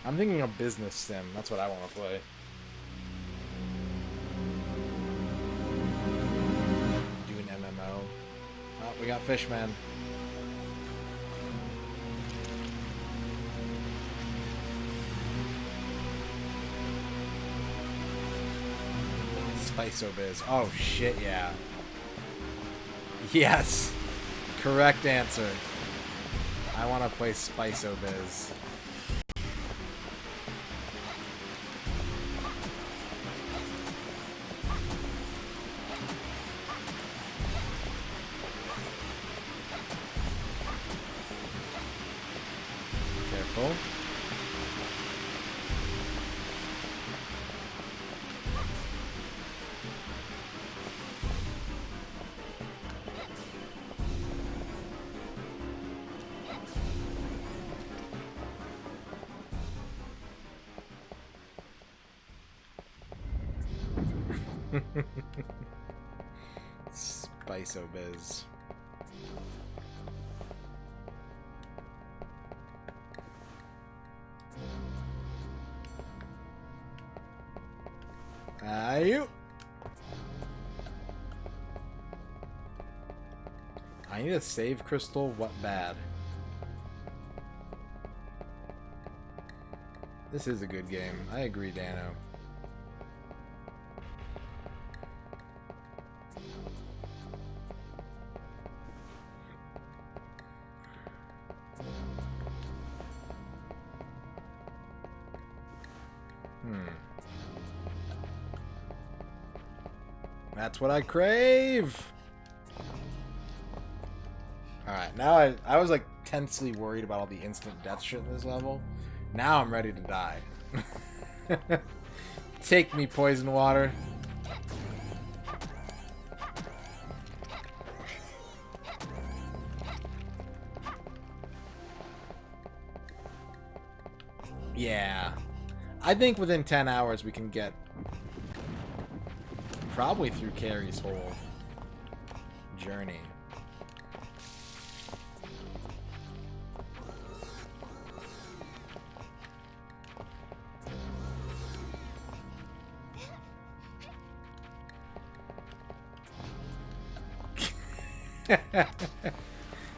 I'm thinking of business sim. That's what I want to play. Do an MMO. Oh, we got Fishman. Spice-O-Biz. Oh shit, yeah. Yes! Correct answer. I want to play Spice-O-Biz. Careful. Spice-o-biz. You. I need a save crystal. What bad? This is a good game. I agree, Dano. That's what I crave! Alright, now I was like tensely worried about all the instant death shit in this level. Now I'm ready to die. Take me, poison water. Yeah. I think within 10 hours we can get probably through Carrie's whole journey.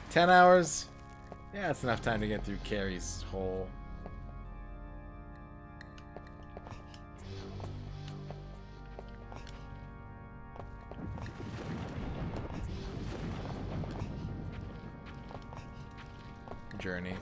$10 hours? Yeah, that's enough time to get through Carrie's whole journey.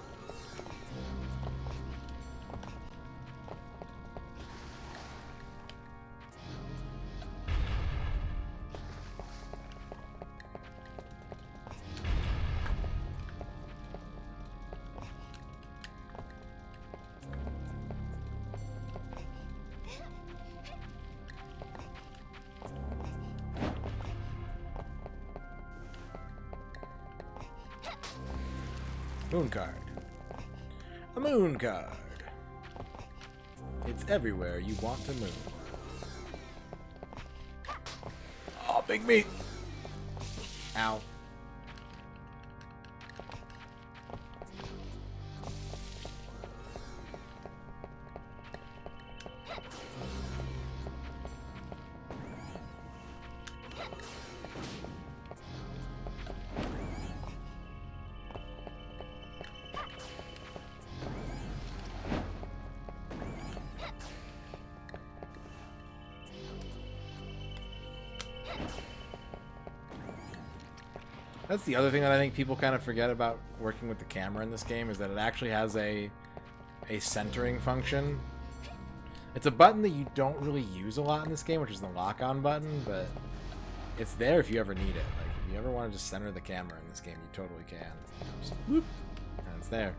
Moon card. A moon card. It's everywhere you want to move. Oh, big meat. Ow. That's the other thing that I think people kind of forget about working with the camera in this game, is that it actually has a centering function. It's a button that you don't really use a lot in this game, which is the lock-on button, but it's there if you ever need it. Like, if you ever want to just center the camera in this game, you totally can. Just whoop, and it's there.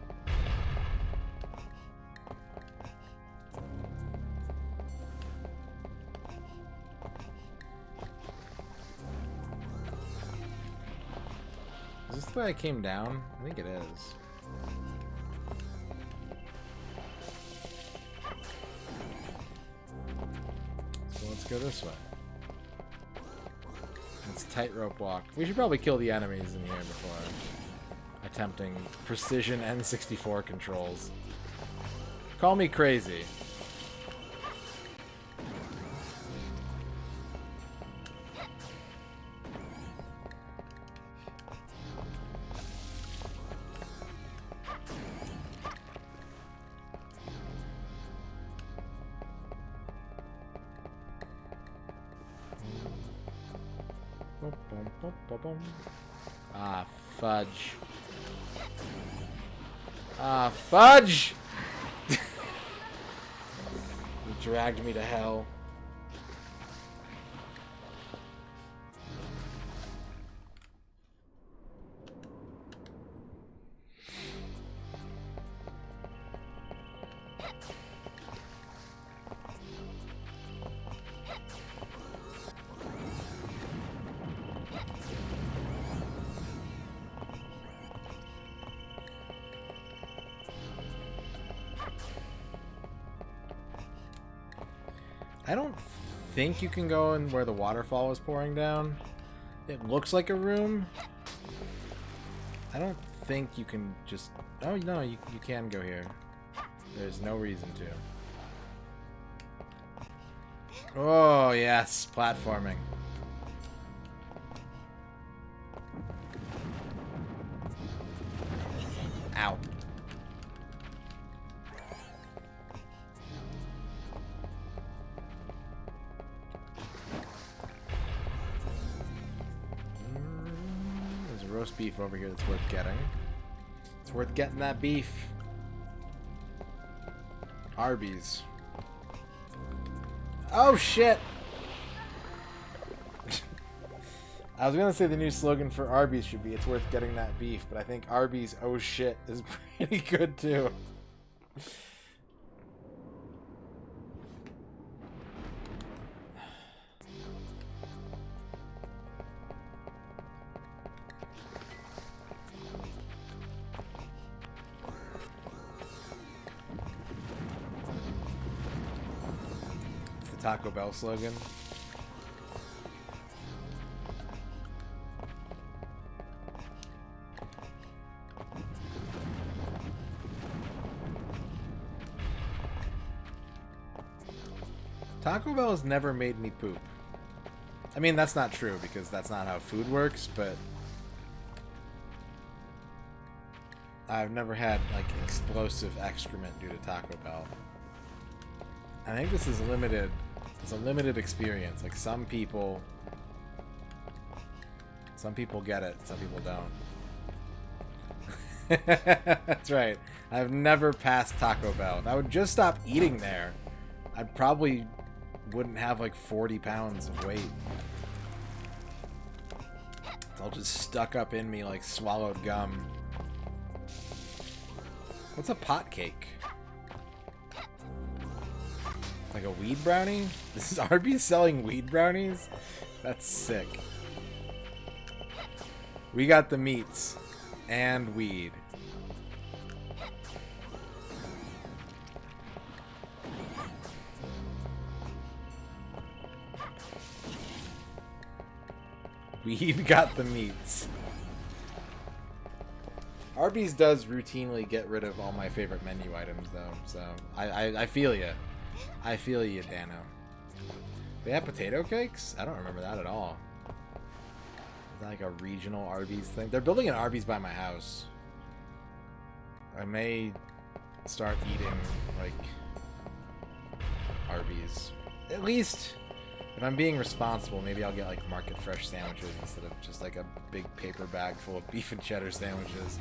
Is this the way I came down? I think it is. So let's go this way. Let's tightrope walk. We should probably kill the enemies in here before attempting precision N64 controls. Call me crazy. Ah, fudge. Ah, fudge! You dragged me to hell. I don't think you can go in where the waterfall is pouring down. It looks like a room. I don't think you can just... Oh, no, you can go here. There's no reason to. Oh, yes. Platforming. Ow. There's a roast beef over here that's worth getting. It's worth getting that beef. Arby's. Oh, shit! I was gonna say the new slogan for Arby's should be, it's worth getting that beef, but I think Arby's, oh shit, is pretty good too. It's the Taco Bell slogan. Taco Bell has never made me poop. I mean, that's not true, because that's not how food works, but... I've never had, like, explosive excrement due to Taco Bell. I think this is limited. It's a limited experience. Like, some people get it, some people don't. That's right. I've never passed Taco Bell. If I would just stop eating there, I'd probably... wouldn't have like 40 pounds of weight. It's all just stuck up in me like swallowed gum. What's a pot cake? Like a weed brownie? This is Arby's selling weed brownies? That's sick. We got the meats and weed. We've got the meats. Arby's does routinely get rid of all my favorite menu items, though, so I feel you. I feel you, Dano. They have potato cakes? I don't remember that at all. Is that like a regional Arby's thing? They're building an Arby's by my house. I may start eating, like, Arby's. At least... if I'm being responsible, maybe I'll get like market fresh sandwiches instead of just like a big paper bag full of beef and cheddar sandwiches.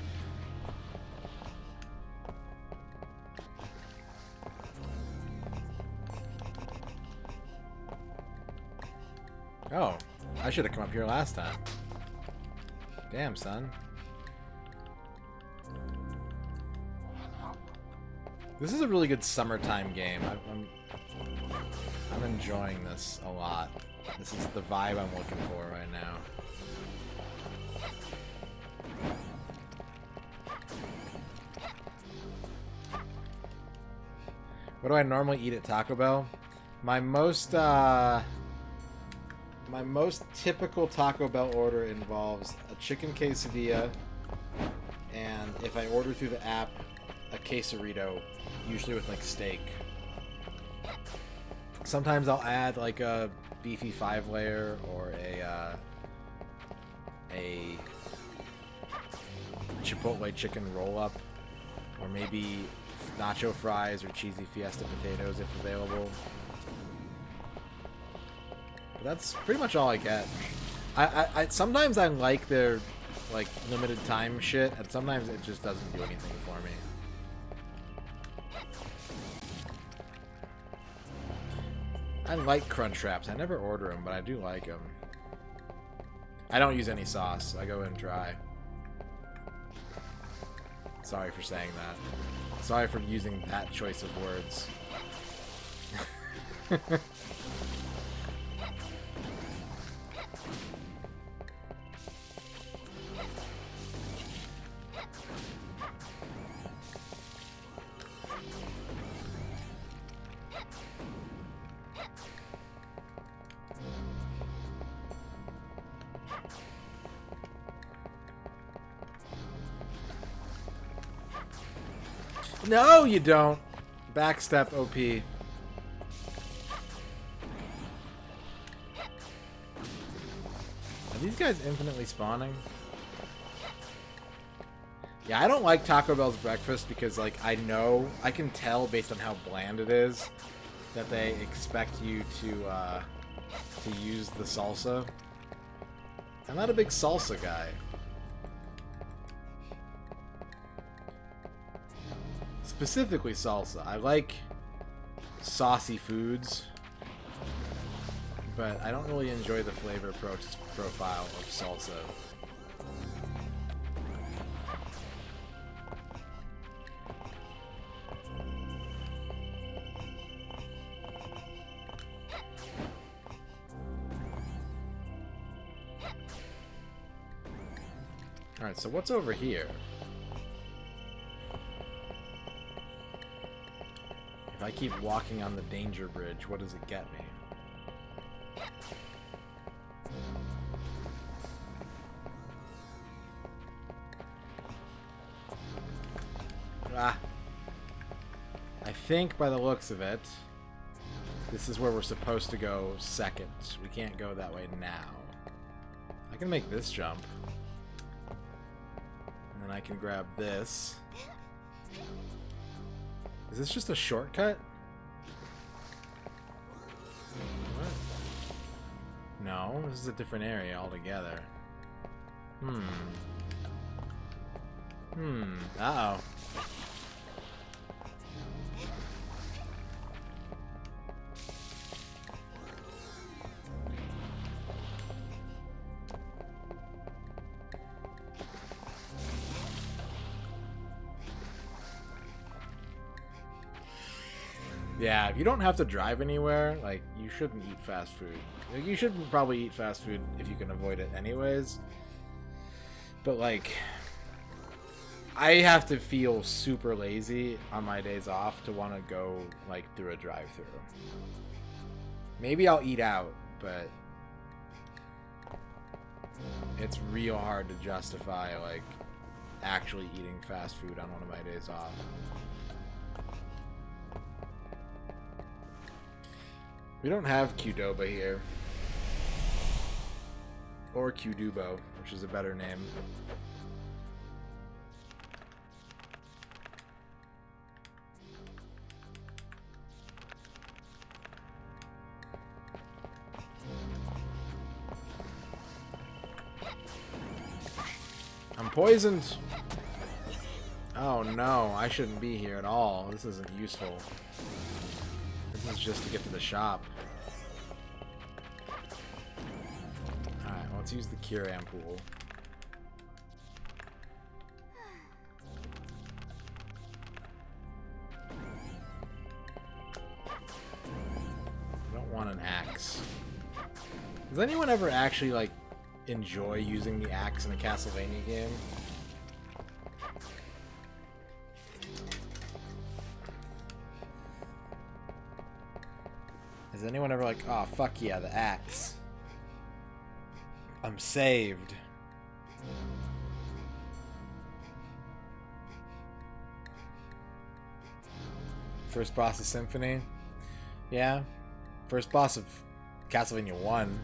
Oh, I should have come up here last time. Damn, son. This is a really good summertime game. I'm enjoying this a lot. This is the vibe I'm looking for right now. What do I normally eat at Taco Bell? My most typical Taco Bell order involves a chicken quesadilla, and if I order through the app, a quesarito, usually with like steak. Sometimes I'll add like a beefy 5-layer or a Chipotle chicken roll-up, or maybe nacho fries or cheesy fiesta potatoes if available. But that's pretty much all I get. I sometimes I like their like limited time shit, and sometimes it just doesn't do anything for me. I like Crunch Wraps. I never order them, but I do like them. I don't use any sauce. I go in dry. Sorry for saying that. Sorry for using that choice of words. No, you don't. Backstep OP. Are these guys infinitely spawning? Yeah, I don't like Taco Bell's breakfast because, like, I can tell based on how bland it is that they expect you to use the salsa. I'm not a big salsa guy. Specifically salsa. I like saucy foods, but I don't really enjoy the flavor profile of salsa. Alright, so what's over here? If I keep walking on the danger bridge, what does it get me? Ah. I think by the looks of it, this is where we're supposed to go second. We can't go that way now. I can make this jump. And then I can grab this. Is this just a shortcut? What? No, this is a different area altogether. Uh-oh. Yeah, if you don't have to drive anywhere, like, you shouldn't eat fast food. Like, you shouldn't probably eat fast food if you can avoid it anyways. But, like, I have to feel super lazy on my days off to want to go, like, through a drive-thru. Maybe I'll eat out, but it's real hard to justify, like, actually eating fast food on one of my days off. We don't have Qdoba here. Or Qdubo, which is a better name. I'm poisoned! Oh no, I shouldn't be here at all. This isn't useful. This is just to get to the shop. Alright, well, let's use the cure ampoule. I don't want an axe. Does anyone ever actually, like, enjoy using the axe in a Castlevania game? Is anyone ever like, oh, fuck yeah, the axe. I'm saved. First boss of Symphony? Yeah. First boss of Castlevania 1.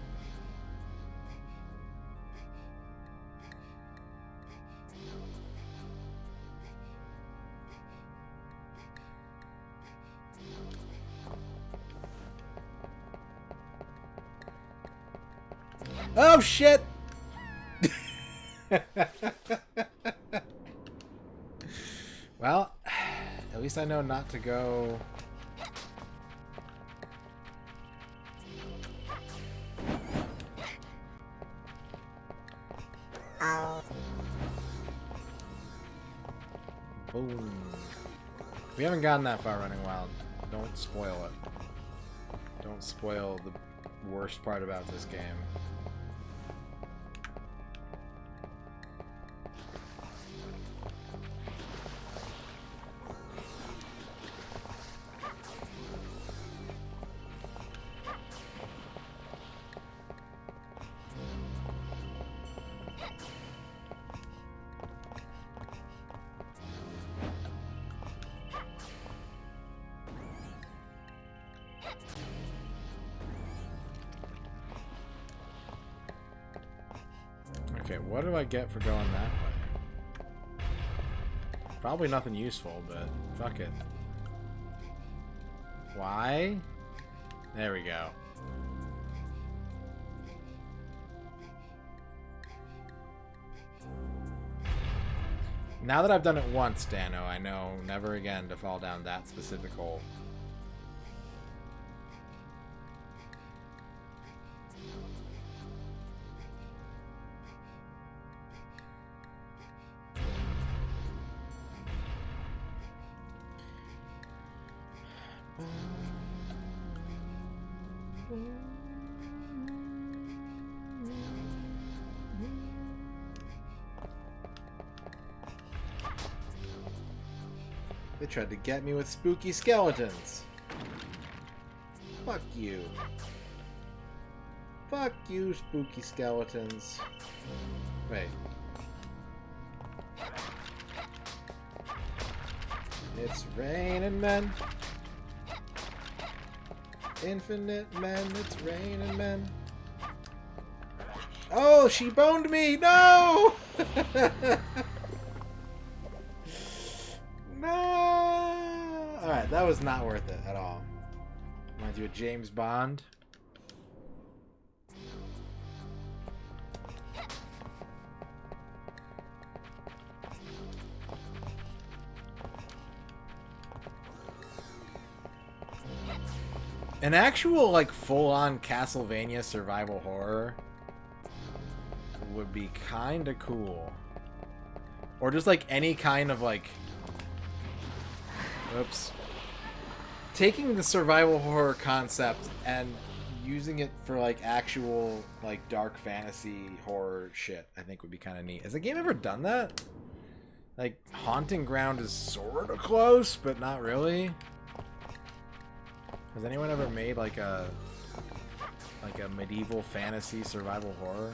Oh shit! Well, at least I know not to go. Boom. We haven't gotten that far running wild. Don't spoil it. Don't spoil the worst part about this game. Okay, what do I get for going that way? Probably nothing useful, but fuck it. Why? There we go. Now that I've done it once, Dano, I know never again to fall down that specific hole. They tried to get me with spooky skeletons. Fuck you. Fuck you, spooky skeletons. Wait. It's raining men. Infinite men, it's raining men. Oh, she boned me! No! No! Alright, that was not worth it at all. Reminds you of James Bond. An actual, like, full-on Castlevania survival horror would be kinda cool. Or just, like, any kind of, like... Oops. Taking the survival horror concept and using it for, like, actual, like, dark fantasy horror shit, I think would be kind of neat. Has the game ever done that? Like, Haunting Ground is sort of close, but not really. Has anyone ever made like a medieval fantasy survival horror?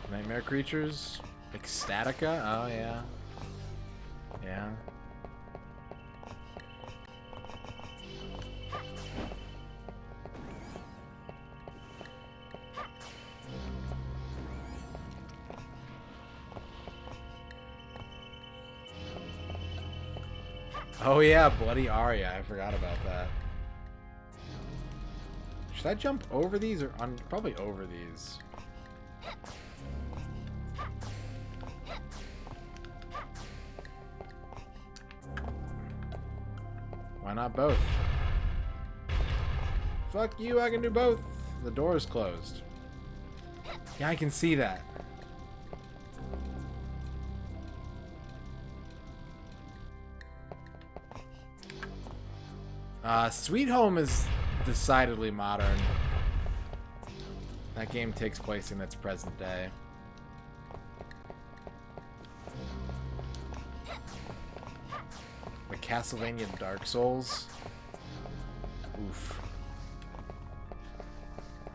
Nightmare Creatures? Ecstatica? Oh yeah. Yeah. Oh yeah, Bloody Aria. I forgot about that. Should I jump over these or probably over these? Why not both? Fuck you, I can do both. The door is closed. Yeah, I can see that. Sweet Home is decidedly modern. That game takes place in its present day. The Castlevania Dark Souls. Oof.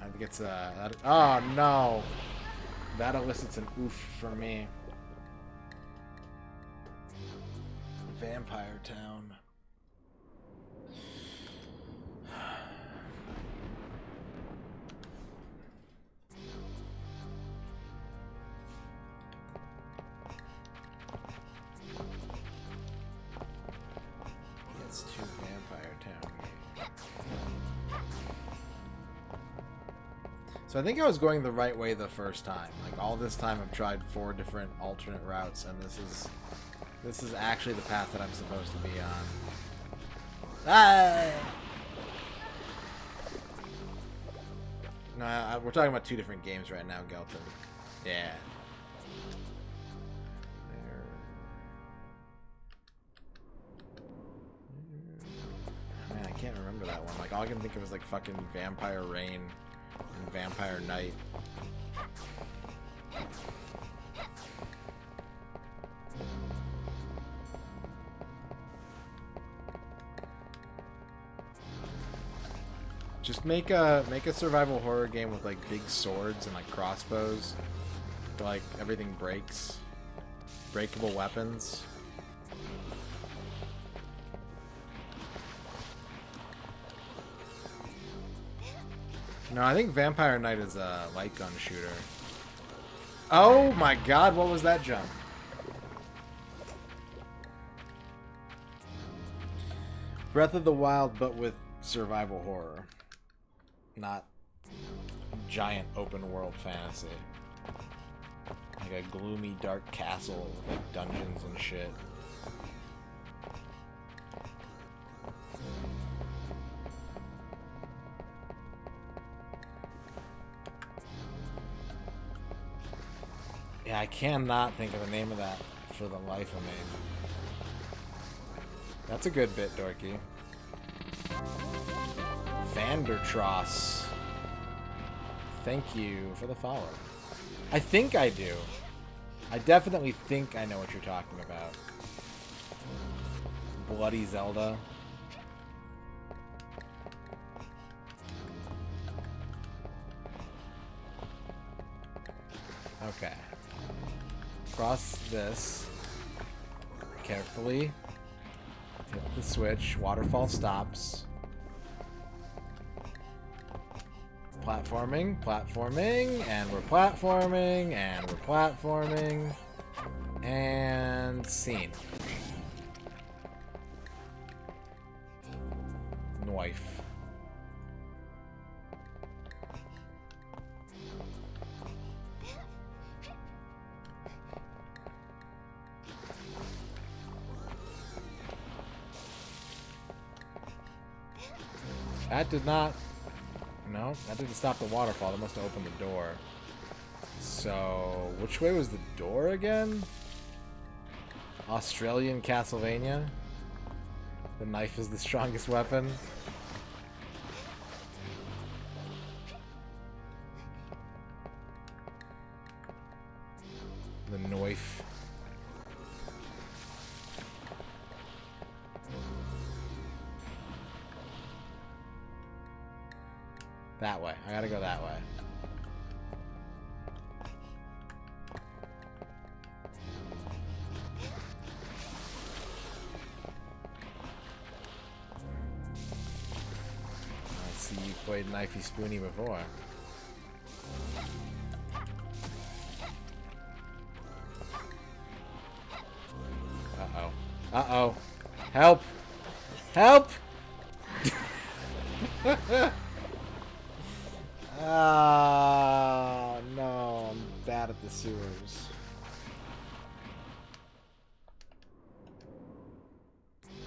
I think it's oh no! That elicits an oof from me. Vampire Town. So I think I was going the right way the first time. Like all this time I've tried 4 different alternate routes, and this is actually the path that I'm supposed to be on. Ah! No, we're talking about 2 different games right now, Gelton. Yeah. Man, I can't remember that one. Like all I can think of is like fucking Vampire Rain and Vampire Knight. Just make a survival horror game with like big swords and like crossbows, so, like everything breaks. breakable weapons. No, I think Vampire Knight is a light gun shooter. Oh my god, what was that jump? Breath of the Wild, but with survival horror. Not giant open world fantasy. Like a gloomy dark castle with like dungeons and shit. Yeah, I cannot think of the name of that for the life of me. That's a good bit, Dorky. Vandertross. Thank you for the follow. I think I do. I definitely think I know what you're talking about. Bloody Zelda. Okay. Cross this. Carefully. Hit the switch. Waterfall stops. Platforming, platforming, and we're platforming, and we're platforming. And scene. Knife. That did not... No, that didn't stop the waterfall. That must have opened the door. So, which way was the door again? Australian Castlevania? The knife is the strongest weapon? The knife. That way. I gotta go that way. I see you played Knifey Spoony before. Uh-oh. Uh-oh. Help! Help! Ah, no, I'm bad at the sewers.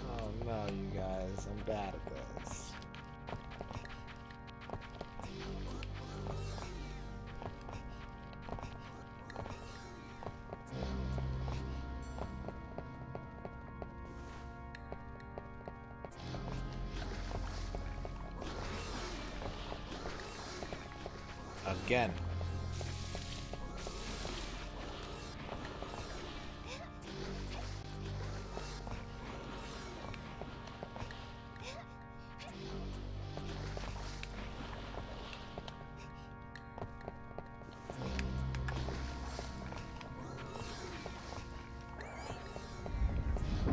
Oh no, you guys, I'm bad at this. Again.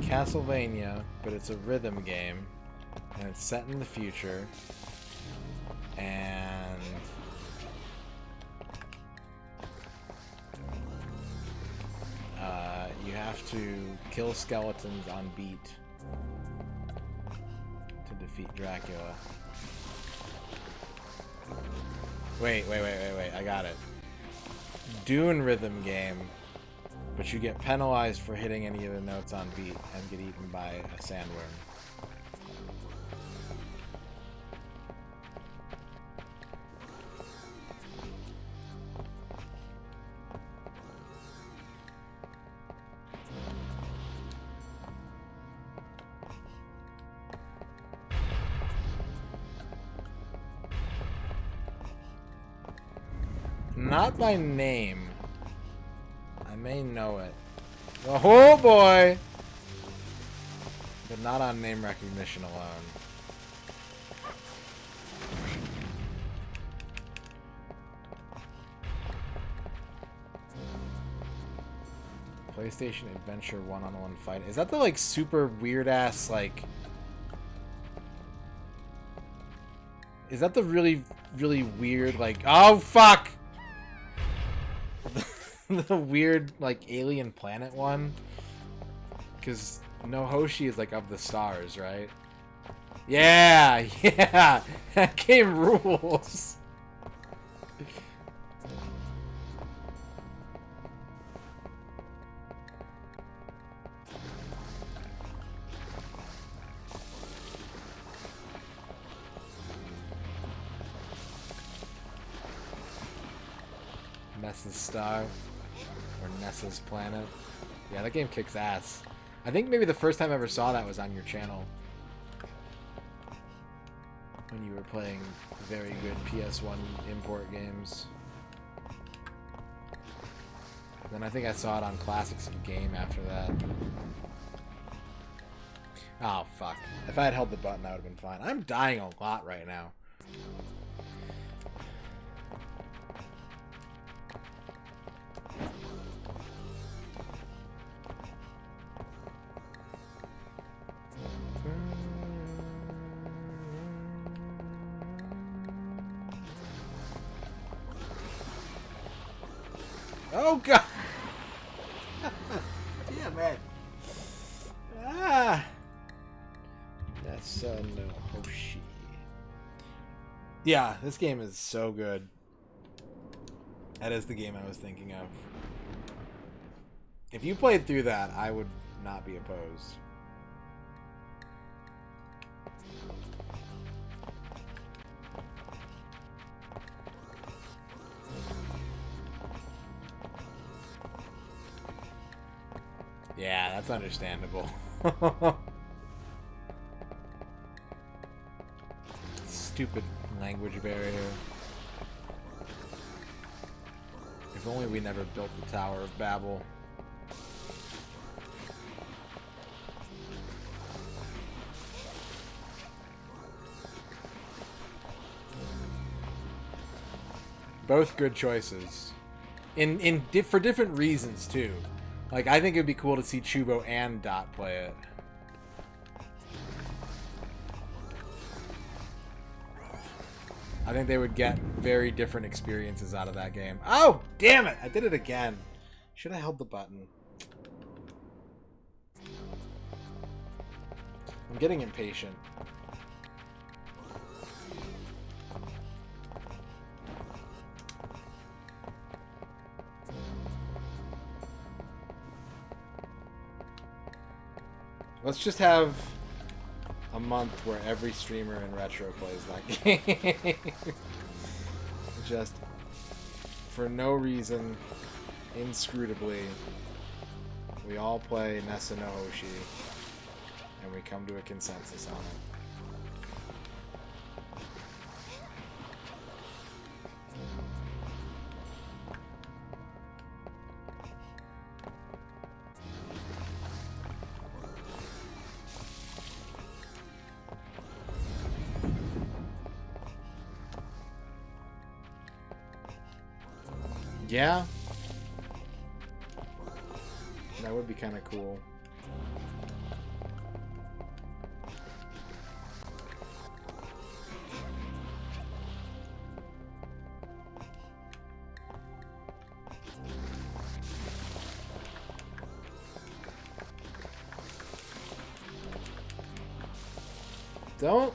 Castlevania, but it's a rhythm game, and it's set in the future, and you have to kill skeletons on beat to defeat Dracula. Wait, I got it. Dune rhythm game, but you get penalized for hitting any of the notes on beat and get eaten by a sandworm. Not by name. I may know it. Oh boy! But not on name recognition alone. PlayStation Adventure one-on-one fight. Is that the like super weird ass like? Is that the really weird like? Oh fuck! The weird like alien planet one. Because no Hoshi is like of the stars, right? Yeah, yeah, that game rules. Nessa's Star, or Nessa's Planet. Yeah, that game kicks ass. I think maybe the first time I ever saw that was on your channel. When you were playing very good PS1 import games. Then I think I saw it on Classics of Game after that. Oh, fuck. If I had held the button, I would have been fine. I'm dying a lot right now. Oh god! Damn it! Ah! That's no Hoshi. Yeah, this game is so good. That is the game I was thinking of. If you played through that, I would not be opposed. Yeah, that's understandable. Stupid language barrier. If only we never built the Tower of Babel. Both good choices. For different reasons, too. Like, I think it would be cool to see Chubo and Dot play it. I think they would get very different experiences out of that game. Oh, damn it! I did it again. Should have held the button. I'm getting impatient. Let's just have a month where every streamer in Retro plays that game. Just for no reason, inscrutably, we all play Nessa no Hoshi, and we come to a consensus on it. Yeah. That would be kind of cool. Don't.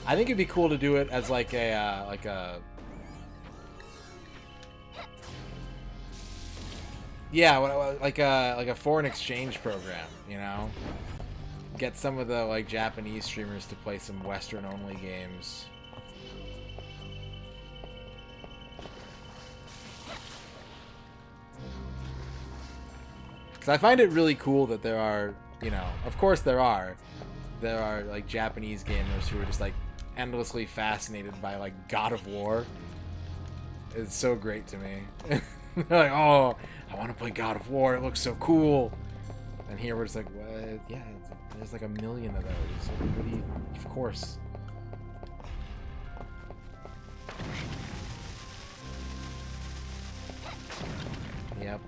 I think it'd be cool to do it as like a yeah, like a foreign exchange program, you know? Get some of the like Japanese streamers to play some Western only games. Cuz I find it really cool that there are, you know, of course there are like Japanese gamers who are just like endlessly fascinated by like God of War. It's so great to me. They're like, oh, I want to play God of War. It looks so cool. And here we're just like, what? Yeah, there's like a million of those. What do you, of course. Yep.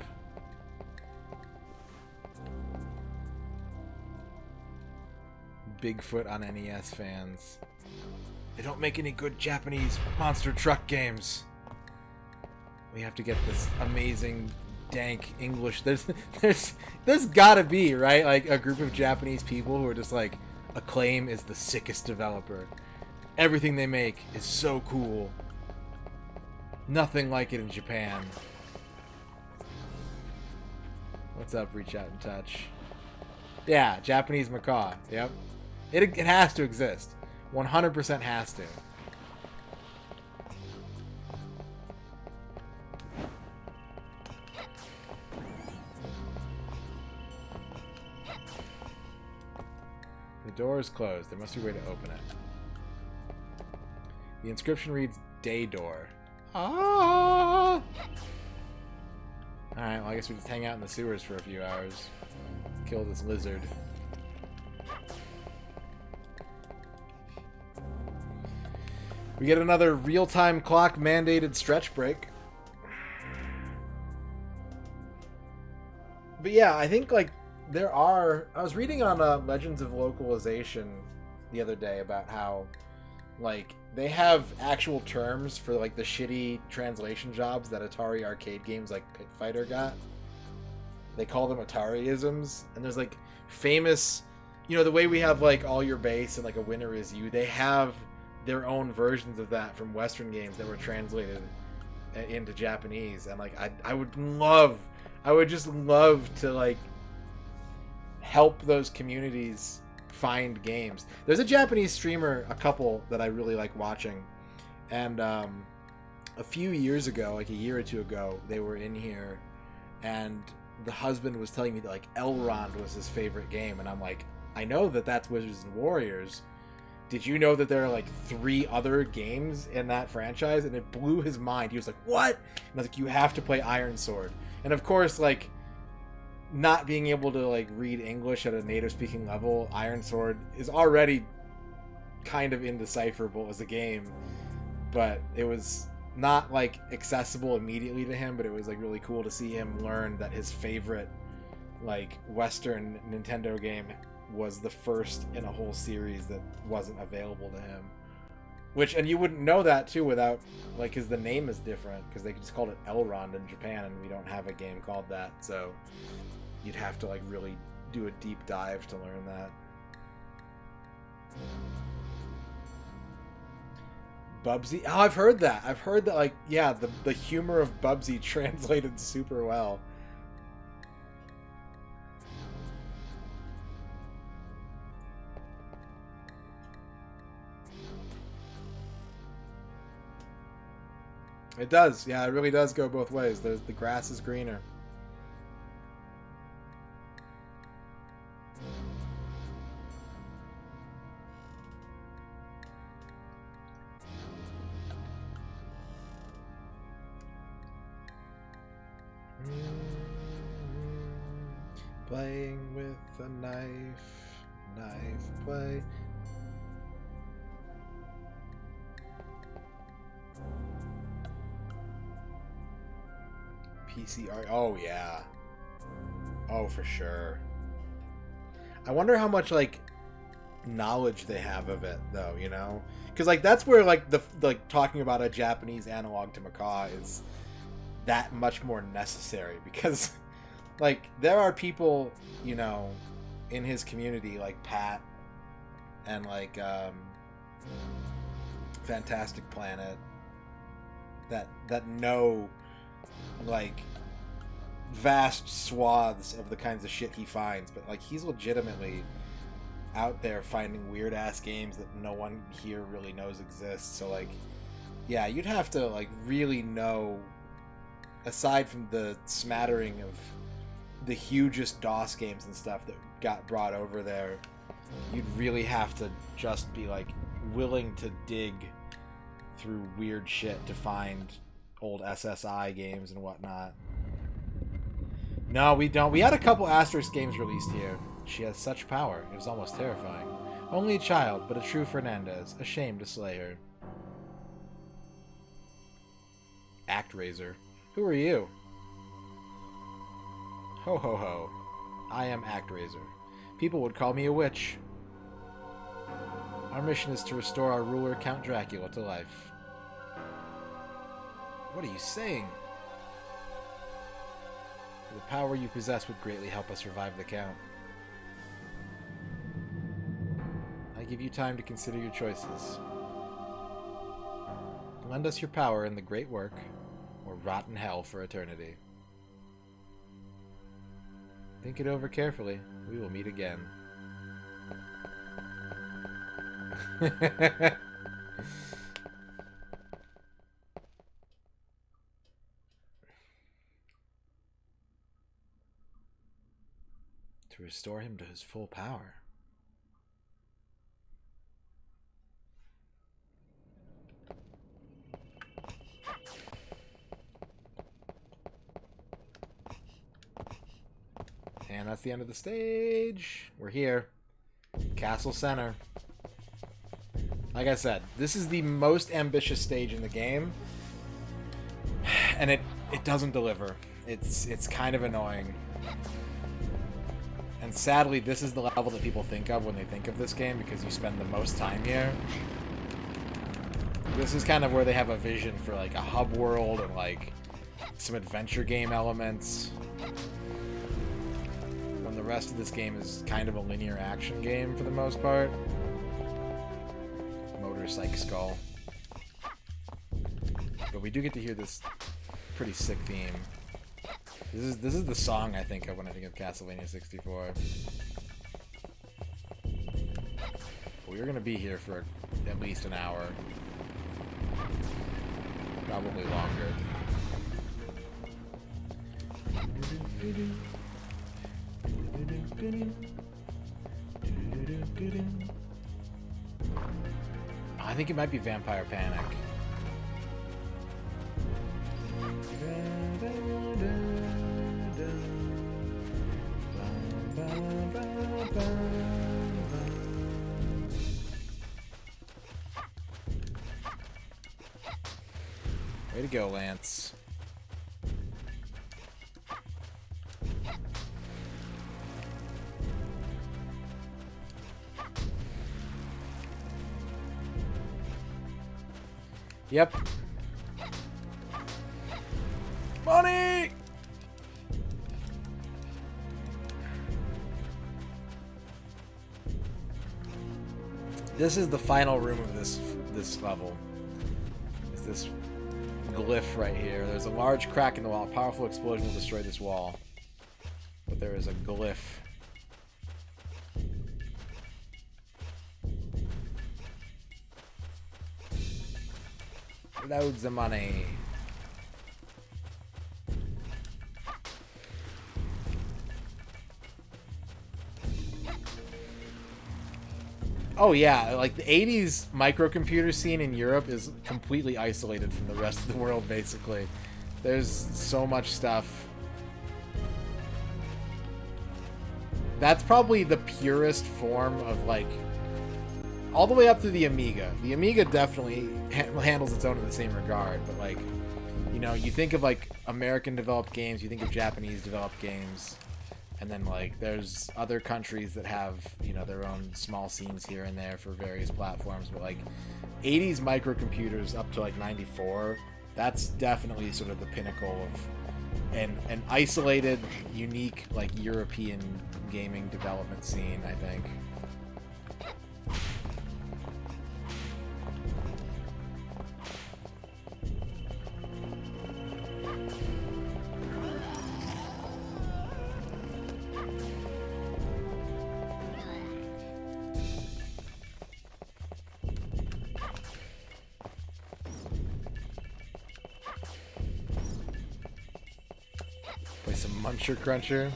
Bigfoot on NES fans. They don't make any good Japanese monster truck games. We have to get this amazing, dank English. There's gotta be, right? Like a group of Japanese people who are just like, Acclaim is the sickest developer. Everything they make is so cool. Nothing like it in Japan. What's up, Reach Out and Touch? Yeah, Japanese macaw. Yep. It has to exist. 100% has to. The door is closed. There must be a way to open it. The inscription reads, Day Door. Ah! Alright, well I guess we just hang out in the sewers for a few hours. Kill this lizard. We get another real-time clock mandated stretch break. But yeah, I think like there are... I was reading on Legends of Localization the other day about how like they have actual terms for like the shitty translation jobs that Atari arcade games like Pit Fighter got. They call them Atari-isms, and there's like famous, you know, the way we have like All Your Base and like A Winner Is You, they have their own versions of that from Western games that were translated into Japanese. And like I would just love to like help those communities find games. There's a Japanese streamer, a couple that I really like watching, and a few years ago, like a year or two ago, they were in here, and the husband was telling me that like Elrond was his favorite game, and I'm like, I know that that's Wizards and Warriors. Did you know that there are like 3 other games in that franchise? And it blew his mind. He was like, what? And I was like, you have to play Iron Sword. And of course, like, not being able to like read English at a native speaking level, Iron Sword is already kind of indecipherable as a game, but it was not like accessible immediately to him, but it was like really cool to see him learn that his favorite like Western Nintendo game was the first in a whole series that wasn't available to him. Which, and you wouldn't know that too without, like, because the name is different, because they just called it Elrond in Japan, and we don't have a game called that, so you'd have to like really do a deep dive to learn that. Bubsy? Oh, I've heard that. I've heard that, like, yeah, the humor of Bubsy translated super well. It does. Yeah, it really does go both ways. The grass is greener. Playing with a knife play. PCR. Oh yeah. Oh, for sure. I wonder how much like knowledge they have of it, though. You know, because like that's where like the like talking about a Japanese analog to macaw is that much more necessary, because like there are people, you know, in his community like Pat and like Fantastic Planet that know like vast swaths of the kinds of shit he finds, but like he's legitimately out there finding weird ass games that no one here really knows exist. So like, yeah, you'd have to like really know, aside from the smattering of the hugest DOS games and stuff that got brought over there, you'd really have to just be like willing to dig through weird shit to find old SSI games and whatnot. No, we don't. We had a couple Asterisk games released here. She has such power. It was almost terrifying. Only a child, but a true Fernandez. A shame to slay her. ActRaiser. Who are you? Ho ho ho. I am ActRaiser. People would call me a witch. Our mission is to restore our ruler, Count Dracula, to life. What are you saying? The power you possess would greatly help us revive the Count. I give you time to consider your choices. Lend us your power in the great work, or rot in hell for eternity. Think it over carefully. We will meet again. To restore him to his full power. And that's the end of the stage. We're here. Castle Center. Like I said, this is the most ambitious stage in the game. And it doesn't deliver. It's kind of annoying. And sadly, this is the level that people think of when they think of this game because you spend the most time here. This is kind of where they have a vision for like a hub world and like some adventure game elements. When the rest of this game is kind of a linear action game for the most part. Motor Psych Skull. But we do get to hear this pretty sick theme. This is the song I think of when I think of Castlevania 64. We're gonna be here for at least an hour. Probably longer. I think it might be Vampire Panic. Way to go, Lance. Yep. Money! This is the final room of this level. Is this glyph right here. There's a large crack in the wall. A powerful explosion will destroy this wall. But there is a glyph. Loads of money. Oh yeah, like the 80s microcomputer scene in Europe is completely isolated from the rest of the world, basically. There's so much stuff. That's probably the purest form of, like, all the way up to the Amiga. The Amiga definitely handles its own in the same regard, but, like, you know, you think of, like, American-developed games, you think of Japanese-developed games, and then, like, there's other countries that have, you know, their own small scenes here and there for various platforms, but, like, 80s microcomputers up to, like, 94, that's definitely sort of the pinnacle of an isolated, unique, like, European gaming development scene, I think. Play some Muncher Cruncher.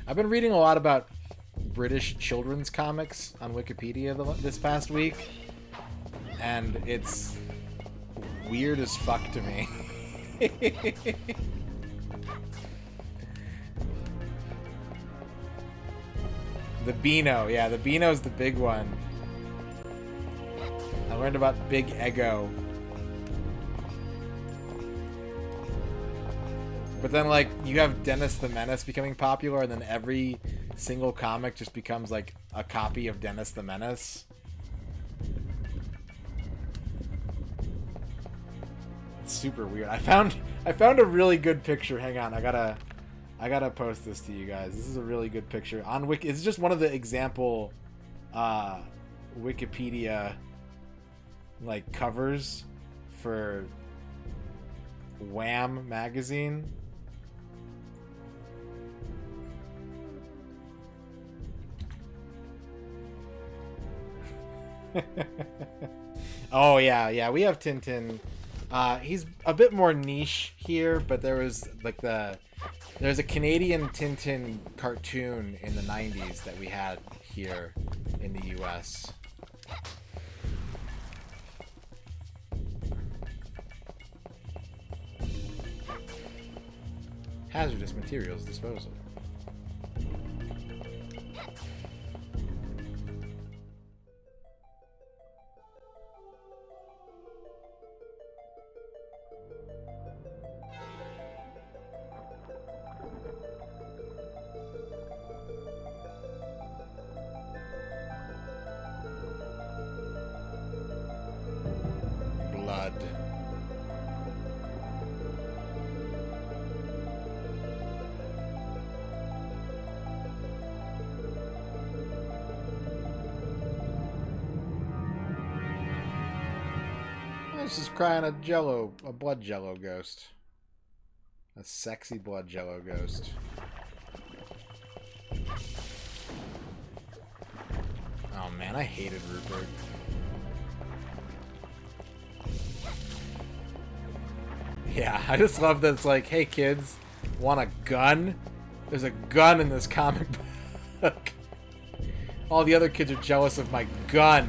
I've been reading a lot about British children's comics on Wikipedia this past week, and it's weird as fuck to me. The Beano, yeah, the Beano's the big one. I learned about Big Ego. But then, like, you have Dennis the Menace becoming popular, and then every single comic just becomes, like, a copy of Dennis the Menace. It's super weird. I found a really good picture. Hang on, I gotta post this to you guys. This is a really good picture on Wiki. It's just one of the example Wikipedia like covers for Wham magazine. Oh yeah, we have Tintin. He's a bit more niche here, but there's a Canadian Tintin cartoon in the 90s that we had here in the US. Hazardous materials disposal. Blood. This is crying a blood jello ghost. A sexy blood jello ghost. Oh man, I hated Rupert. Yeah, I just love that it's like, hey kids, want a gun? There's a gun in this comic book. All the other kids are jealous of my gun.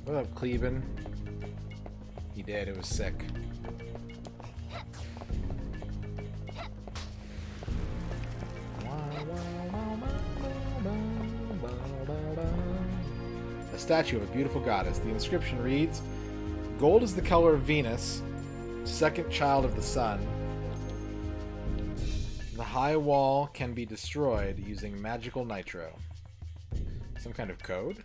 What up, Cleveland? He did, it was sick. A statue of a beautiful goddess. The inscription reads, "Gold is the color of Venus, second child of the sun. The high wall can be destroyed using magical nitro." Some kind of code?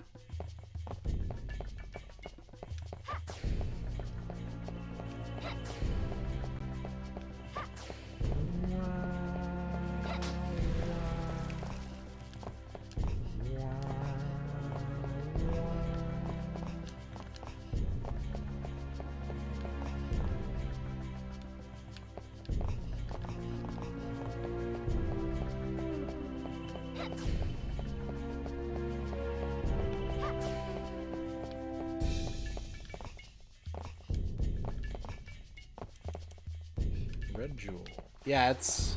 Red jewel. Yeah, it's...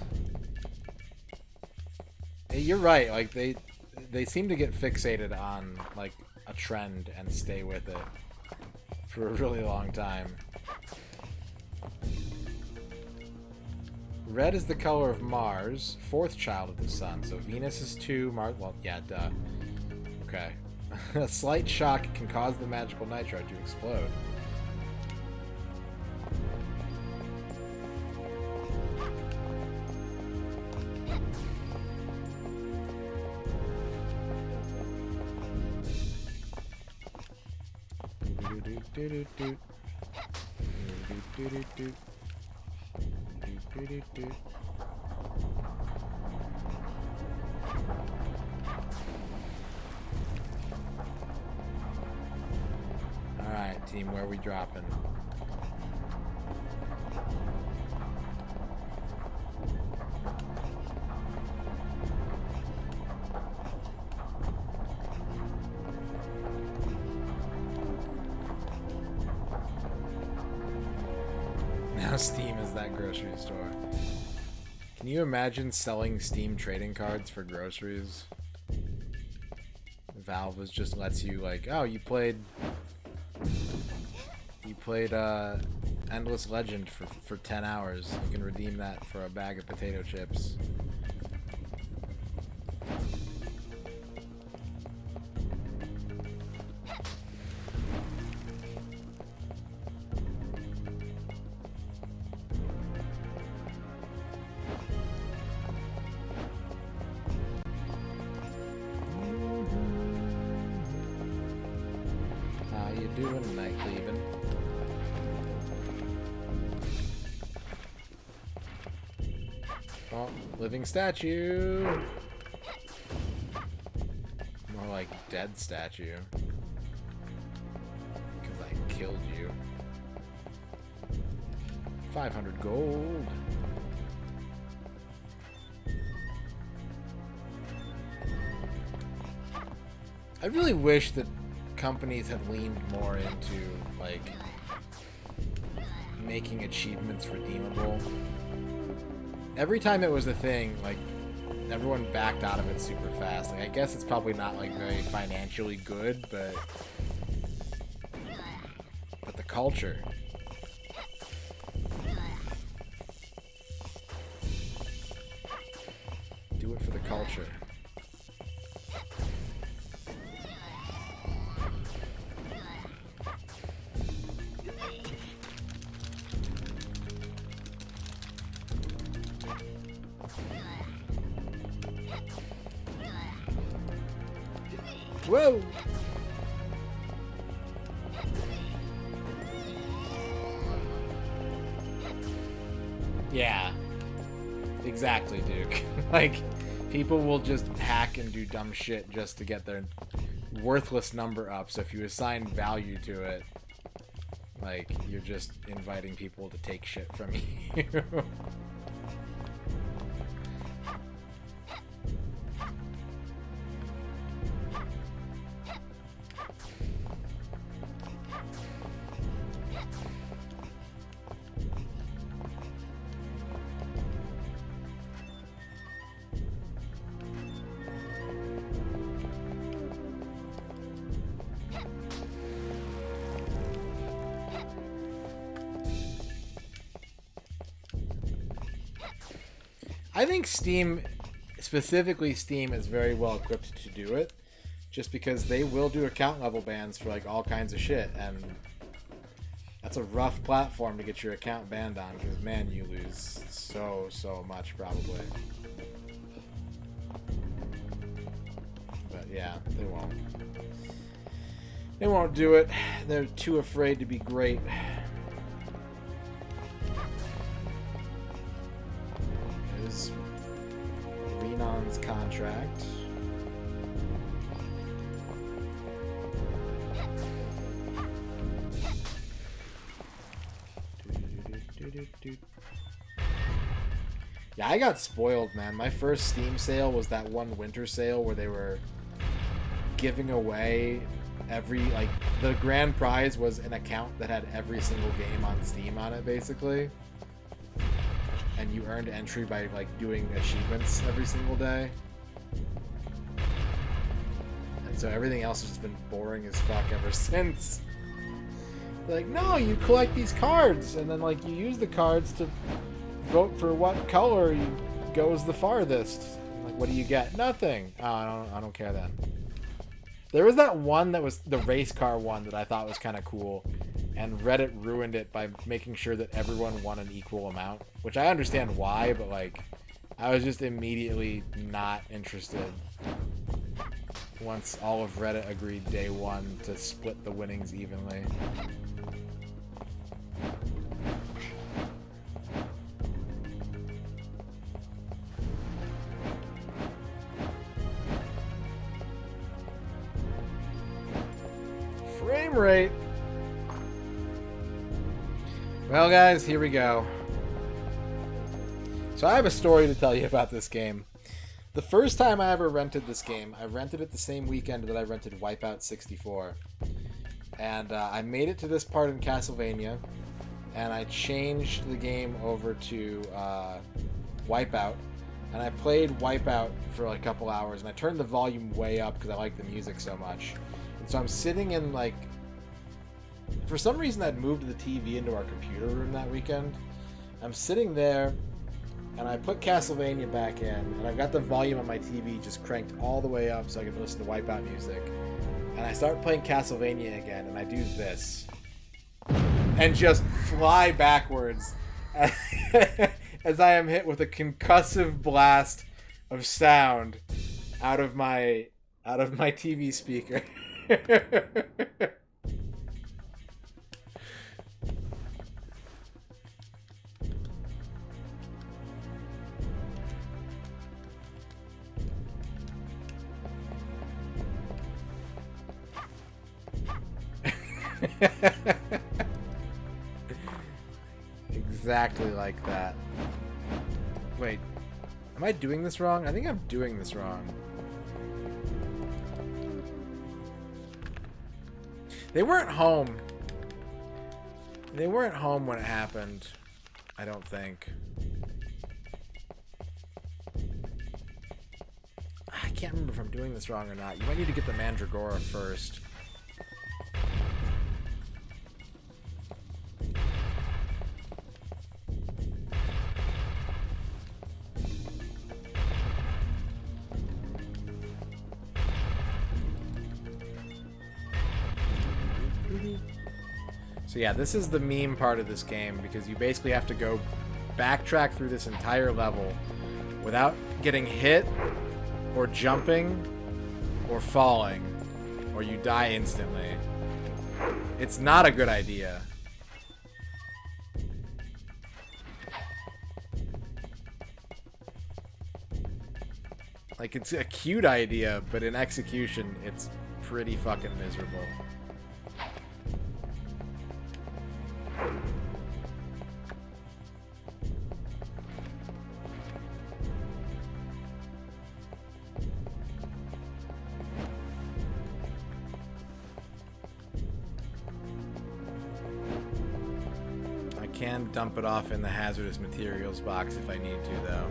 You're right, like, they seem to get fixated on, like, a trend and stay with it for a really long time. Red is the color of Mars, fourth child of the sun, so Venus is 2, Mars... Well, yeah, duh. Okay. A slight shock can cause the magical nitro to explode. Alright, team, where are we dropping? Steam is that grocery store. Can you imagine selling Steam trading cards for groceries? Valve just lets you, like, oh, you played Endless Legend for 10 hours. You can redeem that for a bag of potato chips. How you doing tonight, Cleveland? Oh, living statue. More like dead statue. Because I killed you. 500 gold. I really wish that companies had leaned more into, like, making achievements redeemable. Every time it was a thing, like, everyone backed out of it super fast. Like, I guess it's probably not, like, very financially good, but the culture. Do it for the culture. Whoa! Yeah. Exactly, Duke. Like, people will just hack and do dumb shit just to get their worthless number up, so if you assign value to it, like, you're just inviting people to take shit from you. I think Steam, specifically Steam, is very well equipped to do it, just because they will do account level bans for, like, all kinds of shit, and that's a rough platform to get your account banned on, because, man, you lose so much, probably. But yeah, they won't. They won't do it. They're too afraid to be great. Is Renon's contract. Yeah, I got spoiled, man. My first Steam sale was that one winter sale where they were giving away every, like, the grand prize was an account that had every single game on Steam on it, basically. And you earned entry by, like, doing achievements every single day. And so everything else has just been boring as fuck ever since. Like, no, you collect these cards, and then, like, you use the cards to vote for what color goes the farthest. Like, what do you get? Nothing. Oh, I don't care then. There was that one that was the race car one that I thought was kind of cool, and Reddit ruined it by making sure that everyone won an equal amount, which I understand why, but, like, I was just immediately not interested once all of Reddit agreed day one to split the winnings evenly. Frame rate. Well, guys, here we go. So I have a story to tell you about this game. The first time I ever rented this game, I rented it the same weekend that I rented Wipeout 64. And I made it to this part in Castlevania. and I changed the game over to Wipeout, and I played Wipeout for like a couple hours, and I turned the volume way up because I like the music so much. And so I'm sitting in like, for some reason I'd moved the TV into our computer room that weekend. I'm sitting there, and I put Castlevania back in, and I've got the volume on my TV just cranked all the way up so I can listen to Wipeout music. And I start playing Castlevania again, and I do this. And just fly backwards as I am hit with a concussive blast of sound out of my TV speaker. Exactly like that. Wait, am I doing this wrong? I think I'm doing this wrong. They weren't home. They weren't home when it happened, I don't think. I can't remember if I'm doing this wrong or not. You might need to get the Mandragora first. So yeah, this is the meme part of this game, because you basically have to go backtrack through this entire level without getting hit or jumping or falling, or you die instantly. It's not a good idea. Like, it's a cute idea, but in execution, it's pretty fucking miserable. I can dump it off in the hazardous materials box if I need to, though.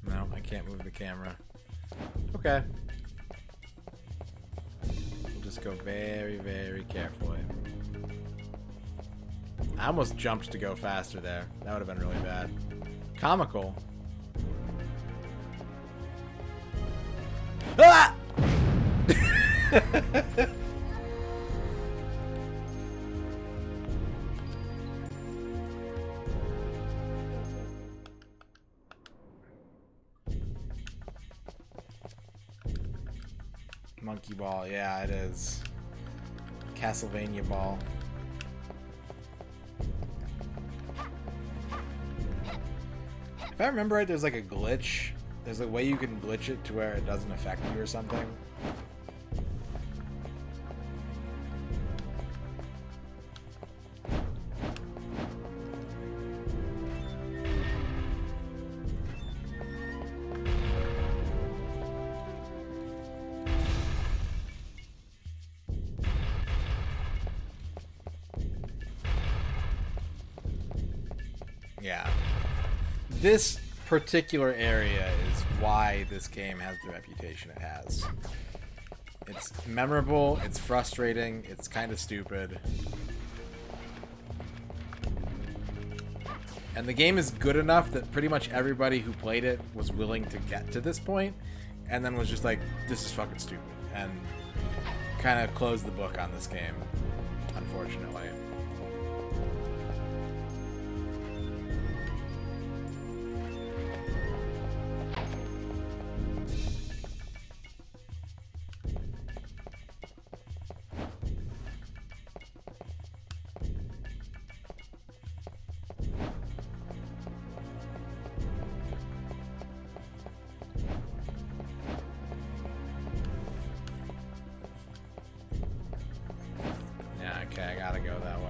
No, I can't move the camera. Okay. We'll just go very, very carefully. I almost jumped to go faster there. That would have been really bad. Comical. Ah! Monkey ball, yeah, it is. Castlevania ball. If I remember right, there's like a glitch. There's a way you can glitch it to where it doesn't affect you or something. Yeah. This particular area is why this game has the reputation it has. It's memorable, it's frustrating, it's kind of stupid. And the game is good enough that pretty much everybody who played it was willing to get to this point, and then was just like, this is fucking stupid, and kind of closed the book on this game, unfortunately. Okay, I gotta go that way.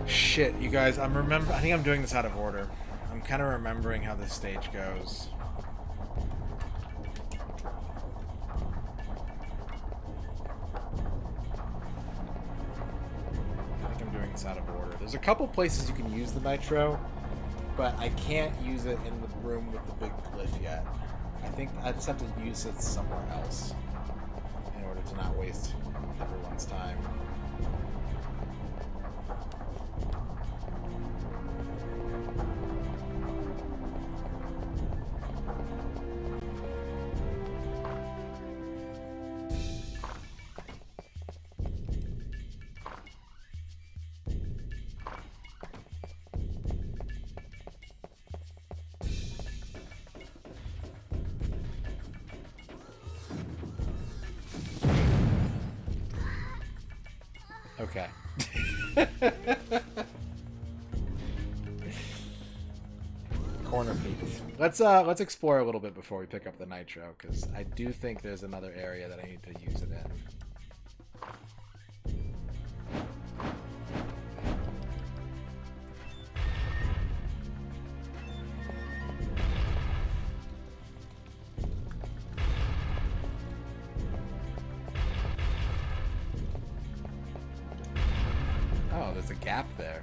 Shit, you guys, I think I'm doing this out of order. I'm kind of remembering how this stage goes. I think I'm doing this out of order. There's a couple places you can use the nitro, but I can't use it in the room with the big glyph yet. I think I just have to use it somewhere else in order to not waste everyone's time. Okay. Corner peaks. Let's explore a little bit before we pick up the nitro, because I do think there's another area that I need to use it in. Oh, there's a gap there.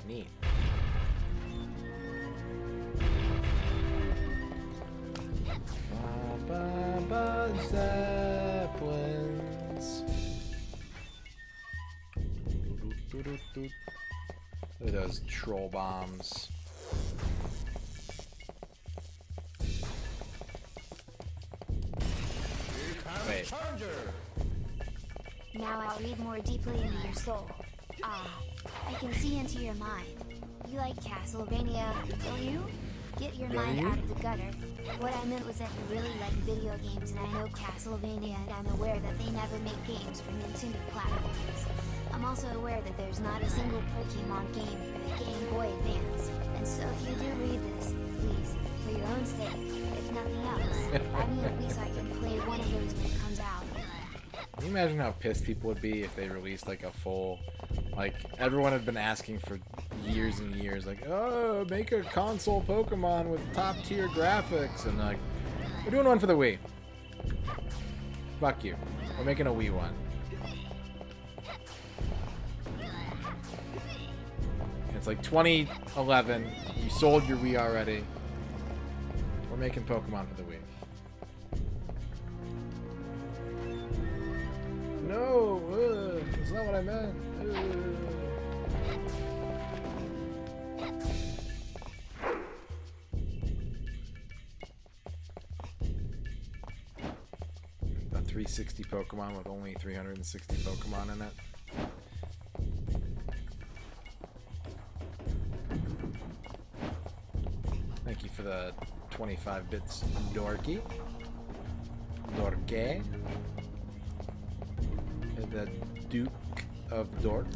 Neat. Zeppelins. Look at those troll bombs. Wait. Now I'll read more deeply into your soul. Ah, I can see into your mind. You like Castlevania, don't you? Get your mind out of the gutter. What I meant was that you really like video games, and I know Castlevania, and I'm aware that they never make games for Nintendo platforms. I'm also aware that there's not a single Pokemon game for the Game Boy Advance. And so if you do read this, please, for your own sake, if nothing else, I mean at least I can play one of those when it comes out. Can you imagine how pissed people would be if they released like a full, like everyone had been asking for years and years, like, oh, make a console Pokemon with top tier graphics, and like, we're doing one for the Wii. Fuck you. We're making a Wii one. It's like 2011. You sold your Wii already. We're making Pokemon for the Wii. No, that's not what I meant. A 360 Pokemon with only 360 Pokemon in it. Thank you for the 25 bits, Dorky. Dorke. The Duke of Dork.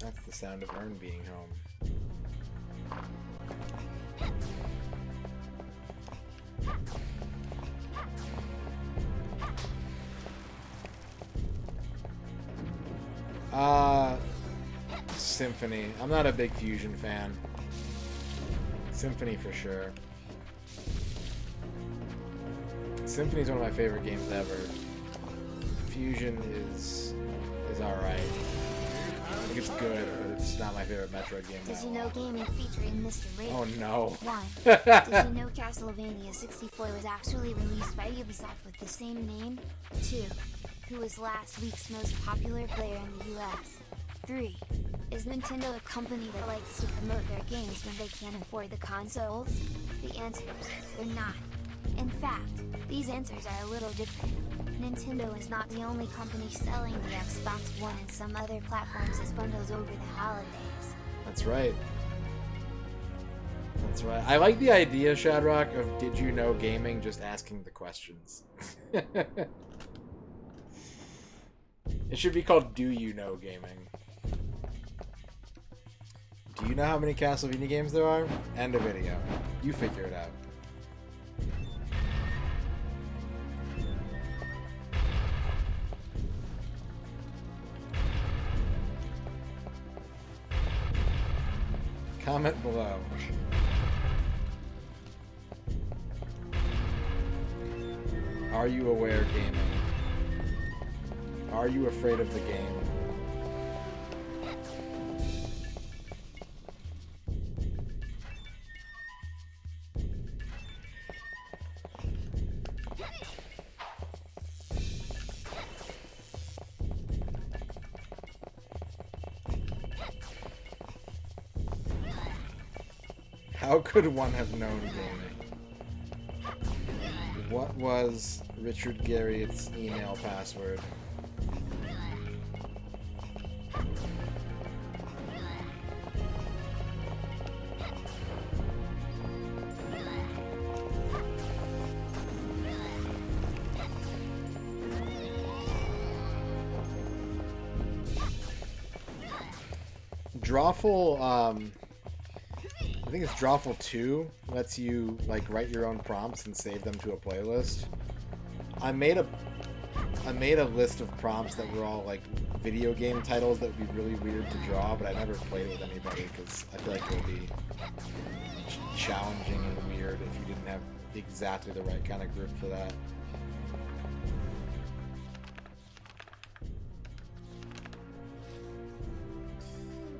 That's the sound of Ern being home. Symphony. I'm not a big Fusion fan. Symphony for sure. Symphony is one of my favorite games ever. Fusion is alright. I think it's good, but it's not my favorite Metroid game. Did you know gaming featuring MisterRadon? Oh no. 1. Did you know Castlevania 64 was actually released by Ubisoft with the same name? 2. Who was last week's most popular player in the US? 3. Is Nintendo a company that likes to promote their games when they can't afford the consoles? The answer is, they're not. In fact, these answers are a little different. Nintendo is not the only company selling the Xbox One and some other platforms as bundles over the holidays. That's right. That's right. I like the idea, Shadrock, of Did You Know Gaming just asking the questions. It should be called Do You Know Gaming. Do you know how many Castlevania games there are? End of video. You figure it out. Comment below. Are you aware gaming? Are you afraid of the game? How could one have known gaming? What was Richard Garriott's email password? Drawful, I think it's Drawful 2 lets you like write your own prompts and save them to a playlist. I made a list of prompts that were all like video game titles that would be really weird to draw, but I never played it with anybody because I feel like it would be challenging and weird if you didn't have exactly the right kind of group for that.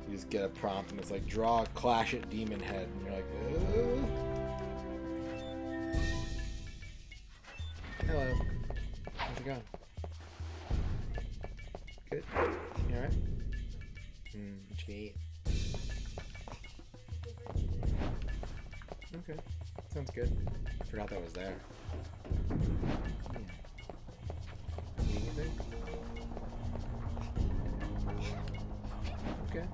You just get a prompt and it's like, draw a Clash at Demon Head, and you're like, Hello. How's it going? Good? You alright? What you eat? Okay. Sounds good. I forgot that was there. Eat anything? Okay.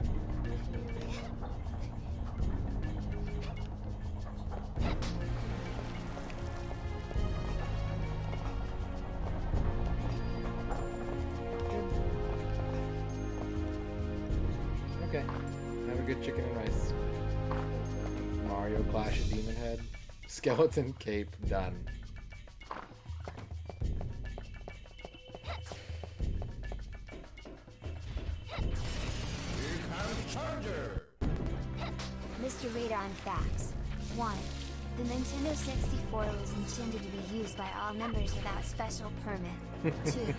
Okay. Have a good chicken and rice. Mario Clash of Demon Head. Skeleton Cape done. MisterRadon facts. 1. The Nintendo 64 was intended to be used by all members without special permit. 2.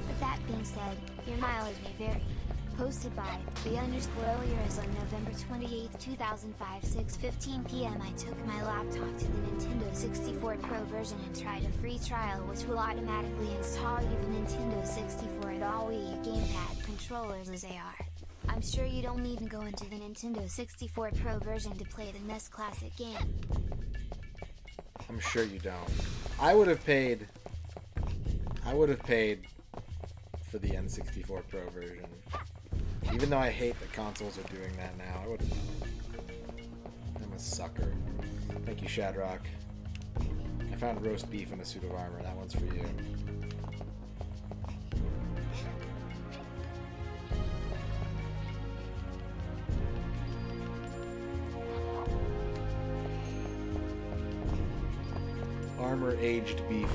But that being said, your mileage may vary. Posted by _Elias on November 28, 2005, 6:15 p.m. I took my laptop to the Nintendo 64 Pro version and tried a free trial which will automatically install you the Nintendo 64 and all Wii U gamepad controllers as they are. I'm sure you don't need to go into the Nintendo 64 Pro version to play the NES Classic game. I'm sure you don't. I would have paid for the N64 Pro version. Even though I hate that consoles are doing that now, I would have done it. I'm a sucker. Thank you, Shadrock. I found roast beef in a suit of armor. That one's for you. Armor-aged beef.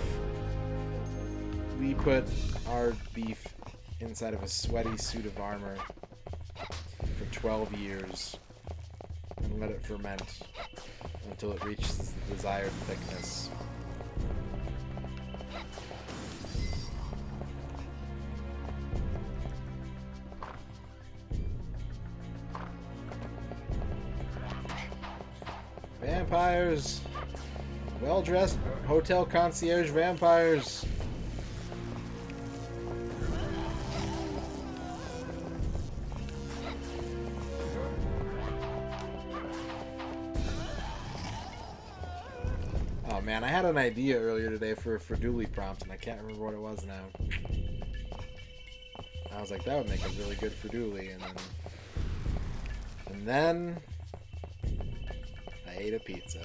We put our beef inside of a sweaty suit of armor for 12 years and let it ferment until it reaches the desired thickness. Vampires! Well-dressed hotel concierge vampires! man. I had an idea earlier today for a Dooley prompt, and I can't remember what it was now. I was like, that would make a really good Dooley, and then I ate a pizza.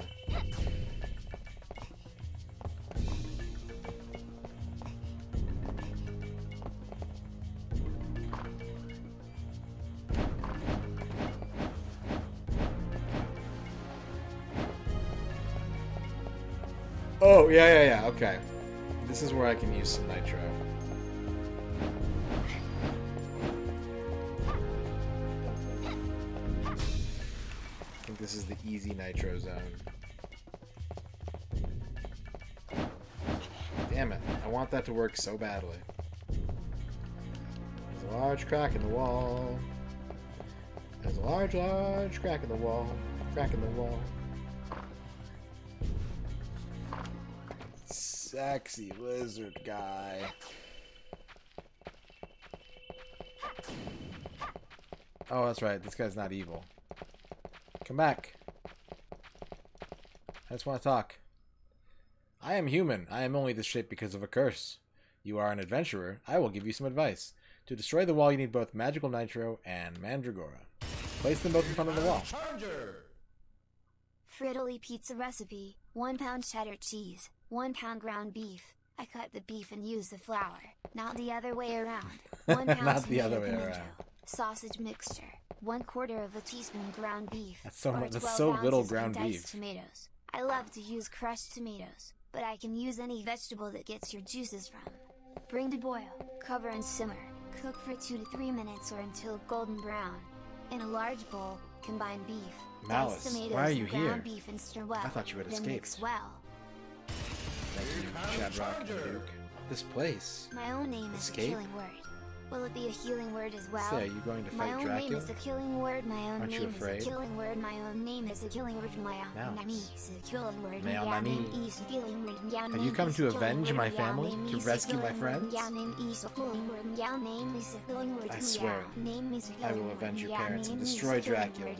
Oh, yeah, okay. This is where I can use some nitro. I think this is the easy nitro zone. Damn it. I want that to work so badly. There's a large crack in the wall. There's a large crack in the wall. Crack in the wall. Sexy lizard guy. Oh, that's right. This guy's not evil. Come back. I just want to talk. I am human. I am only this shape because of a curse. You are an adventurer. I will give you some advice. To destroy the wall, you need both magical nitro and mandragora. Place them both in front of the wall. Frittoli pizza recipe: 1 pound cheddar cheese, 1 pound ground beef. I cut the beef and use the flour, not the other way around. 1 pound Not the tomato other way pimento, around. sausage mixture, 1/4 of a teaspoon ground beef. That's so or much. That's 12 so little ounces ground condensed beef. tomatoes. I love to use crushed tomatoes, but I can use any vegetable that gets your juices from. Bring to boil, cover and simmer. Cook for 2 to 3 minutes or until golden brown. In a large bowl, combine beef, Malice, diced tomatoes, why are you and ground here? beef and stir well. I thought you had then escaped. mix well. Thank you, Shadrach and Duke. This place. My own name is Escape? a killing word. Will it be a healing word as well? Say, are you going to My fight own Dracula? name is a killing word. My own Aren't you name afraid? is a killing word. My own name is a killing word. My own Mouse. name is a killing word. My own My name. name is a killing word. My Have you name come is to a killing avenge word. my My family? name To is a rescue my killing word. friends? My name is a killing word. My name is a killing word. I swear, My name is a I killing will word. avenge your My parents and name is destroy a killing Dracula. word.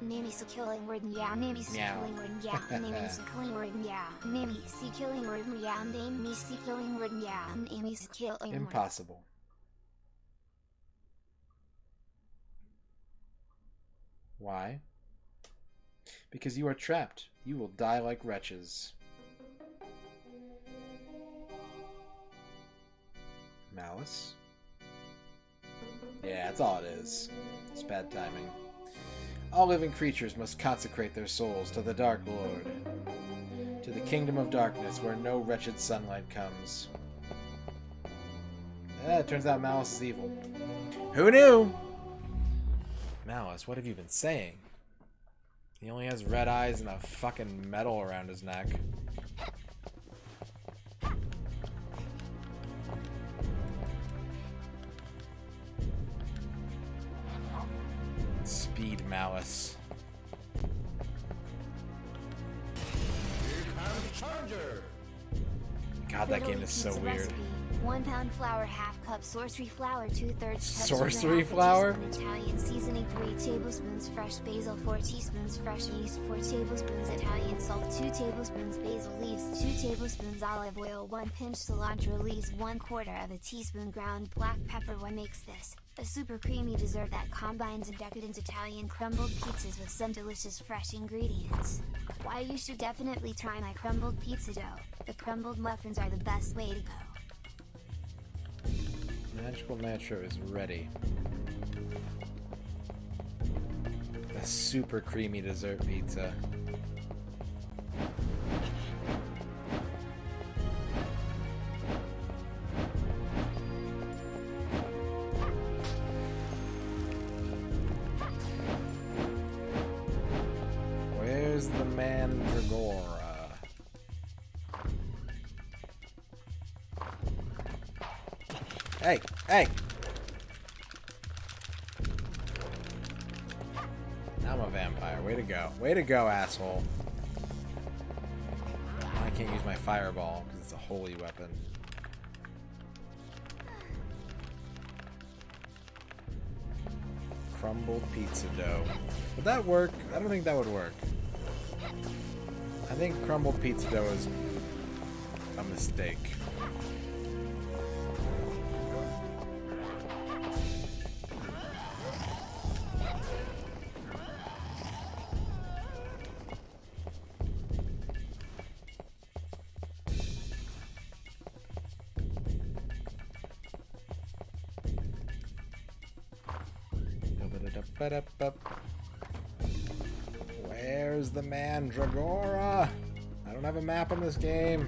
My name is a killing word. My name is a Meow. killing word. My name is a killing word. My name is a killing word. My name is a killing word. My name is a killing word. Impossible. Why? Because you are trapped. You will die like wretches. Malice? Yeah, that's all it is. It's bad timing. All living creatures must consecrate their souls to the Dark Lord. To the kingdom of darkness where no wretched sunlight comes. It turns out Malice is evil. Who knew? Malice, what have you been saying? He only has red eyes and a fucking medal around his neck. Speed Malice. God, that game is so Pizza weird. recipe. 1 pound flour, half cup sorcery flour, 2/3 Sorcery flour? Italian seasoning, 3 tablespoons fresh basil, 4 teaspoons fresh yeast, 4 tablespoons Italian salt, 2 tablespoons basil leaves, 2 tablespoons olive oil, 1 pinch cilantro leaves, 1/4 of a teaspoon ground black pepper. What makes this a super creamy dessert that combines a decadent Italian crumbled pizzas with some delicious fresh ingredients? Why, you should definitely try my crumbled pizza dough. The crumbled muffins are the best way to go. Magical Nitro is ready. A super creamy dessert pizza. Where's the mandragora? Hey, hey! I'm a vampire. Way to go. Way to go, asshole. I can't use my fireball because it's a holy weapon. Crumbled pizza dough. Would that work? I don't think that would work. I think crumbled pizza dough is a mistake. Where's the Mandragora? I don't have a map in this game.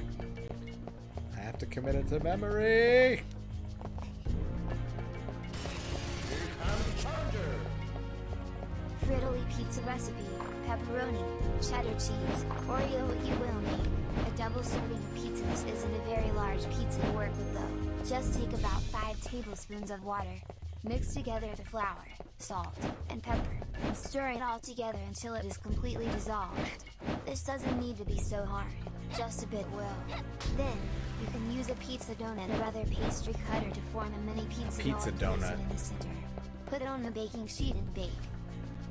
I have to commit it to memory. Frittoli pizza recipe, pepperoni, cheddar cheese, Oreo. What you will need. A double serving of pizzas isn't a very large pizza to work with though. Just take about 5 tablespoons of water. Mix together the flour, salt, and pepper, and stir it all together until it is completely dissolved. This doesn't need to be so hard, just a bit will. Then, you can use a pizza donut or other pastry cutter to form a mini pizza donut in the center. Put it on the baking sheet and bake.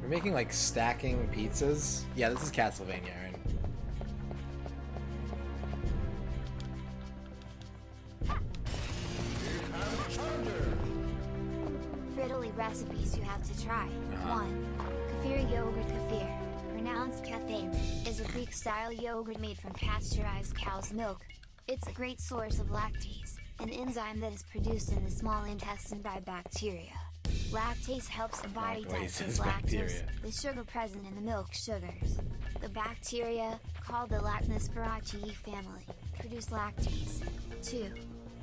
We're making like stacking pizzas. Yeah, this is Castlevania, right? Frittoli recipes you have to try. 1. Kefir yogurt. Kefir, pronounced kefir, is a Greek-style yogurt made from pasteurized cow's milk. It's a great source of lactase, an enzyme that is produced in the small intestine by bacteria. Lactase helps the body digest lactose, the sugar present in the milk sugars. The bacteria, called the Lactospiraceae family, produce lactase. 2.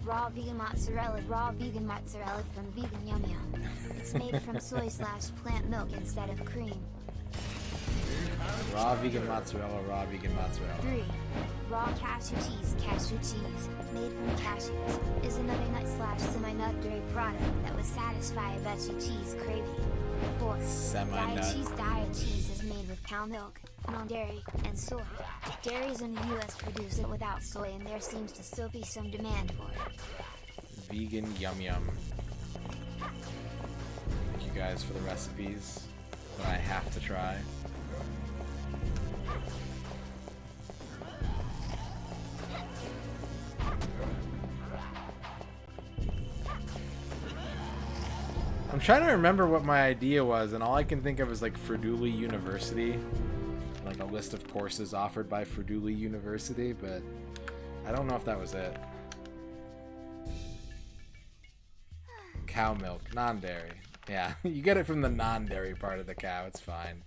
Raw vegan mozzarella. Raw vegan mozzarella from Vegan Yum Yum. It's made from soy/plant milk instead of cream. Raw vegan mozzarella. Raw vegan mozzarella. 3. Raw cashew cheese. Cashew cheese, made from cashews, is another nut/semi-nut dairy product that would satisfy a veggie cheese craving. 4. Diet cheese. Diet cheese is made with cow milk, non-dairy, and soy. Dairies in the US produce it without soy, and there seems to still be some demand for it. Vegan Yum Yum. Thank you guys for the recipes that I have to try. I'm trying to remember what my idea was, and all I can think of is like Friuli University, like a list of courses offered by Friuli University, but I don't know if that was it. Cow milk, non-dairy. Yeah, you get it from the non-dairy part of the cow, it's fine.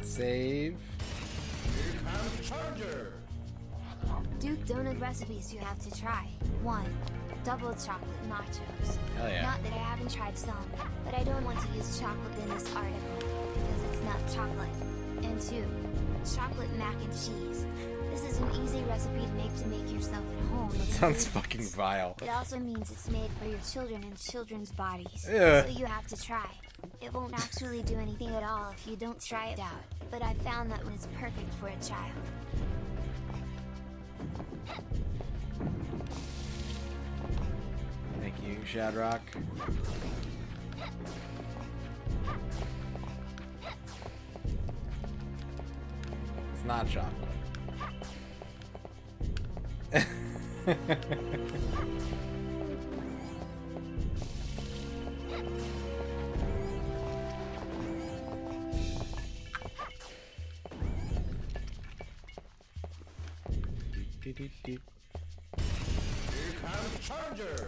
Save. Duke Donut recipes you have to try. 1. Double chocolate nachos. Hell yeah. Not that I haven't tried some, but I don't want to use chocolate in this article, because it's not chocolate. And 2. Chocolate mac and cheese. This is an easy recipe to make yourself at home. That sounds fucking vile. It also means it's made for your children and children's bodies. Yeah. So you have to try. It won't actually do anything at all if you don't try it out, but I found that one is perfect for a child. Thank you, Shadrock. It's not chocolate.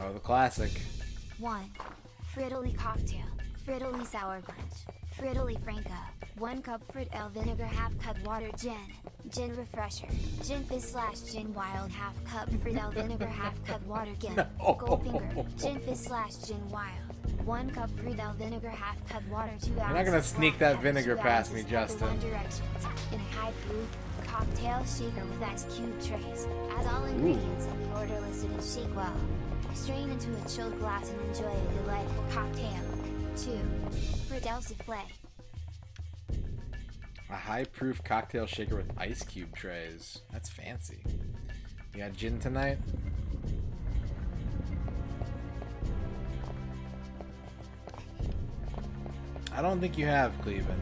Oh, the classic. 1. Frittoli cocktail. Frittoli sour punch. Frittoli Franca. 1 cup Frittelle vinegar, half cup water, gin refresher, gin fizz/gin wild, half cup Frittelle vinegar, half cup water, Goldfinger, gin fizz/gin wild, 1 cup Frittelle vinegar, half cup water, 2 ounces. You're not gonna sneak that vinegar past me, Justin. One directions in a high-proof cocktail shaker with ice cube trays. Add all ingredients in the order listed and shake well. Strain into a chilled glass and enjoy a delightful cocktail. 2. Frittelle soufflé. A high-proof cocktail shaker with ice cube trays. That's fancy. You got gin tonight? I don't think you have, Cleveland.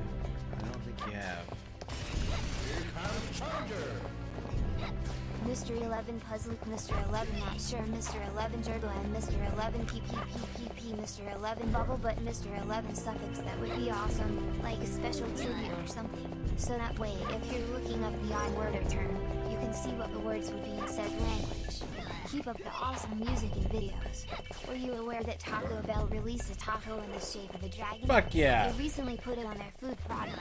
I don't think you have. Here comes Charger. Mr. 11 Puzzle, Mr. 11 Not Sure, Mr. 11 Jerdland, Mr. 11 PPPPP, Mr. 11 Bubble Butt, Mr. 11 Suffix. That would be awesome, like a special tribute or something. So that way, if you're looking up the I word or term, you can see what the words would be in said language. Keep up the awesome music and videos. Were you aware that Taco Bell released a taco in the shape of a dragon? Fuck yeah! They recently put it on their food product.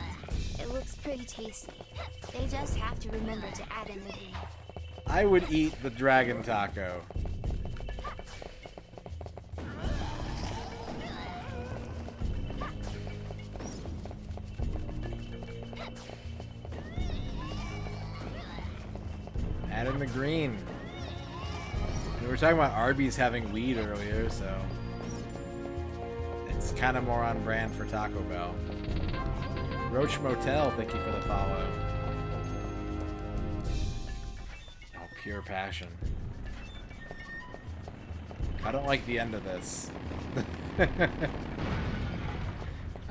It looks pretty tasty. They just have to remember to add in the green. I would eat the dragon taco. Add in the green. We were talking about Arby's having weed earlier, so it's kind of more on brand for Taco Bell. Roach Motel, thank you for the follow. Oh, pure passion. I don't like the end of this. I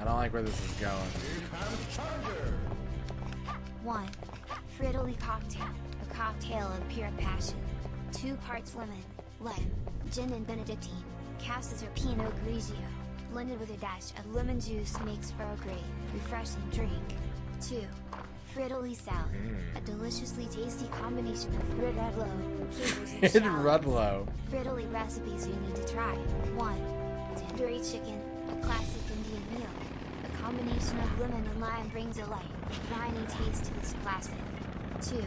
don't like where this is going. Here comes Charger. 1. Frittoli cocktail, a cocktail of pure passion. 2 parts lemon, lime, gin and Benedictine, cast as or Pinot Grigio, blended with a dash of lemon juice makes for a great, refreshing drink. 2. Frittoli salad, a deliciously tasty combination of Fritadlo, capers and shallots. Rudlow. Frittoli recipes you need to try. 1. Tandoori chicken, a classic Indian meal. A combination of lemon and lime brings a light, briny taste to this classic. 2.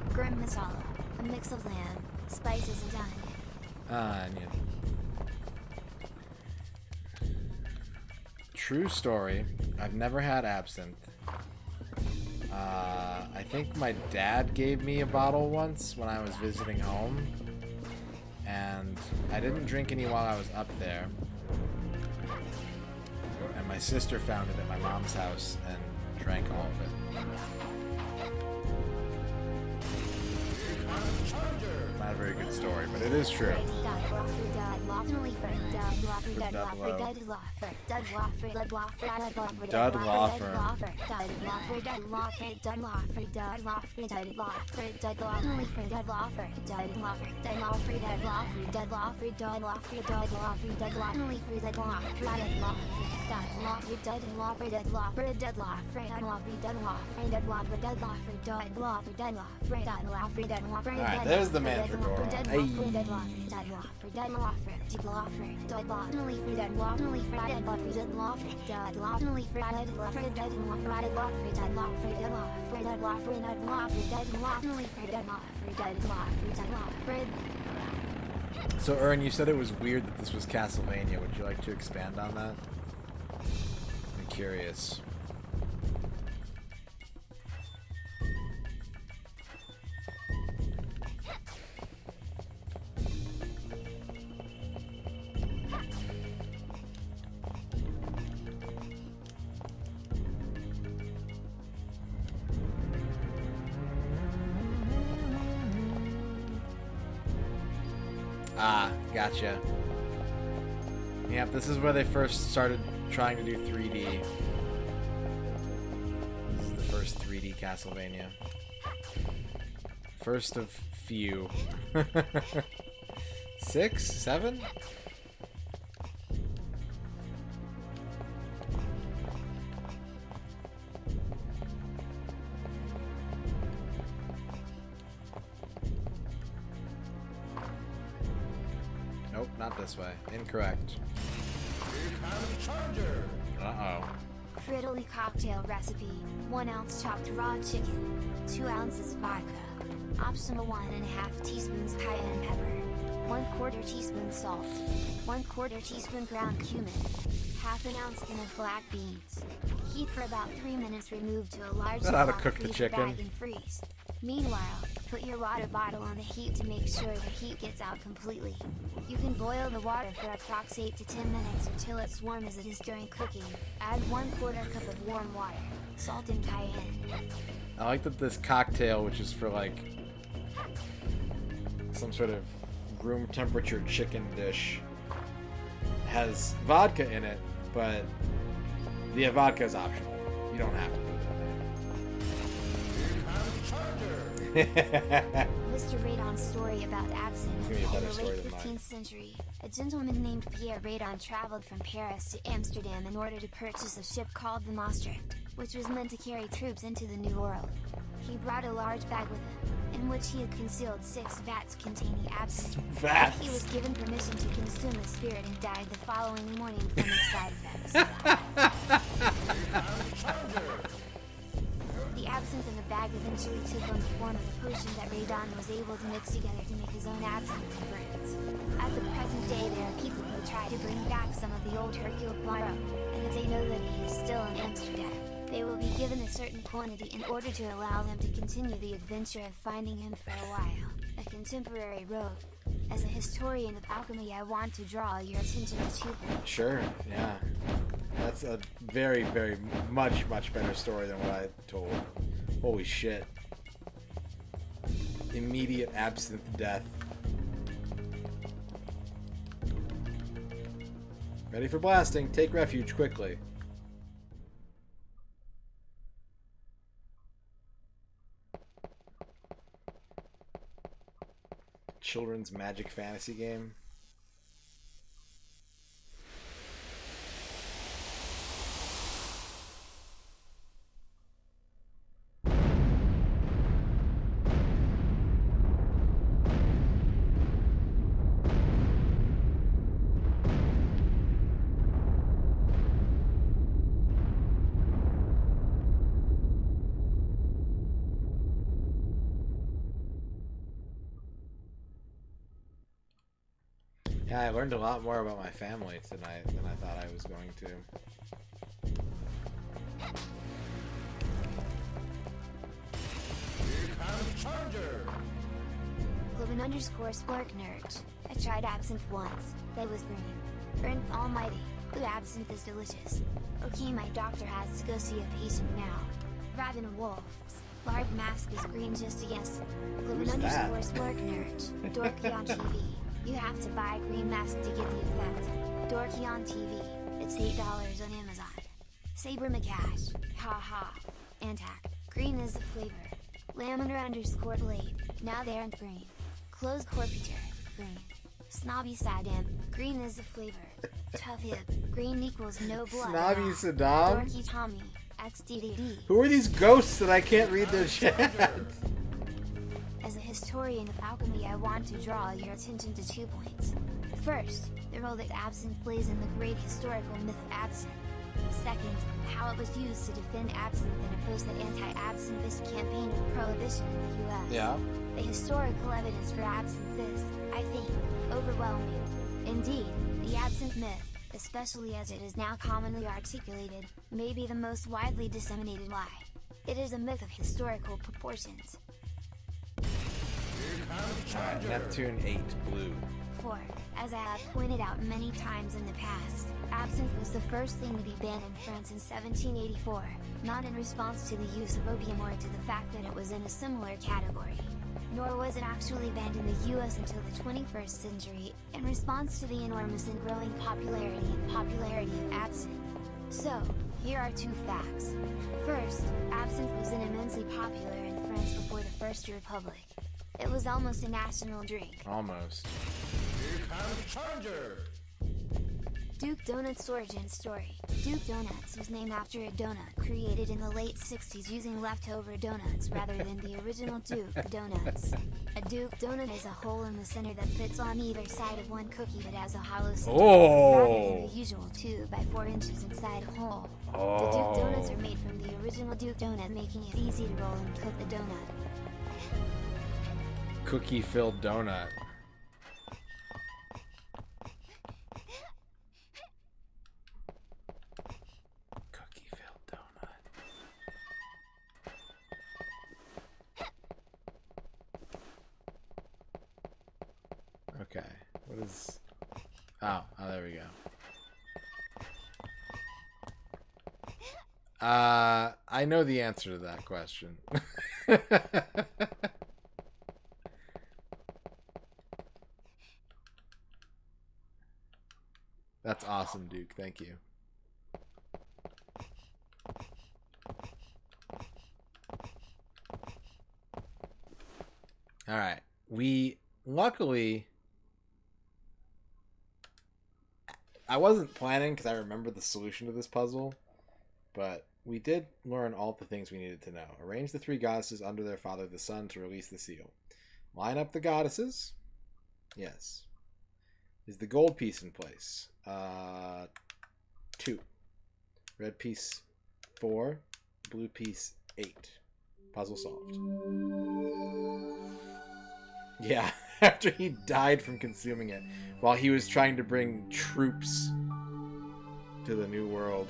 Garam masala, a mix of lamb, spices and onion. Onion. True story. I've never had absinthe. I think my dad gave me a bottle once when I was visiting home, and I didn't drink any while I was up there. And my sister found it at my mom's house and drank all of it. Not a very good story, but it is true. Dud Law Firm. Alright, there's the Mandragora. So, Ern, you said it was weird that this was Castlevania. Would you like to expand on that? I'm curious. Ah, gotcha. Yep, this is where they first started trying to do 3D. This is the first 3D Castlevania. First of few. 6? 7? Nope, not this way. Incorrect. Here comes Charger. Uh-oh. Frittoli cocktail recipe: 1 ounce chopped raw chicken, 2 ounces vodka, optional 1.5 teaspoons cayenne pepper, 1/4 teaspoon salt, 1/4 teaspoon ground cumin, 1/2 ounce tin of black beans. Heat for about 3 minutes. Remove to a large Is that how to Ziploc cook the freezer chicken? bag and freeze. Meanwhile, put your water bottle on the heat to make sure the heat gets out completely. You can boil the water for approx 8 to 10 minutes until it's warm as it is during cooking. Add 1/4 cup of warm water, salt and cayenne. I like that this cocktail, which is for like some sort of room temperature chicken dish, has vodka in it, but the vodka is optional. You don't have to do that. MisterRadon's story about absinthe. Give me a In better the story late than mine. 15th century, a gentleman named Pierre Radon traveled from Paris to Amsterdam in order to purchase a ship called the Maastricht, which was meant to carry troops into the New World. He brought a large bag with him, in which he had concealed 6 vats containing absinthe. Vats? He was given permission to consume the spirit and died the following morning from its side effects. The absinthe in the bag eventually took on the form of a potion that Radon was able to mix together to make his own absinthe in France. At the present day, there are people who try to bring back some of the old Hercule Poirot, and if they know that he is still in Amsterdam, they will be given a certain quantity in order to allow them to continue the adventure of finding him for a while. A contemporary road. As a historian of alchemy, I want to draw your attention to 2 points. Sure, yeah. That's a very, very much better story than what I told. Holy shit. Immediate absinthe death. Ready for blasting. Take refuge quickly. Children's magic fantasy game. Yeah, I learned a lot more about my family tonight than I thought I was going to. Here comes Charger. Cloven_splurk I tried absinthe once. That was green. Earth almighty. Ooh, absinthe is delicious. Okay, my doctor has to go see a patient now. Raven Wolf's large mask is green just against Cloven_splurk Dorky on TV. You have to buy a green mask to get the effect. Dorky on TV. It's $8 on Amazon. Saber McCash. Ha ha. Antac. Green is the flavor. Lamender_blade. Now they're in green. Closed Corputer. Green. Snobby Saddam. Green is the flavor. Tough hip. Green equals no blood. Snobby Ah. Saddam? Dorky Tommy. XDDD. Who are these ghosts that I can't read their chat? As a historian of alchemy, I want to draw your attention to 2 points. First, the role that absinthe plays in the great historical myth of absinthe. Second, how it was used to defend absinthe and oppose the anti-absinthe campaign of prohibition in the US. Yeah. The historical evidence for absinthe is, I think, overwhelming. Indeed, the absinthe myth, especially as it is now commonly articulated, may be the most widely disseminated lie. It is a myth of historical proportions. Neptune 8 blue. 4. As I have pointed out many times in the past, absinthe was the first thing to be banned in France in 1784, not in response to the use of opium or to the fact that it was in a similar category. Nor was it actually banned in the US until the 21st century, in response to the enormous and growing popularity of absinthe. So, here are 2 facts. First, absinthe was immensely popular in France before the First Republic. It was almost a national drink. Almost. Here comes Charger. Duke Donut's origin story. Duke Donuts was named after a donut created in the late 60s using leftover donuts rather than the original Duke Donuts. A Duke Donut is a hole in the center that fits on either side of one cookie but has a hollow center, rather than the usual 2 by 4 inches inside a hole. The Duke Donuts are made from the original Duke Donut, making it easy to roll and cook the donut. Cookie-filled donut. Cookie-filled donut. What is... Oh, there we go. I know the answer to that question. That's awesome, Duke. Thank you. All right. We luckily... I wasn't planning because I remembered the solution to this puzzle, but we did learn all the things we needed to know. Arrange the 3 goddesses under their father, the sun, to release the seal. Line up the goddesses. Yes. Is the gold piece in place? 2. Red piece 4. Blue piece 8. Puzzle solved. Yeah, after he died from consuming it while he was trying to bring troops to the new world.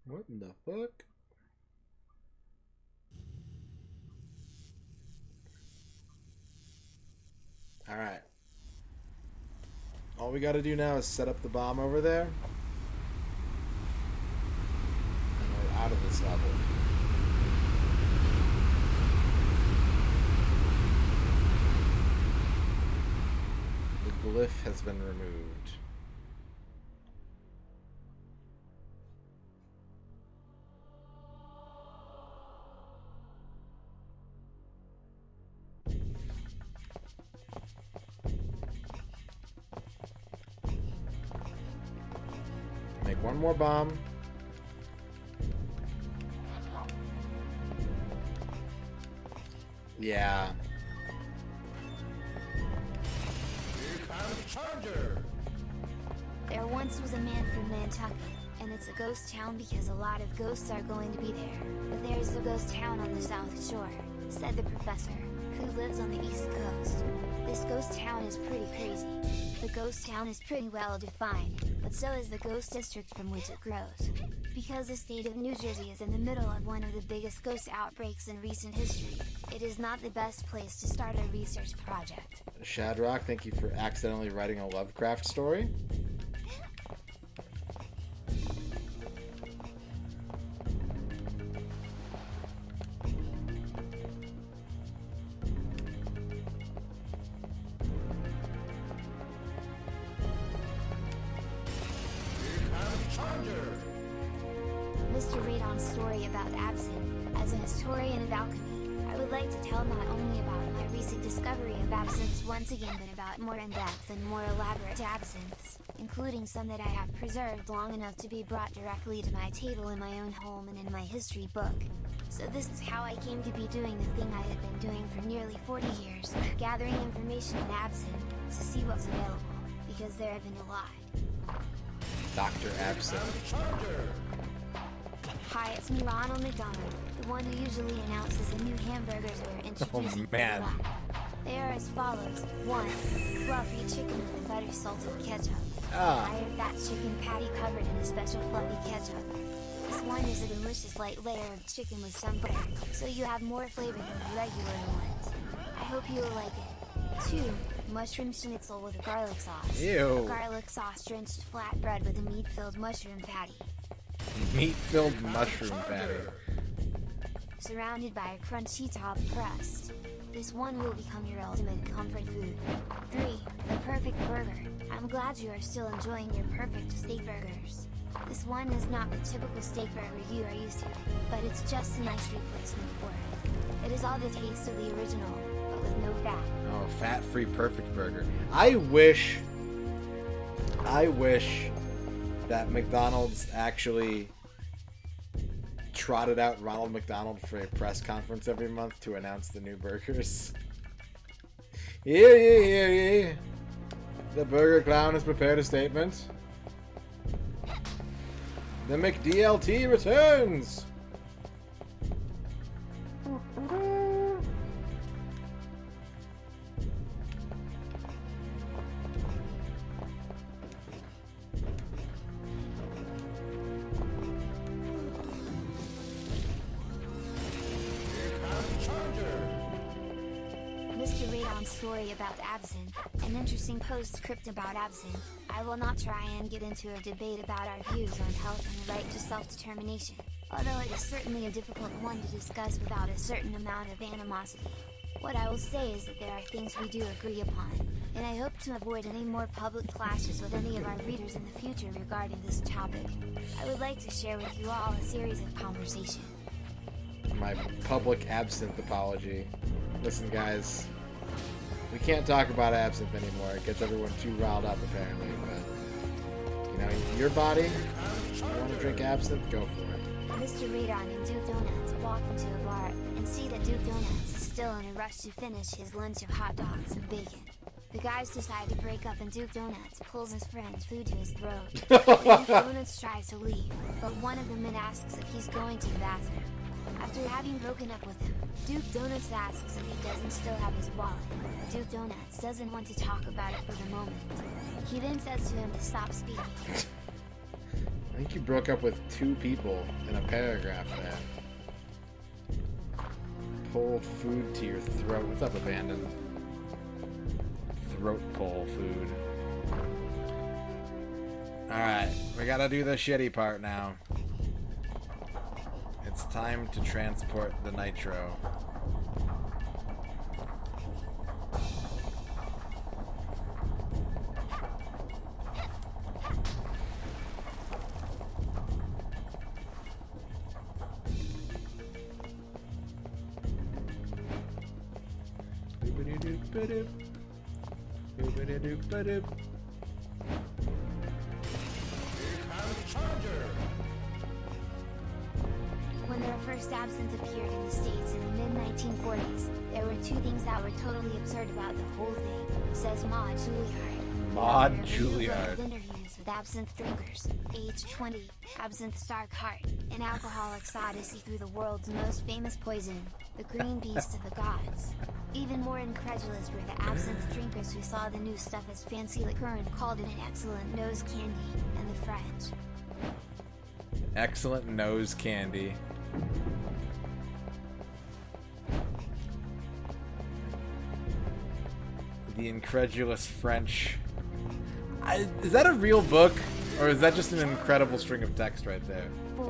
What in the fuck? Alright. All we gotta do now is set up the bomb over there. And we're out of this level. The glyph has been removed. Make one more bomb. Yeah. Here comes Charger! There once was a man from Nantucket, and it's a ghost town because a lot of ghosts are going to be there. But there's a ghost town on the South Shore, said the professor, who lives on the East Coast. This ghost town is pretty crazy. The ghost town is pretty well defined, but so is the ghost district from which it grows. Because the state of New Jersey is in the middle of one of the biggest ghost outbreaks in recent history, it is not the best place to start a research project. Shadrock, thank you for accidentally writing a Lovecraft story. MisterRadon's story about absinthe. As a historian of alchemy, I would like to tell not only about my recent discovery of absinthe once again, but about more in-depth and more elaborate absinthes, including some that I have preserved long enough to be brought directly to my table in my own home and in my history book. So this is how I came to be doing the thing I had been doing for nearly 40 years, gathering information in absinthe, to see what's available, because there have been a lot. Dr. Absinthe. Hi, it's me, Ronald McDonald, the one who usually announces the new hamburgers we're introducing. Man. They are as follows. 1. Fluffy chicken with butter salted ketchup. Ah. I have that chicken patty covered in a special fluffy ketchup. This one is a delicious light layer of chicken with some butter, so you have more flavor than the regular ones. I hope you will like it. 2. Mushroom schnitzel with a garlic sauce. Ew. A garlic sauce drenched flatbread with a meat-filled mushroom patty. Meat-filled mushroom patty. Surrounded by a crunchy top crust. This one will become your ultimate comfort food. 3. The perfect burger. I'm glad you are still enjoying your perfect steak burgers. This one is not the typical steak burger you are used to, but it's just a nice replacement for it. It is all the taste of the original, but with no fat. Oh, fat-free perfect burger. I wish that McDonald's actually trotted out Ronald McDonald for a press conference every month to announce the new burgers. Hear ye, hear ye. The Burger Clown has prepared a statement. The McDLT returns! MisterRadon's story about Absinthe, an interesting postscript about Absinthe. I will not try and get into a debate about our views on health and the right to self-determination, although it is certainly a difficult one to discuss without a certain amount of animosity. What I will say is that there are things we do agree upon, and I hope to avoid any more public clashes with any of our readers in the future regarding this topic. I would like to share with you all a series of conversations. My public absinthe apology. Listen, guys. We can't talk about absinthe anymore. It gets everyone too riled up, apparently. But, you know, your body, you want to drink absinthe, go for it. MisterRadon and Duke Donuts walk into a bar and see that Duke Donuts is still in a rush to finish his lunch of hot dogs and bacon. The guys decide to break up and Duke Donuts pulls his friend's food to his throat. Duke Donuts tries to leave, but one of the men asks if he's going to the bathroom. After having broken up with him, Duke Donuts asks if he doesn't still have his wallet, but Duke Donuts doesn't want to talk about it for the moment. He then says to him to stop speaking. I think you broke up with 2 people in a paragraph there. Pulled food to your throat. What's up, Abandon? Throat pull food. Alright, we gotta do the shitty part now. It's time to transport the nitro. Doop-a-doo-doop-a-doop. Doop-a-doo-doop-a-doop. When their first absinthe appeared in the States in the mid-1940s, there were 2 things that were totally absurd about the whole thing, says Maud Juilliard. Maud There were a Juilliard. of interviews with absinthe drinkers, age 20, absinthe stark heart, an alcoholic's odyssey through the world's most famous poison, the green beast of the gods. Even more incredulous were the absinthe drinkers who saw the new stuff as fancy liquor and called it an excellent nose candy, and the French. Excellent nose candy. The incredulous French. Is that a real book? Or is that just an incredible string of text right there? 4.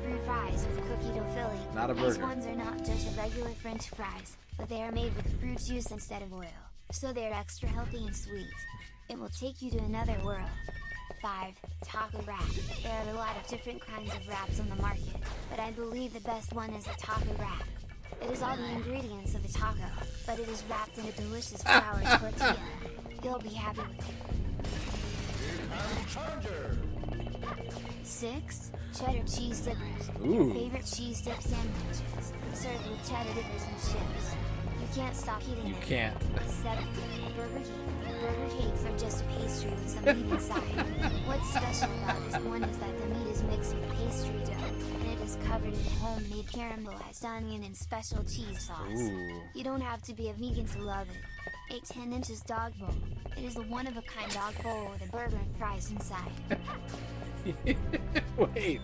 Fruit fries with cookie dough filling. Not a These burger. ones are not just regular French fries, but they are made with fruit juice instead of oil, so they're extra healthy and sweet. It will take you to another world. 5. Taco wrap. There are a lot of different kinds of wraps on the market, but I believe the best one is the taco wrap. It is all the ingredients of a taco, but it is wrapped in a delicious flour tortilla. You'll be happy with it. 6. Cheddar cheese dippers. Ooh. Your favorite cheese dip sandwiches, served with cheddar dippers and chips. You can't stop eating You them. can't. 7. Burger cake. Burger cakes are just a pastry with some meat inside. What's special about this one is that the meat is mixed with pastry dough, and it is covered in homemade caramelized onion and special cheese sauce. Ooh. You don't have to be a vegan to love it. A 10 inches dog bowl. It is a one-of-a-kind dog bowl with a burger and fries inside. Wait.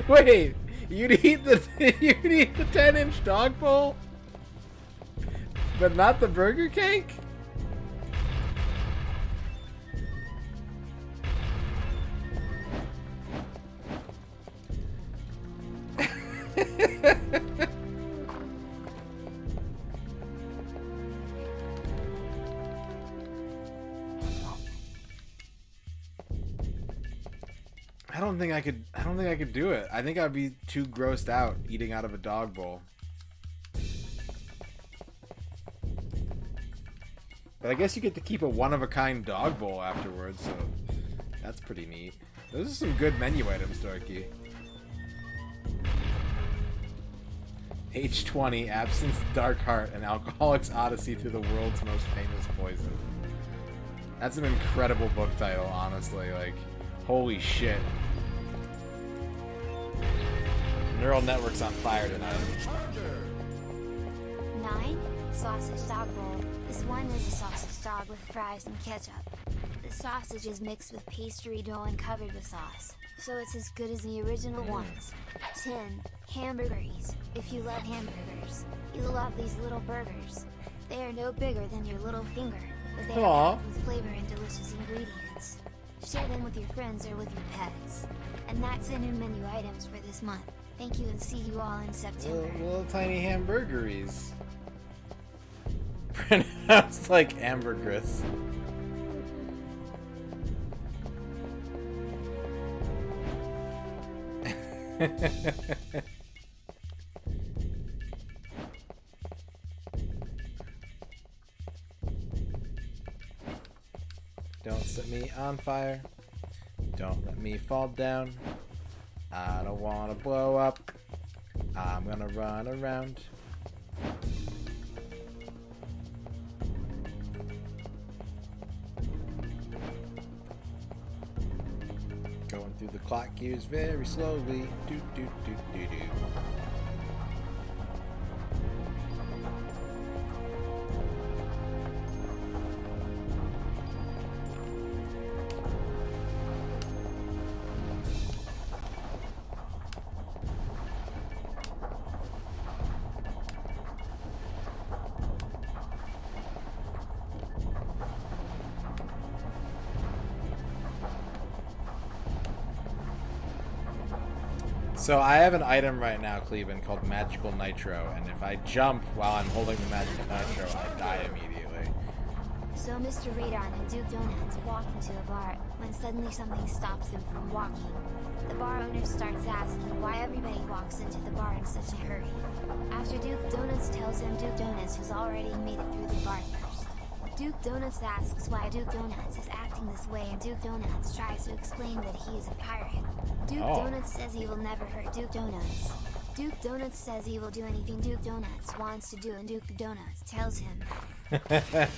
Wait. You'd eat the 10-inch dog bowl? But not the burger cake? I don't think I could do it. I think I'd be too grossed out eating out of a dog bowl. But I guess you get to keep a one-of-a-kind dog bowl afterwards, so that's pretty neat. Those are some good menu items, Dorky. H20, Absinthe, Dark Heart, and Alcoholic's Odyssey to the World's Most Famous Poison. That's an incredible book title, honestly. Like, holy shit. Neural network's on fire tonight. 9. Sausage dog bowl. This one is a sausage dog with fries and ketchup. The sausage is mixed with pastry dough and covered with sauce, so it's as good as the original ones. 10. Hamburgeries. If you love hamburgers, you'll love these little burgers. They are no bigger than your little finger, but they are packed with flavor and delicious ingredients. Share them with your friends or with your pets. And that's the new menu items for this month. Thank you and see you all in September. Little tiny hamburgeries. Pronounced like ambergris. Don't set me on fire. Don't let me fall down. I don't want to blow up. I'm gonna run around. Going through the clock gears very slowly. Do do do do do. So I have an item right now, Cleveland, called Magical Nitro, and if I jump while I'm holding the Magical Nitro, I die immediately. So MisterRadon and Duke Donuts walk into a bar, when suddenly something stops them from walking. The bar owner starts asking why everybody walks into the bar in such a hurry. After Duke Donuts tells him Duke Donuts has already made it through the bar first. Duke Donuts asks why Duke Donuts is acting this way, and Duke Donuts tries to explain that he is a pirate. Duke Donuts says he will never hurt Duke Donuts. Duke Donuts says he will do anything Duke Donuts wants to do, and Duke Donuts tells him. The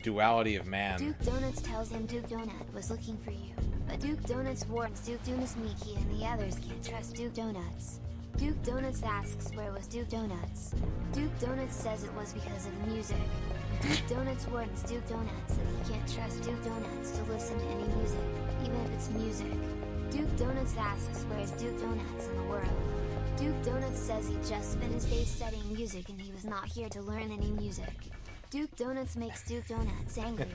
duality of man. Duke Donuts tells him Duke Donut was looking for you, but Duke Donuts warns Duke Donuts Mickey and the others can't trust Duke Donuts. Duke Donuts asks where was Duke Donuts. Duke Donuts says it was because of the music. Duke Donuts warns Duke Donuts that he can't trust Duke Donuts to listen to any music, even if it's music. Duke Donuts asks where is Duke Donuts in the world. Duke Donuts says he just spent his days studying music and he was not here to learn any music. Duke Donuts makes Duke Donuts angry.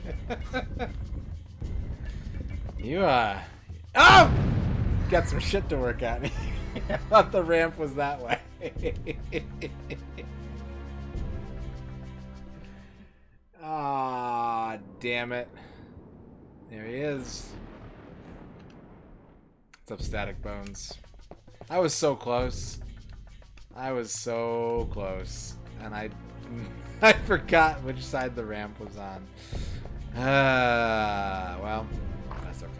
You, oh! Got some shit to work out. I thought the ramp was that way. Ah, damn it. There he is. What's up, Static Bones? I was so close. I was so close. And I forgot which side the ramp was on. Well, that's okay.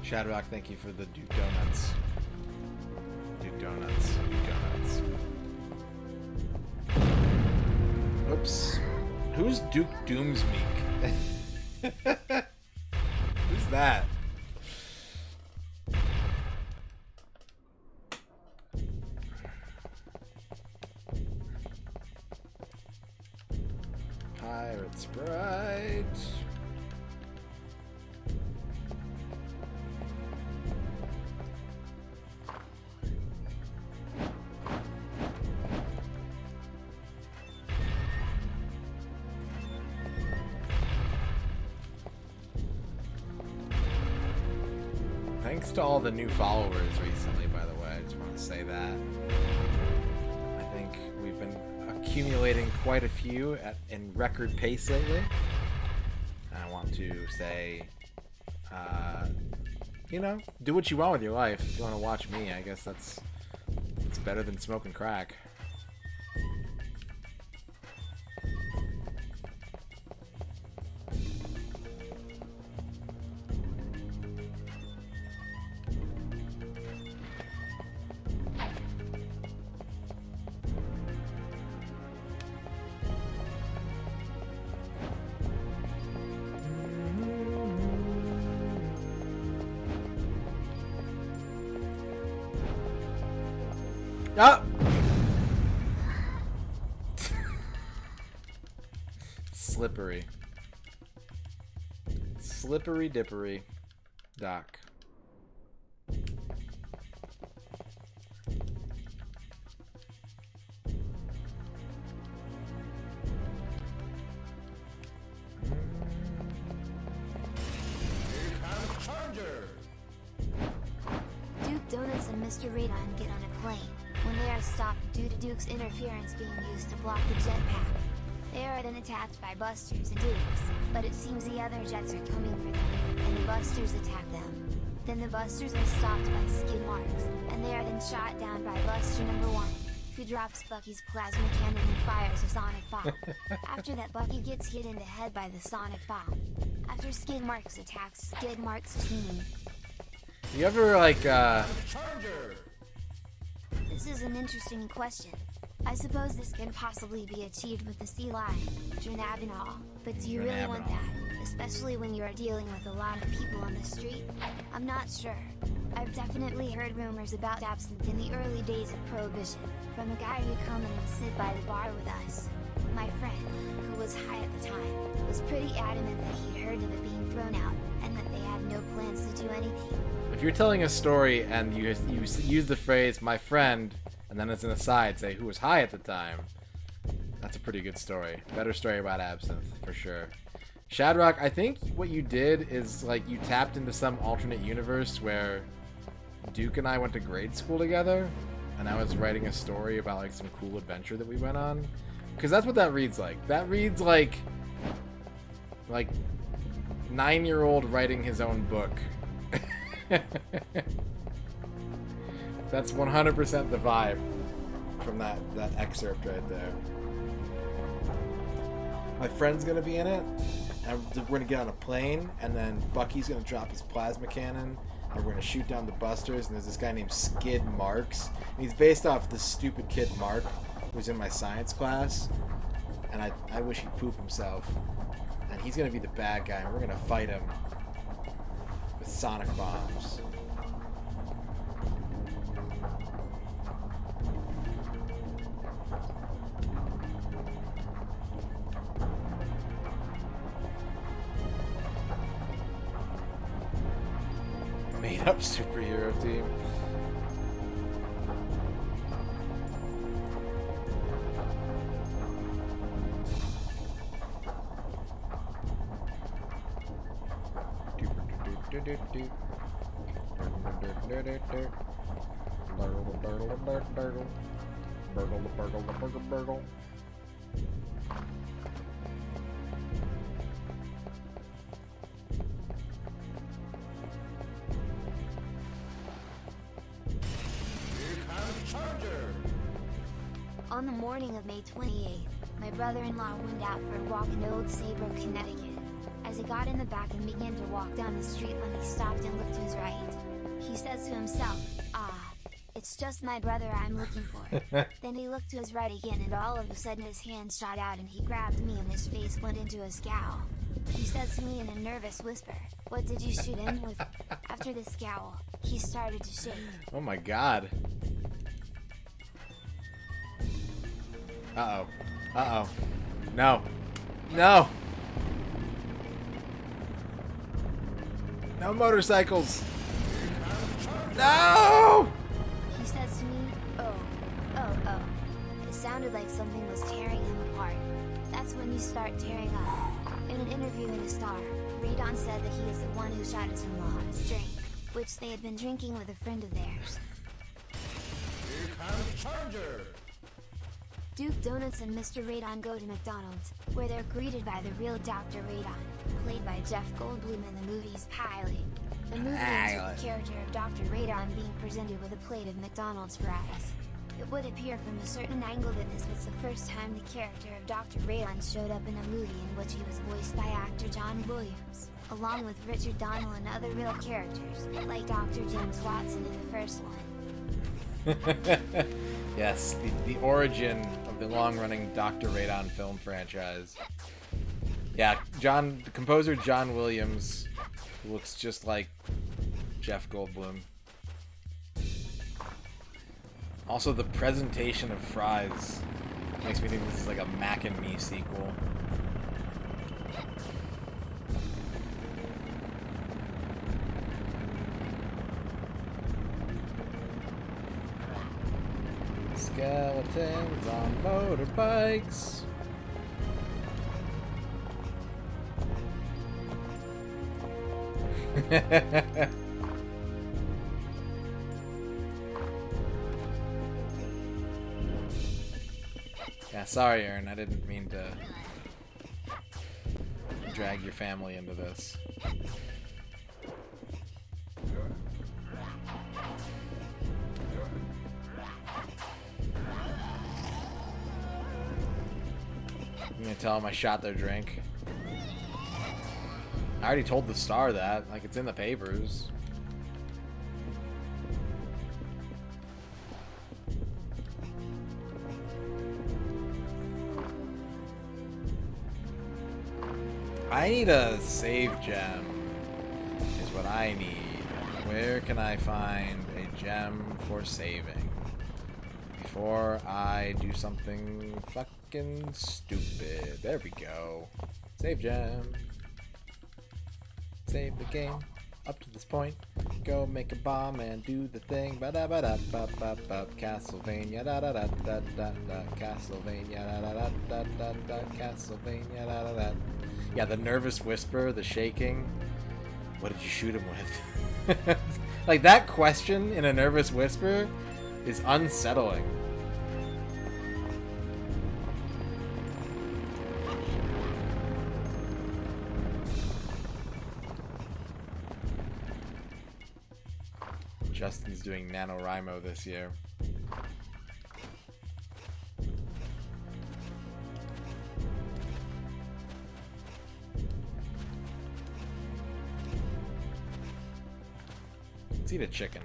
Shadrock, thank you for the Duke Donuts. Duke Donuts. Duke Donuts. Oops. Who's Duke Doomsmeek? Who's that? Pirate Sprite. Thanks to all the new followers recently, by the way. I just want to say that. I think we've been accumulating quite a few in record pace lately. And I want to say, you know, do what you want with your life. If you want to watch me, I guess it's better than smoking crack. Ah! Slippery. Slippery dippery. Doc. Duke Donuts and MisterRadon get on a plane when they are stopped due to Duke's interference being used to block the jetpack. They are then attacked by Busters and Dukes, but it seems the other jets are coming for them, and the Busters attack them. Then the Busters are stopped by skid marks, and they are then shot down by Buster number 1, who drops Bucky's plasma cannon and fires a sonic bomb. After that, Bucky gets hit in the head by the sonic bomb. After Skid Marks attacks Skid Marks' team. You ever, like, This is an interesting question. I suppose this can possibly be achieved with the sea lion, Dronabinol, but do you really want that? Especially when you are dealing with a lot of people on the street? I'm not sure. I've definitely heard rumors about absinthe in the early days of Prohibition, from a guy who'd come in and sit by the bar with us. My friend, who was high at the time, was pretty adamant that he'd heard of it being thrown out, and that they had no plans to do anything. if you're telling a story and you use the phrase "my friend" and then as an aside say who was high at the time, that's a pretty good story. Better story about absinthe for sure. Shadrock, I think what you did is like you tapped into some alternate universe where Duke and I went to grade school together, and I was writing a story about like some cool adventure that we went on. Because that's what that reads like. That reads like 9-year-old writing his own book. That's 100% the vibe from that excerpt right there. My friend's gonna be in it, and we're gonna get on a plane, and then Bucky's gonna drop his plasma cannon, and we're gonna shoot down the Busters, and there's this guy named Skid Marks, and he's based off this stupid kid Mark, who's in my science class, and I wish he'd poop himself, and he's gonna be the bad guy, and we're gonna fight him with sonic bombs. Made up superhero team. On the morning of May 28th, my brother-in-law went out for a walk in Old Saybrook, Connecticut. As he got in the back and began to walk down the street when he stopped and looked to his right, he says to himself, "Ah, it's just my brother I'm looking for." Then he looked to his right again, and all of a sudden his hand shot out and he grabbed me and his face went into a scowl. He says to me in a nervous whisper, "What did you shoot him with?" After the scowl, he started to shake. Oh my god. Uh-oh. Uh-oh. No. No! No motorcycles! No! He says to me, "Oh. It sounded like something was tearing him apart. That's when you start tearing up." In an interview in a Star, Radon said that he is the one who shot his in-law's drink, which they had been drinking with a friend of theirs. Here comes Charger! Duke Donuts and MisterRadon go to McDonald's, where they're greeted by the real Dr. Radon, played by Jeff Goldblum in the movie's Pilot. The movie ends with the character of Dr. Radon being presented with a plate of McDonald's fries. It would appear from a certain angle that this was the first time the character of Dr. Radon showed up in a movie in which he was voiced by actor John Williams, along with Richard Donnell and other real characters, like Dr. James Watson in the first one. Yes, the origin of the long-running Dr. Radon film franchise. Yeah, the composer John Williams looks just like Jeff Goldblum. Also, the presentation of fries makes me think this is like a Mac and Me sequel. Skeletons on motorbikes. Yeah, sorry, Aaron. I didn't mean to drag your family into this. I'm gonna tell him I shot their drink. I already told the star that. Like, it's in the papers. I need a save gem, is what I need. Where can I find a gem for saving before I do something fucking stupid? There we go. Save gem. Save the game up to this point. Go make a bomb and do the thing. Ba da ba da ba ba ba. Castlevania da da da da da da. Castlevania da da da da da da. Castlevania da da da. Yeah, the nervous whisper, the shaking. What did you shoot him with? Like, that question in a nervous whisper is unsettling. Justin's doing NaNoWriMo this year. Let's eat a chicken.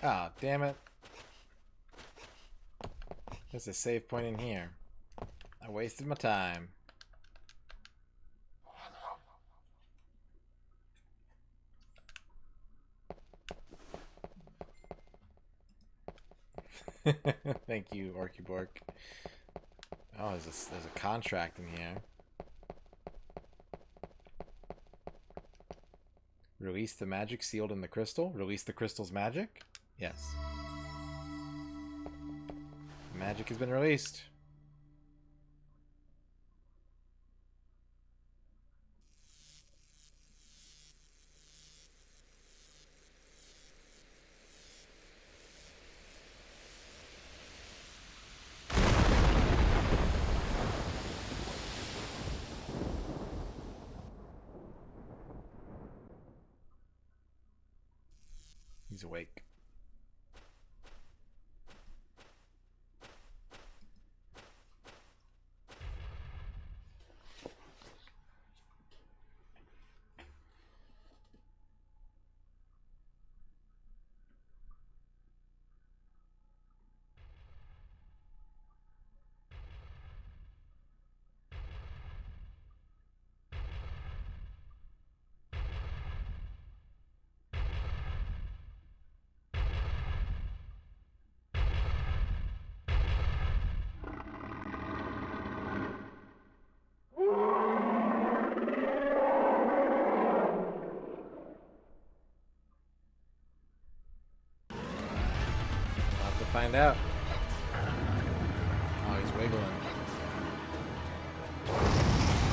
Ah, damn it. There's a save point in here. I wasted my time. Thank you, Orkybork. Oh, there's a contract in here. Release the magic sealed in the crystal. Release the crystal's magic? Yes. The magic has been released. He's awake. Find out. Oh, he's wiggling.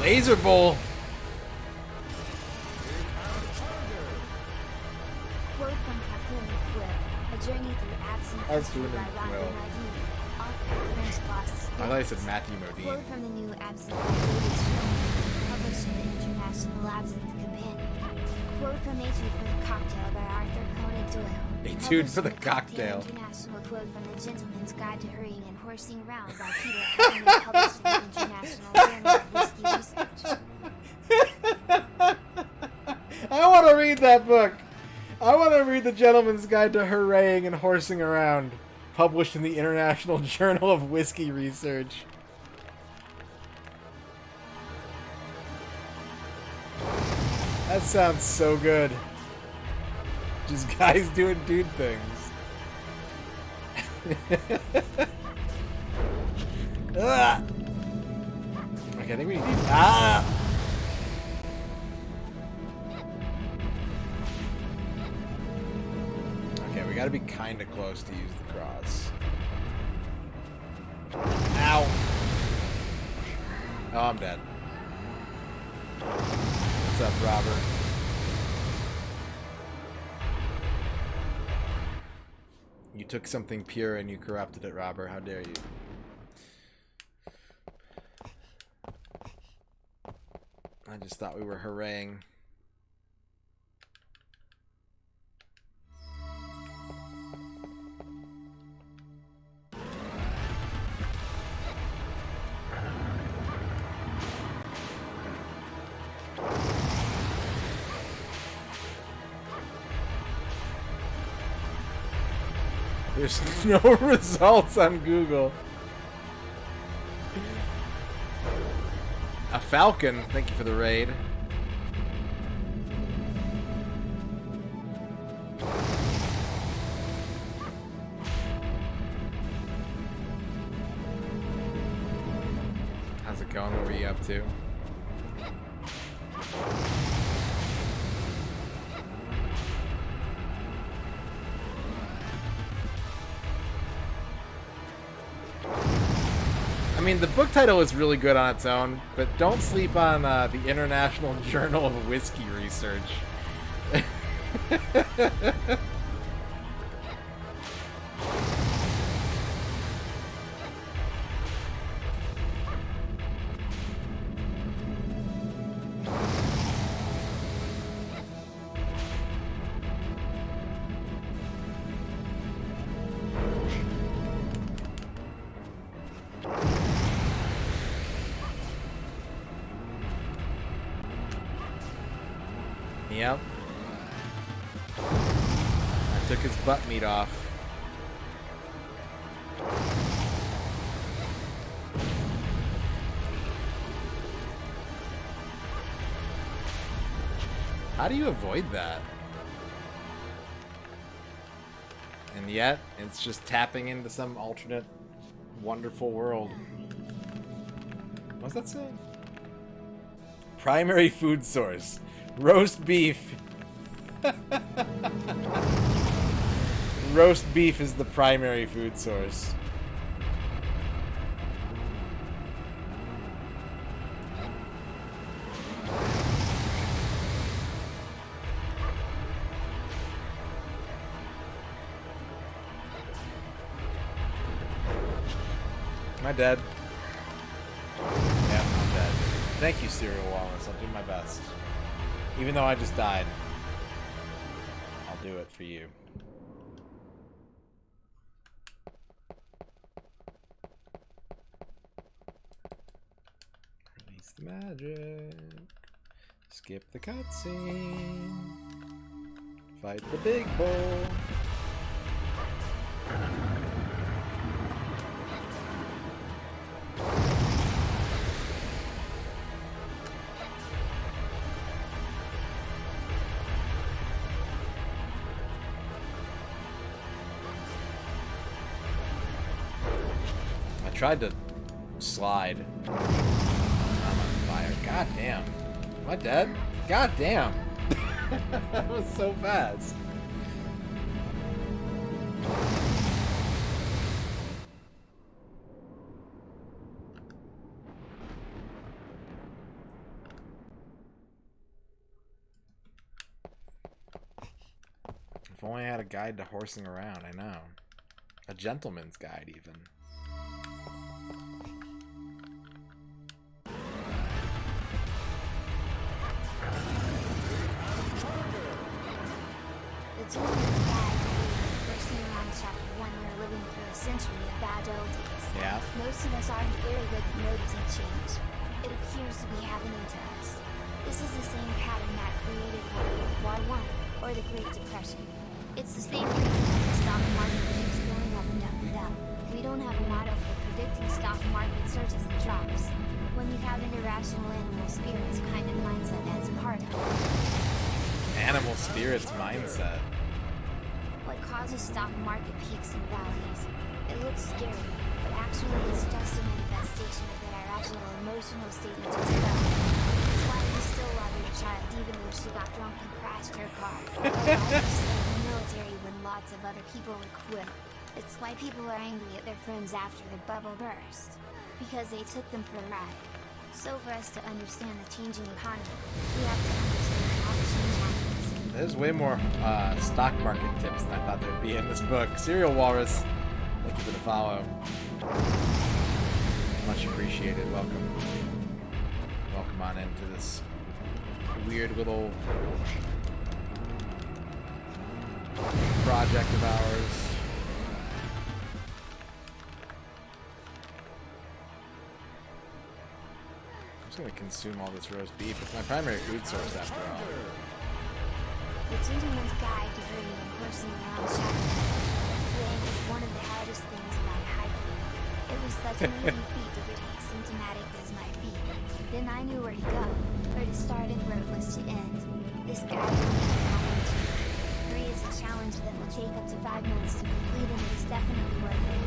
Laser Bowl! Word from Quill, a journey through absent history doing by it Ron well. Bernardini, author of French Lost I thought you said Spirits. Matthew Modine. Quote from the new Absinthe by David Sherman, published in the International Absinthe Companion. Quote from Etude for the Cocktail by Arthur Conan Doyle. Etude for the published in cocktail. International. Quote from The Gentleman's Guide to Hurrying and Horsing Around by Peter Hellman, published in the International Journal of Whiskey Research. I want to read that book. I want to read The Gentleman's Guide to Hurraying and Horsing Around, published in the International Journal of Whiskey Research. That sounds so good. Just guys doing dude things. Ah! Okay, I think we need... Ah! Okay, we gotta be kinda close to use the cross. Ow! Oh, I'm dead. What's up, Robert? You took something pure and you corrupted it, Robert. How dare you? I just thought we were hurraying. There's no results on Google. A falcon, thank you for the raid. How's it going? What were you up to? I mean, the book title is really good on its own, but don't sleep on the International Journal of Whiskey Research. Yep. I took his butt meat off. How do you avoid that? And yet, it's just tapping into some alternate wonderful world. What's that say? Primary food source. Roast beef. Roast beef is the primary food source. Am I dead? Yeah, I'm dead. Thank you, Serial Wallace. I'll do my best. Even though I just died, I'll do it for you. Release the magic. Skip the cutscene. Fight the big bull. Tried to slide. I'm on fire. God damn. Am I dead? God damn. That was so fast. If If only I had a guide to horsing around, I know. A gentleman's guide, even. The gentleman's guide to horsing around chapter 1. We're living through a century of bad old days. Yeah. Most of us aren't very good at noticing change. It appears to be happening to us. This is the same pattern that created World War I, or the Great Depression. It's the same reason that the stock market keeps going up and up and up. We don't have a model for predicting stock market surges and drops. When you have an irrational animal spirits kind of mindset as part of it. Animal spirits mindset. What causes stock market peaks and valleys? It looks scary, but actually it's just a manifestation of that irrational emotional state you just felt. It's why you still love your child even though she got drunk and crashed her car. Or why you stay in the military when lots of other people would quit. It's why people are angry at their friends after the bubble burst. Because they took them for a ride. So for us to understand the changing economy, we have to understand how the change happens. There's way more stock market tips than I thought there'd be in this book. Serial Walrus, thank you for the follow. Much appreciated. Welcome. Welcome on into this weird little project of ours. I'm just going to consume all this roast beef. It's my primary food source after all. The Gentleman's Guide to Herding and Horsing Around Chapter. Fleeing is one of the hardest things about hiking. It was such an easy feat to get as symptomatic as my feet. Then I knew where to go, where to start and where it was to end. This guide will 3 is a challenge that will take up to 5 months to complete, and it is definitely worth it.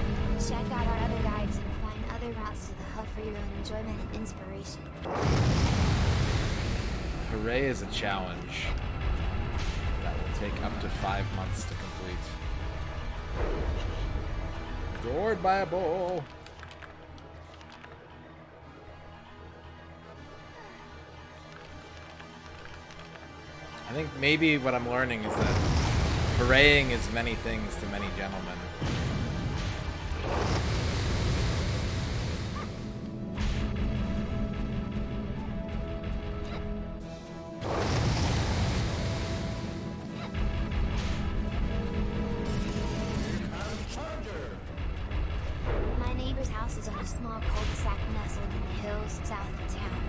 Check out our other guides and find other routes to the hub for your own enjoyment and inspiration. Hooray is a challenge that will take up to 5 months to complete. Adored by a bull. I think maybe what I'm learning is that hooraying is many things to many gentlemen. My neighbor's house is on a small cul-de-sac nestled in the hills south of town.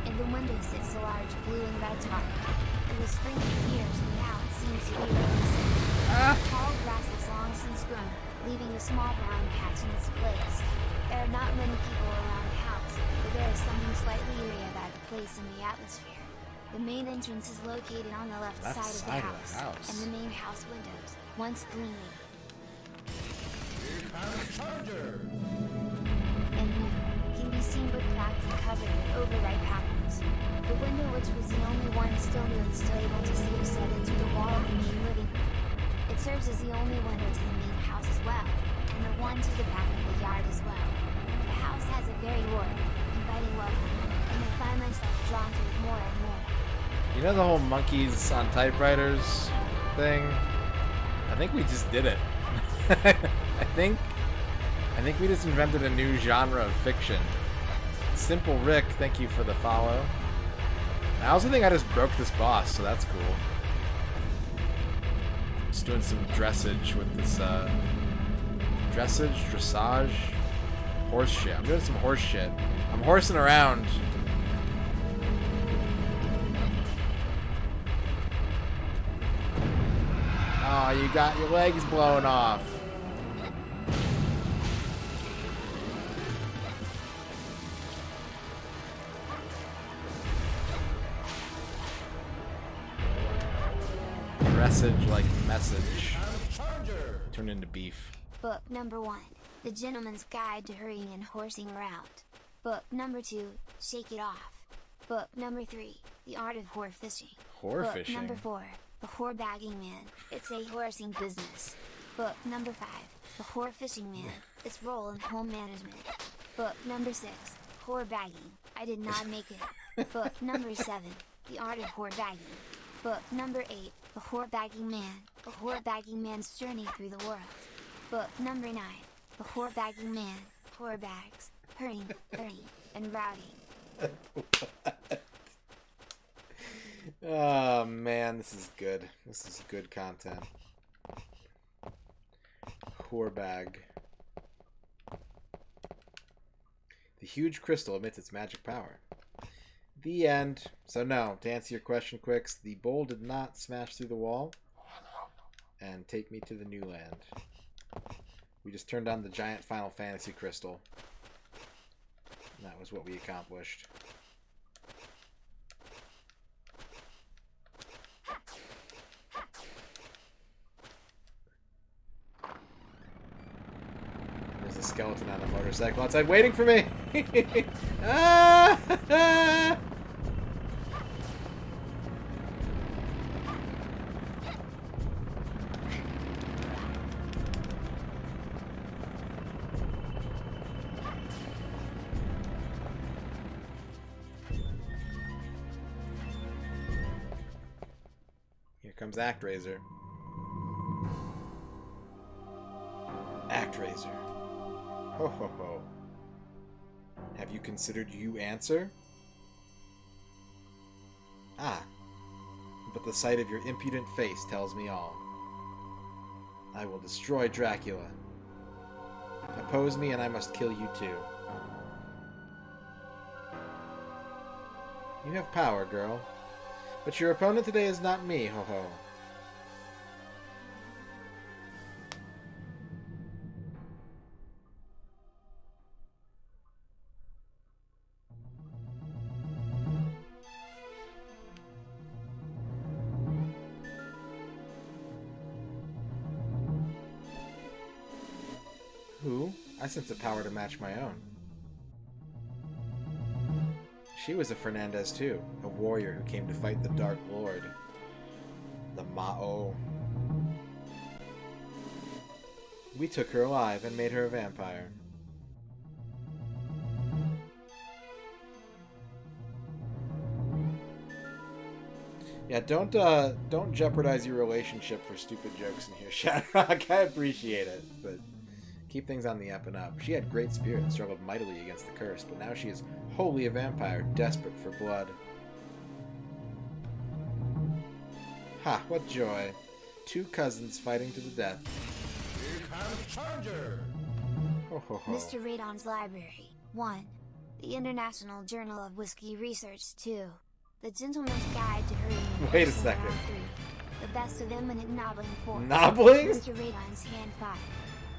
In the window sits a large blue and red tarp. It was spring for years, and now it seems to be raining soon. Tall grass has long since grown, leaving a small brown patch in its place. There are not many people around the house, but there is something slightly eerie about the place in the atmosphere. The main entrance is located on the left side of the house, and the main house windows, once gleaming, and new, can be seen but cracked and covered with overripe apples. The window, which was the only one still new and still able to see, is set into the wall of the main living room. It serves as the only window to the main house as well, and the one to the back of the yard as well. The house has a very warm, inviting welcome, and I find myself drawn to it more and more. You know the whole monkeys on typewriters thing? I think we just did it. I think we just invented a new genre of fiction. Simple Rick, thank you for the follow. I also think I just broke this boss, so that's cool. Just doing some dressage with this, dressage, horse shit. I'm doing some horse shit. I'm horsing around. Oh, you got your legs blown off. Message like message. Turned into beef. Book number 1, The Gentleman's Guide to Hurrying and Horsing Around. Book number 2, Shake It Off. Book number 3, The Art of Whore Fishing. Whore fishing. Book number 4, The Whore Bagging Man. It's a horsing business. Book number 5, The Whore Fishing Man. Its role in home management. Book number 6, Whore Bagging. I did not make it. Book number 7, The Art of Whore Bagging. Book number 8, The Whore Bagging Man. A Whore-Bagging Man's Journey Through the World. Book number 9. The Whore-Bagging Man, Whore Bags, Hurting, and Routing. Oh man, this is good. This is good content. Whore bag. The huge crystal emits its magic power. The end. So no, to answer your question, Quicks, the bowl did not smash through the wall and take me to the new land. We just turned on the giant Final Fantasy crystal. And that was what we accomplished. There's a skeleton on a motorcycle outside waiting for me! Ah! Here comes ActRaiser. ActRaiser. Ho ho ho. Have you considered you answer? Ah. But the sight of your impudent face tells me all. I will destroy Dracula. Oppose me and I must kill you too. You have power, girl. But your opponent today is not me, ho ho. Who? I sense a power to match my own. She was a Fernandez too, a warrior who came to fight the Dark Lord. The Mao. We took her alive and made her a vampire. Yeah, don't jeopardize your relationship for stupid jokes in here, Shadrach. I appreciate it, but keep things on the up and up. She had great spirit and struggled mightily against the curse, but now she is wholly a vampire, desperate for blood. Ha, what joy. Two cousins fighting to the death. Here comes Charger! Ho ho ho. MisterRadon's Library. 1. The International Journal of Whiskey Research. 2. The Gentleman's Guide to Hurting and Wait a Cursing second. Around. 3. The Best of Eminent Nobbling. 4. Nobbling? MisterRadon's Hand 5.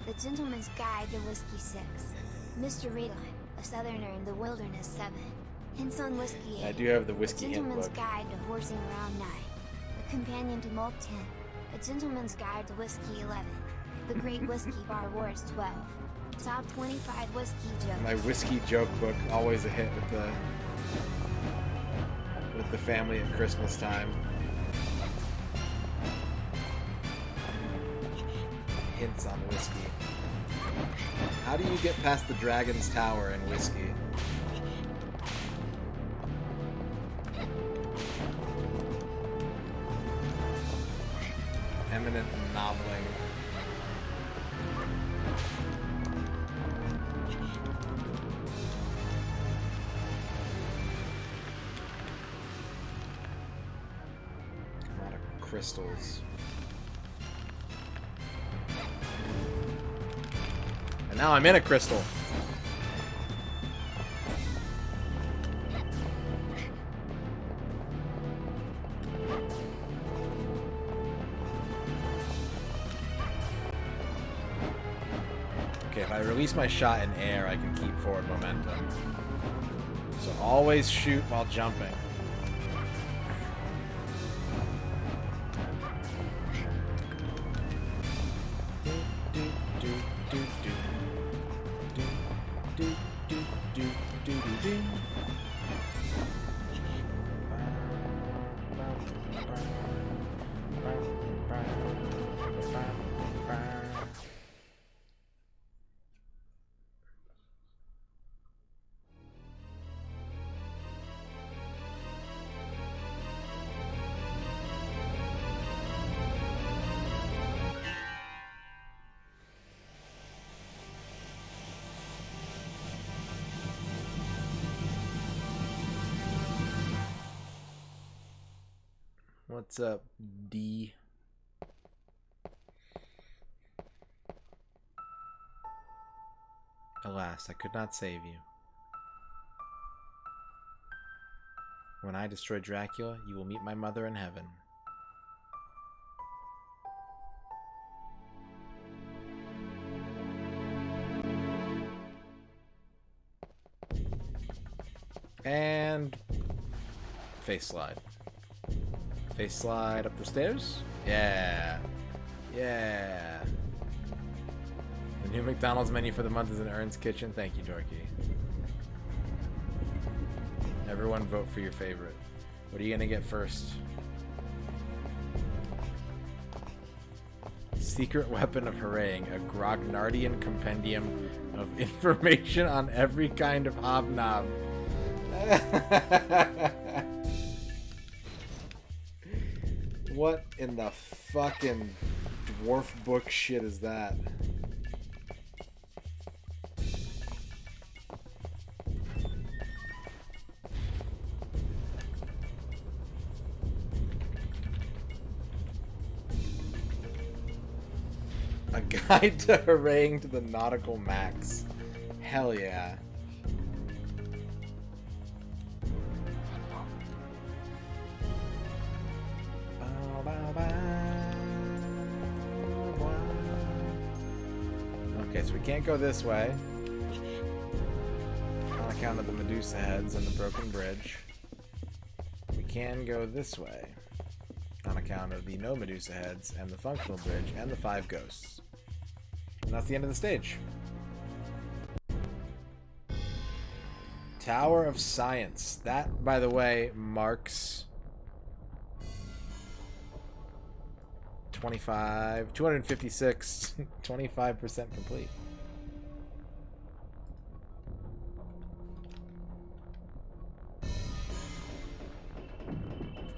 The Gentleman's Guide to Whiskey. 6. MisterRadon, a Southerner in the Wilderness. 7. Hints on Whiskey. 8. I do have the whiskey A hint Gentleman's book. Guide to Horsing Around. 9. The Companion to Malt. 10. A Gentleman's Guide to Whiskey. 11. The Great Whiskey Bar Wars. 12. Top 25 Whiskey Jokes. My whiskey joke book, always a hit with the family at Christmas time. Hints on whiskey. How do you get past the Dragon's Tower in whiskey? Eminent nobbling. A lot of crystals. And now I'm in a crystal. Okay, if I release my shot in air, I can keep forward momentum. So always shoot while jumping. What's up, D? Alas, I could not save you. When I destroy Dracula, you will meet my mother in heaven. And face slide. Face slide up the stairs. Yeah. Yeah. The new McDonald's menu for the month is in Ern's Kitchen. Thank you, Dorky. Everyone vote for your favorite. What are you gonna get first? Secret weapon of Harang, a Grognardian compendium of information on every kind of hobnob. What in the fucking dwarf book shit is that? A guide to Harang to the nautical max. Hell yeah. Okay, so we can't go this way on account of the Medusa heads and the broken bridge. We can go this way on account of the no Medusa heads and the functional bridge and the 5 ghosts. And that's the end of the stage. Tower of Science. That, by the way, marks 256, 25% complete.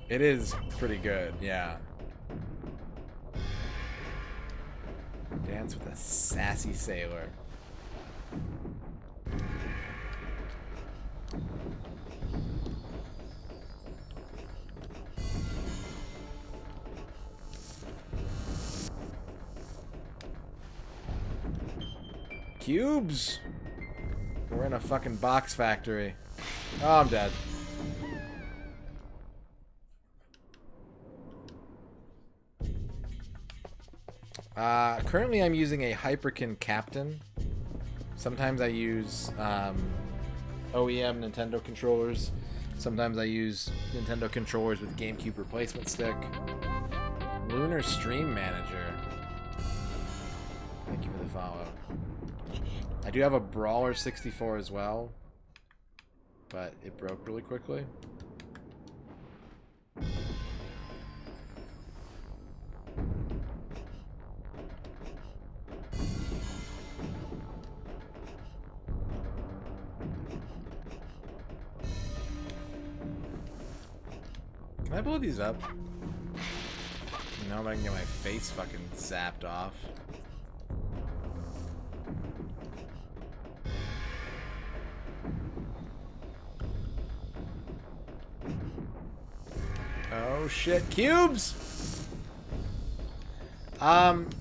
It is pretty good, yeah. Dance with a sassy sailor. Cubes! We're in a fucking box factory. Oh, I'm dead. Currently I'm using a Hyperkin Captain. Sometimes I use OEM Nintendo controllers. Sometimes I use Nintendo controllers with GameCube replacement stick. Lunar Stream Manager. Thank you for the follow. I do have a Brawler 64 as well, but it broke really quickly. Can I blow these up? No, but I can get my face fucking zapped off. Oh shit, cubes!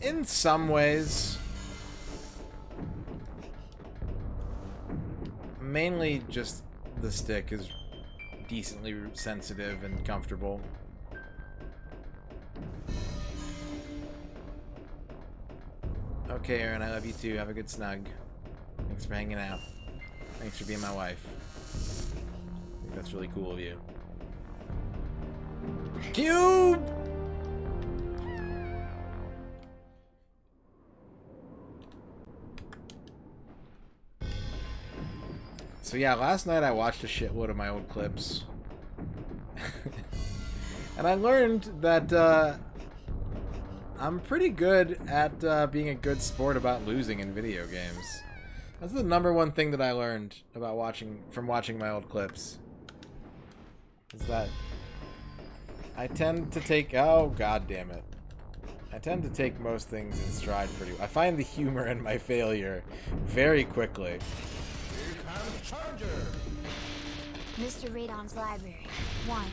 In some ways. Mainly just the stick is decently sensitive and comfortable. Okay, Aaron, I love you too. Have a good snug. Thanks for hanging out. Thanks for being my wife. I think that's really cool of you. Cube! So yeah, last night I watched a shitload of my old clips. And I learned that I'm pretty good at being a good sport about losing in video games. That's the #1 thing that I learned about watching my old clips. Is that I tend to take... Oh, god damn it. I tend to take most things in stride pretty well. I find the humor in my failure very quickly. MisterRadon's Library. 1.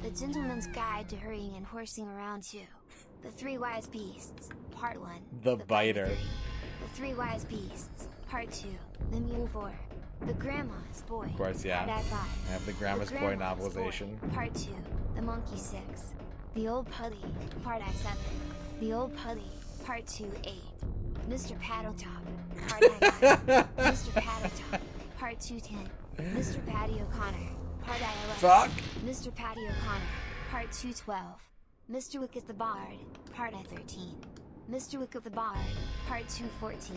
The Gentleman's Guide to Hurrying and Horsing Around 2. The Three Wise Beasts. Part 1. The Biter. Puppy 3. The Three Wise Beasts. Part 2. The Mule 4. The Grandma's Boy. Of course, yeah. Part 5. I have the Grandma's Boy novelization. Boy, Part 2. The Monkey 6. The Old Putty. Part I-7. The Old Putty. Part 2-8. Mr. Paddletop. Part I-9. Mr. Paddletop. Part 2-10. Mr. Patty O'Connor. Part I-11. Fuck! Mr. Patty O'Connor. Part 2-12. Mr. Wicket the Bard. Part I-13. Mr. Wicket the Bard. Part 2-14.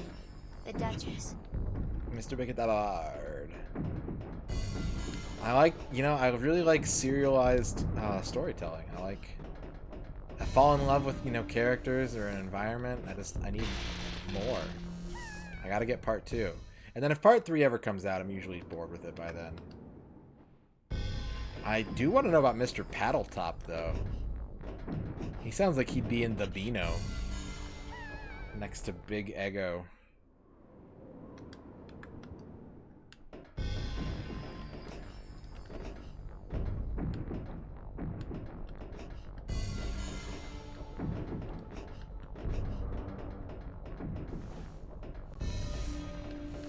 The Duchess. Mr. Wicket the Bard. I like, you know, I really like serialized storytelling. I fall in love with, you know, characters or an environment. I need more. I gotta get part 2. And then if part 3 ever comes out, I'm usually bored with it by then. I do want to know about Mr. Paddletop, though. He sounds like he'd be in the Beano. Next to Big Ego.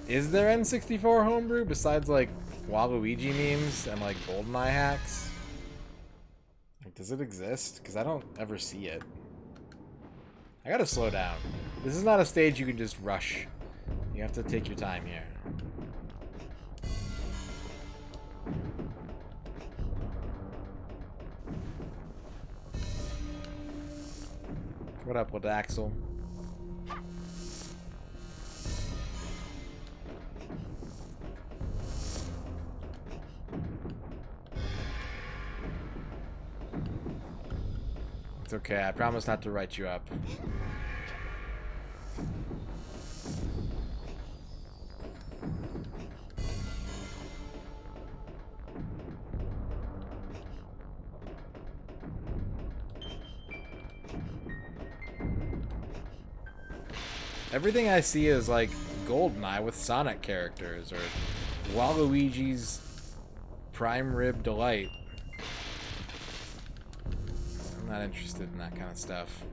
Is there N64 homebrew besides like Waluigi memes and like GoldenEye hacks? Like, does it exist? Because I don't ever see it. I gotta slow down. This is not a stage you can just rush. You have to take your time here. What up, Wadaxel? It's okay, I promise not to write you up. Everything I see is like GoldenEye with Sonic characters, or Waluigi's Prime Rib Delight. I'm not interested in that kind of stuff.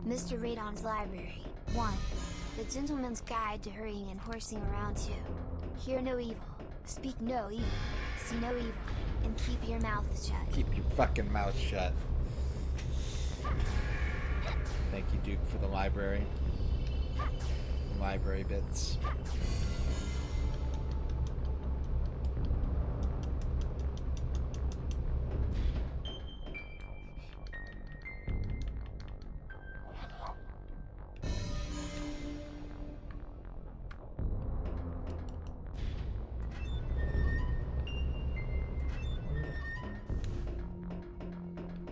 MisterRadon's Library. 1. The Gentleman's Guide to Hurrying and Horsing Around 2. Hear no evil, speak no evil, see no evil, and keep your mouth shut. Keep your fucking mouth shut. Thank you, Duke, for the library. Library bits.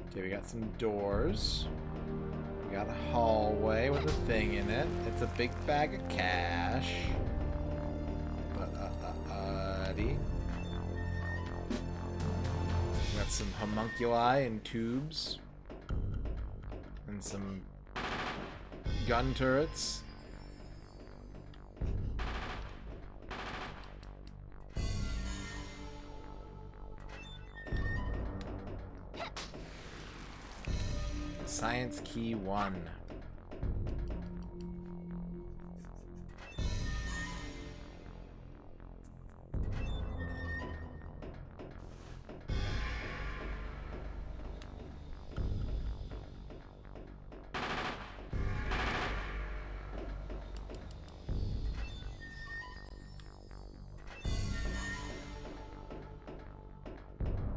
Okay, we got some doors. We got a hallway with a thing in it. It's a big bag of cash. We got some homunculi and tubes. And some gun turrets. Science Key 1.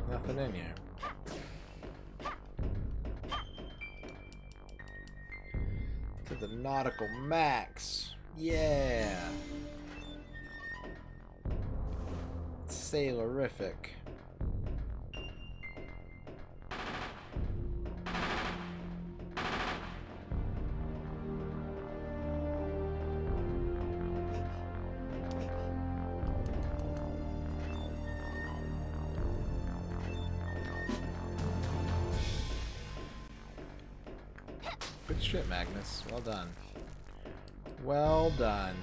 Nothing in here. To the Nautical Max. Yeah. Sailorific. Good shit, Magnus. Well done. Well done.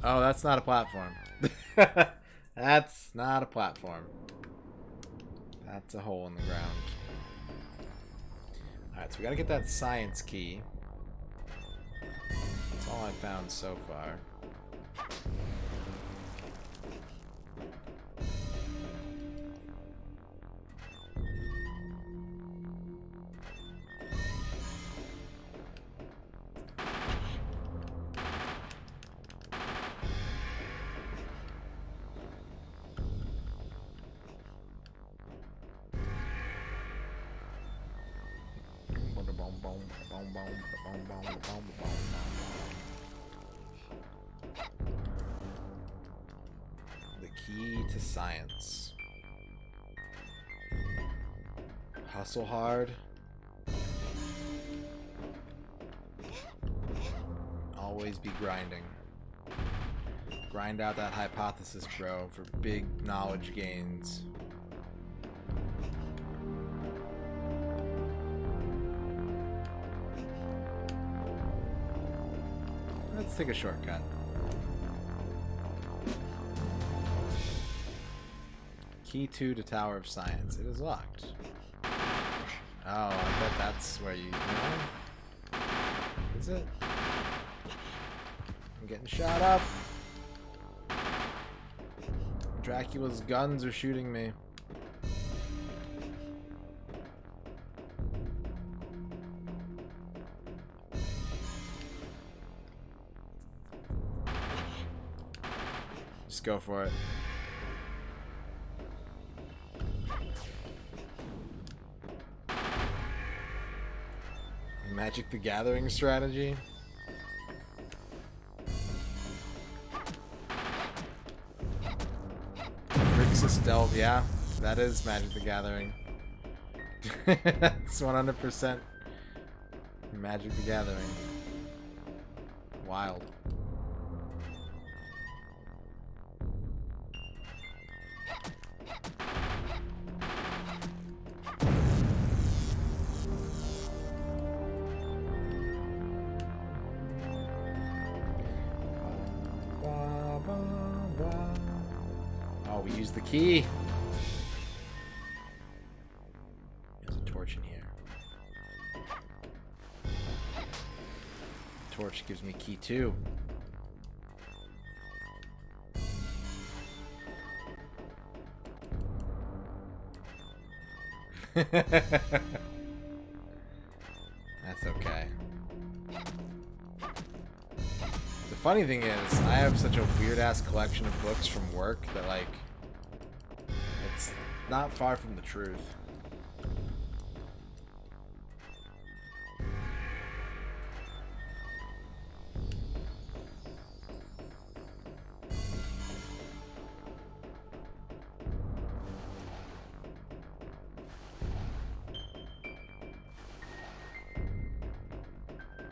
Oh, that's not a platform. That's not a platform. That's a hole in the ground. Alright, so we gotta get that science key. That's all I've found so far. The key to science. Hustle hard. Always be grinding. Grind out that hypothesis, bro, for big knowledge gains. Let's take a shortcut. Key 2 to Tower of Science. It is locked. Oh, I bet that's where you... No? Is it? I'm getting shot up. Dracula's guns are shooting me. Just go for it. Magic the Gathering strategy. Grixis Delve, yeah, that is Magic the Gathering. That's 100% Magic the Gathering. Wild. Oh, we used the key. There's a torch in here. Torch gives me key 2. That's okay. The funny thing is, I have such a weird-ass collection of books from work that, like, it's not far from the truth.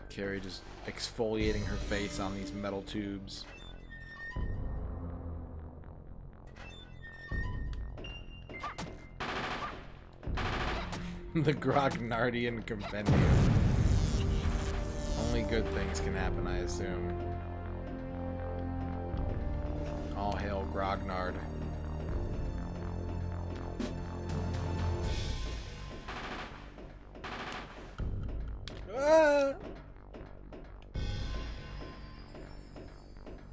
Carrie just exfoliating her face on these metal tubes. The Grognardian Compendium. Only good things can happen, I assume. All hail Grognard. Ah!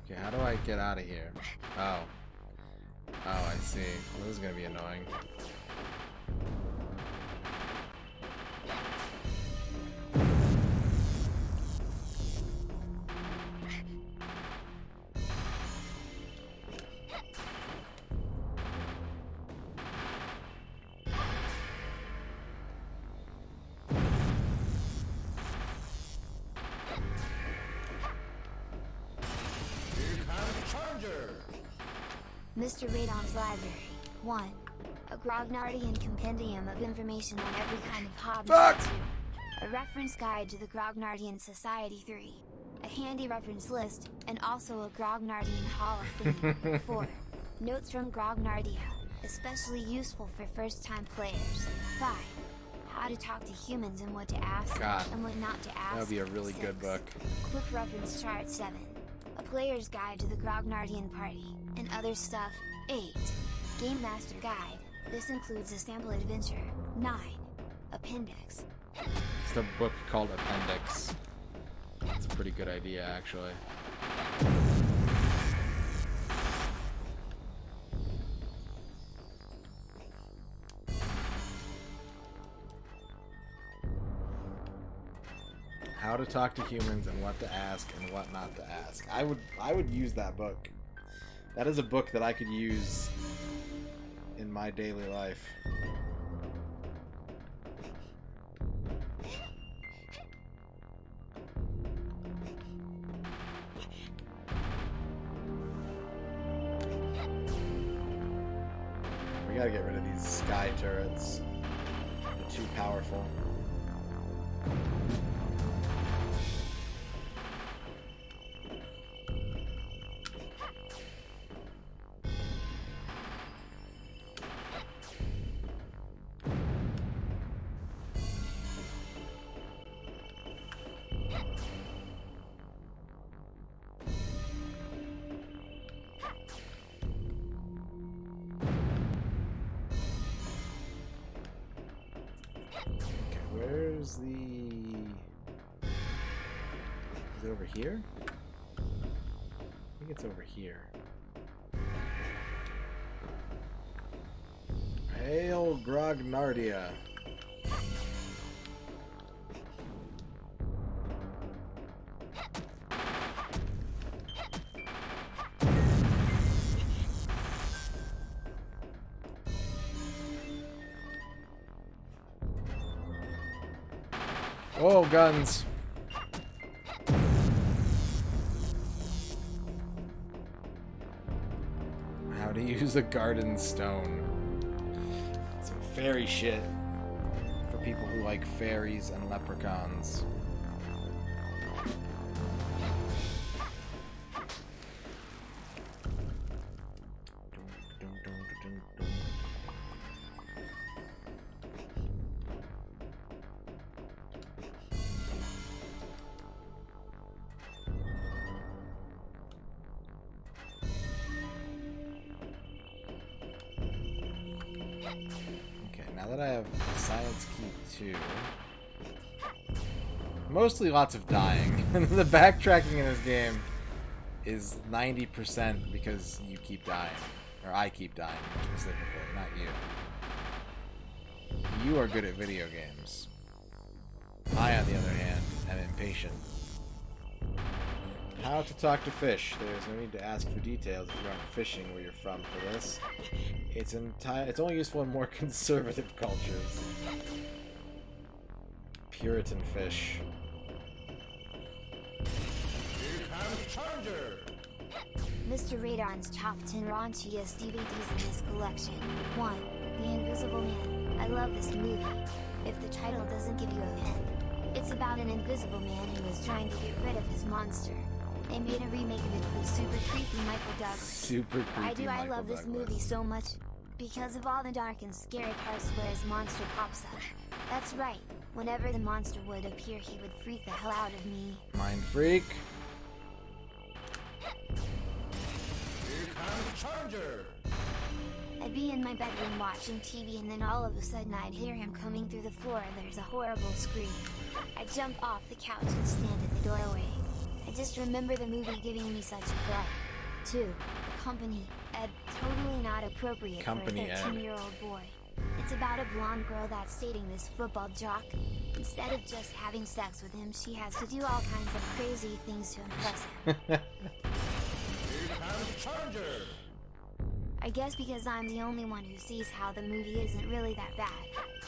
Okay, how do I get out of here? Oh. Oh, I see. Well, this is gonna be annoying. MisterRadon's Library. 1. A Grognardian compendium of information on every kind of hobnob. 2. A reference guide to the Grognardian Society. 3. A handy reference list, and also a Grognardian Hall of Fame. 4. Notes from Grognardia, especially useful for first-time players. 5. How to talk to humans and what to ask and what not to ask. That would be a really 6. good book. Quick reference chart. 7. A player's guide to the Grognardian party, and other stuff. 8. Game Master Guide. This includes a sample adventure. 9. Appendix. It's the book called Appendix. It's a pretty good idea, actually. How to talk to humans and what to ask and what not to ask. I would use that book. That is a book that I could use in my daily life. We gotta get rid of these sky turrets. They're too powerful. Where's the... Is it over here? I think it's over here. Hail Grognardia. Oh, guns. How to use a garden stone. Some fairy shit for people who like fairies and leprechauns. Okay, now that I have Science Key 2, mostly lots of dying. The backtracking in this game is 90% because you keep dying. Or I keep dying, specifically, not you. You are good at video games. I, on the other hand, am impatient. How to talk to fish. There's no need to ask for details if you aren't fishing where you're from for this. It's only useful in more conservative cultures. Puritan fish. Here comes Charger! MisterRadon's top 10 raunchiest DVDs in this collection. 1. The Invisible Man. I love this movie. If the title doesn't give you a hint, it's about an invisible man who is trying to get rid of his monster. They made a remake of it with super creepy Michael Douglas. Super creepy I love this movie so much because of all the dark and scary parts where his monster pops up. That's right. Whenever the monster would appear, he would freak the hell out of me. Mind freak. Here comes Charger! I'd be in my bedroom watching TV and then all of a sudden I'd hear him coming through the floor and there's a horrible scream. I'd jump off the couch and stand at the doorway. I just remember the movie giving me such a fright. 2. Company Ed. Totally not appropriate Company for a Ed. 13-year-old boy. It's about a blonde girl that's dating this football jock. Instead of just having sex with him, she has to do all kinds of crazy things to impress him. Here comes Charger! I guess because I'm the only one who sees how the movie isn't really that bad.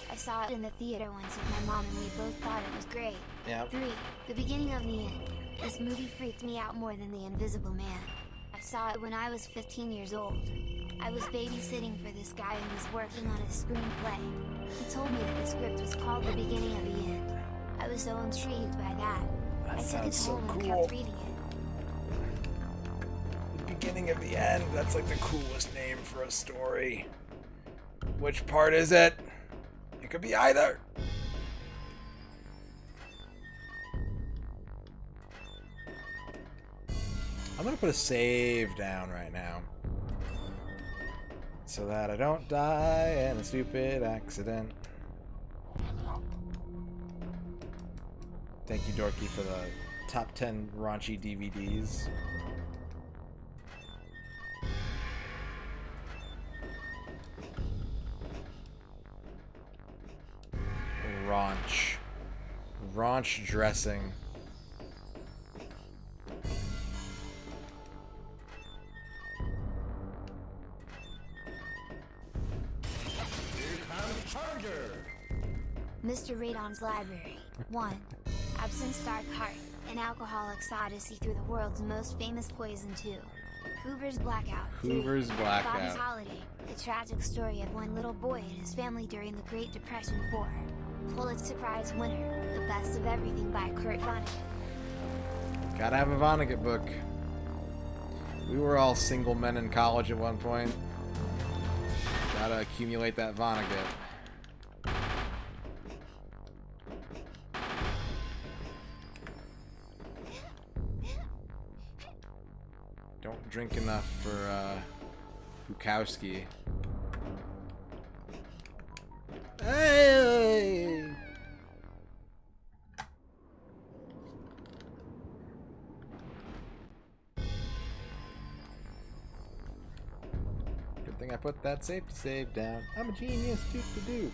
I saw it in the theater once with my mom and we both thought it was great. Yep. 3. The beginning of the end. This movie freaked me out more than The Invisible Man. I saw it when I was 15 years old. I was babysitting for this guy and was working on his screenplay. He told me that the script was called The Beginning of the End. I was so intrigued by that. That I took it sounds so home and cool. kept reading it. The beginning of the end. That's like the coolest name for a story. Which part is it? It could be either. I'm gonna put a save down right now, so that I don't die in a stupid accident. Thank you, Dorky, for the top 10 raunchy DVDs. Raunch. Raunch dressing. MisterRadon's Library. 1. Absinthe Stark Heart, an alcoholic's odyssey through the world's most famous poison. 2. Hoover's Blackout. 3. Hoover's Blackout. Bob's Holiday, the tragic story of one little boy and his family during the Great Depression. 4. Pulitzer Prize winner, The Best of Everything by Kurt Vonnegut. Gotta have a Vonnegut book. We were all single men in college at one point. Gotta accumulate that Vonnegut. Don't drink enough for Bukowski. Hey! Good thing I put that safety save down. I'm a genius. Do.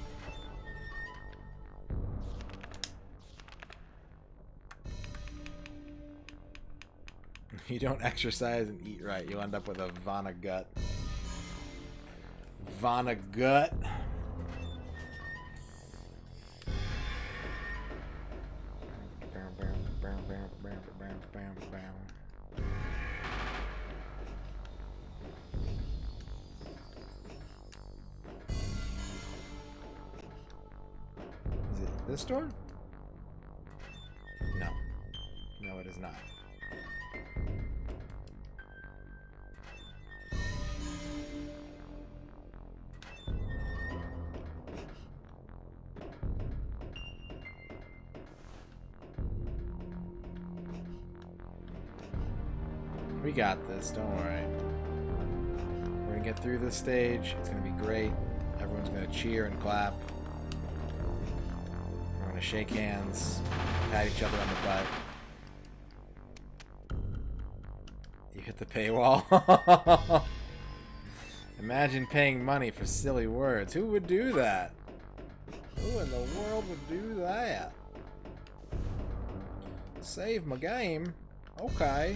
If you don't exercise and eat right, you'll end up with a Vonnegut. Vonnegut. Is it this door? No. No, it is not. We got this, don't worry. We're gonna get through this stage. It's gonna be great. Everyone's gonna cheer and clap. We're gonna shake hands, pat each other on the butt. You hit the paywall. Imagine paying money for silly words. Who would do that? Who in the world would do that? Save my game? Okay.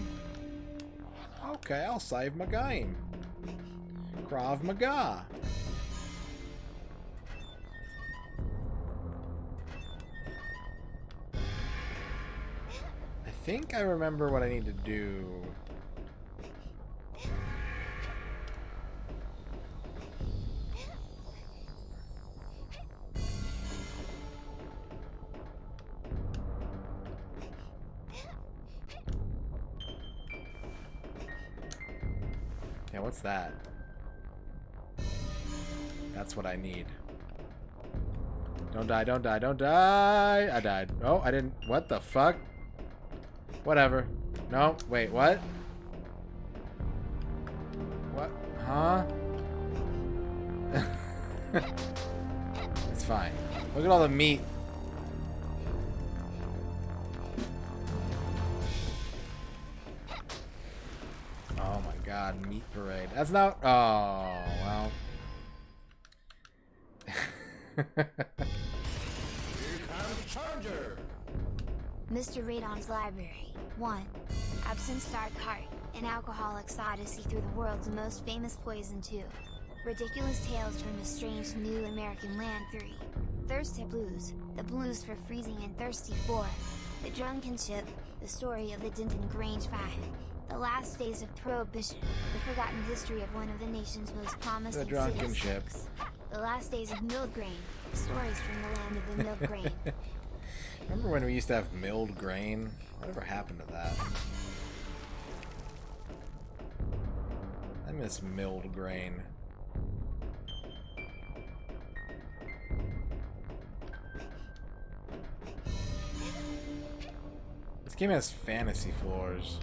Okay, I'll save my game. Krav Maga. I think I remember what I need to do. Yeah, what's that? That's what I need. Don't die, don't die, don't die! I died. Oh, I didn't. What the fuck? Whatever. No, wait, what? What? Huh? It's fine. Look at all the meat. Oh my god, meat parade. That's not... Oh, well. Here comes Charger. MisterRadon's Library. 1. Absinthe Stark Heart, an alcoholic's odyssey through the world's most famous poison. 2. Ridiculous tales from a strange new American land. 3. Thirsty Blues, the blues for freezing and thirsty. 4. The Drunken Ship, the story of the Denton Grange Fire. The Last Days of Prohibition, the forgotten history of one of the nation's most promising The drunken cities. ship. The Last Days of Milled Grain, stories from the land of the milled grain. Remember when we used to have milled grain? Whatever happened to that? I miss milled grain. This game has fantasy floors.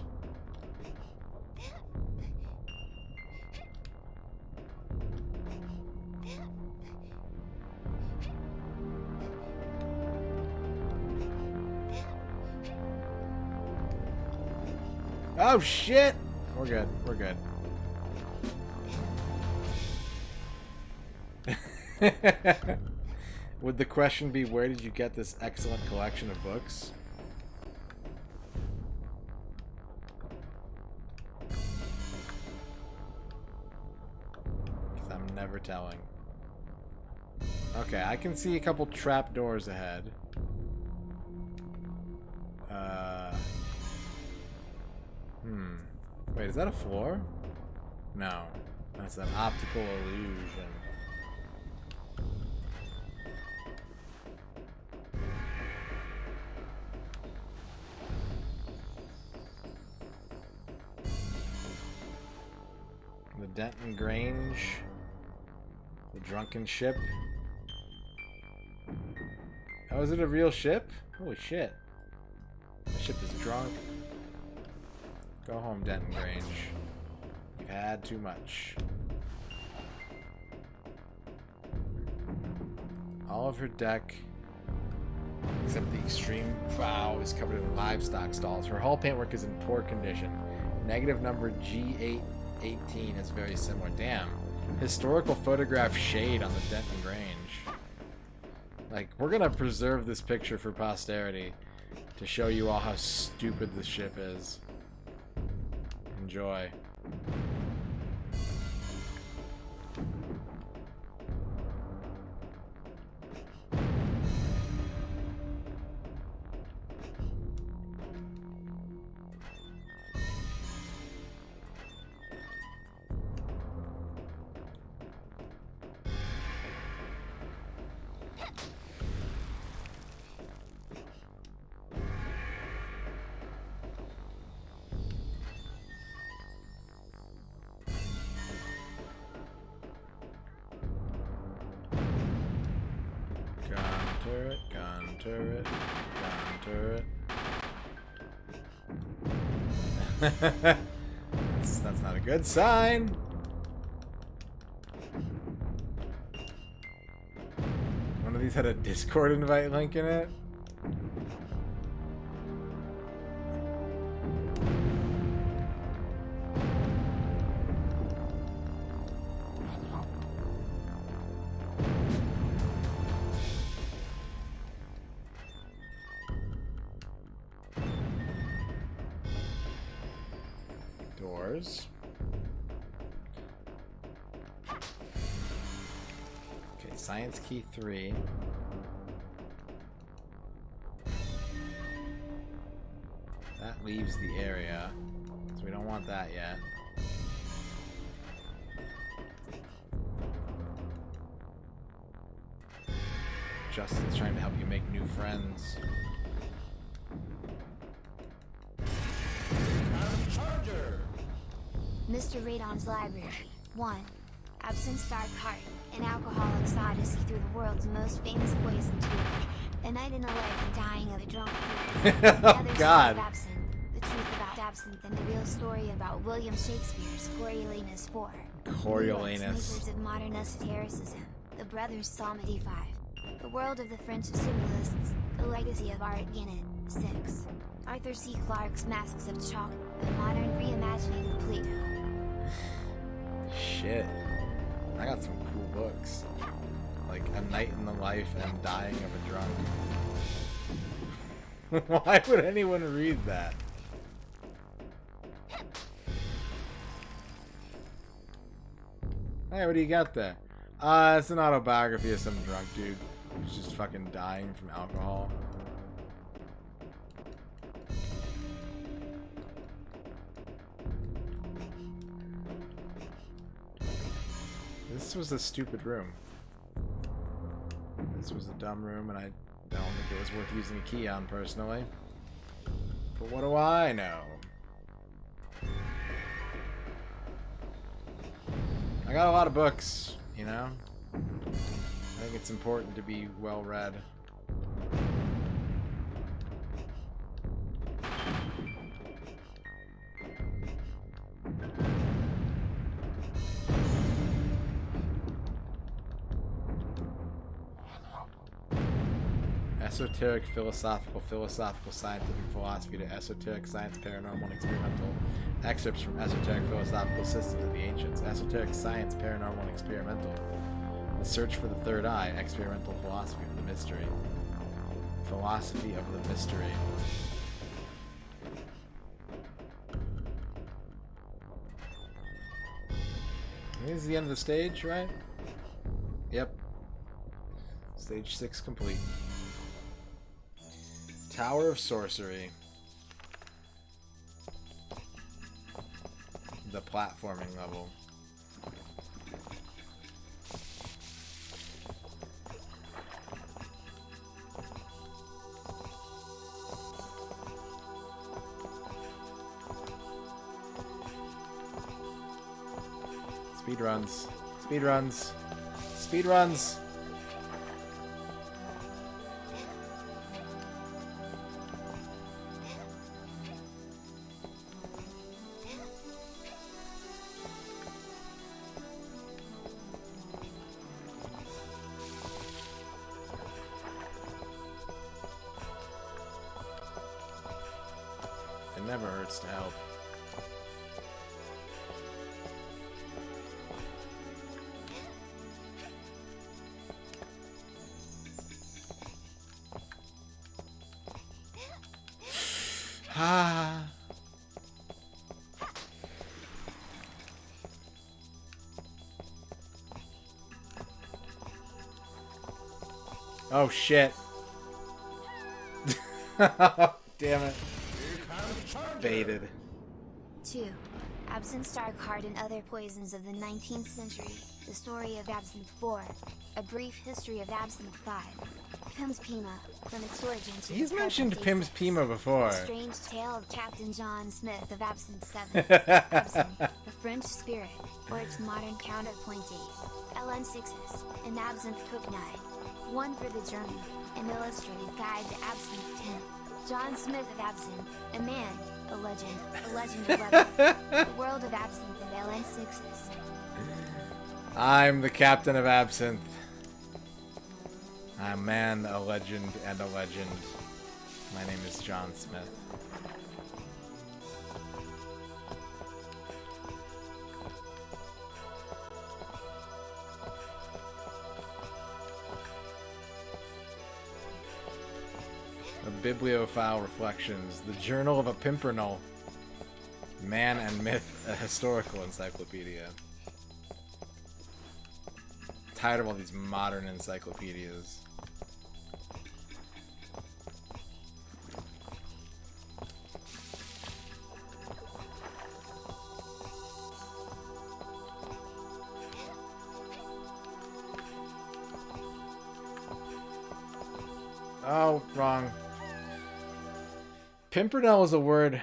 Oh shit! We're good. We're good. Would the question be, where did you get this excellent collection of books? Because I'm never telling. Okay, I can see a couple trap doors ahead. Wait, is that a floor? No. That's an optical illusion. The Denton Grange. The drunken ship. Oh, is it a real ship? Holy shit. That ship is drunk. Go home, Denton Grange. You've had too much. All of her deck, except the extreme bow, is covered in livestock stalls. Her hull paintwork is in poor condition. Negative number G818 is very similar. Damn. Historical photograph shade on the Denton Grange. Like, we're gonna preserve this picture for posterity to show you all how stupid this ship is. Enjoy. Gun turret. That's not a good sign. One of these had a Discord invite link in it. Doors. Okay, science key 3. That leaves the area, so we don't want that yet. Justin's trying to help you make new friends. MisterRadon's Library. 1. Absinthe Star Cart, an alcoholic's odyssey through the world's most famous poison tube. A night in the life and dying of a drunk fool. Oh, God. Absinthe, the truth about absinthe and the real story about William Shakespeare's Coriolanus 4. Coriolanus. Makers of modern esotericism, the Brothers Psalmody 5. The world of the French symbolists, the legacy of Art Guinness. 6. Arthur C. Clarke's Masks of Chalk, the modern reimagining of Plato. Shit. I got some cool books. Like A Night in the Life and Dying of a Drunk. Why would anyone read that? Hey, what do you got there? It's an autobiography of some drunk dude who's just fucking dying from alcohol. This was a stupid room. This was a dumb room, and I don't think it was worth using a key on, personally. But what do I know? I got a lot of books, you know? I think it's important to be well read. Esoteric, philosophical, scientific philosophy to esoteric science, paranormal, and experimental. Excerpts from esoteric philosophical systems of the ancients. Esoteric science, paranormal, and experimental. The search for the third eye. Experimental philosophy of the mystery. Philosophy of the mystery. This is the end of the stage, right? Yep. Stage 6 complete. Tower of Sorcery. The platforming level. Speed runs. Speed runs. Speed runs. It never hurts to help. Ah. Oh shit. Damn it. Baited. 2. Absinthe's Dark Heart and Other Poisons of the 19th Century, The Story of Absinthe 4, A Brief History of Absinthe 5, Pim's Pima, from its origin to He's its mentioned present Pim's day Pima before. The Strange Tale of Captain John Smith of Absinthe 7, Absinthe, The French Spirit, or its modern counterpoint 8, LN6s, and Absinthe Cook 9, One for the Journey, an illustrated guide to Absinthe 10, John Smith of Absinthe, a man, a legend of leather, the world of Absinthe and LN6s. I'm the captain of Absinthe. I'm a man, a legend, and a legend. My name is John Smith. A Bibliophile Reflections, the Journal of a Pimpernel. Man and Myth, a historical encyclopedia. Tired of all these modern encyclopedias. Oh, wrong. Pimpernel is a word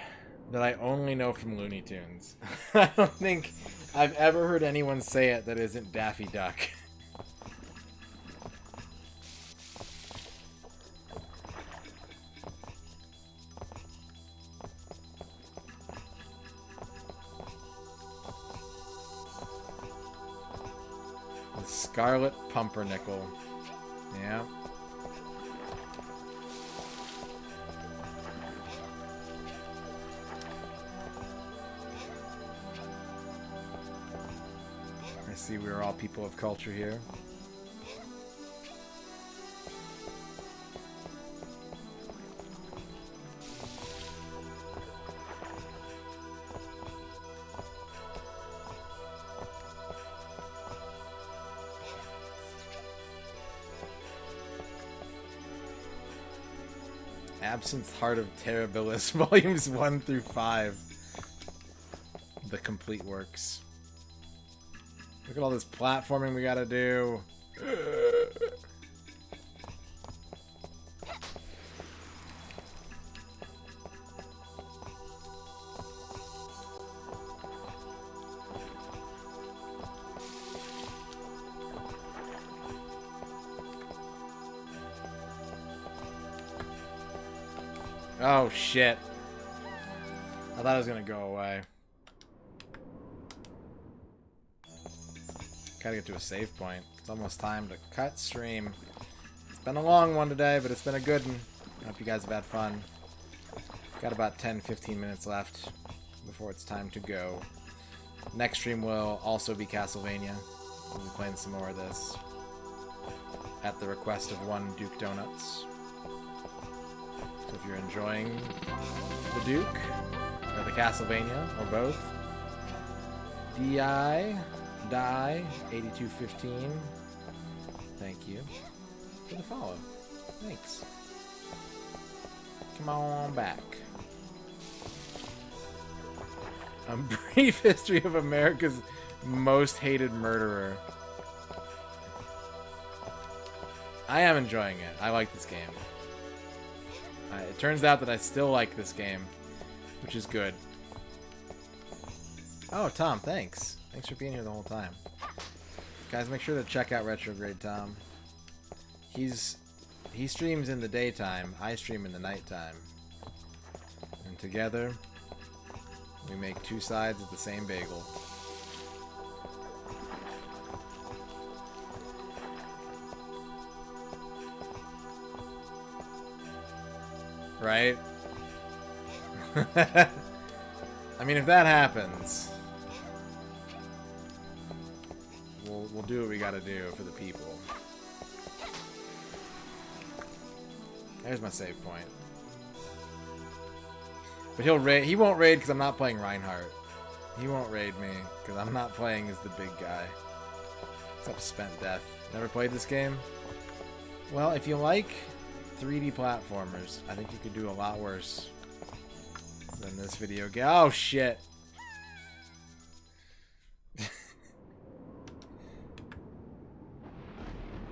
that I only know from Looney Tunes. I don't think I've ever heard anyone say it that isn't Daffy Duck. The Scarlet Pumpernickel. Yeah. I see we're all people of culture here. Absinthe's Heart of Terribilis, Volumes 1 through 5. The complete works. Look at all this platforming we gotta do. Oh shit. I thought it was gonna go away. Gotta get to a save point. It's almost time to cut stream. It's been a long one today, but it's been a good one. I hope you guys have had fun. Got about 10-15 minutes left before it's time to go. Next stream will also be Castlevania. We'll be playing some more of this. At the request of one Duke Donuts. So if you're enjoying the Duke, or the Castlevania, or both, Die 8215, thank you for the follow. Thanks. Come on back. A brief history of America's most hated murderer. I am enjoying it. I like this game. It turns out that I still like this game, which is good. Oh, Tom, thanks. Thanks for being here the whole time. Guys, make sure to check out Retrograde Tom. He streams in the daytime, I stream in the nighttime. And together, we make two sides of the same bagel. Right? I mean, if that happens, we'll do what we gotta do for the people. There's my save point. But he won't raid because I'm not playing Reinhardt. He won't raid me because I'm not playing as the big guy. Except Spent Death. Never played this game? Well, if you like 3D platformers, I think you could do a lot worse than this video game. Oh shit!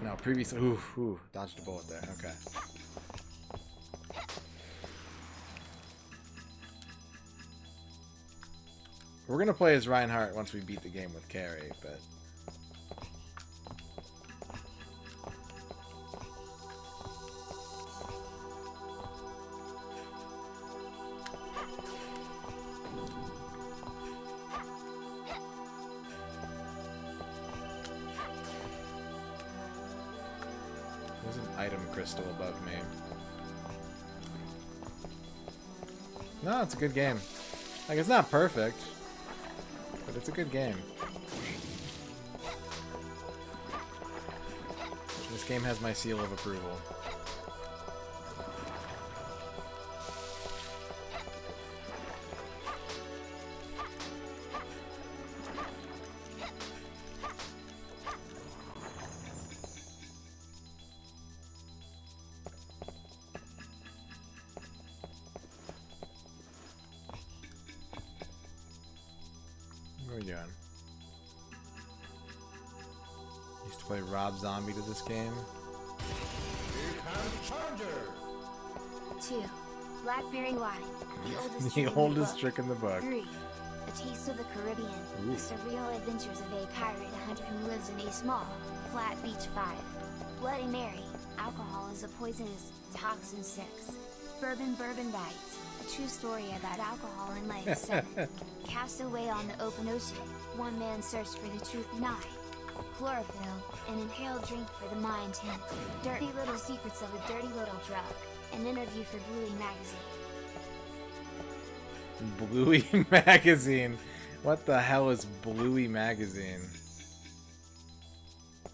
No, previously. Ooh, dodged a bullet there. Okay. We're gonna play as Reinhardt once we beat the game with Carrie, but. There's an item crystal above me. No, it's a good game. Like, it's not perfect, but it's a good game. This game has my seal of approval. What are we doing? Used to play Rob Zombie to this game. Here comes Charger. 2. Blackberry wine. The oldest trick in the book. 3. A Taste of the Caribbean. Ooh. The surreal adventures of a pirate hunter who lives in a small, flat beach. 5. Bloody Mary. Alcohol is a poisonous toxin. 6. Bourbon Bites. A true story about alcohol and life. 7. Cast away on the open ocean. One man searched for the truth. 9. Chlorophyll, an inhaled drink for the mind. 10. Dirty Little Secrets of a Dirty Little Drug. An interview for Bluey Magazine. Bluey Magazine. What the hell is Bluey Magazine?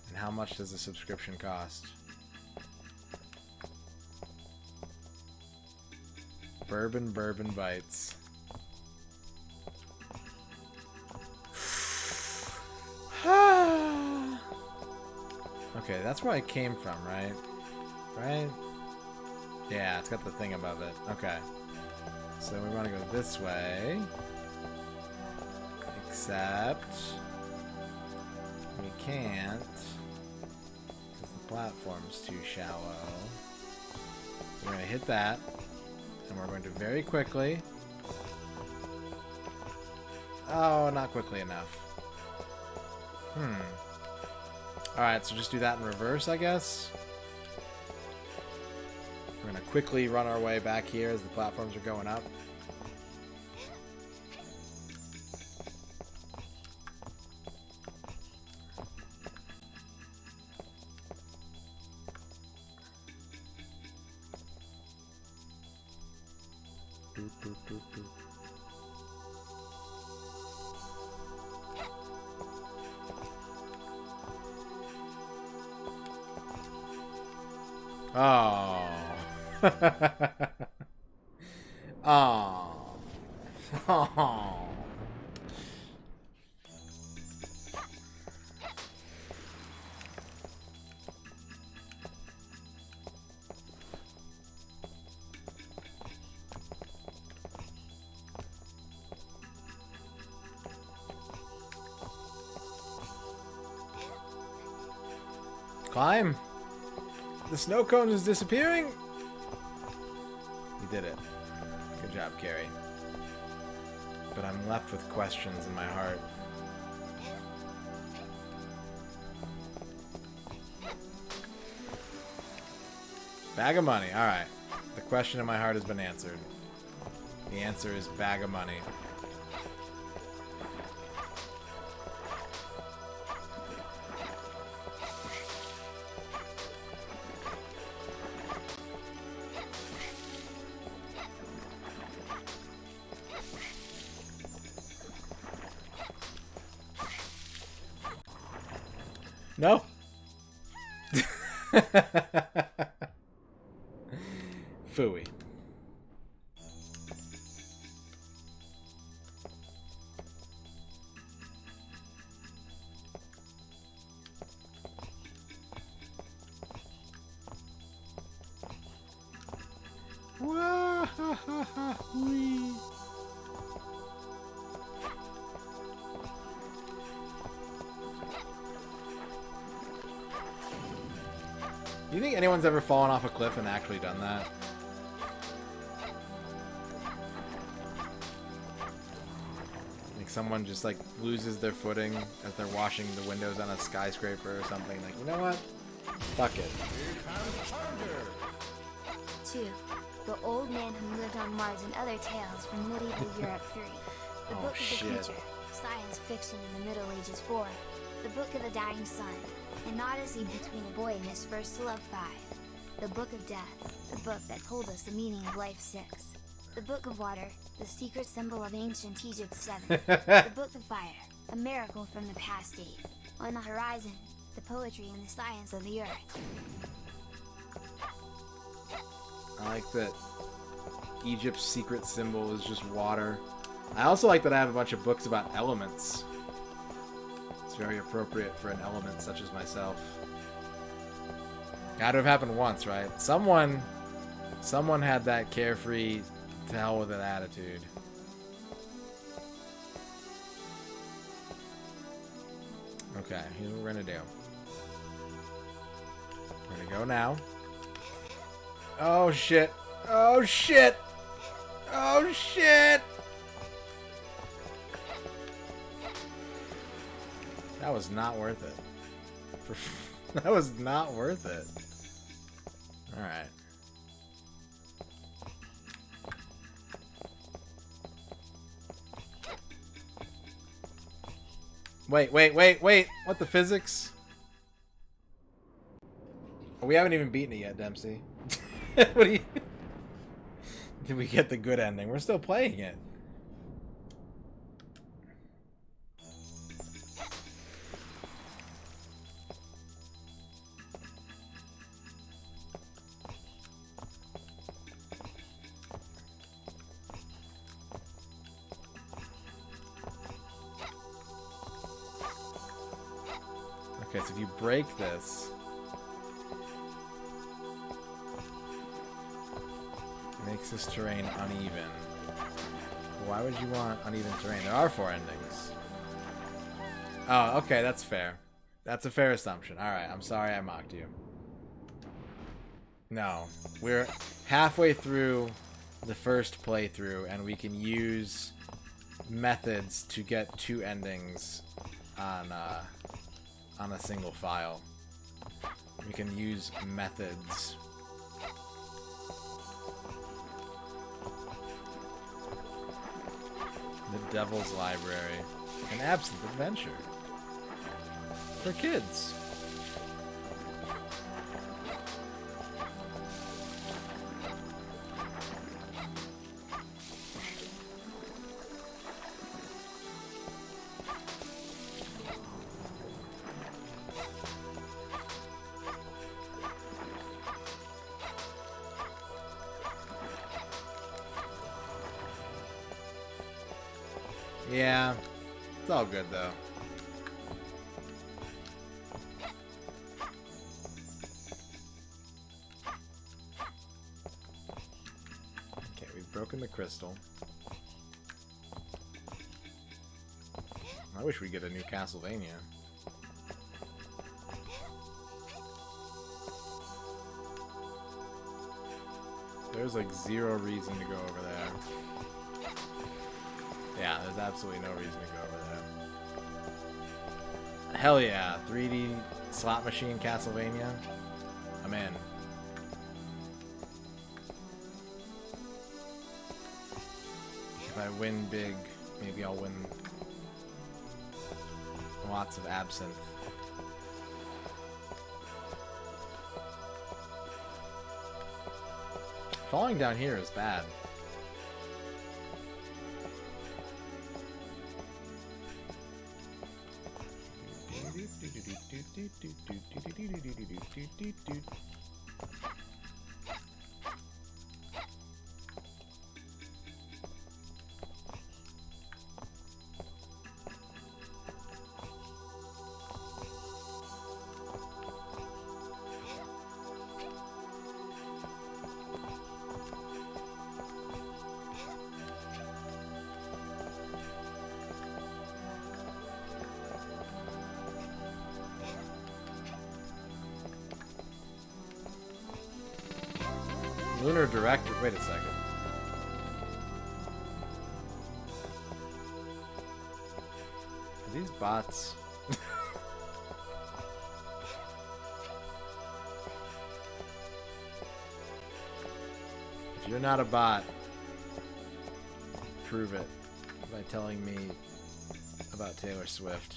And how much does a subscription cost? Bourbon Bites. Okay, that's where I came from, right? Right? Yeah, it's got the thing above it. Okay. So we want to go this way. Except... We can't, because the platform's too shallow. So we're going to hit that, and we're going to very quickly... Oh, not quickly enough. Alright, so just do that in reverse, I guess. We're going to quickly run our way back here as the platforms are going up. Oh. Oh. Oh. Climb. The snow cone is disappearing. You did it. Good job, Carrie. But I'm left with questions in my heart. Bag of money. Alright. The question in my heart has been answered. The answer is bag of money. No. Phooey. Wee. Do you think anyone's ever fallen off a cliff and actually done that? Like someone just like loses their footing as they're washing the windows on a skyscraper or something. Like, you know what? Fuck it. 2. The Old Man Who Lived on Mars and Other Tales from Medieval Europe 3. The Oh, Book of the shit. Future. Science fiction in the Middle Ages 4. The Book of the Dying Sun. An Odyssey between a boy and his first love 5. The Book of Death. The book that told us the meaning of life 6. The Book of Water. The secret symbol of ancient Egypt 7. The Book of Fire. A miracle from the past 8. On the Horizon. The poetry and the science of the earth. I like that Egypt's secret symbol is just water. I also like that I have a bunch of books about elements. It's very appropriate for an element such as myself. Gotta have happened once, right? Someone had that carefree, to hell with it attitude. Okay, here's what we're gonna do. We're gonna go now. Oh shit! Oh shit! Oh shit! That was not worth it. That was not worth it. Alright. Wait. What the physics? We haven't even beaten it yet, Dempsey. What do you... Did we get the good ending? We're still playing it. Okay, so if you break this... it makes this terrain uneven. Why would you want uneven terrain? There are 4 endings. Oh, okay, that's fair. That's a fair assumption. Alright, I'm sorry I mocked you. No. We're halfway through the first playthrough, and we can use methods to get 2 endings on a single file. We can use methods. The Devil's Library. An absinthe adventure. For kids. Yeah, it's all good though. Okay, we've broken the crystal. I wish we'd get a new Castlevania. There's like 0 reason to go over there. Yeah, there's absolutely no reason to go over there. Hell yeah, 3D slot machine Castlevania. I'm in. If I win big, maybe I'll win lots of absinthe. Falling down here is bad. Lunar Director. Wait a second. Are these bots? If you're not a bot, prove it by telling me about Taylor Swift.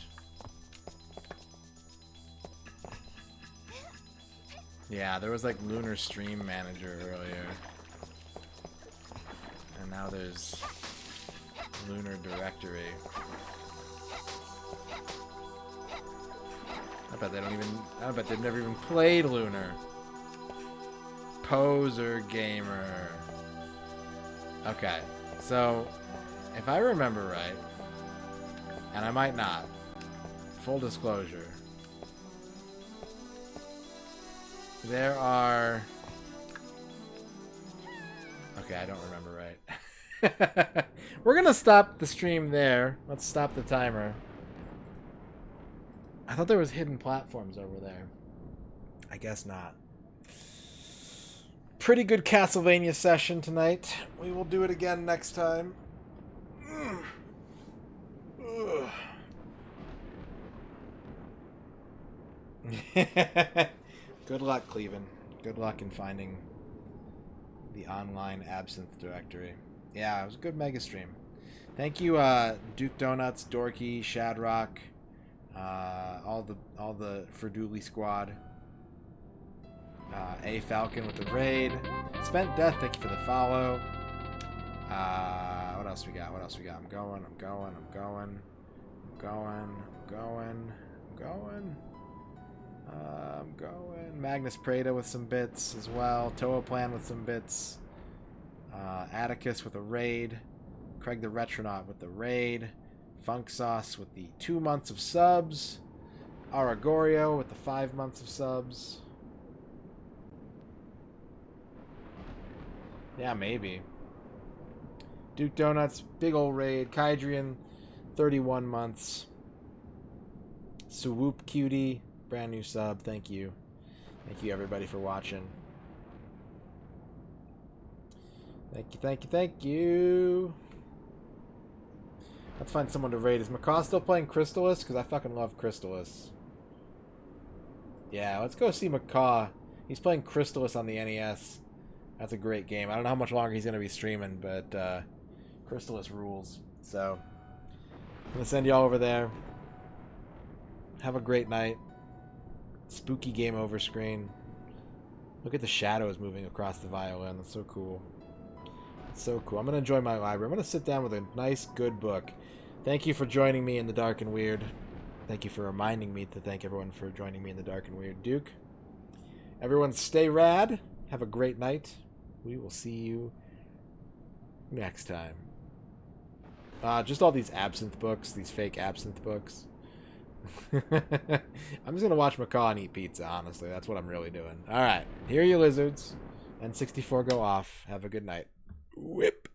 Yeah, there was like Lunar Stream Manager earlier. And now there's Lunar Directory. I bet they've never even played Lunar. Poser Gamer. Okay, so if I remember right, and I might not, full disclosure, there are... Okay, I don't remember right. We're gonna stop the stream there. Let's stop the timer. I thought there was hidden platforms over there. I guess not. Pretty good Castlevania session tonight. We will do it again next time. Good luck, Cleveland. Good luck in finding the online absinthe directory. Yeah, it was a good mega stream. Thank you, Duke Donuts, Dorky, Shadrock, all the Ferdouli squad. A Falcon with the raid. Spent Death, thank you for the follow. What else we got? I'm going. Magnus Prada with some bits as well. Toa Plan with some bits. Atticus with a raid. Craig the Retronaut with the raid. Funk Sauce with the 2 months of subs. Aragorio with the 5 months of subs. Yeah, maybe. Duke Donuts, big old raid. Kydrian, 31 months. Swoop Cutie, brand new sub. Thank you. Thank you, everybody, for watching. Thank you, thank you, thank you. Let's find someone to raid. Is Macaw still playing Crystallis? Because I fucking love Crystallis. Yeah, let's go see Macaw. He's playing Crystallis on the NES. That's a great game. I don't know how much longer he's going to be streaming, but Crystallis rules. So, I'm going to send y'all over there. Have a great night. Spooky game over screen. Look at the shadows moving across the violin. That's so cool. It's so cool. I'm going to enjoy my library. I'm going to sit down with a nice, good book. Thank you for joining me in the dark and weird. Thank you for reminding me to thank everyone for joining me in the dark and weird. Duke. Everyone stay rad. Have a great night. We will see you next time. Just all these absinthe books. These fake absinthe books. I'm just going to watch Macaw and eat pizza, honestly. That's what I'm really doing. Alright. Here are you lizards. N64 go off. Have a good night. Whip.